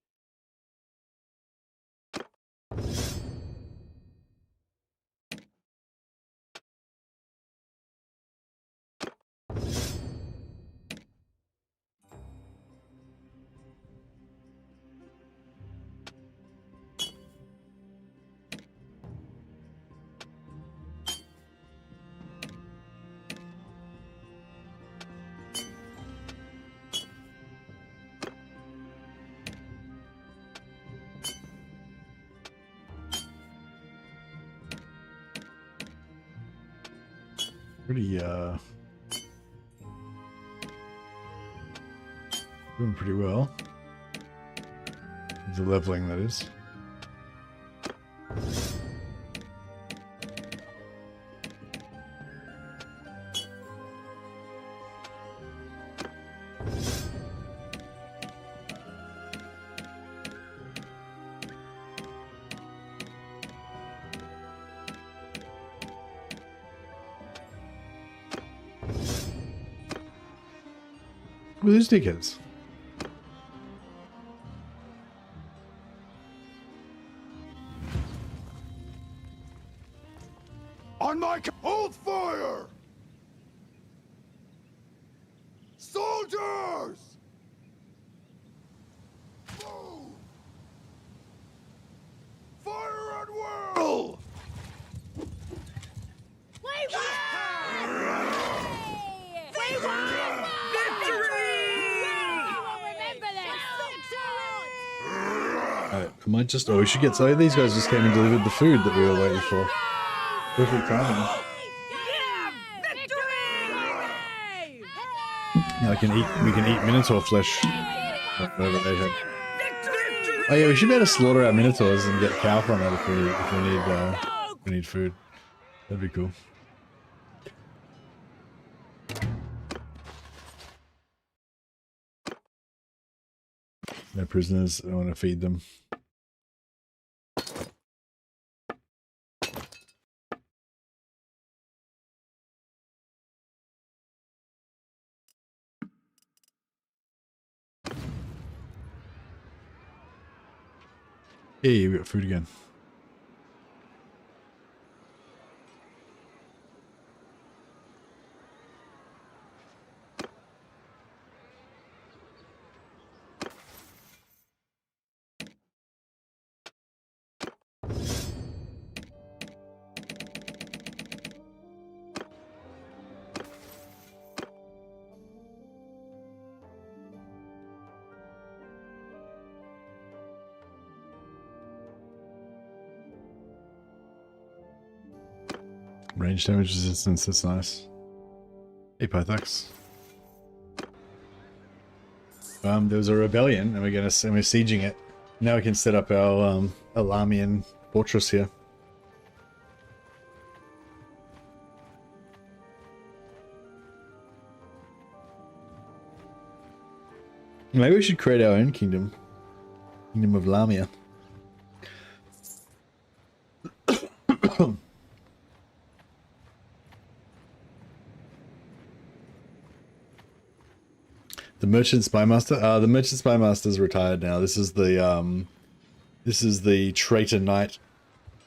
Pretty, doing pretty well. The leveling, that is. Who are these dickheads? On my hold fire! Soldiers! Move! Fire at will! We won! We won! I might just, oh, we should get, so these guys just came and delivered the food that we were waiting for. Perfect timing. Now we can eat Minotaur flesh. Whatever they had. Oh yeah, we should be able to slaughter our Minotaurs and get cow from it if we need food. That'd be cool. No prisoners, I want to feed them. Hey, we got food again. Range damage resistance, that's nice. Hey, Pythax. There was a rebellion, and we're sieging it. Now we can set up our Lahmian fortress here. Maybe we should create our own kingdom. Kingdom of Lahmia. The Merchant Spymaster? The Merchant Spymaster's retired now. This is the Traitor Knight,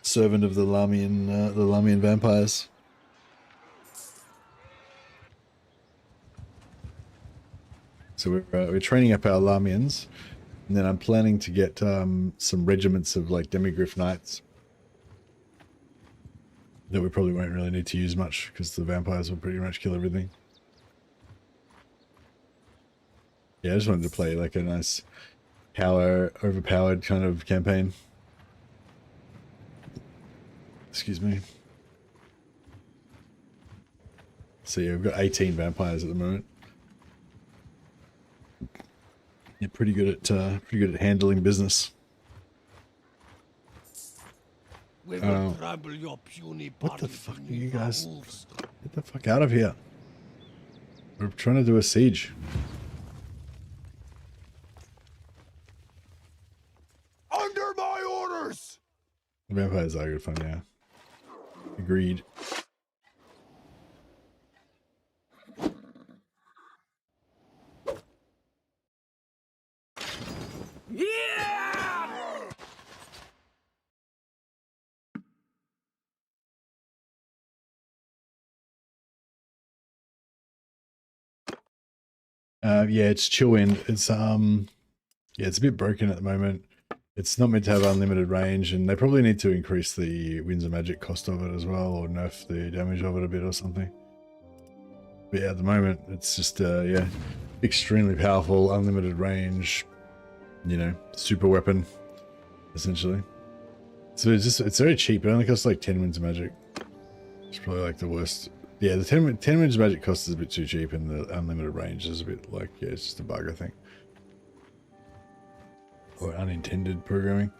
servant of the Lahmian vampires. So we're training up our Lahmians, and then I'm planning to get some regiments of like Demigryph Knights that we probably won't really need to use much because the vampires will pretty much kill everything. Yeah, I just wanted to play like a nice overpowered kind of campaign. Excuse me. So yeah, we've got 18 vampires at the moment. Yeah, pretty good at handling business. We will trouble your puny What the body fuck are beneath you our guys? roofs. Get the fuck out of here. We're trying to do a siege. Under my orders! The vampires are good fun, yeah. Agreed. Yeah, it's chill wind. It's yeah, it's a bit broken at the moment. It's not meant to have unlimited range, and they probably need to increase the Winds of Magic cost of it as well, or nerf the damage of it a bit or something. But yeah, at the moment, it's just yeah, extremely powerful, unlimited range, you know, super weapon, essentially. So it's very cheap. It only costs like 10 Winds of Magic. It's probably like the worst. Yeah, the 10 Winds of Magic cost is a bit too cheap, and the unlimited range is a bit like, yeah, it's just a bug, I think. Or unintended programming.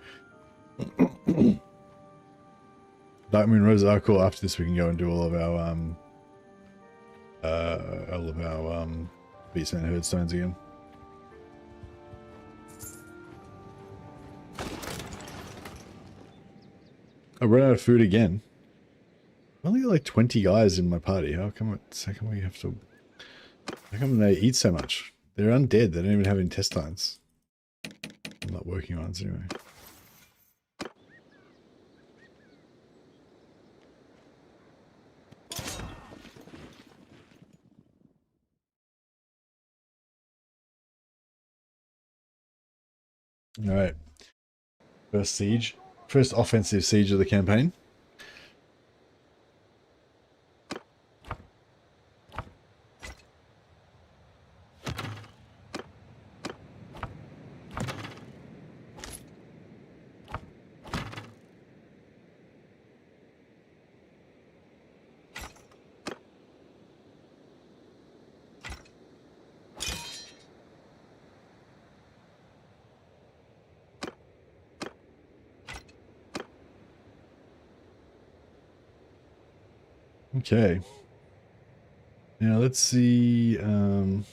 Dark Moon Rose are cool. After this, we can go and do all of our Beastman Herdstones again. I ran out of food again. I only got like 20 guys in my party. How come we have to? How come they eat so much? They're undead. They don't even have intestines. I'm not working on it anyway. All right. First siege. First offensive siege of the campaign. Okay. Now let's see. Move!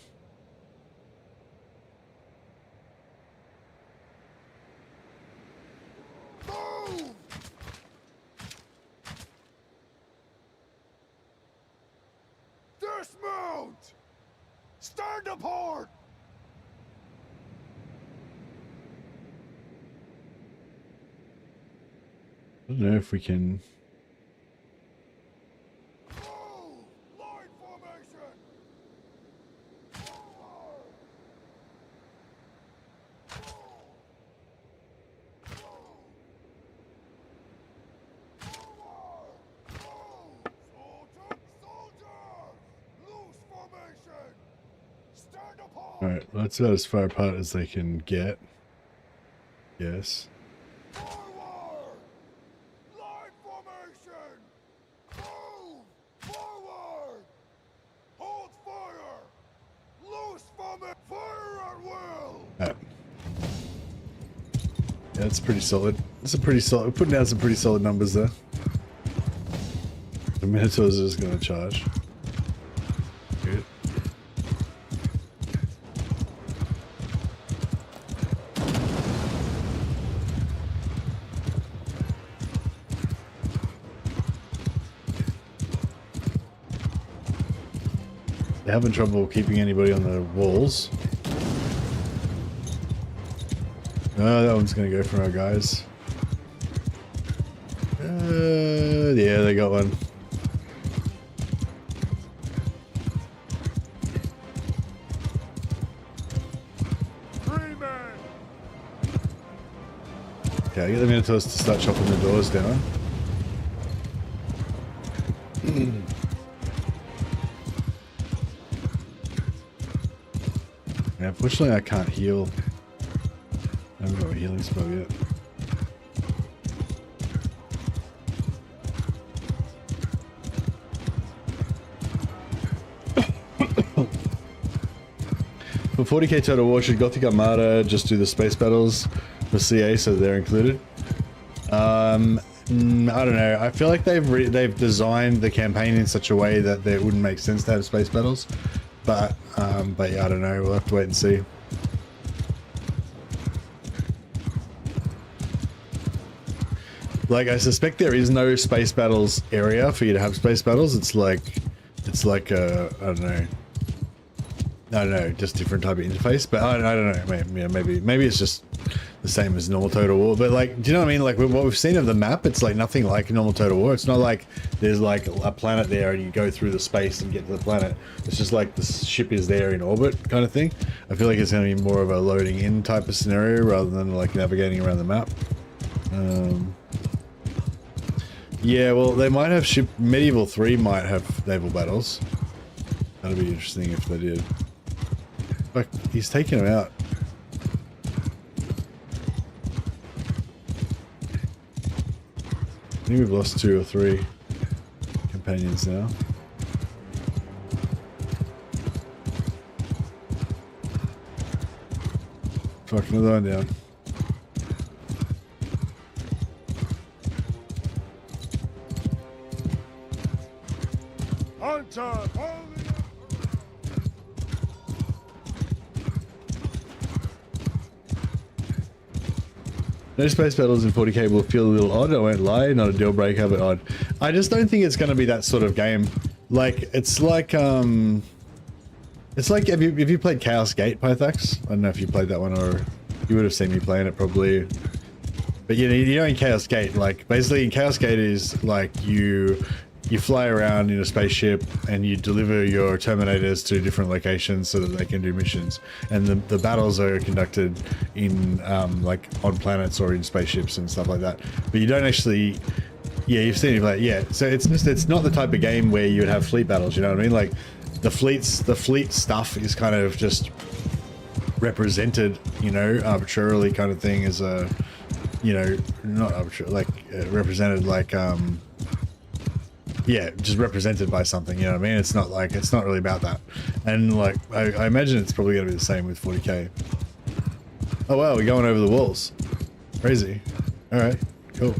Dismount! Stand apart! I don't know if we can. Move! Line formation! Loose formation! Stand apart! All right, well, that's about as far apart as they can get. Yes. Forward! Line formation! Move! Forward! Hold fire! Loose formation! Fire at will! Yeah, that's pretty solid. That's a pretty solid. We're putting down some pretty solid numbers there. The Minotaurs are just going to charge. Good. They're having trouble keeping anybody on the walls. Oh, that one's gonna go for our guys. Yeah, they got one. Okay, I get the Minotaurs to start chopping the doors down. Yeah, unfortunately I can't heal. I haven't got a healing spell yet. For 40k Total War, should Gothic Armada just do the space battles for CA so they're included? I don't know. I feel like they've designed the campaign in such a way that it wouldn't make sense to have space battles. But yeah, I don't know. We'll have to wait and see. Like, I suspect there is no space battles area for you to have space battles. It's like a, I don't know, just different type of interface. But I don't know. Maybe it's just the same as normal Total War. But like, do you know what I mean? Like what we've seen of the map, it's like nothing like normal Total War. It's not like there's like a planet there and you go through the space and get to the planet. It's just like the ship is there in orbit kind of thing. I feel like it's going to be more of a loading in type of scenario rather than like navigating around the map. Yeah, well, they might have Medieval 3 might have naval battles. That'd be interesting if they did. Fuck, he's taking him out. I think we've lost 2 or 3 companions now. Fuck, another one down. Hunter, no space battles in 40k will feel a little odd, I won't lie, not a deal breaker, but odd. I just don't think it's going to be that sort of game. Like, it's like have you played Chaos Gate, Pythax? I don't know if you played that one, or you would have seen me playing it probably. But you know in Chaos Gate, like, basically in Chaos Gate is like you fly around in a spaceship and you deliver your Terminators to different locations so that they can do missions. And the battles are conducted in like on planets or in spaceships and stuff like that. But you don't actually, yeah, you've seen it, like, yeah. So it's not the type of game where you would have fleet battles. You know what I mean? Like the fleet stuff is kind of just represented, you know, arbitrarily kind of thing as a, you know, not arbitrary, like represented like yeah, just represented by something, you know what I mean? It's not like, it's not really about that. And like, I imagine it's probably going to be the same with 40k. Oh wow, we're going over the walls. Crazy. Alright, cool.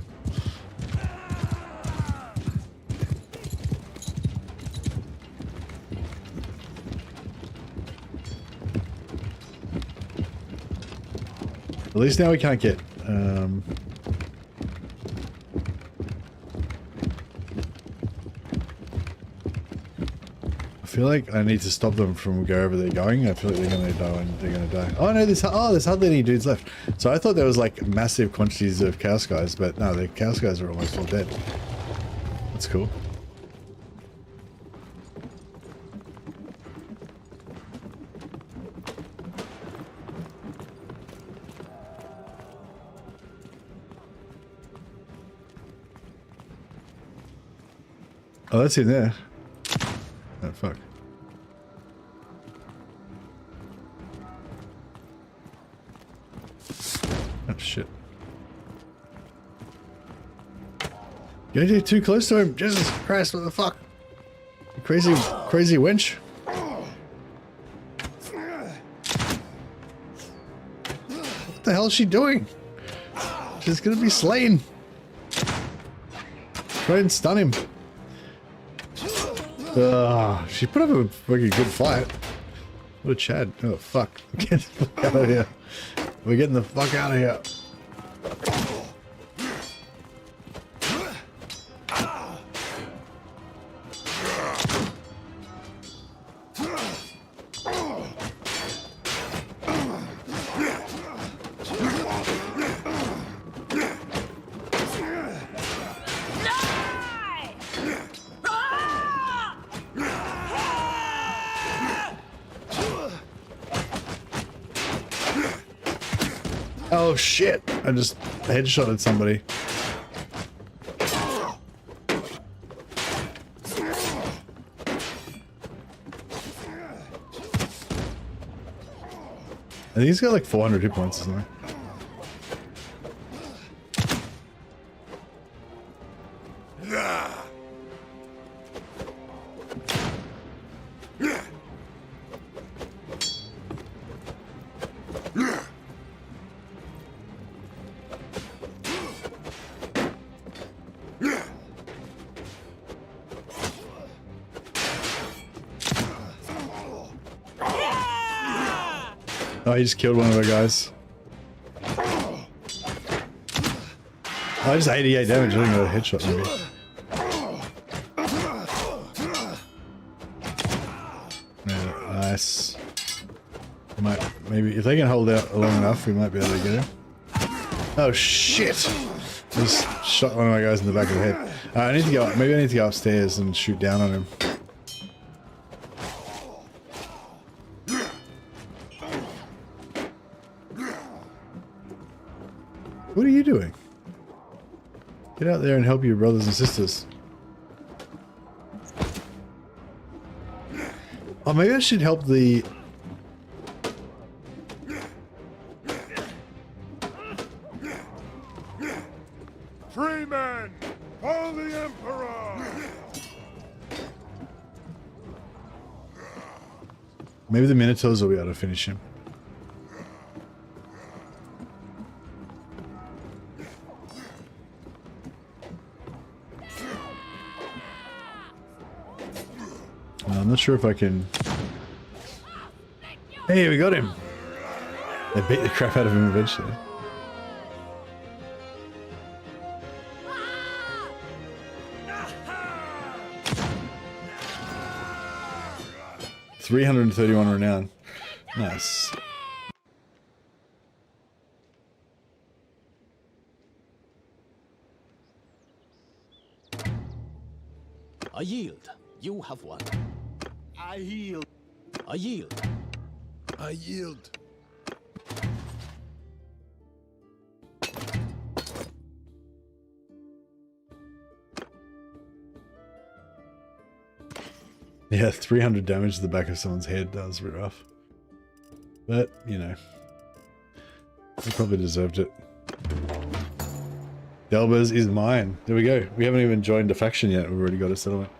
At least now we can't get, I feel like I need to stop them from wherever they're going. I feel like they're gonna die and they're gonna die. Oh no, there's hardly any dudes left. So I thought there was like massive quantities of Chaos Guys, but no, the Chaos Guys are almost all dead. That's cool. Oh, that's in there. Oh, fuck. Oh, shit. You're gonna get too close to him. Jesus Christ, what the fuck? You crazy wench. What the hell is she doing? She's gonna be slain. Try and stun him. She put up a fucking good fight. What a Chad. Oh, fuck. Get the fuck out of here. We're getting the fuck out of here. Oh shit! I just headshotted somebody. I think he's got like 400 hit points or something. Oh, he just killed one of our guys. Oh, I just 88 damage. I didn't got a headshot maybe. Yeah, nice. Maybe if they can hold out long enough, we might be able to get him. Oh shit! I just shot one of my guys in the back of the head. I need to go. Maybe I need to go upstairs and shoot down on him. What are you doing? Get out there and help your brothers and sisters. Oh, maybe I should help the... Free men! Follow the Emperor! Maybe the Minotaurs will be able to finish him. I'm not sure if I can... Hey, we got him! They beat the crap out of him eventually. $331 renown. Nice. I yield. You have won. I yield. I yield. I yield. Yeah, 300 damage to the back of someone's head. That was a bit rough. But, you know. They probably deserved it. Delbers is mine. There we go. We haven't even joined a faction yet. We've already got a settlement.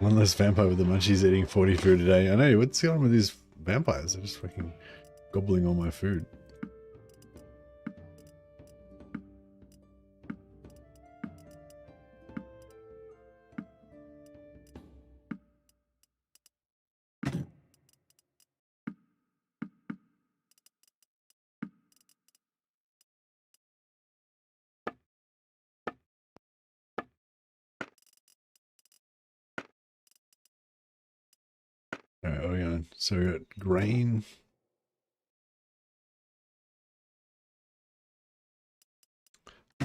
One less vampire with the munchies eating 40 food a day. I know, what's going on with these vampires? They're just fucking gobbling all my food. Alright, what are we on? So we got grain.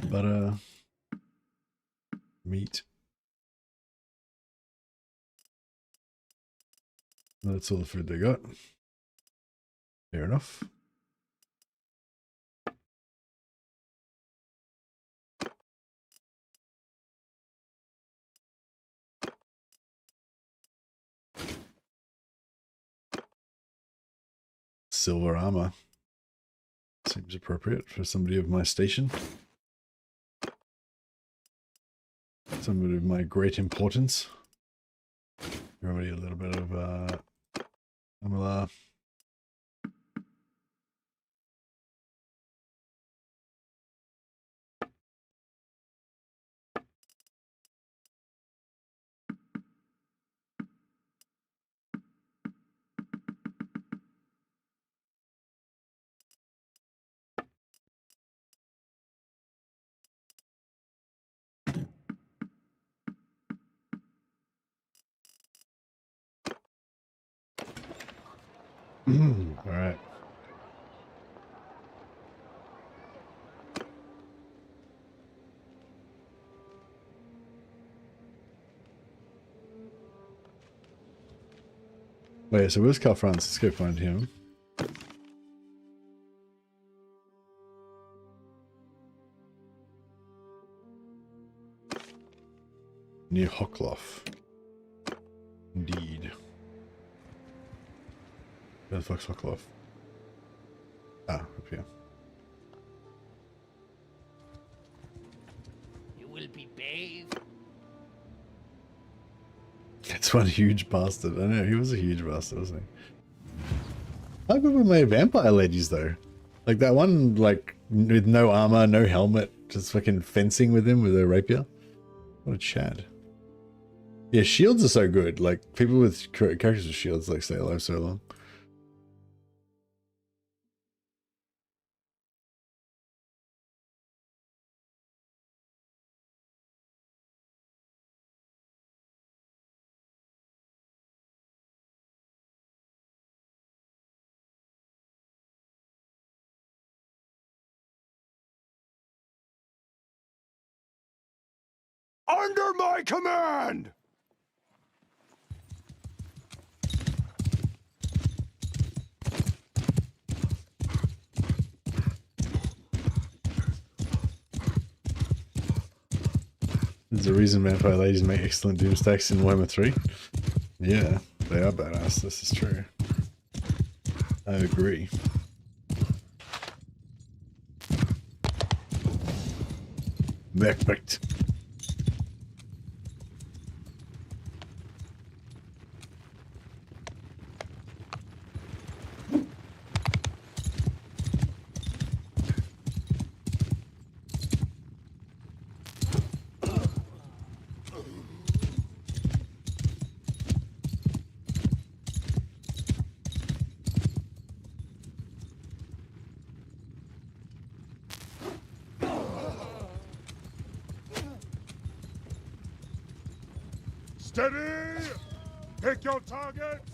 Butter. Meat. That's all the food they got. Fair enough. Silver armor. Seems appropriate for somebody of my station. Somebody of my great importance. Everybody a little bit of Amala. Alright. Wait, so where's Carl Franz? Let's go find him. Near Hockloff. Indeed. Where the fuck's Hockloff? Ah, up here. You will be bathed. That's one huge bastard. I know, he was a huge bastard, wasn't he? How good were my vampire ladies, though? Like that one, like, with no armor, no helmet, just fucking fencing with him with a rapier. What a Chad. Yeah, shields are so good. Like, people with characters with shields, like, stay alive so long. Under my command! There's a reason vampire ladies make excellent doom stacks in Warhammer 3. Yeah, they are badass. This is true. I agree. Perfect. Steady! Pick your targets!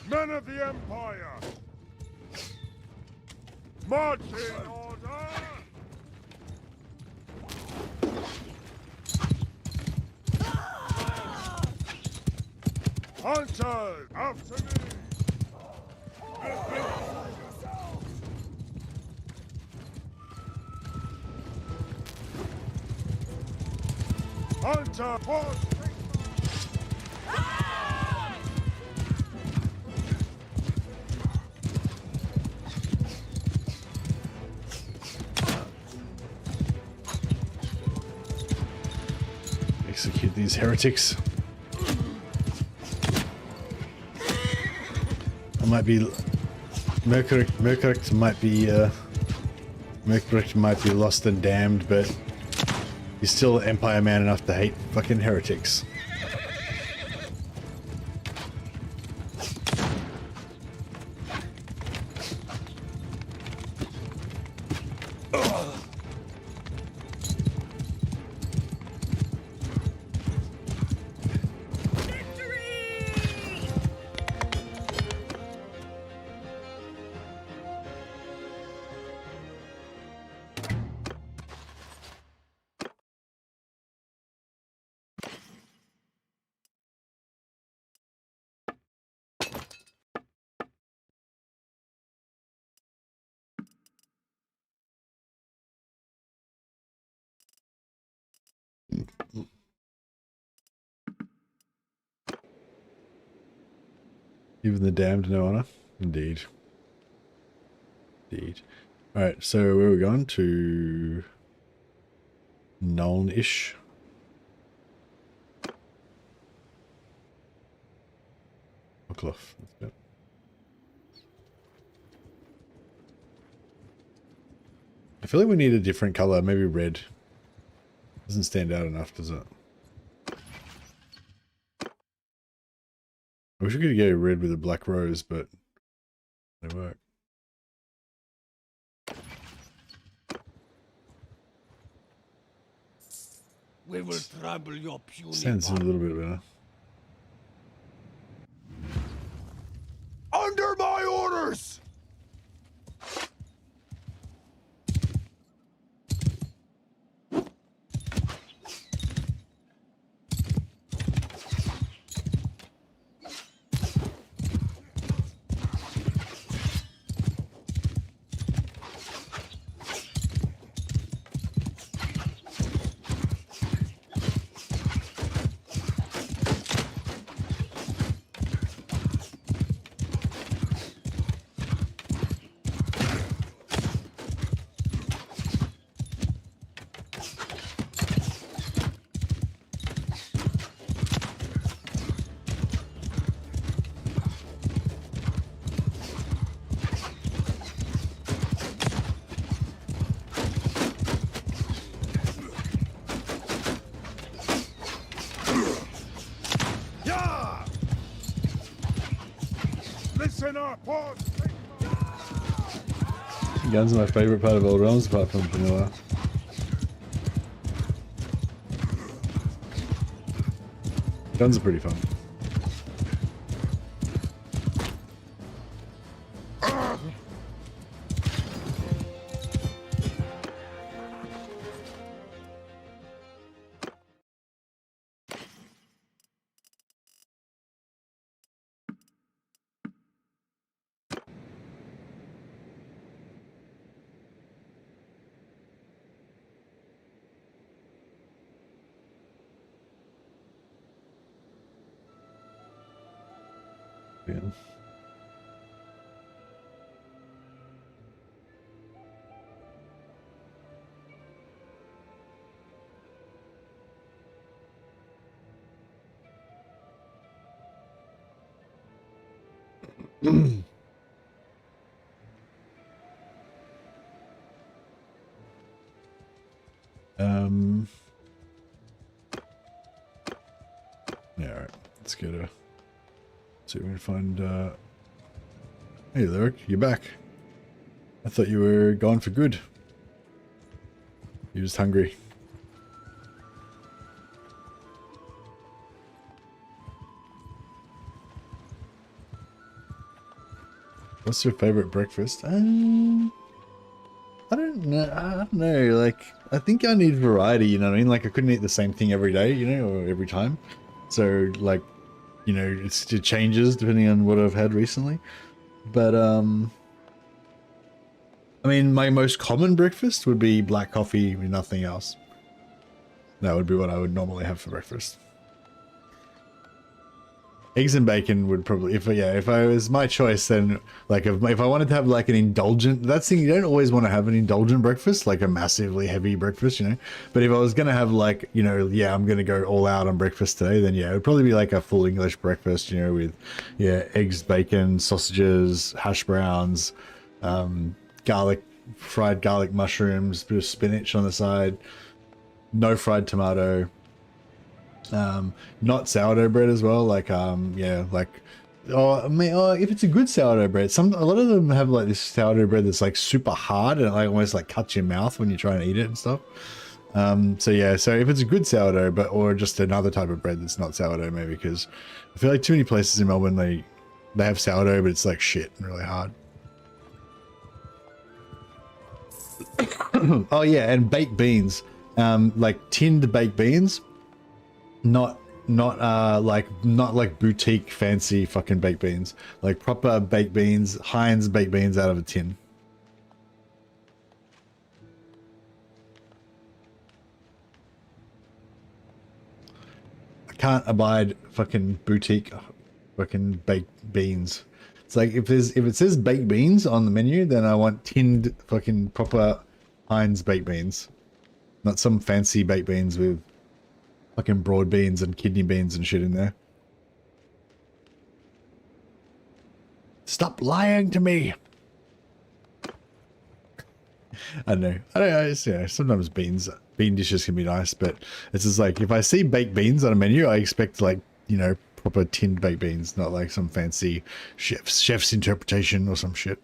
Men of the Empire! March in order! Hunters, after me! Hunter, force! Execute these heretics. I might be Mercuric might be lost and damned, but he's still Empire man enough to hate fucking heretics. Even the damned no honor. Indeed. Indeed. Alright, so where are we going? To Nuln-ish. Clough. Let's go. I feel like we need a different color, maybe red. Doesn't stand out enough, does it? I wish we could get a red with a black rose, but they work. We will trample your puny Sounds a body. little bit better. Under my orders! Yeah! Listen up, pause. Guns are my favorite part of all realms, apart from vanilla. Guns are pretty fun. Yeah. Yeah, alright. Let's get a... see if we can find, Hey, Lyric, you're back. I thought you were gone for good. You're just hungry. What's your favorite breakfast? I don't know. I don't know. Like, I think I need variety. You know what I mean? Like, I couldn't eat the same thing every day. You know, or every time. So, like, you know, it changes depending on what I've had recently. But I mean, my most common breakfast would be black coffee with nothing else. That would be what I would normally have for breakfast. Eggs and bacon would probably, if I was my choice, then like if I wanted to have like an indulgent, that's the thing, you don't always want to have an indulgent breakfast, like a massively heavy breakfast, you know. But if I was gonna have like, you know, yeah, I'm gonna go all out on breakfast today, then yeah, it would probably be like a full English breakfast, you know, with eggs, bacon, sausages, hash browns, fried garlic mushrooms, bit of spinach on the side, no fried tomato. Not sourdough bread as well, like if it's a good sourdough bread, a lot of them have like this sourdough bread that's like super hard and it like almost like cuts your mouth when you try and eat it and stuff. So if it's a good sourdough, or just another type of bread that's not sourdough, maybe, because I feel like too many places in Melbourne they have sourdough but it's like shit and really hard. Oh yeah, and baked beans, like tinned baked beans. Not like boutique fancy fucking baked beans, like proper baked beans, Heinz baked beans out of a tin. I can't abide fucking boutique fucking baked beans. It's like if it says baked beans on the menu, then I want tinned fucking proper Heinz baked beans, not some fancy baked beans with fucking broad beans and kidney beans and shit in there. Stop lying to me. I don't know. Sometimes bean dishes can be nice, but it's just like if I see baked beans on a menu, I expect like, you know, proper tinned baked beans, not like some fancy chef's interpretation or some shit.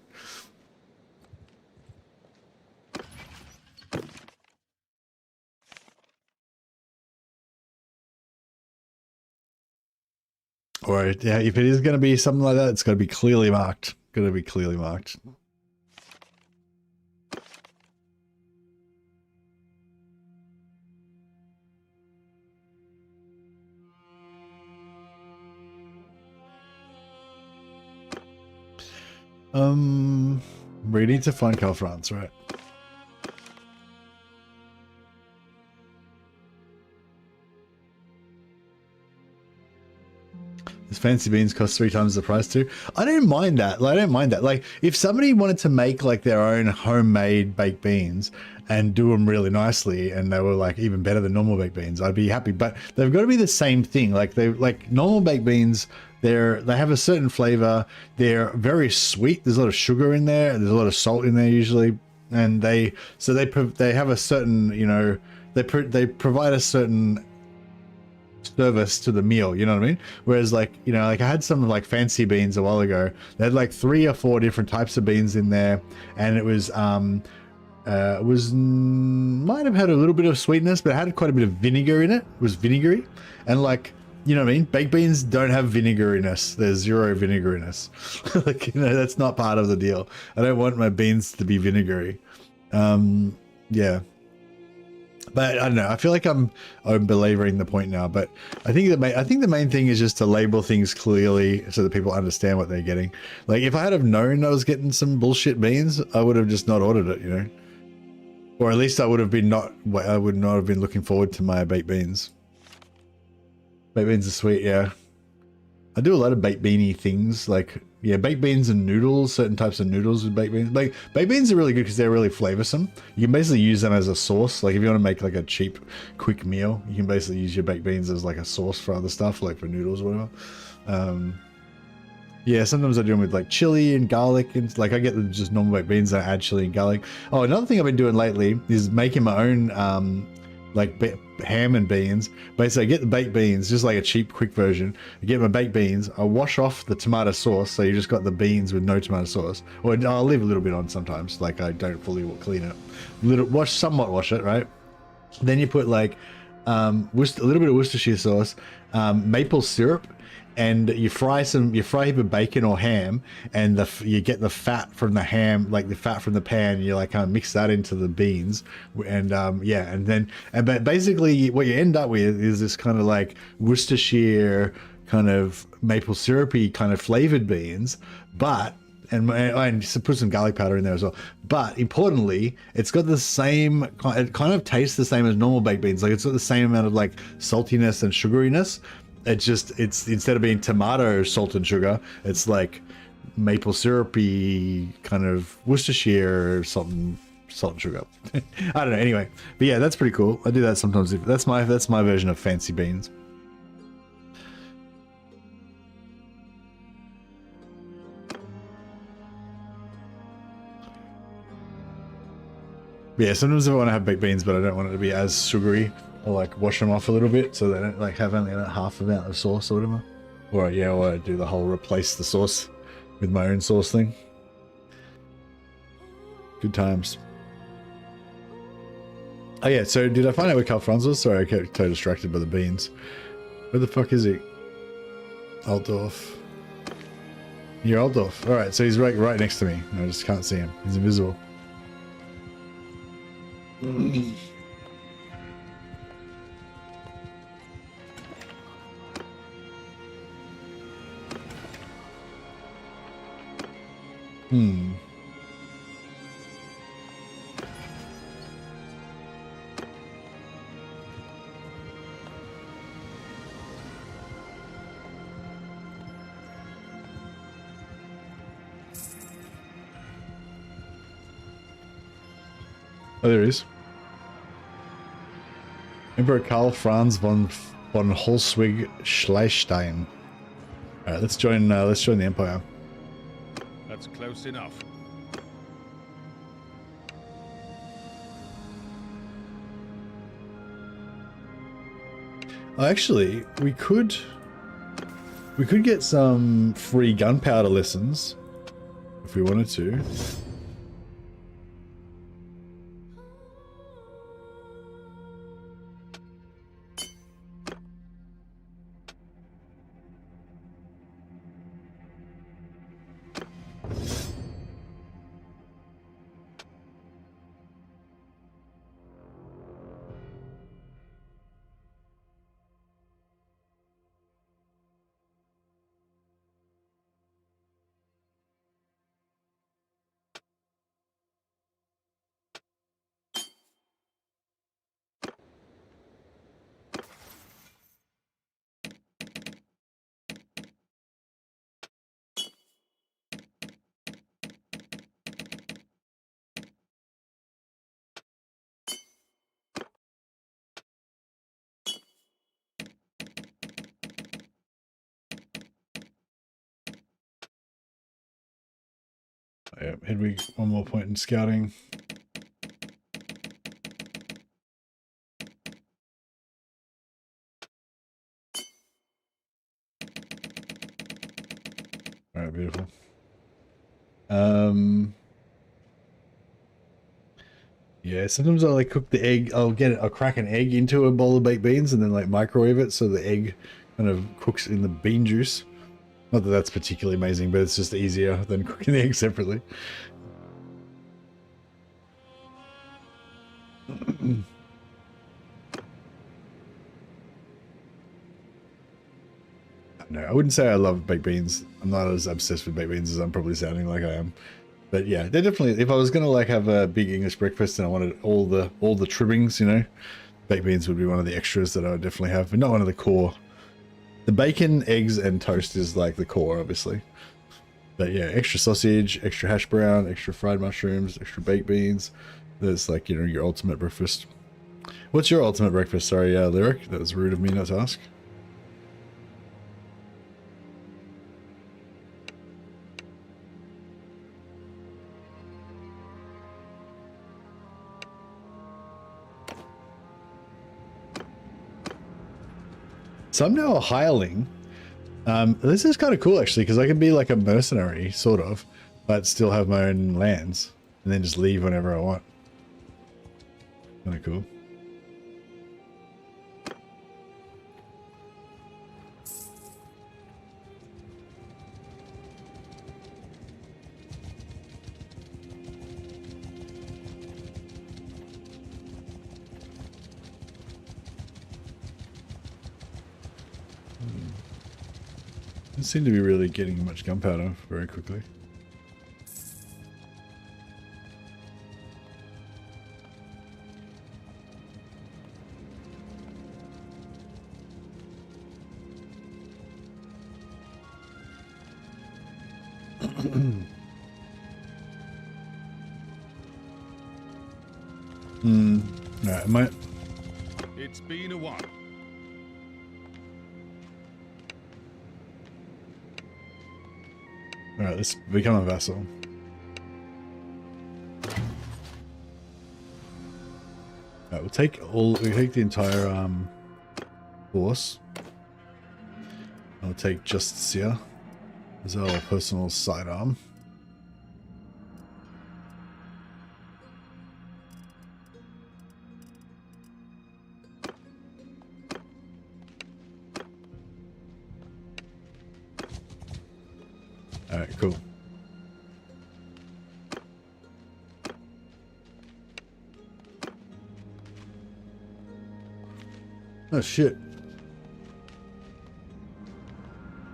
Or yeah, if it is going to be something like that, it's got to be clearly marked. Got to be clearly marked. We need to find Cal France, right? His fancy beans cost 3 times the price too. I don't mind that. Like, I don't mind that. Like, if somebody wanted to make like their own homemade baked beans and do them really nicely, and they were like even better than normal baked beans, I'd be happy. But they've got to be the same thing. Like normal baked beans, they have a certain flavor. They're very sweet. There's a lot of sugar in there. There's a lot of salt in there usually, and they have a certain, you know, they provide a certain service to the meal, you know what I mean? Whereas like, you know, like I had some like fancy beans a while ago. They had like 3 or 4 different types of beans in there, and it was might have had a little bit of sweetness, but it had quite a bit of vinegar in it. It was vinegary, and like, you know what I mean? Baked beans don't have vinegariness. There's 0 vinegariness. Like, you know, that's not part of the deal. I don't want my beans to be vinegary. Yeah. But I don't know. I feel like I'm belaboring the point now. But I think the main thing is just to label things clearly so that people understand what they're getting. Like, if I had have known I was getting some bullshit beans, I would have just not ordered it, you know, or at least I would not have been looking forward to my baked beans. Baked beans are sweet, yeah. I do a lot of baked beanie things, like, yeah, baked beans and noodles, certain types of noodles with baked beans. Like, baked beans are really good because they're really flavorsome. You can basically use them as a sauce. Like, if you want to make like a cheap, quick meal, you can basically use your baked beans as like a sauce for other stuff, like for noodles or whatever. Yeah, sometimes I do them with like chili and garlic, and like I get the just normal baked beans and I add chili and garlic. Oh, another thing I've been doing lately is making my own like ham and beans. Basically, I get the baked beans, just like a cheap, quick version. I get my baked beans, I wash off the tomato sauce, so you just got the beans with no tomato sauce. Or I'll leave a little bit on sometimes, like I don't fully clean it. Somewhat wash it, right? Then you put like a little bit of Worcestershire sauce, maple syrup, and you fry a heap of bacon or ham, and you get the fat from the ham, like the fat from the pan. You like kind of mix that into the beans, and yeah, but basically what you end up with is this kind of like Worcestershire kind of maple syrupy kind of flavored beans, but and put some garlic powder in there as well. But importantly, it's got the same, it kind of tastes the same as normal baked beans. Like, it's got the same amount of like saltiness and sugariness. It's instead of being tomato, salt and sugar, it's like maple syrupy kind of Worcestershire salt and sugar. I don't know. Anyway, but yeah, that's pretty cool. I do that sometimes. That's my version of fancy beans. But yeah, sometimes I want to have baked beans, but I don't want it to be as sugary. Or like wash them off a little bit so they don't like have only half amount of sauce or whatever. Or yeah, or I do the whole replace the sauce with my own sauce thing. Good times. Oh yeah, so did I find out where Carl Franz was? Sorry, I got totally distracted by the beans. Where the fuck is he? Altdorf. You're Altdorf. Alright, so he's right next to me. I just can't see him. He's invisible. Oh, there he is. Emperor Karl Franz von Holzwig-Schlesstein. All right, let's join the Empire. That's close enough. Actually, we could get some free gunpowder lessons if we wanted to. Yeah, Hedwig, one more point in scouting. All right, beautiful. Yeah, sometimes I'll like cook the egg. I'll crack an egg into a bowl of baked beans and then like microwave it so the egg kind of cooks in the bean juice. Not that that's particularly amazing, but it's just easier than cooking the egg separately. No, I wouldn't say I love baked beans. I'm not as obsessed with baked beans as I'm probably sounding like I am. But yeah, they're definitely, if I was gonna like have a big English breakfast and I wanted all the trimmings, you know, baked beans would be one of the extras that I would definitely have, but not one of the core. The bacon, eggs, and toast is like the core, obviously. But yeah, extra sausage, extra hash brown, extra fried mushrooms, extra baked beans. That's like, you know, your ultimate breakfast. What's your ultimate breakfast? Sorry, Lyric. That was rude of me not to ask. So I'm now a hireling. This is kind of cool actually, because I can be like a mercenary, sort of, but still have my own lands and then just leave whenever I want. Kind of cool. Doesn't seem to be really getting much gunpowder very quickly. Alright, might. It's been a while. Alright, let's become a vassal. Alright, we'll take the entire force. I'll take Justicia as our personal sidearm. Alright, cool. Oh shit.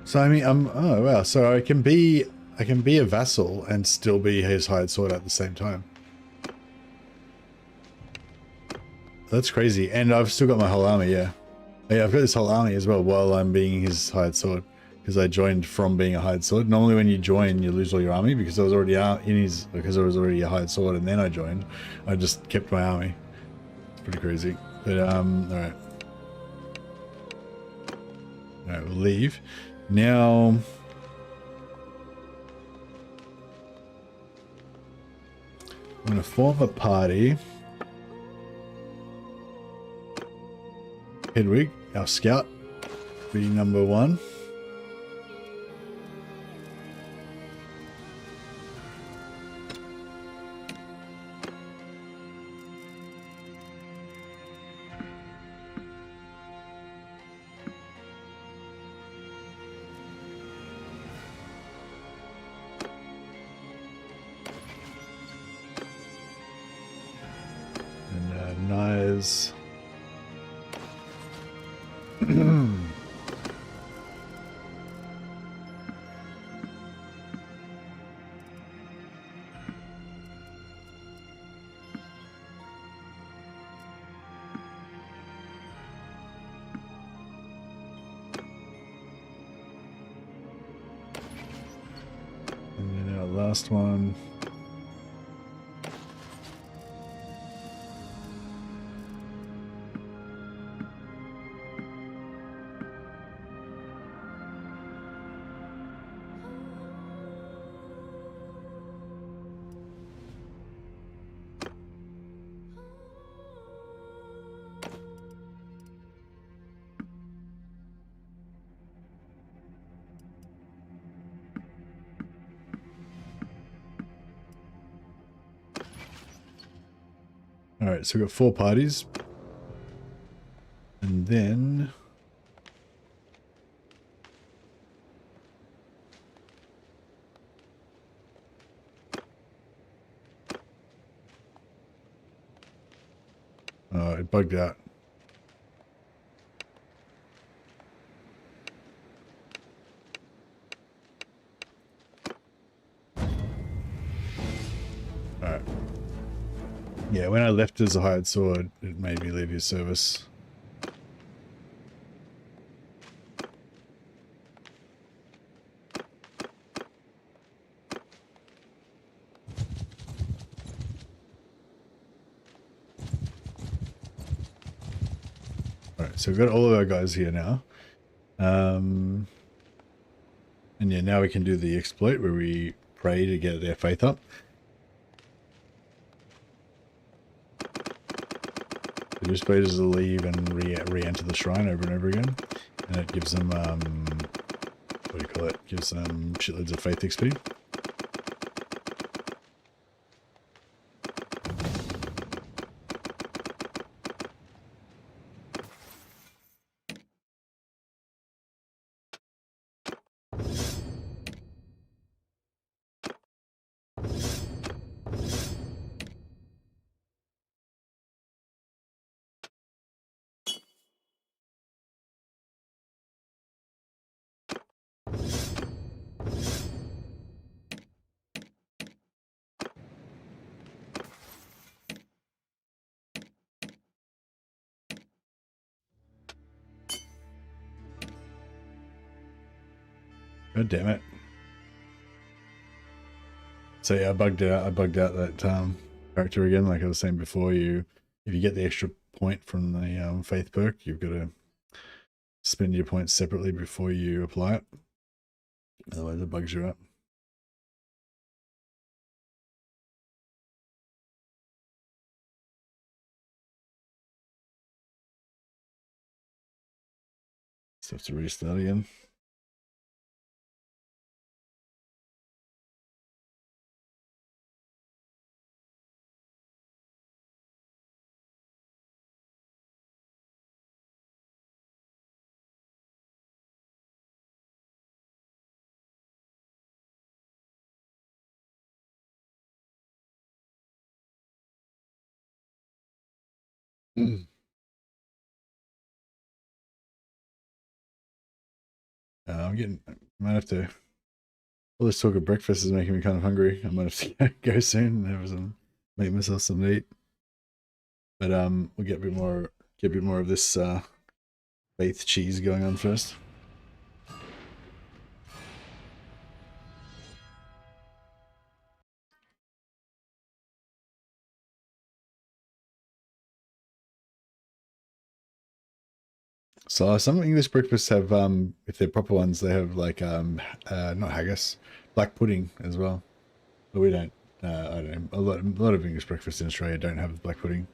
So I mean, oh wow, so I can be a vassal and still be his hired sword at the same time. That's crazy. And I've still got my whole army, yeah. Yeah, I've got this whole army as well while I'm being his hired sword. Because I joined from being a hired sword. Normally when you join, you lose all your army because I was already because I was already a hired sword and then I joined. I just kept my army. It's pretty crazy. But alright. Alright, we'll leave. Now I'm gonna form a party. Hedwig, our scout, be number 1. And Naya's and then our last one. Alright, so we've got 4 parties. And then... oh, it bugged out. Alright. Yeah, when I left as a hired sword, it made me leave your service. Alright, so we've got all of our guys here now. And yeah, now we can do the exploit where we pray to get their faith up. It just ways to leave and re-enter the shrine over and over again. And it gives them, what do you call it? Gives them shitloads of faith XP. God damn it. So yeah, I bugged out that character again, like I was saying before. If you get the extra point from the faith perk, you've got to spend your points separately before you apply it. Otherwise it bugs you out. So have to restart again. I might have to, all this talk of breakfast is making me kind of hungry. I might have to go soon and have make myself some to eat. But we'll get a bit more of this faith cheese going on first. So some English breakfasts have, if they're proper ones, they have like not haggis, black pudding as well. But we don't. I don't know. A lot of English breakfasts in Australia don't have black pudding.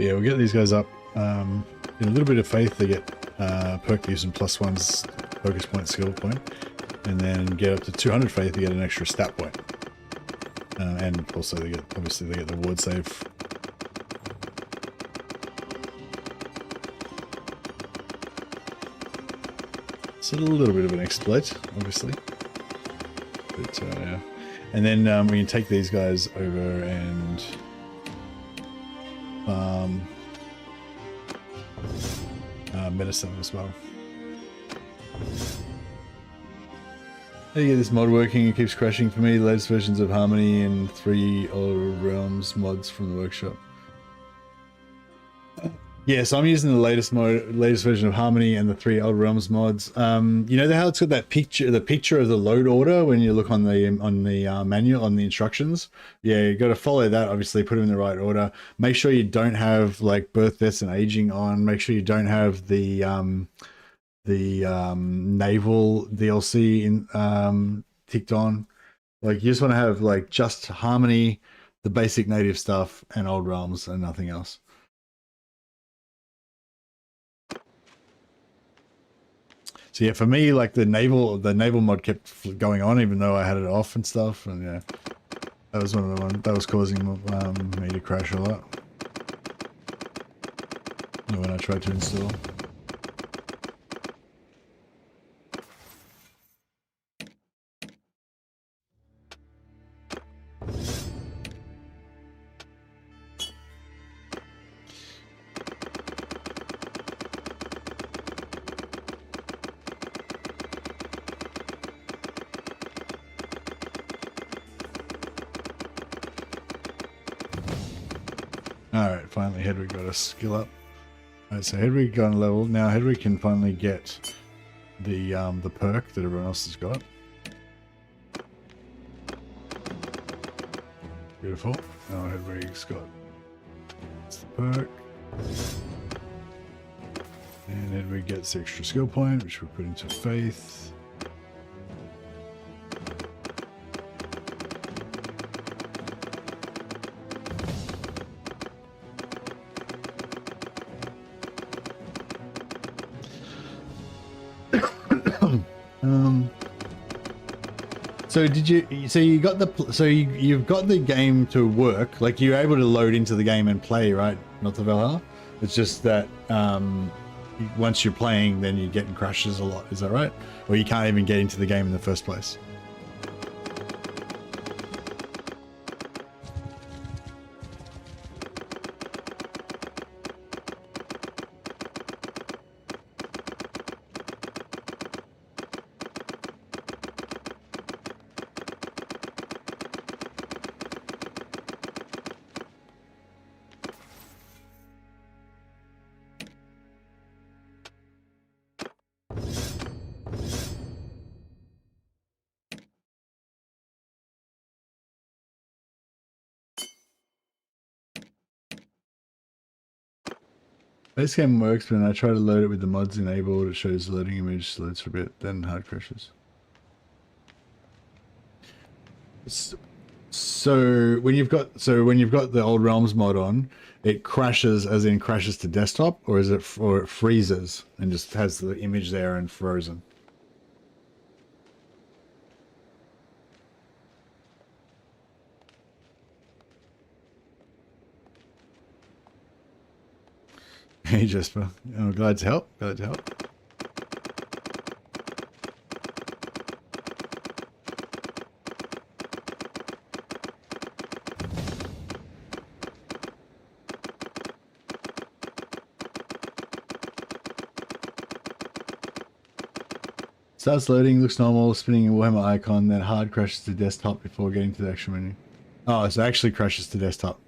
Yeah, we'll get these guys up. In a little bit of faith, they get perk use and +1 focus point, skill point, and then get up to 200 faith to get an extra stat point. And also they get, obviously they get the ward save. It's a little bit of an exploit, obviously. But yeah. And then we can take these guys over and medicine as well. How do you get this mod working? It keeps crashing for me. Latest versions of Harmony and 3 Old Realms mods from the workshop. Yeah, so I'm using the latest version of Harmony and the 3 Old Realms mods. You know how it's got that picture, the picture of the load order when you look on the manual, on the instructions. Yeah, you got to follow that. Obviously, put them in the right order. Make sure you don't have like birth, deaths, and aging on. Make sure you don't have the naval DLC in ticked on. Like you just want to have like just Harmony, the basic native stuff, and Old Realms, and nothing else. So yeah, for me, like the naval mod kept going on even though I had it off and stuff, and yeah, that was one of the ones that was causing me to crash a lot when I tried to install. Alright, finally Hedwig got a skill up. Alright, so Hedwig got a level. Now Hedwig can finally get the perk that everyone else has got. Beautiful. Now Hedwig's got the perk. And Hedwig gets the extra skill point, which we put into faith. So did you? So you got the? So you've got the game to work. Like you're able to load into the game and play, right? Not the Valhalla. It's just that once you're playing, then you're getting crashes a lot. Is that right? Or you can't even get into the game in the first place. This game works, but when I try to load it with the mods enabled, it shows the loading image, loads for a bit, then hard crashes. So when you've got the Old Realms mod on, it crashes as in crashes to desktop, or is it, or it freezes and just has the image there and frozen? Hey Jasper, I'm glad to help. Glad to help. Starts loading, looks normal, spinning a Warhammer icon, then hard crashes to desktop before getting to the action menu. Oh, so it actually crashes to desktop.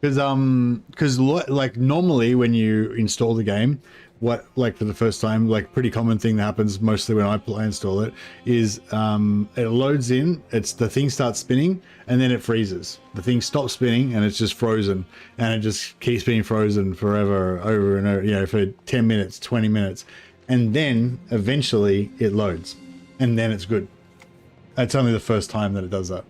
Because like normally when you install the game, what, like for the first time, like pretty common thing that happens mostly when I install it is it loads in, the thing starts spinning and then it freezes. The thing stops spinning and it's just frozen, and it just keeps being frozen forever, over and over, you know, for 10 minutes, 20 minutes. And then eventually it loads and then it's good. It's only the first time that it does that.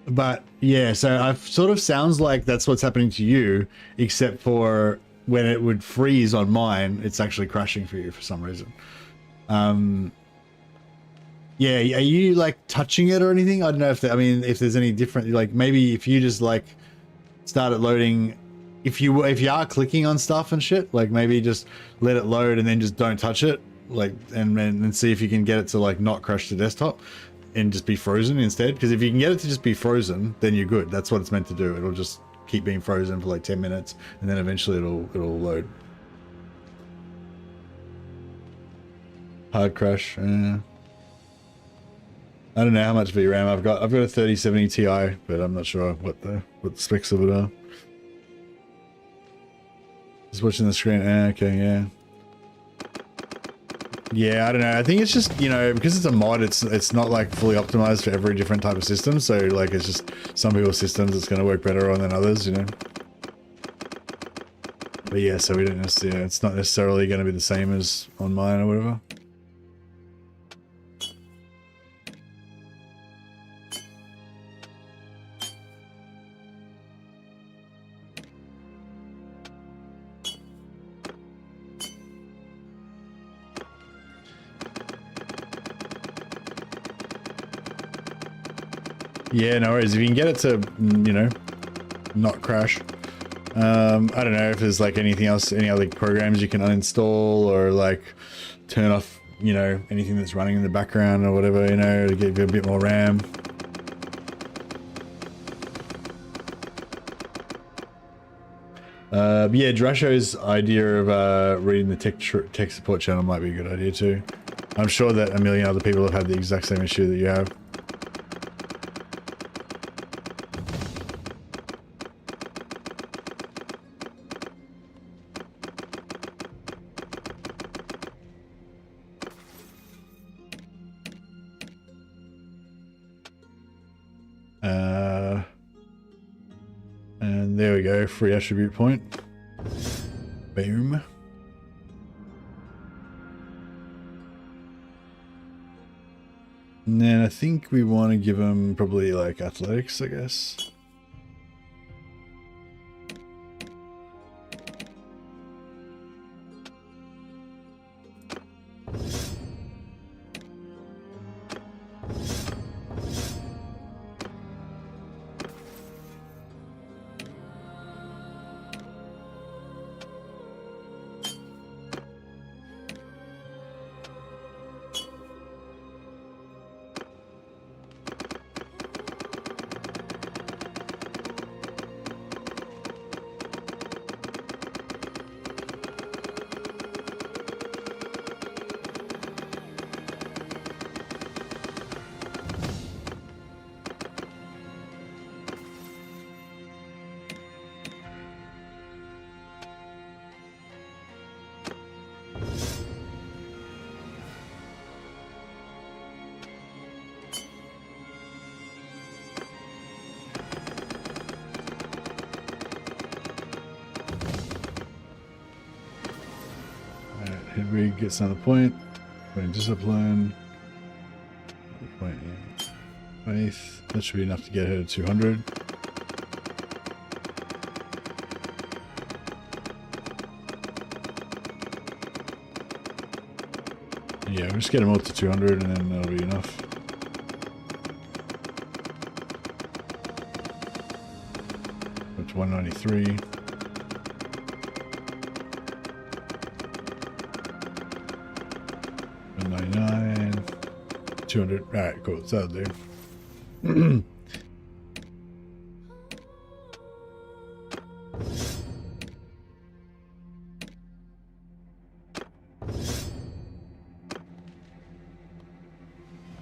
But yeah, so I've sort of sounds like that's what's happening to you, except for when it would freeze on mine, it's actually crashing for you for some reason. Yeah, are you like touching it or anything? I don't know if I mean, if there's any different, like maybe if you just like started loading, if you are clicking on stuff and shit, like maybe just let it load and then just don't touch it, like and see if you can get it to like not crash the desktop and just be frozen instead. Because if you can get it to just be frozen, then you're good. That's what it's meant to do. It'll just keep being frozen for like 10 minutes and then eventually it'll load. Hard crash. I don't know how much VRAM I've got. I've got a 3070 Ti, but I'm not sure what the specs of it are. Just watching the screen. Okay, yeah. Yeah, I don't know. I think it's just, you know, because it's a mod, it's not like fully optimized for every different type of system. So like it's just some people's systems it's going to work better on than others, you know. But yeah, so we don't necessarily, yeah, it's not necessarily going to be the same as on mine or whatever. Yeah, no worries. If you can get it to, you know, not crash. I don't know if there's like anything else, any other programs you can uninstall or like turn off, you know, anything that's running in the background or whatever, you know, to give you a bit more RAM. But yeah, Drasho's idea of reading the tech support channel might be a good idea too. I'm sure that a million other people have had the exact same issue that you have. And there we go, free attribute point. Boom. And then I think we want to give him probably like athletics, I guess. We gets another point. Point discipline. Point faith. That should be enough to get her to 200. Yeah, we'll just get them all to 200 and then that'll be enough. Up to 193. 199, 200. All right, cool. So that'll do.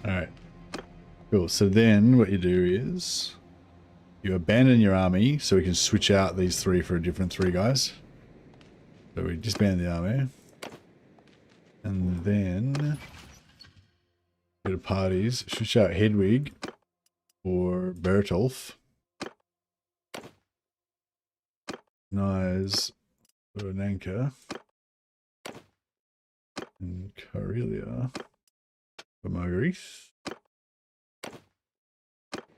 All right, cool. So then what you do is you abandon your army so we can switch out these three for a different three guys. So we disband the army. And then go to parties. Switch out Hedwig for Bertolf. Nyes for Nanka. And Karelia for Marguerite.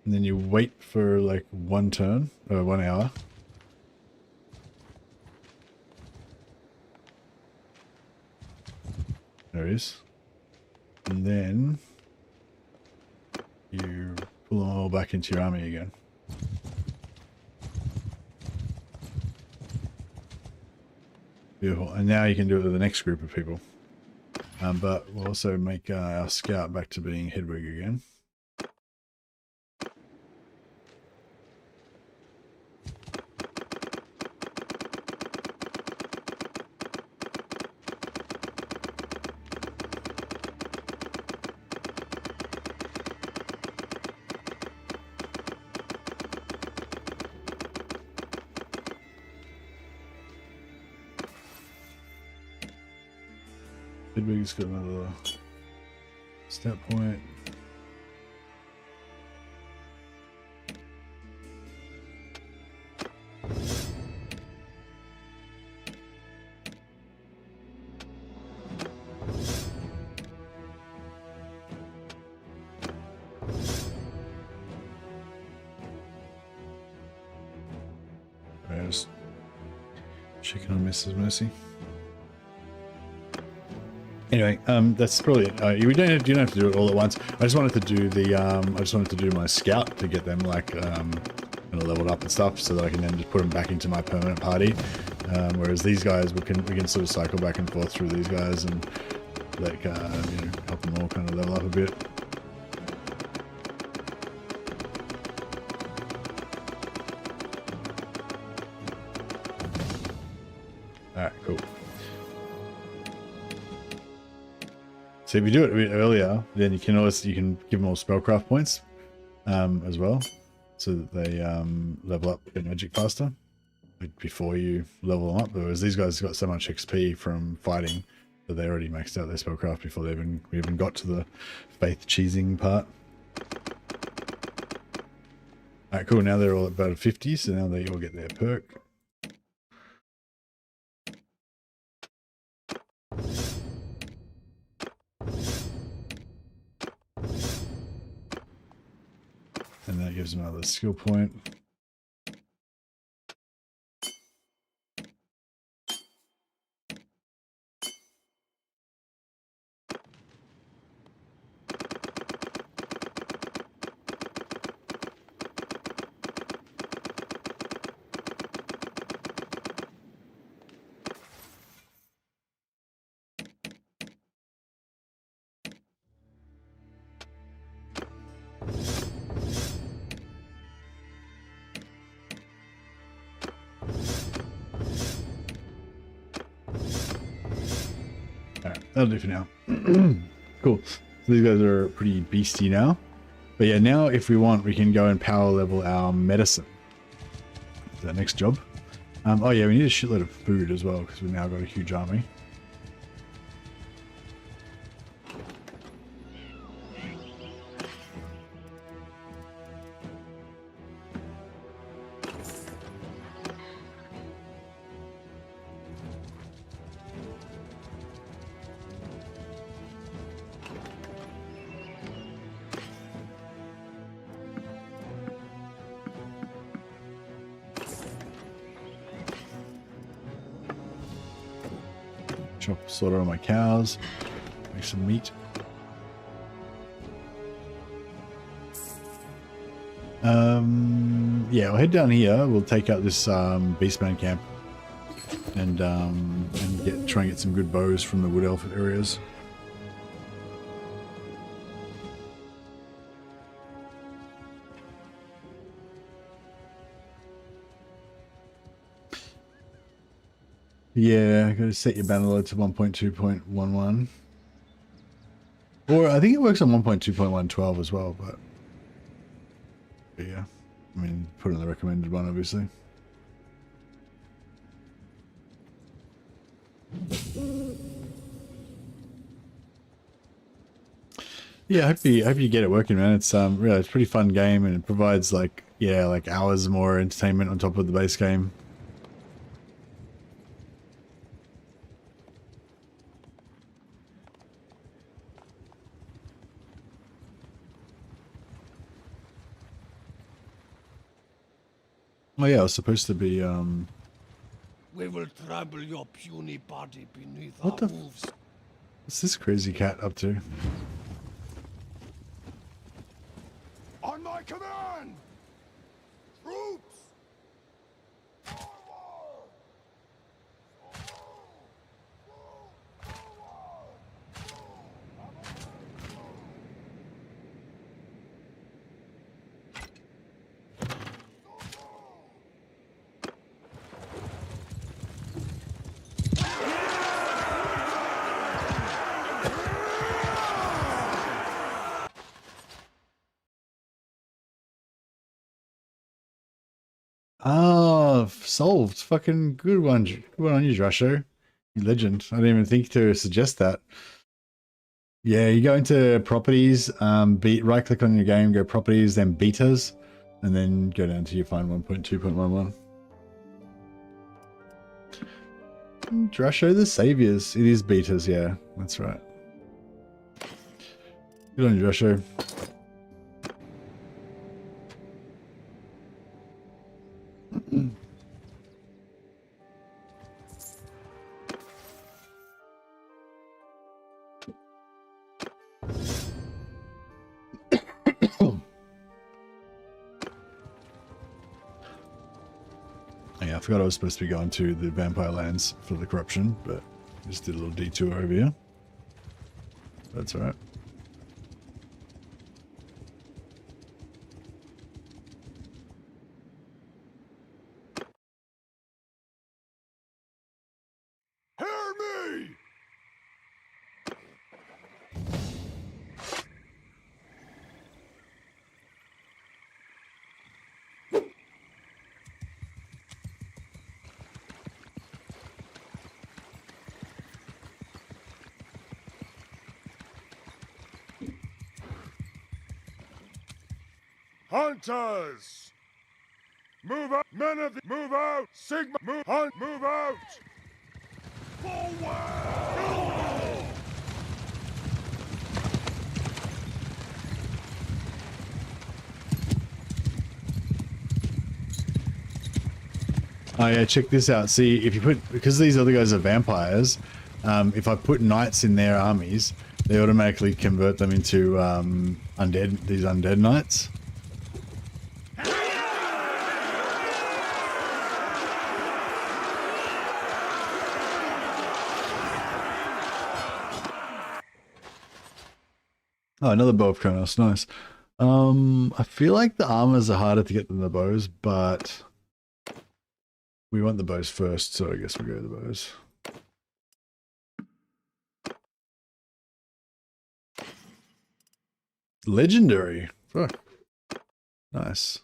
And then you wait for like 1 turn, or 1 hour. There it is. And then you pull them all back into your army again. Beautiful. And now you can do it with the next group of people. But we'll also make our scout back to being Hedwig again. Hedwig's got another stat point. Right, just checking on Mrs. Mercy. Anyway, that's probably it. You don't have to do it all at once. I just wanted to do the I just wanted to do my scout to get them like kind of leveled up and stuff, so that I can then just put them back into my permanent party. Whereas these guys, we can sort of cycle back and forth through these guys and like help them all kind of level up a bit. All right, cool. So if you do it a bit earlier, then you can give them all spellcraft points as well, so that they level up their magic faster before you level them up. Whereas these guys got so much XP from fighting that they already maxed out their spellcraft before we even got to the faith cheesing part. Alright, cool. Now they're all at about 50, so now they all get their perk. And that gives them another skill point. That'll do for now. Cool. So these guys are pretty beastie now. But yeah, now if we want, we can go and power level our medicine. Is that next job? Oh yeah, we need a shitload of food as well, because we've now got a huge army. Slaughter all my cows, make some meat. Yeah, we'll head down here. We'll take out this Beastman camp and try and get some good bows from the Wood Elf areas. Yeah, I gotta set your banner load to 1.2.11. Or I think it works on 1.2.112 as well, but yeah. I mean, put in the recommended one, obviously. Yeah, I hope you get it working, man. It's really it's a pretty fun game, and it provides like like hours more entertainment on top of the base game. Oh yeah, it was supposed to be We will trample your puny body beneath What our the f- hooves. what's this crazy cat up to? On my command! Troops! Oh, solved. Fucking good one. Good one on you, Drasho. You legend. I didn't even think to suggest that. Yeah, you go into properties, right click on your game, go properties, then betas, and then go down to your find 1.2.11. Drasho the Saviors. It is betas, yeah. That's right. Good on you, Drasho. Yeah, I forgot I was supposed to be going to the Vampire Lands for the corruption, but just did a little detour over here. That's alright. Hear me! Hunters! Move out! Men of the... Move out! Sigma! Move... Hunt! Move out! Forward! Oh yeah, check this out. See, if you put, because these other guys are vampires, if I put knights in their armies, they automatically convert them into undead, these undead knights. Oh, another bow of Kronos, nice. I feel like the armors are harder to get than the bows, but we want the bows first, so I guess we go to the bows. Legendary. Fuck. Nice.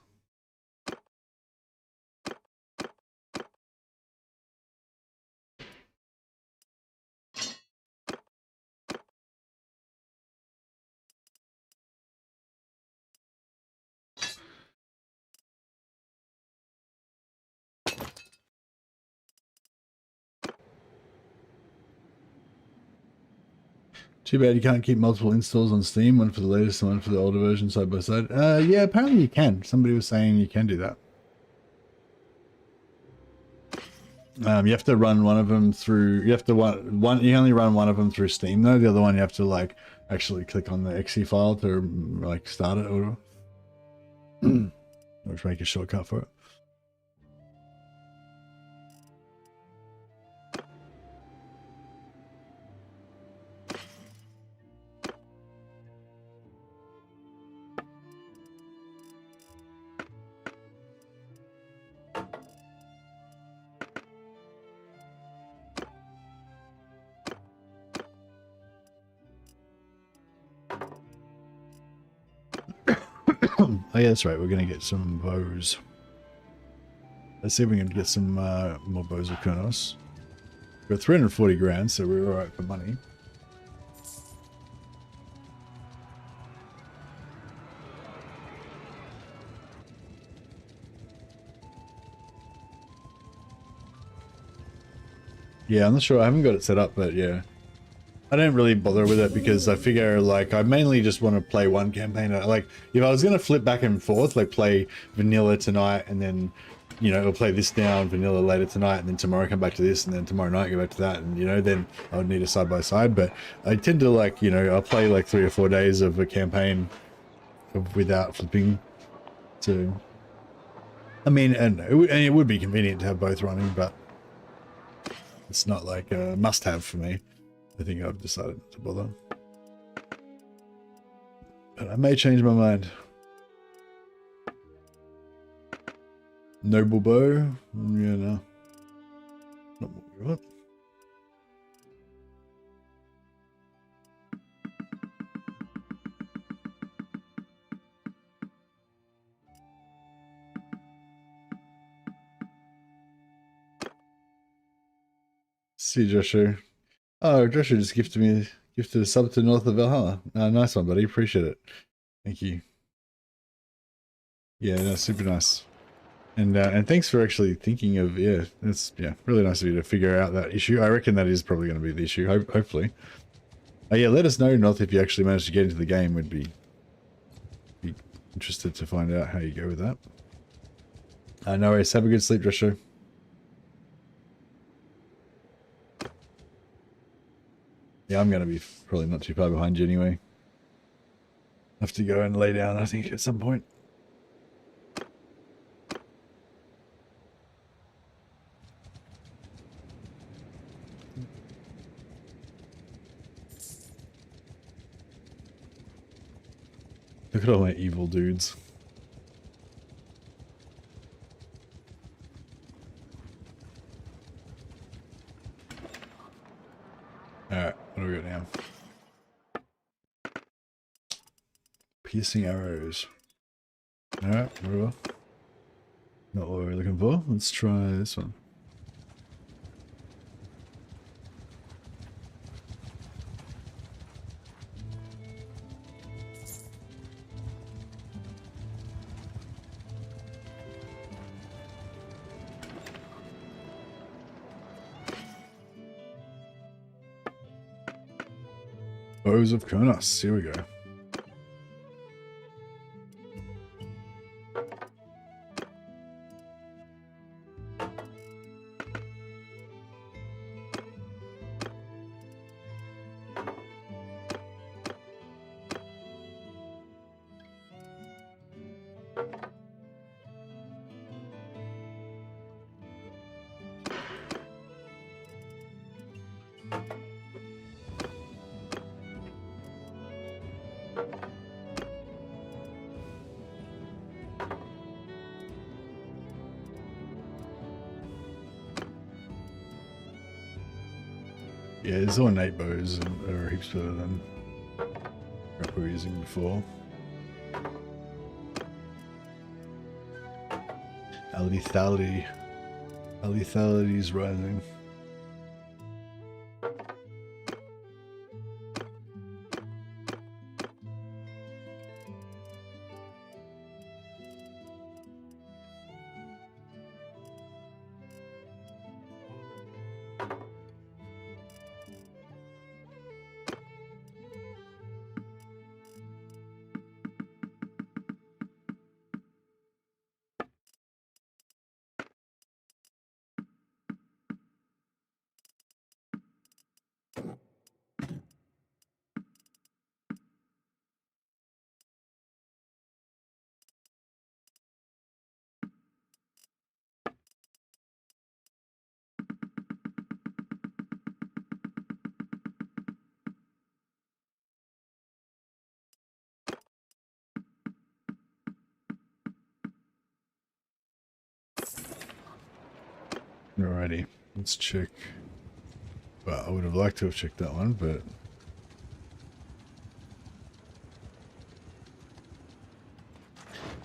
Too bad you can't keep multiple installs on Steam, one for the latest and one for the older version side by side. Yeah, apparently you can. Somebody was saying you can do that. You have to run one of them through, you have to you only run one of them through Steam though. The other one you have to like actually click on the exe file to like start it or just make a shortcut for it. Oh yeah, that's right. We're gonna get some bows. Let's see if we can get some more bows of Kronos. Got 340 grand, so we're alright for money. Yeah, I'm not sure. I haven't got it set up, but yeah. I don't really bother with it because I figure, like, I mainly just want to play one campaign. Like, if I was going to flip back and forth, like play vanilla tonight and then, you know, or play this down, vanilla later tonight, and then tomorrow come back to this, and then tomorrow night go back to that, and, you know, then I would need a side-by-side. But I tend to, like, you know, I'll play like 3 or 4 days of a campaign without flipping. So, I mean, and it would be convenient to have both running, but it's not like a must-have for me. I think I've decided not to bother. But I may change my mind. Noble bow? Yeah, no. Not what we want. See Joshua. Oh, Joshua just gifted a sub to North of Valhalla. Nice one, buddy. Appreciate it. Thank you. Yeah, no, super nice. And thanks for actually thinking of, yeah, it's, yeah, really nice of you to figure out that issue. I reckon that is probably going to be the issue, hopefully. Yeah, let us know, North, if you actually manage to get into the game. We'd be interested to find out how you go with that. No worries. Have a good sleep, Joshua. Yeah, I'm going to be probably not too far behind you anyway. I have to go and lay down, I think, at some point. Look at all my evil dudes. Alright, what do we got now? Piercing arrows. Alright, whatever. Not what we're looking for. Let's try this one. Bows of Kronos. Here we go. Yeah, these ornate bows are heaps better than what we were using before. Our lethality is rising. Alrighty, let's check. Well, I would have liked to have checked that one, but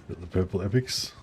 got the purple epics.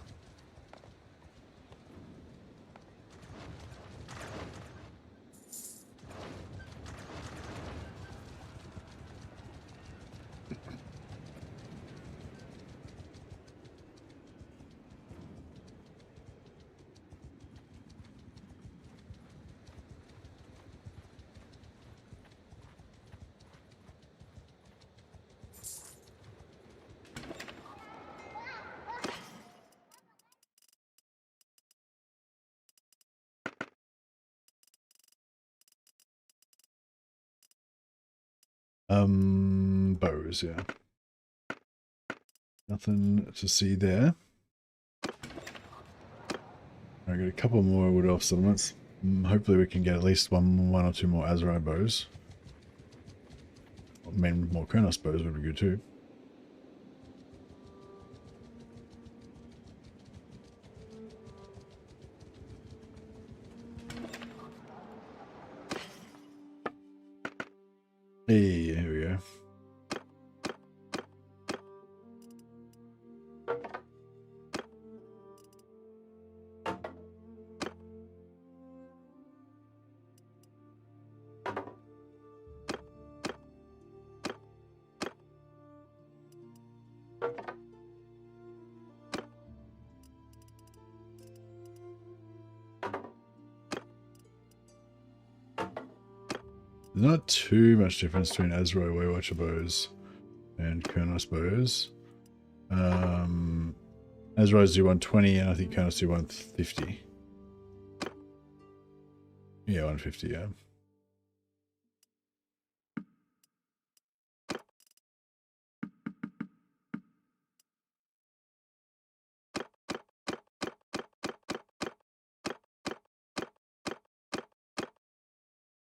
Bows, yeah. Nothing to see there. I got a couple more wood elf settlements. Hopefully we can get at least one or two more Azrai bows. I mean, more Kronos bows would be good too. Hey, here we go. There's not too much difference between Azrai Waywatcher bows and Kurnos bows. Azrai's do 120 and I think Kurnos do 150. Yeah, 150, yeah.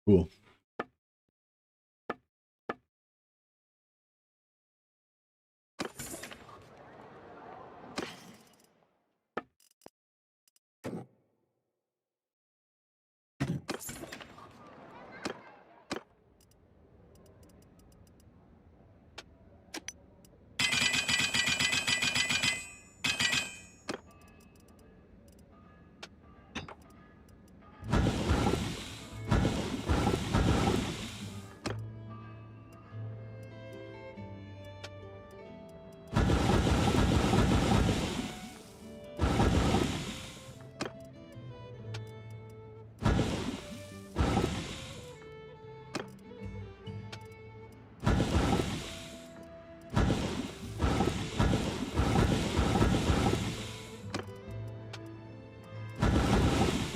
Cool.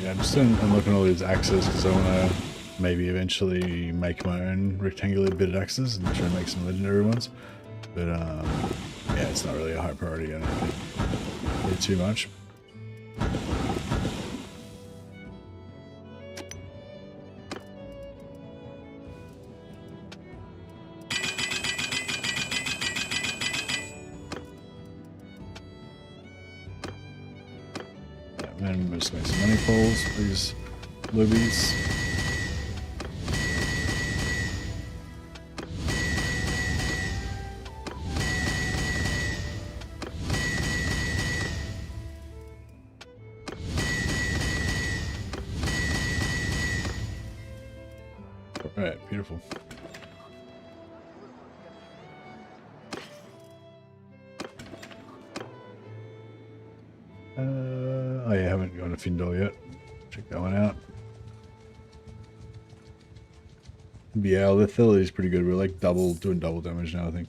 I'm just unlocking all these axes because I want to maybe eventually make my own rectangular bitted axes and try and make some legendary ones. But yeah, it's not really a high priority. I don't think too much. And just make some money poles, please, lobbies. All right, beautiful. Oh yeah, I haven't gone to Findor yet. Check that one out. Yeah, the Thilly is pretty good. We're like doing double damage now, I think.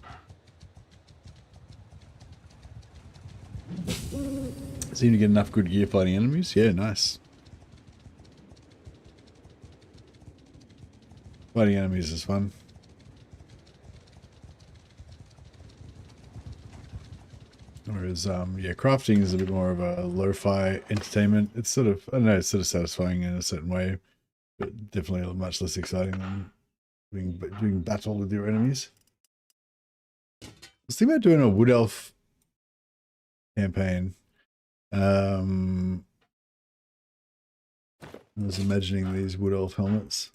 Seem to get enough good gear fighting enemies. Yeah, nice. Fighting enemies is fun. Whereas, yeah, crafting is a bit more of a lo-fi entertainment. It's sort of, I don't know, it's sort of satisfying in a certain way, but definitely much less exciting than doing battle with your enemies. I was thinking about doing a Wood Elf campaign. I was imagining these Wood Elf helmets.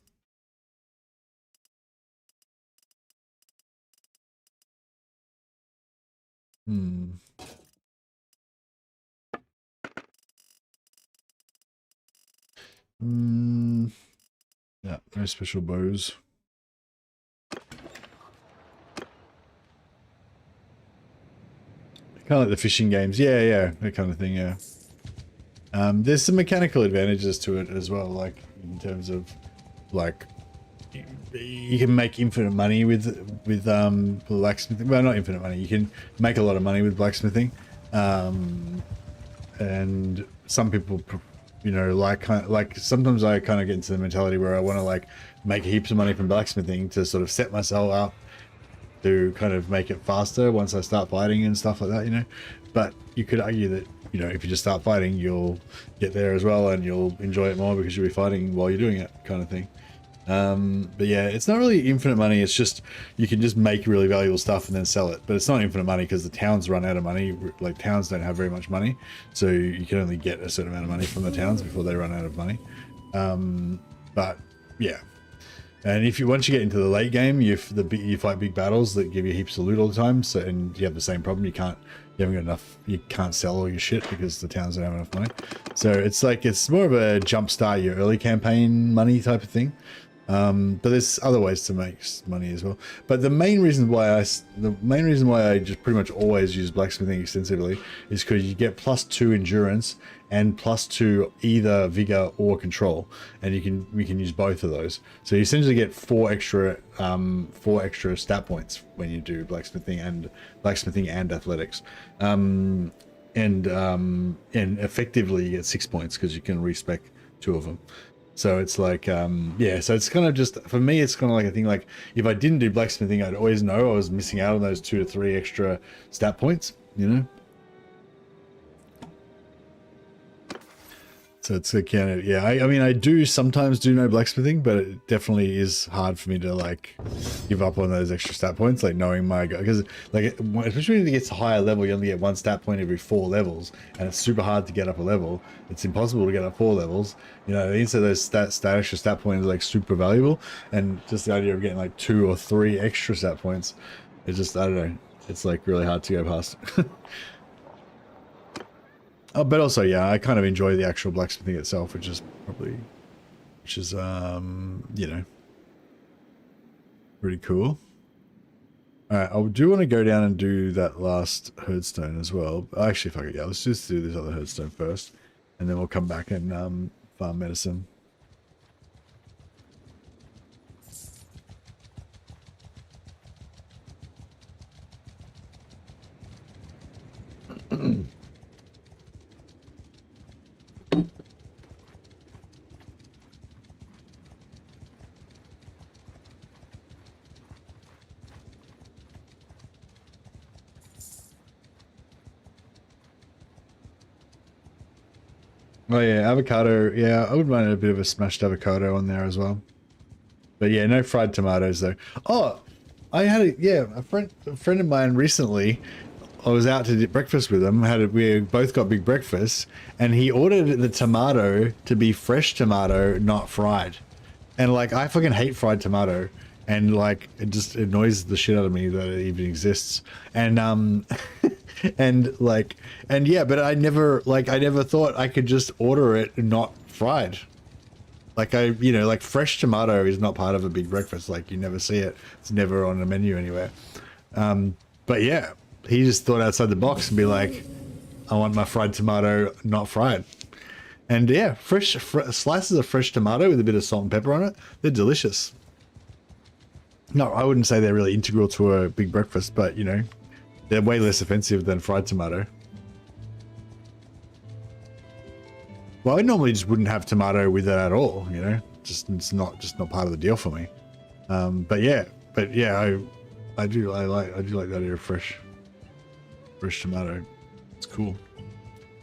Yeah, no special bows. Kind of like the fishing games. Yeah, that kind of thing, yeah. There's some mechanical advantages to it as well, like in terms of like you can make infinite money with blacksmithing. Well, not infinite money. You can make a lot of money with blacksmithing, and some people, you know, like sometimes I kind of get into the mentality where I want to like make heaps of money from blacksmithing to sort of set myself up to kind of make it faster once I start fighting and stuff like that, you know. But you could argue that, you know, if you just start fighting, you'll get there as well and you'll enjoy it more because you'll be fighting while you're doing it, kind of thing. But yeah, it's not really infinite money. It's just, you can just make really valuable stuff and then sell it. But it's not infinite money because the towns run out of money. Like, towns don't have very much money. So you can only get a certain amount of money from the towns before they run out of money. But yeah. And if you, once you get into the late game, you fight big battles that give you heaps of loot all the time. So, and you have the same problem. You haven't got enough, you can't sell all your shit because the towns don't have enough money. So it's like, it's more of a jumpstart your early campaign money type of thing. But there's other ways to make money as well. But the main reason why I just pretty much always use blacksmithing extensively is because you get +2 endurance and +2 either vigor or control, and we can use both of those. So you essentially get 4 extra stat points when you do blacksmithing and athletics. And effectively you get 6 points because you can respec 2 of them. So it's like, yeah, so it's kind of just, for me, it's kind of like a thing, like, if I didn't do blacksmithing, I'd always know I was missing out on those 2 to 3 extra stat points, you know? So it's a kind of, yeah, I mean, I do sometimes do know blacksmithing, but it definitely is hard for me to, like, give up on those extra stat points, like, knowing my, because, like, especially when it gets to higher level, you only get 1 stat point every 4 levels, and it's super hard to get up a level. It's impossible to get up 4 levels, you know. So those extra stat points are, like, super valuable, and just the idea of getting, like, 2 or 3 extra stat points, it's just, I don't know, it's, like, really hard to go past. Oh, but also, yeah, I kind of enjoy the actual blacksmithing itself, which is, you know, pretty cool. All right, I do want to go down and do that last herdstone as well. Actually, fuck it, yeah, let's just do this other herdstone first, and then we'll come back and farm medicine. Oh yeah, avocado. Yeah, I wouldn't mind a bit of a smashed avocado on there as well. But yeah, no fried tomatoes though. Oh, I had a friend of mine recently. I was out to breakfast with him. We both got big breakfast, and he ordered the tomato to be fresh tomato, not fried. And like, I fucking hate fried tomato, and like, it just annoys the shit out of me that it even exists. And and yeah, but I never thought I could just order it not fried. Like, you know, like, fresh tomato is not part of a big breakfast. Like, you never see it. It's never on the menu anywhere. But yeah, he just thought outside the box and be like, I want my fried tomato not fried. And yeah, slices of fresh tomato with a bit of salt and pepper on it, they're delicious. No, I wouldn't say they're really integral to a big breakfast, but, you know, they're way less offensive than fried tomato. Well, I normally just wouldn't have tomato with it at all, you know. It's not part of the deal for me. But yeah, I do like the idea of fresh tomato. It's cool.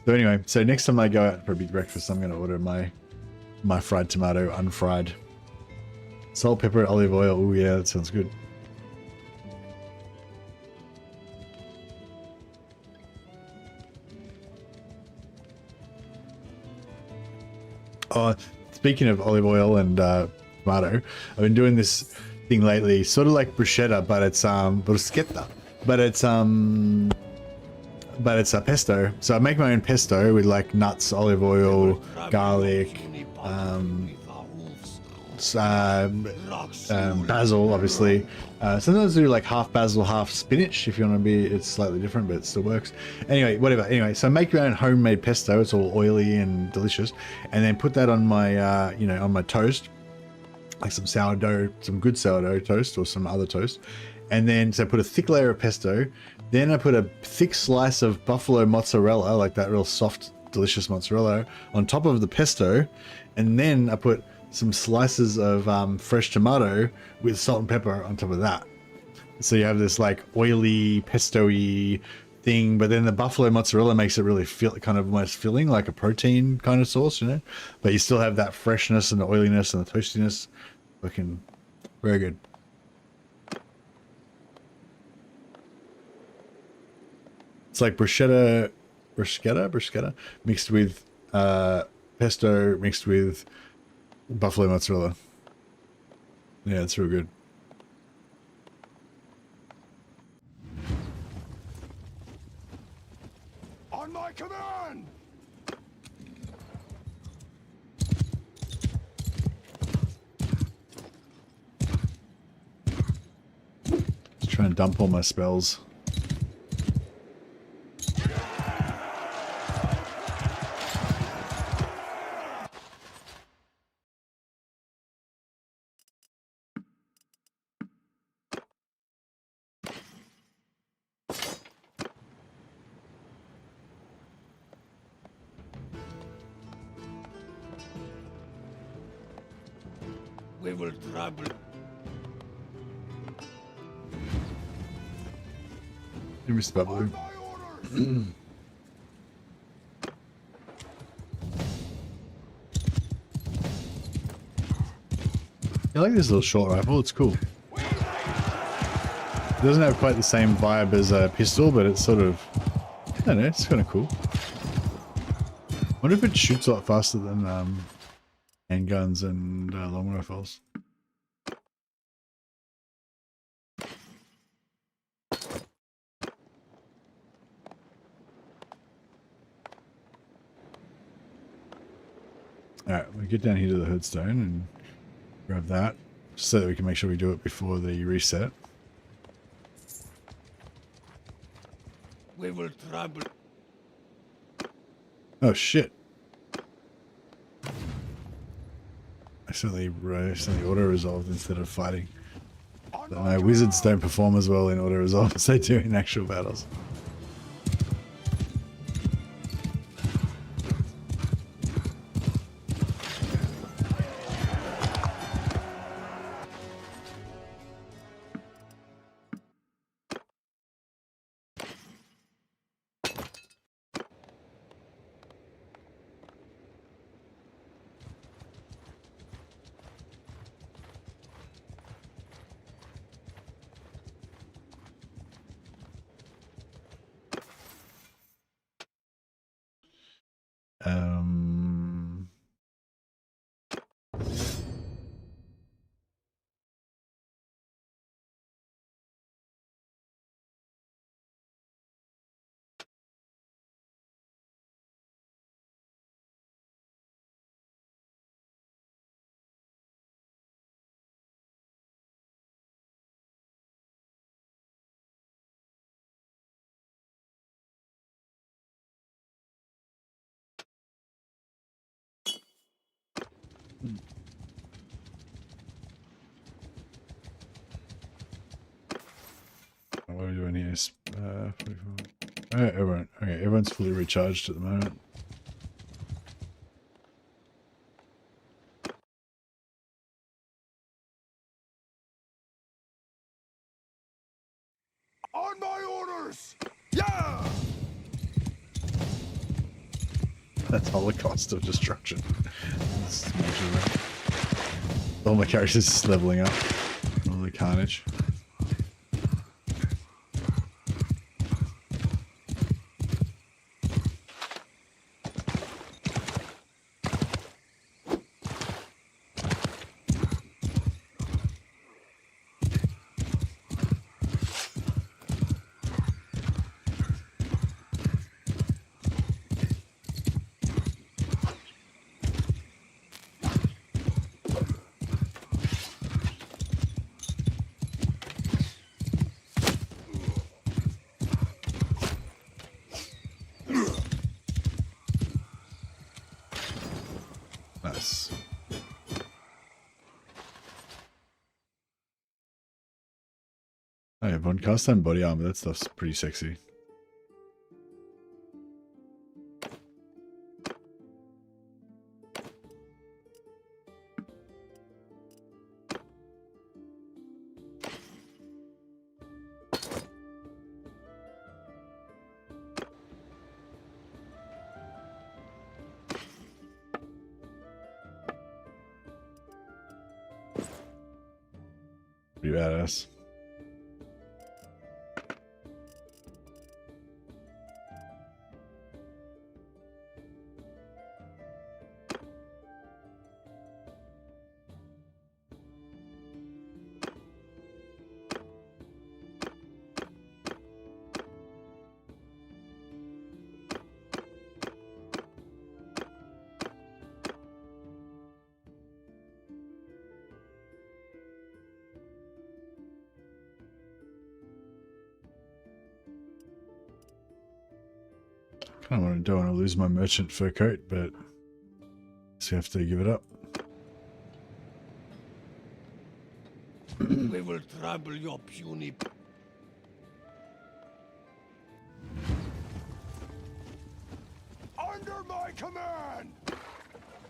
So anyway, so next time I go out for a big breakfast, I'm gonna order my fried tomato unfried. Salt, pepper, olive oil. Oh yeah, that sounds good. Oh, speaking of olive oil and tomato, I've been doing this thing lately, sort of like bruschetta, but it's bruschetta, but it's a pesto. So I make my own pesto with like nuts, olive oil, garlic, basil, obviously. Sometimes I do like half basil, half spinach. If you want to be, it's slightly different, but it still works. Anyway, whatever. Anyway, so make your own homemade pesto. It's all oily and delicious, and then put that on my, you know, on my toast, like some sourdough, some good sourdough toast or some other toast, and then so I put a thick layer of pesto. Then I put a thick slice of buffalo mozzarella, like that real soft, delicious mozzarella, on top of the pesto, and then I put some slices of fresh tomato with salt and pepper on top of that. So you have this like oily, pesto-y thing, but then the buffalo mozzarella makes it really feel kind of almost filling, like a protein kind of sauce, you know. But you still have that freshness and the oiliness and the toastiness. Looking very good. It's like bruschetta mixed with pesto mixed with buffalo mozzarella. Yeah, it's real good. On my command! Just trying to dump all my spells. We will trouble. You missed that blue. My orders! I like this little short rifle, it's cool. It doesn't have quite the same vibe as a pistol, but it's sort of, I don't know, it's kind of cool. I wonder if it shoots a lot faster than handguns and long rifles. Alright, we get down here to the headstone and grab that, just so that we can make sure we do it before the reset. We will trouble. Oh shit. I suddenly auto-resolved instead of fighting. But my wizards don't perform as well in auto-resolve as they do in actual battles. What are we doing here? 44. Everyone's fully recharged at the moment. On my orders! Yeah! That's Holocaust of Destruction. All my characters just leveling up. All the carnage. Nice. I have one cast on body armor. That stuff's pretty sexy. pretty badass. I don't want to lose my merchant fur coat, but so you have to give it up. We will trample your puny. Under my command!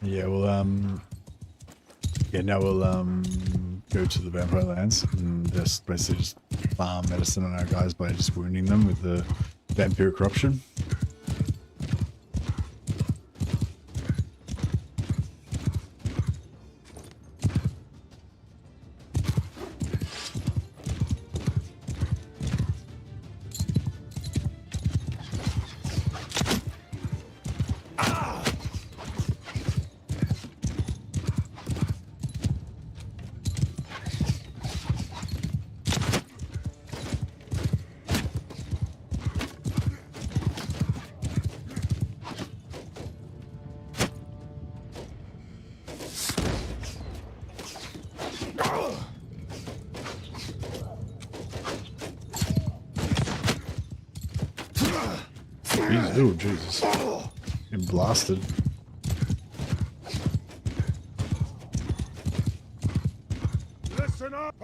Yeah, well, yeah, now we'll, go to the Vampire Lands and just basically just farm medicine on our guys by just wounding them with the vampire corruption. Oh, Jesus. Getting blasted. Listen up!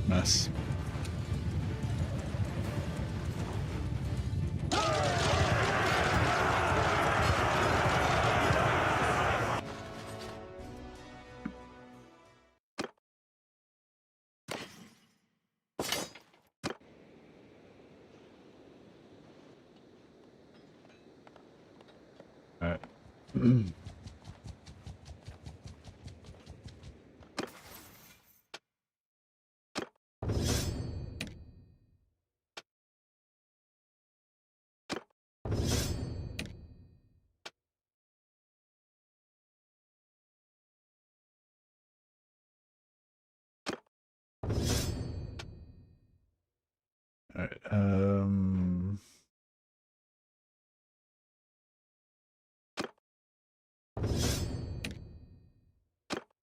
Nice. All right. All right.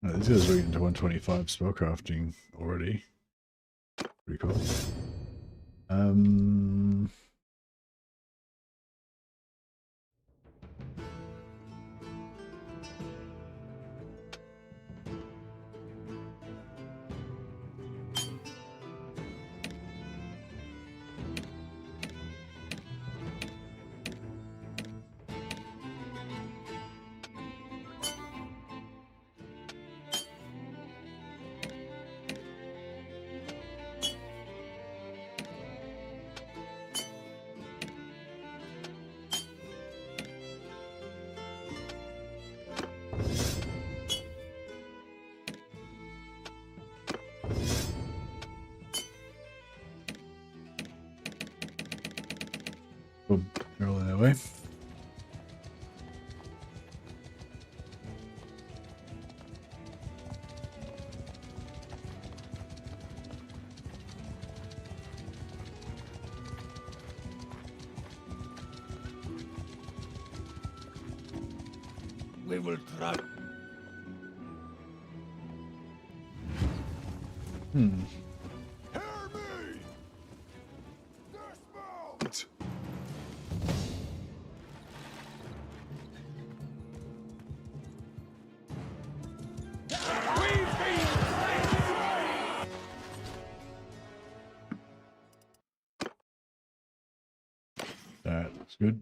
Oh, these guys are into 125 spellcrafting already. Pretty cool. Boom. Rolling that way. We will trap. Hear me! Dismount! We've been It's good.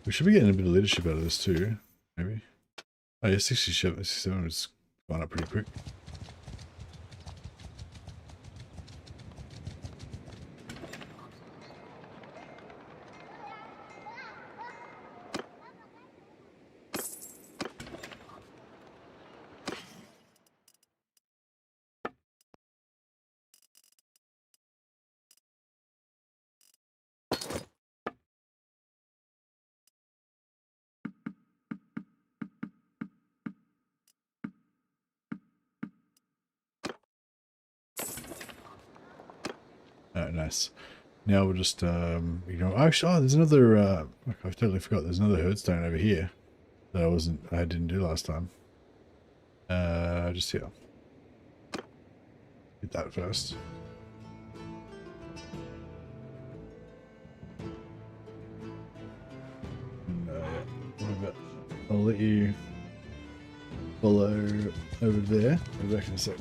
We should be getting a bit of leadership out of this too, maybe. Oh yeah, 67 was gone up pretty quick. Alright, nice. Now we'll just, actually, oh, there's another, I totally forgot, there's another herdstone over here that I didn't do last time. Just here. Get that first. I'll let you follow over there. I'll be back in a sec.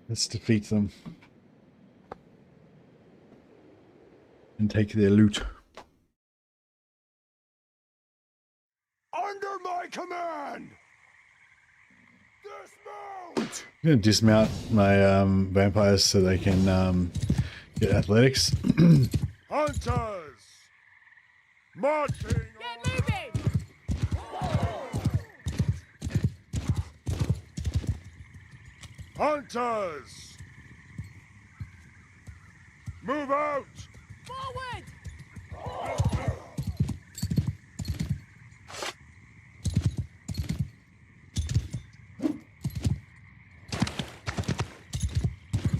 Let's defeat them and take their loot. Under my command! Dismount! I'm gonna dismount my vampires so they can get athletics. Hunters! Marching! Get moving! Hunters! Move out! Forward!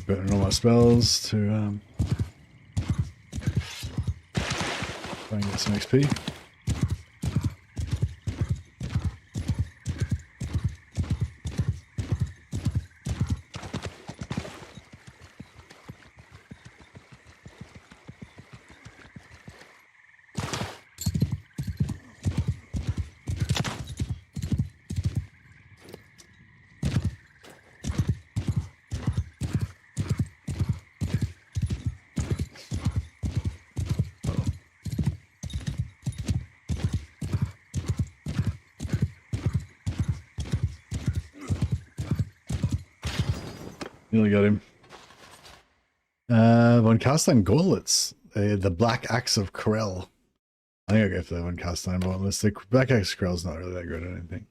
Burning all my spells to try and get some XP. Nearly got him. Von Castan Gauntlets. The Black Axe of Corel. I think I'll go for that one cast iron unless the back axe scroll's not really that good, I don't think.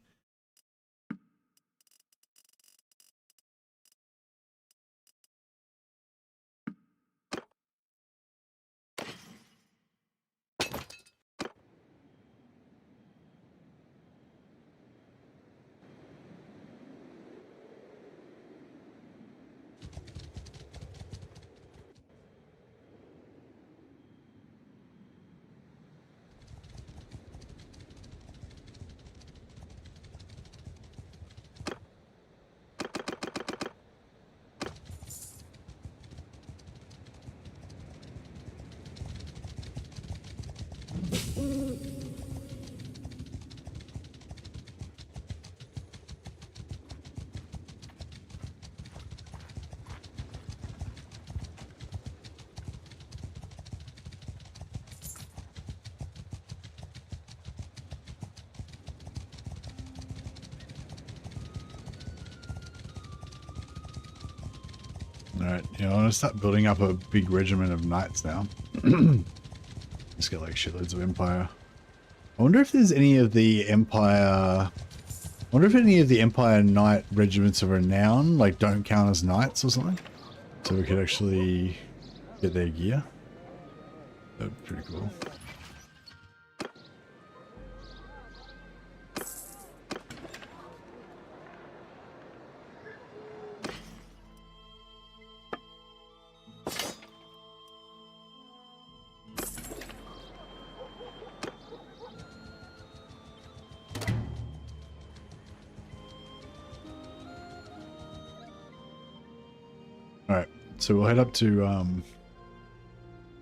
Alright, you know, I'm gonna start building up a big regiment of knights now. Just get like shitloads of Empire. I wonder if there's any of the Empire... I wonder if any of the Empire Knight regiments of renown, like, don't count as knights or something? So we could actually get their gear. That'd be pretty cool. Alright, so we'll head up to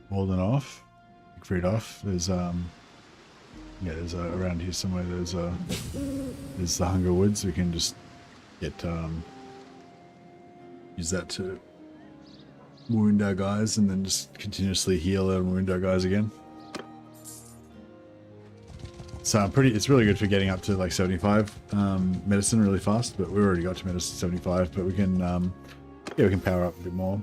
Walden-off, Friedhof. There's yeah, there's around here somewhere there's the Hunger Woods. We can just get use that to wound our guys and then just continuously heal and wound our guys again. So it's really good for getting up to like 75 medicine really fast, but we already got to medicine 75, but we can yeah, we can power up a bit more.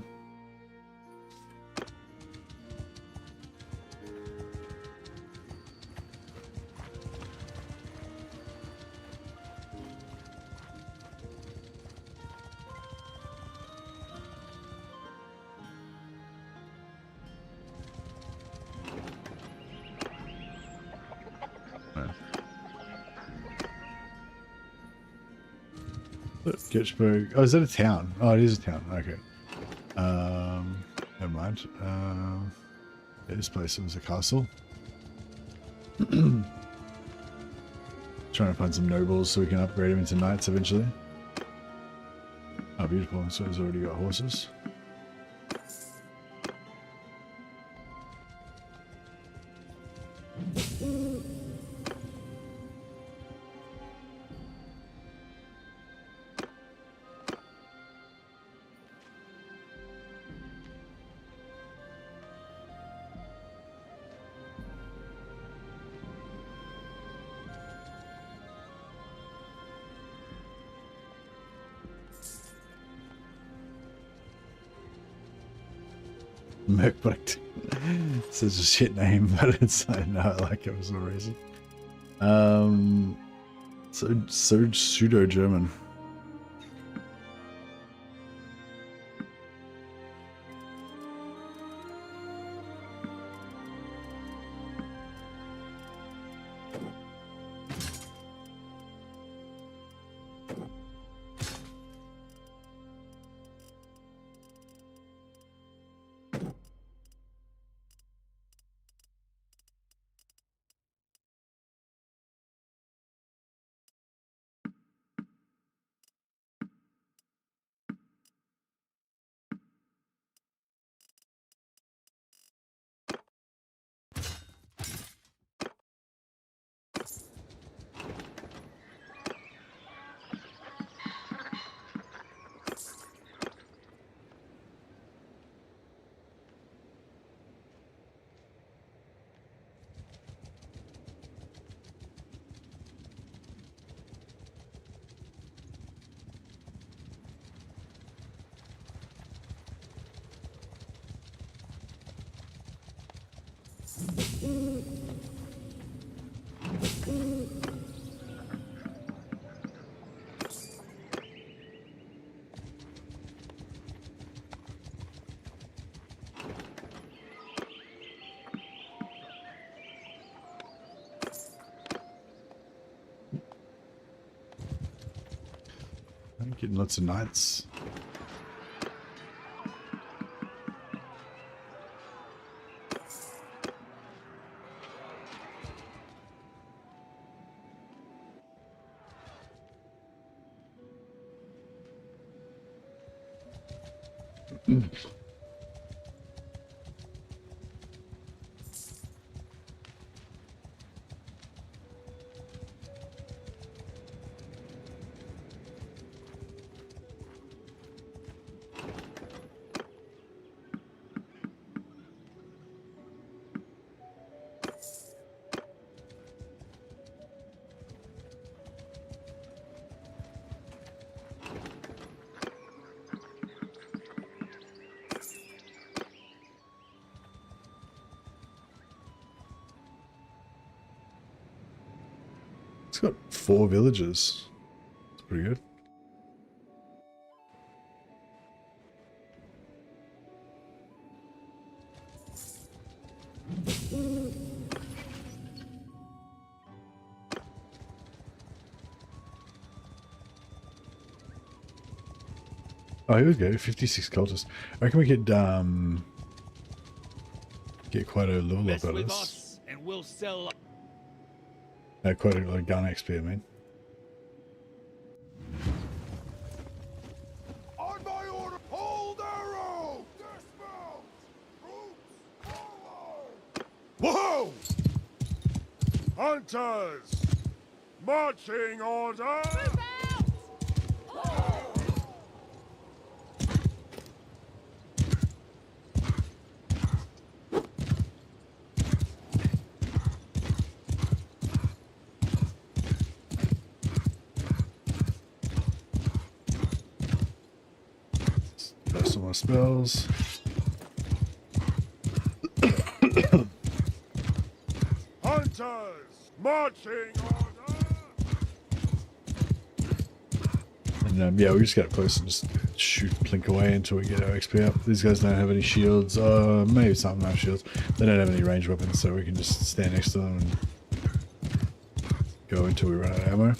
Getchberg. Oh, is that a town? Oh, it is a town. Okay. Never mind. Yeah, this place was a castle. Trying to find some nobles so we can upgrade them into knights eventually. Oh, beautiful. So it's already got horses. Merkbrecht. It's such a shit name, but it's I know I like it for some reason. So pseudo German. Getting lots of knights. It's got 4 villages. It's pretty good. Oh, here we go. 56 cultists. I reckon we could get quite a level up out of this. and we'll sell. Quite a lot of gun XP, I mean. On my order, hold arrow! Dismount! Troops, forward! Whoa! Hunters! Marching order! Move out! Some more spells. Hunters! Marching order! And yeah, we just get close and just shoot plink away until we get our XP up. These guys don't have any shields. Maybe some have shields. They don't have any ranged weapons, so we can just stand next to them and go until we run out of ammo.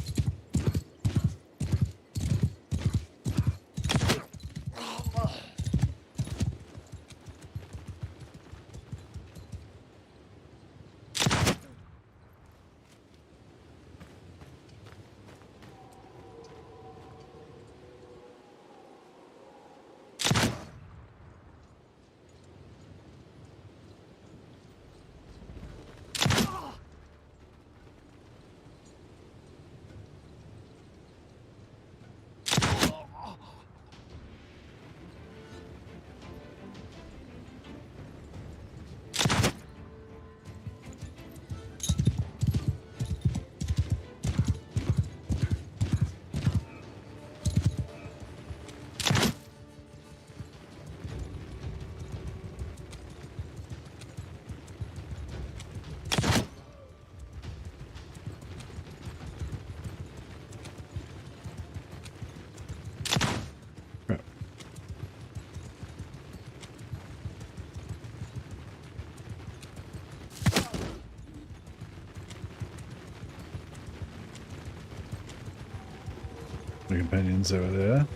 The companions over there.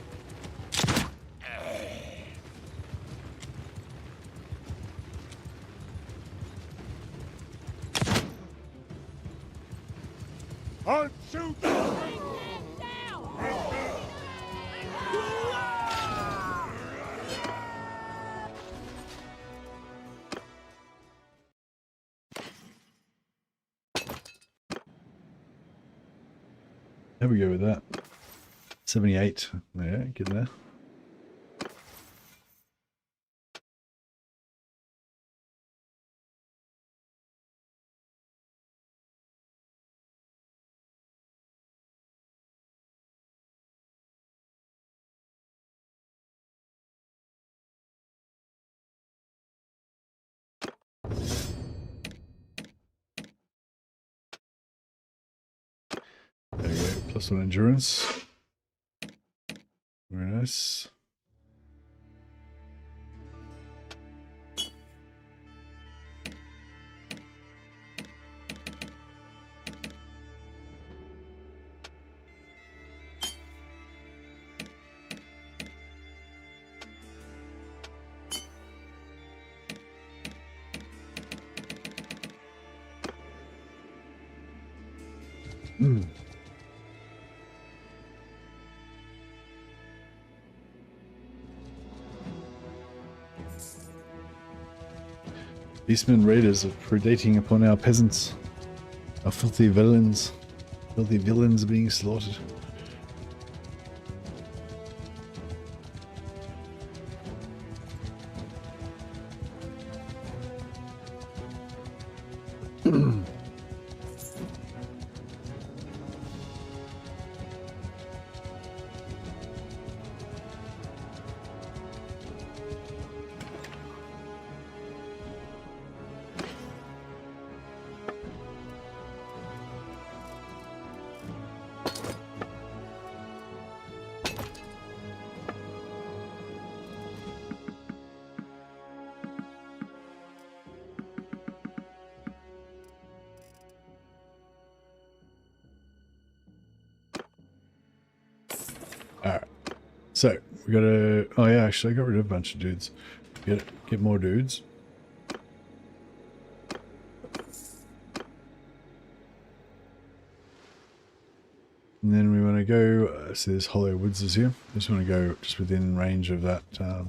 Hunt, shoot! There we go with that. 78. Yeah, get there. There we go. +1 endurance. Very nice. Beastmen raiders are predating upon our peasants. Our filthy villains. Filthy villains are being slaughtered. Alright. So, we gotta... Oh yeah, actually I got rid of a bunch of dudes. Get more dudes. And then we want to go... so there's Hollow Woods is here. I just want to go just within range of that... so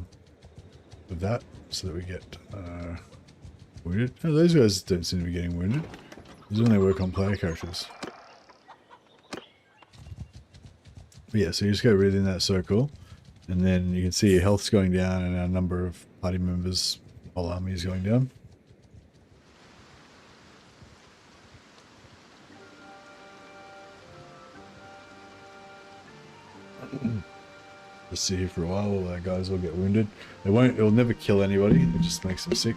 that we get... wounded. Oh, those guys don't seem to be getting wounded. These only work on player characters. But yeah, so you just go within that circle, and then you can see your health's going down and our number of party members, whole army is going down. Just sit here for a while, all our guys will get wounded. It'll never kill anybody, it just makes them sick.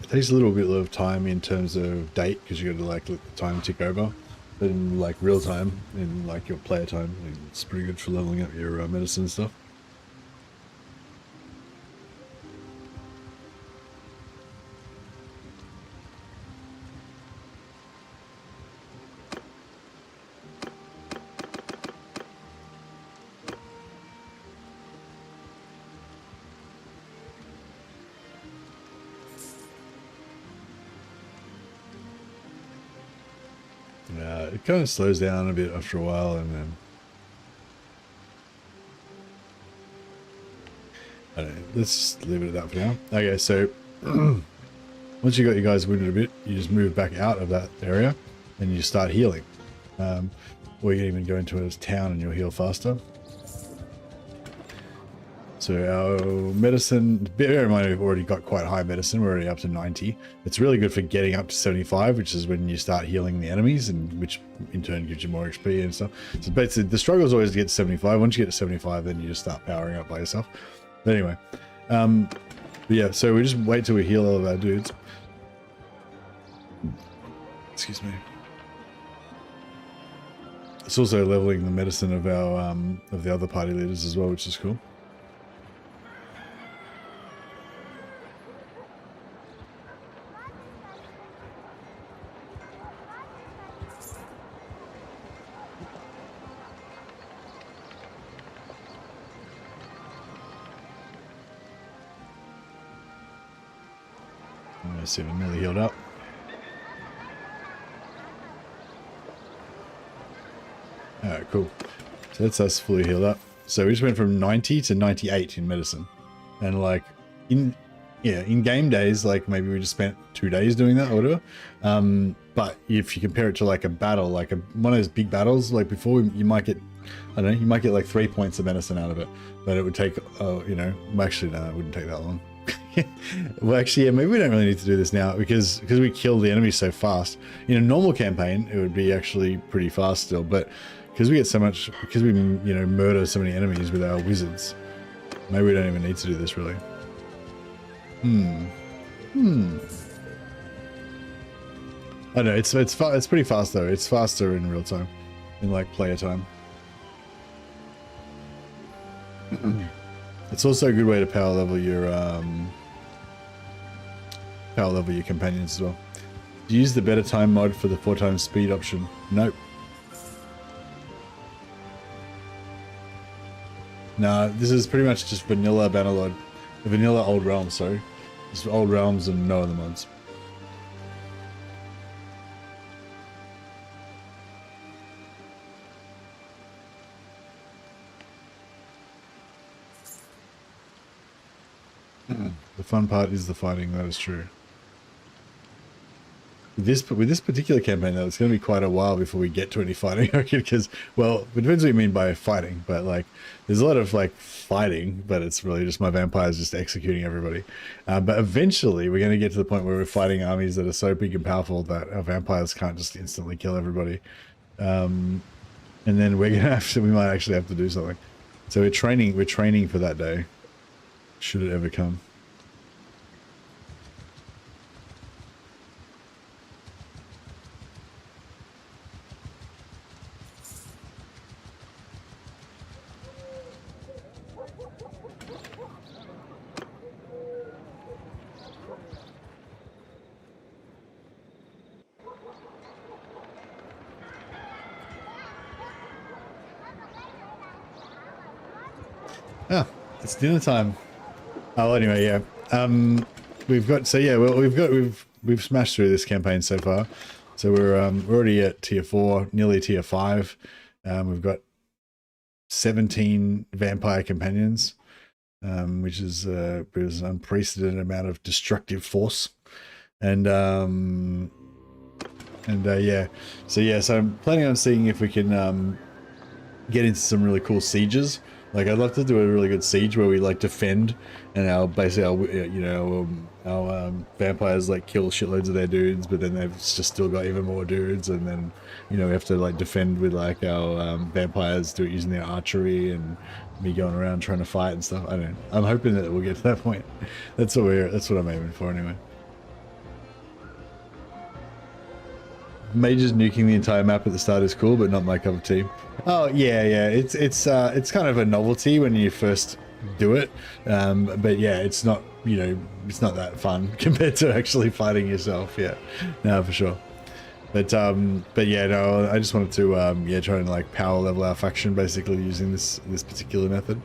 It takes a little bit of time in terms of date because you got to like let the time tick over. But in like real time, in like your player time, it's pretty good for leveling up your medicine and stuff. It kind of slows down a bit after a while, and then I don't know, let's just leave it at that for now. Okay, so once you got your guys wounded a bit, you just move back out of that area and you start healing. Or you can even go into a town and you'll heal faster. So our medicine, bear in mind we've already got quite high medicine, we're already up to 90. It's really good for getting up to 75, which is when you start healing the enemies, and which in turn gives you more XP and stuff. So basically the struggle is always to get to 75. Once you get to 75, then you just start powering up by yourself. But anyway, but yeah, so we just wait till we heal all of our dudes. Excuse me. It's also leveling the medicine of our of the other party leaders as well, which is cool. Let's see if I'm nearly healed up. Alright, cool. So that's us fully healed up. So we just went from 90 to 98 in medicine. And like in game days, like maybe we just spent 2 days doing that or whatever. But if you compare it to like a battle, like one of those big battles, like before, you might get, I don't know, you might get like 3 points of medicine out of it. But it would take, you know, actually no, it wouldn't take that long. Well, actually, yeah, maybe we don't really need to do this now because we kill the enemy so fast. In a normal campaign, it would be actually pretty fast still, but because we get so much, because we, you know, murder so many enemies with our wizards, maybe we don't even need to do this really. I don't know, it's pretty fast though. It's faster in real time, in like player time. It's also a good way to power level your companions as well. Use the better time mod for the 4x speed option. Nope. Nah, this is pretty much just vanilla Bannerlord. Vanilla Old Realms, sorry. Just Old Realms and no other mods. The fun part is the fighting, that is true. With this particular campaign though, it's going to be quite a while before we get to any fighting, I reckon, because, well, it depends what you mean by fighting, but like, there's a lot of like fighting, but it's really just my vampires just executing everybody. But eventually we're going to get to the point where we're fighting armies that are so big and powerful that our vampires can't just instantly kill everybody. And then we're going to have to, we might actually have to do something. So we're training for that day, should it ever come. Ah, it's dinner time. Oh, anyway, yeah. We've got we've smashed through this campaign so far. So we're already at tier 4, nearly tier 5. We've got 17 vampire companions, which is an unprecedented amount of destructive force. And yeah. So I'm planning on seeing if we can get into some really cool sieges. Like, I'd love to do a really good siege where we like defend, and our vampires like kill shitloads of their dudes, but then they've just still got even more dudes, and then we have to like defend with like our vampires do it using their archery and me going around trying to fight and stuff. I don't know. I'm hoping that we'll get to that point. That's what I'm aiming for anyway. Majors nuking the entire map at the start is cool, but not my cup of tea. Oh yeah, it's kind of a novelty when you first do it, but yeah, it's not it's not that fun compared to actually fighting yourself. Yeah, no, for sure. But yeah, no, I just wanted to try and like power level our faction basically using this particular method.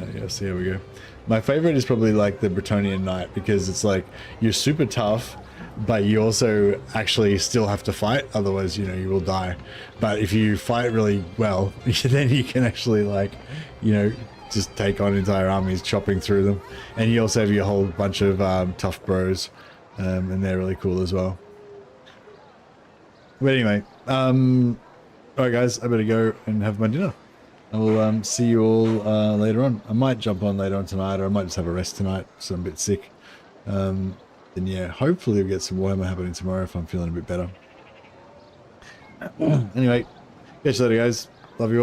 And yeah, so here we go. My favorite is probably like the Bretonian Knight, because it's like you're super tough, but you also actually still have to fight, otherwise you will die. But if you fight really well, then you can actually like just take on entire armies, chopping through them. And you also have your whole bunch of tough bros, and they're really cool as well. But anyway, alright guys, I better go and have my dinner. I will see you all later on. I might jump on later on tonight, or I might just have a rest tonight, so I'm a bit sick. Then yeah, hopefully we'll get some Warhammer happening tomorrow if I'm feeling a bit better. Anyway, catch you later guys. Love you all.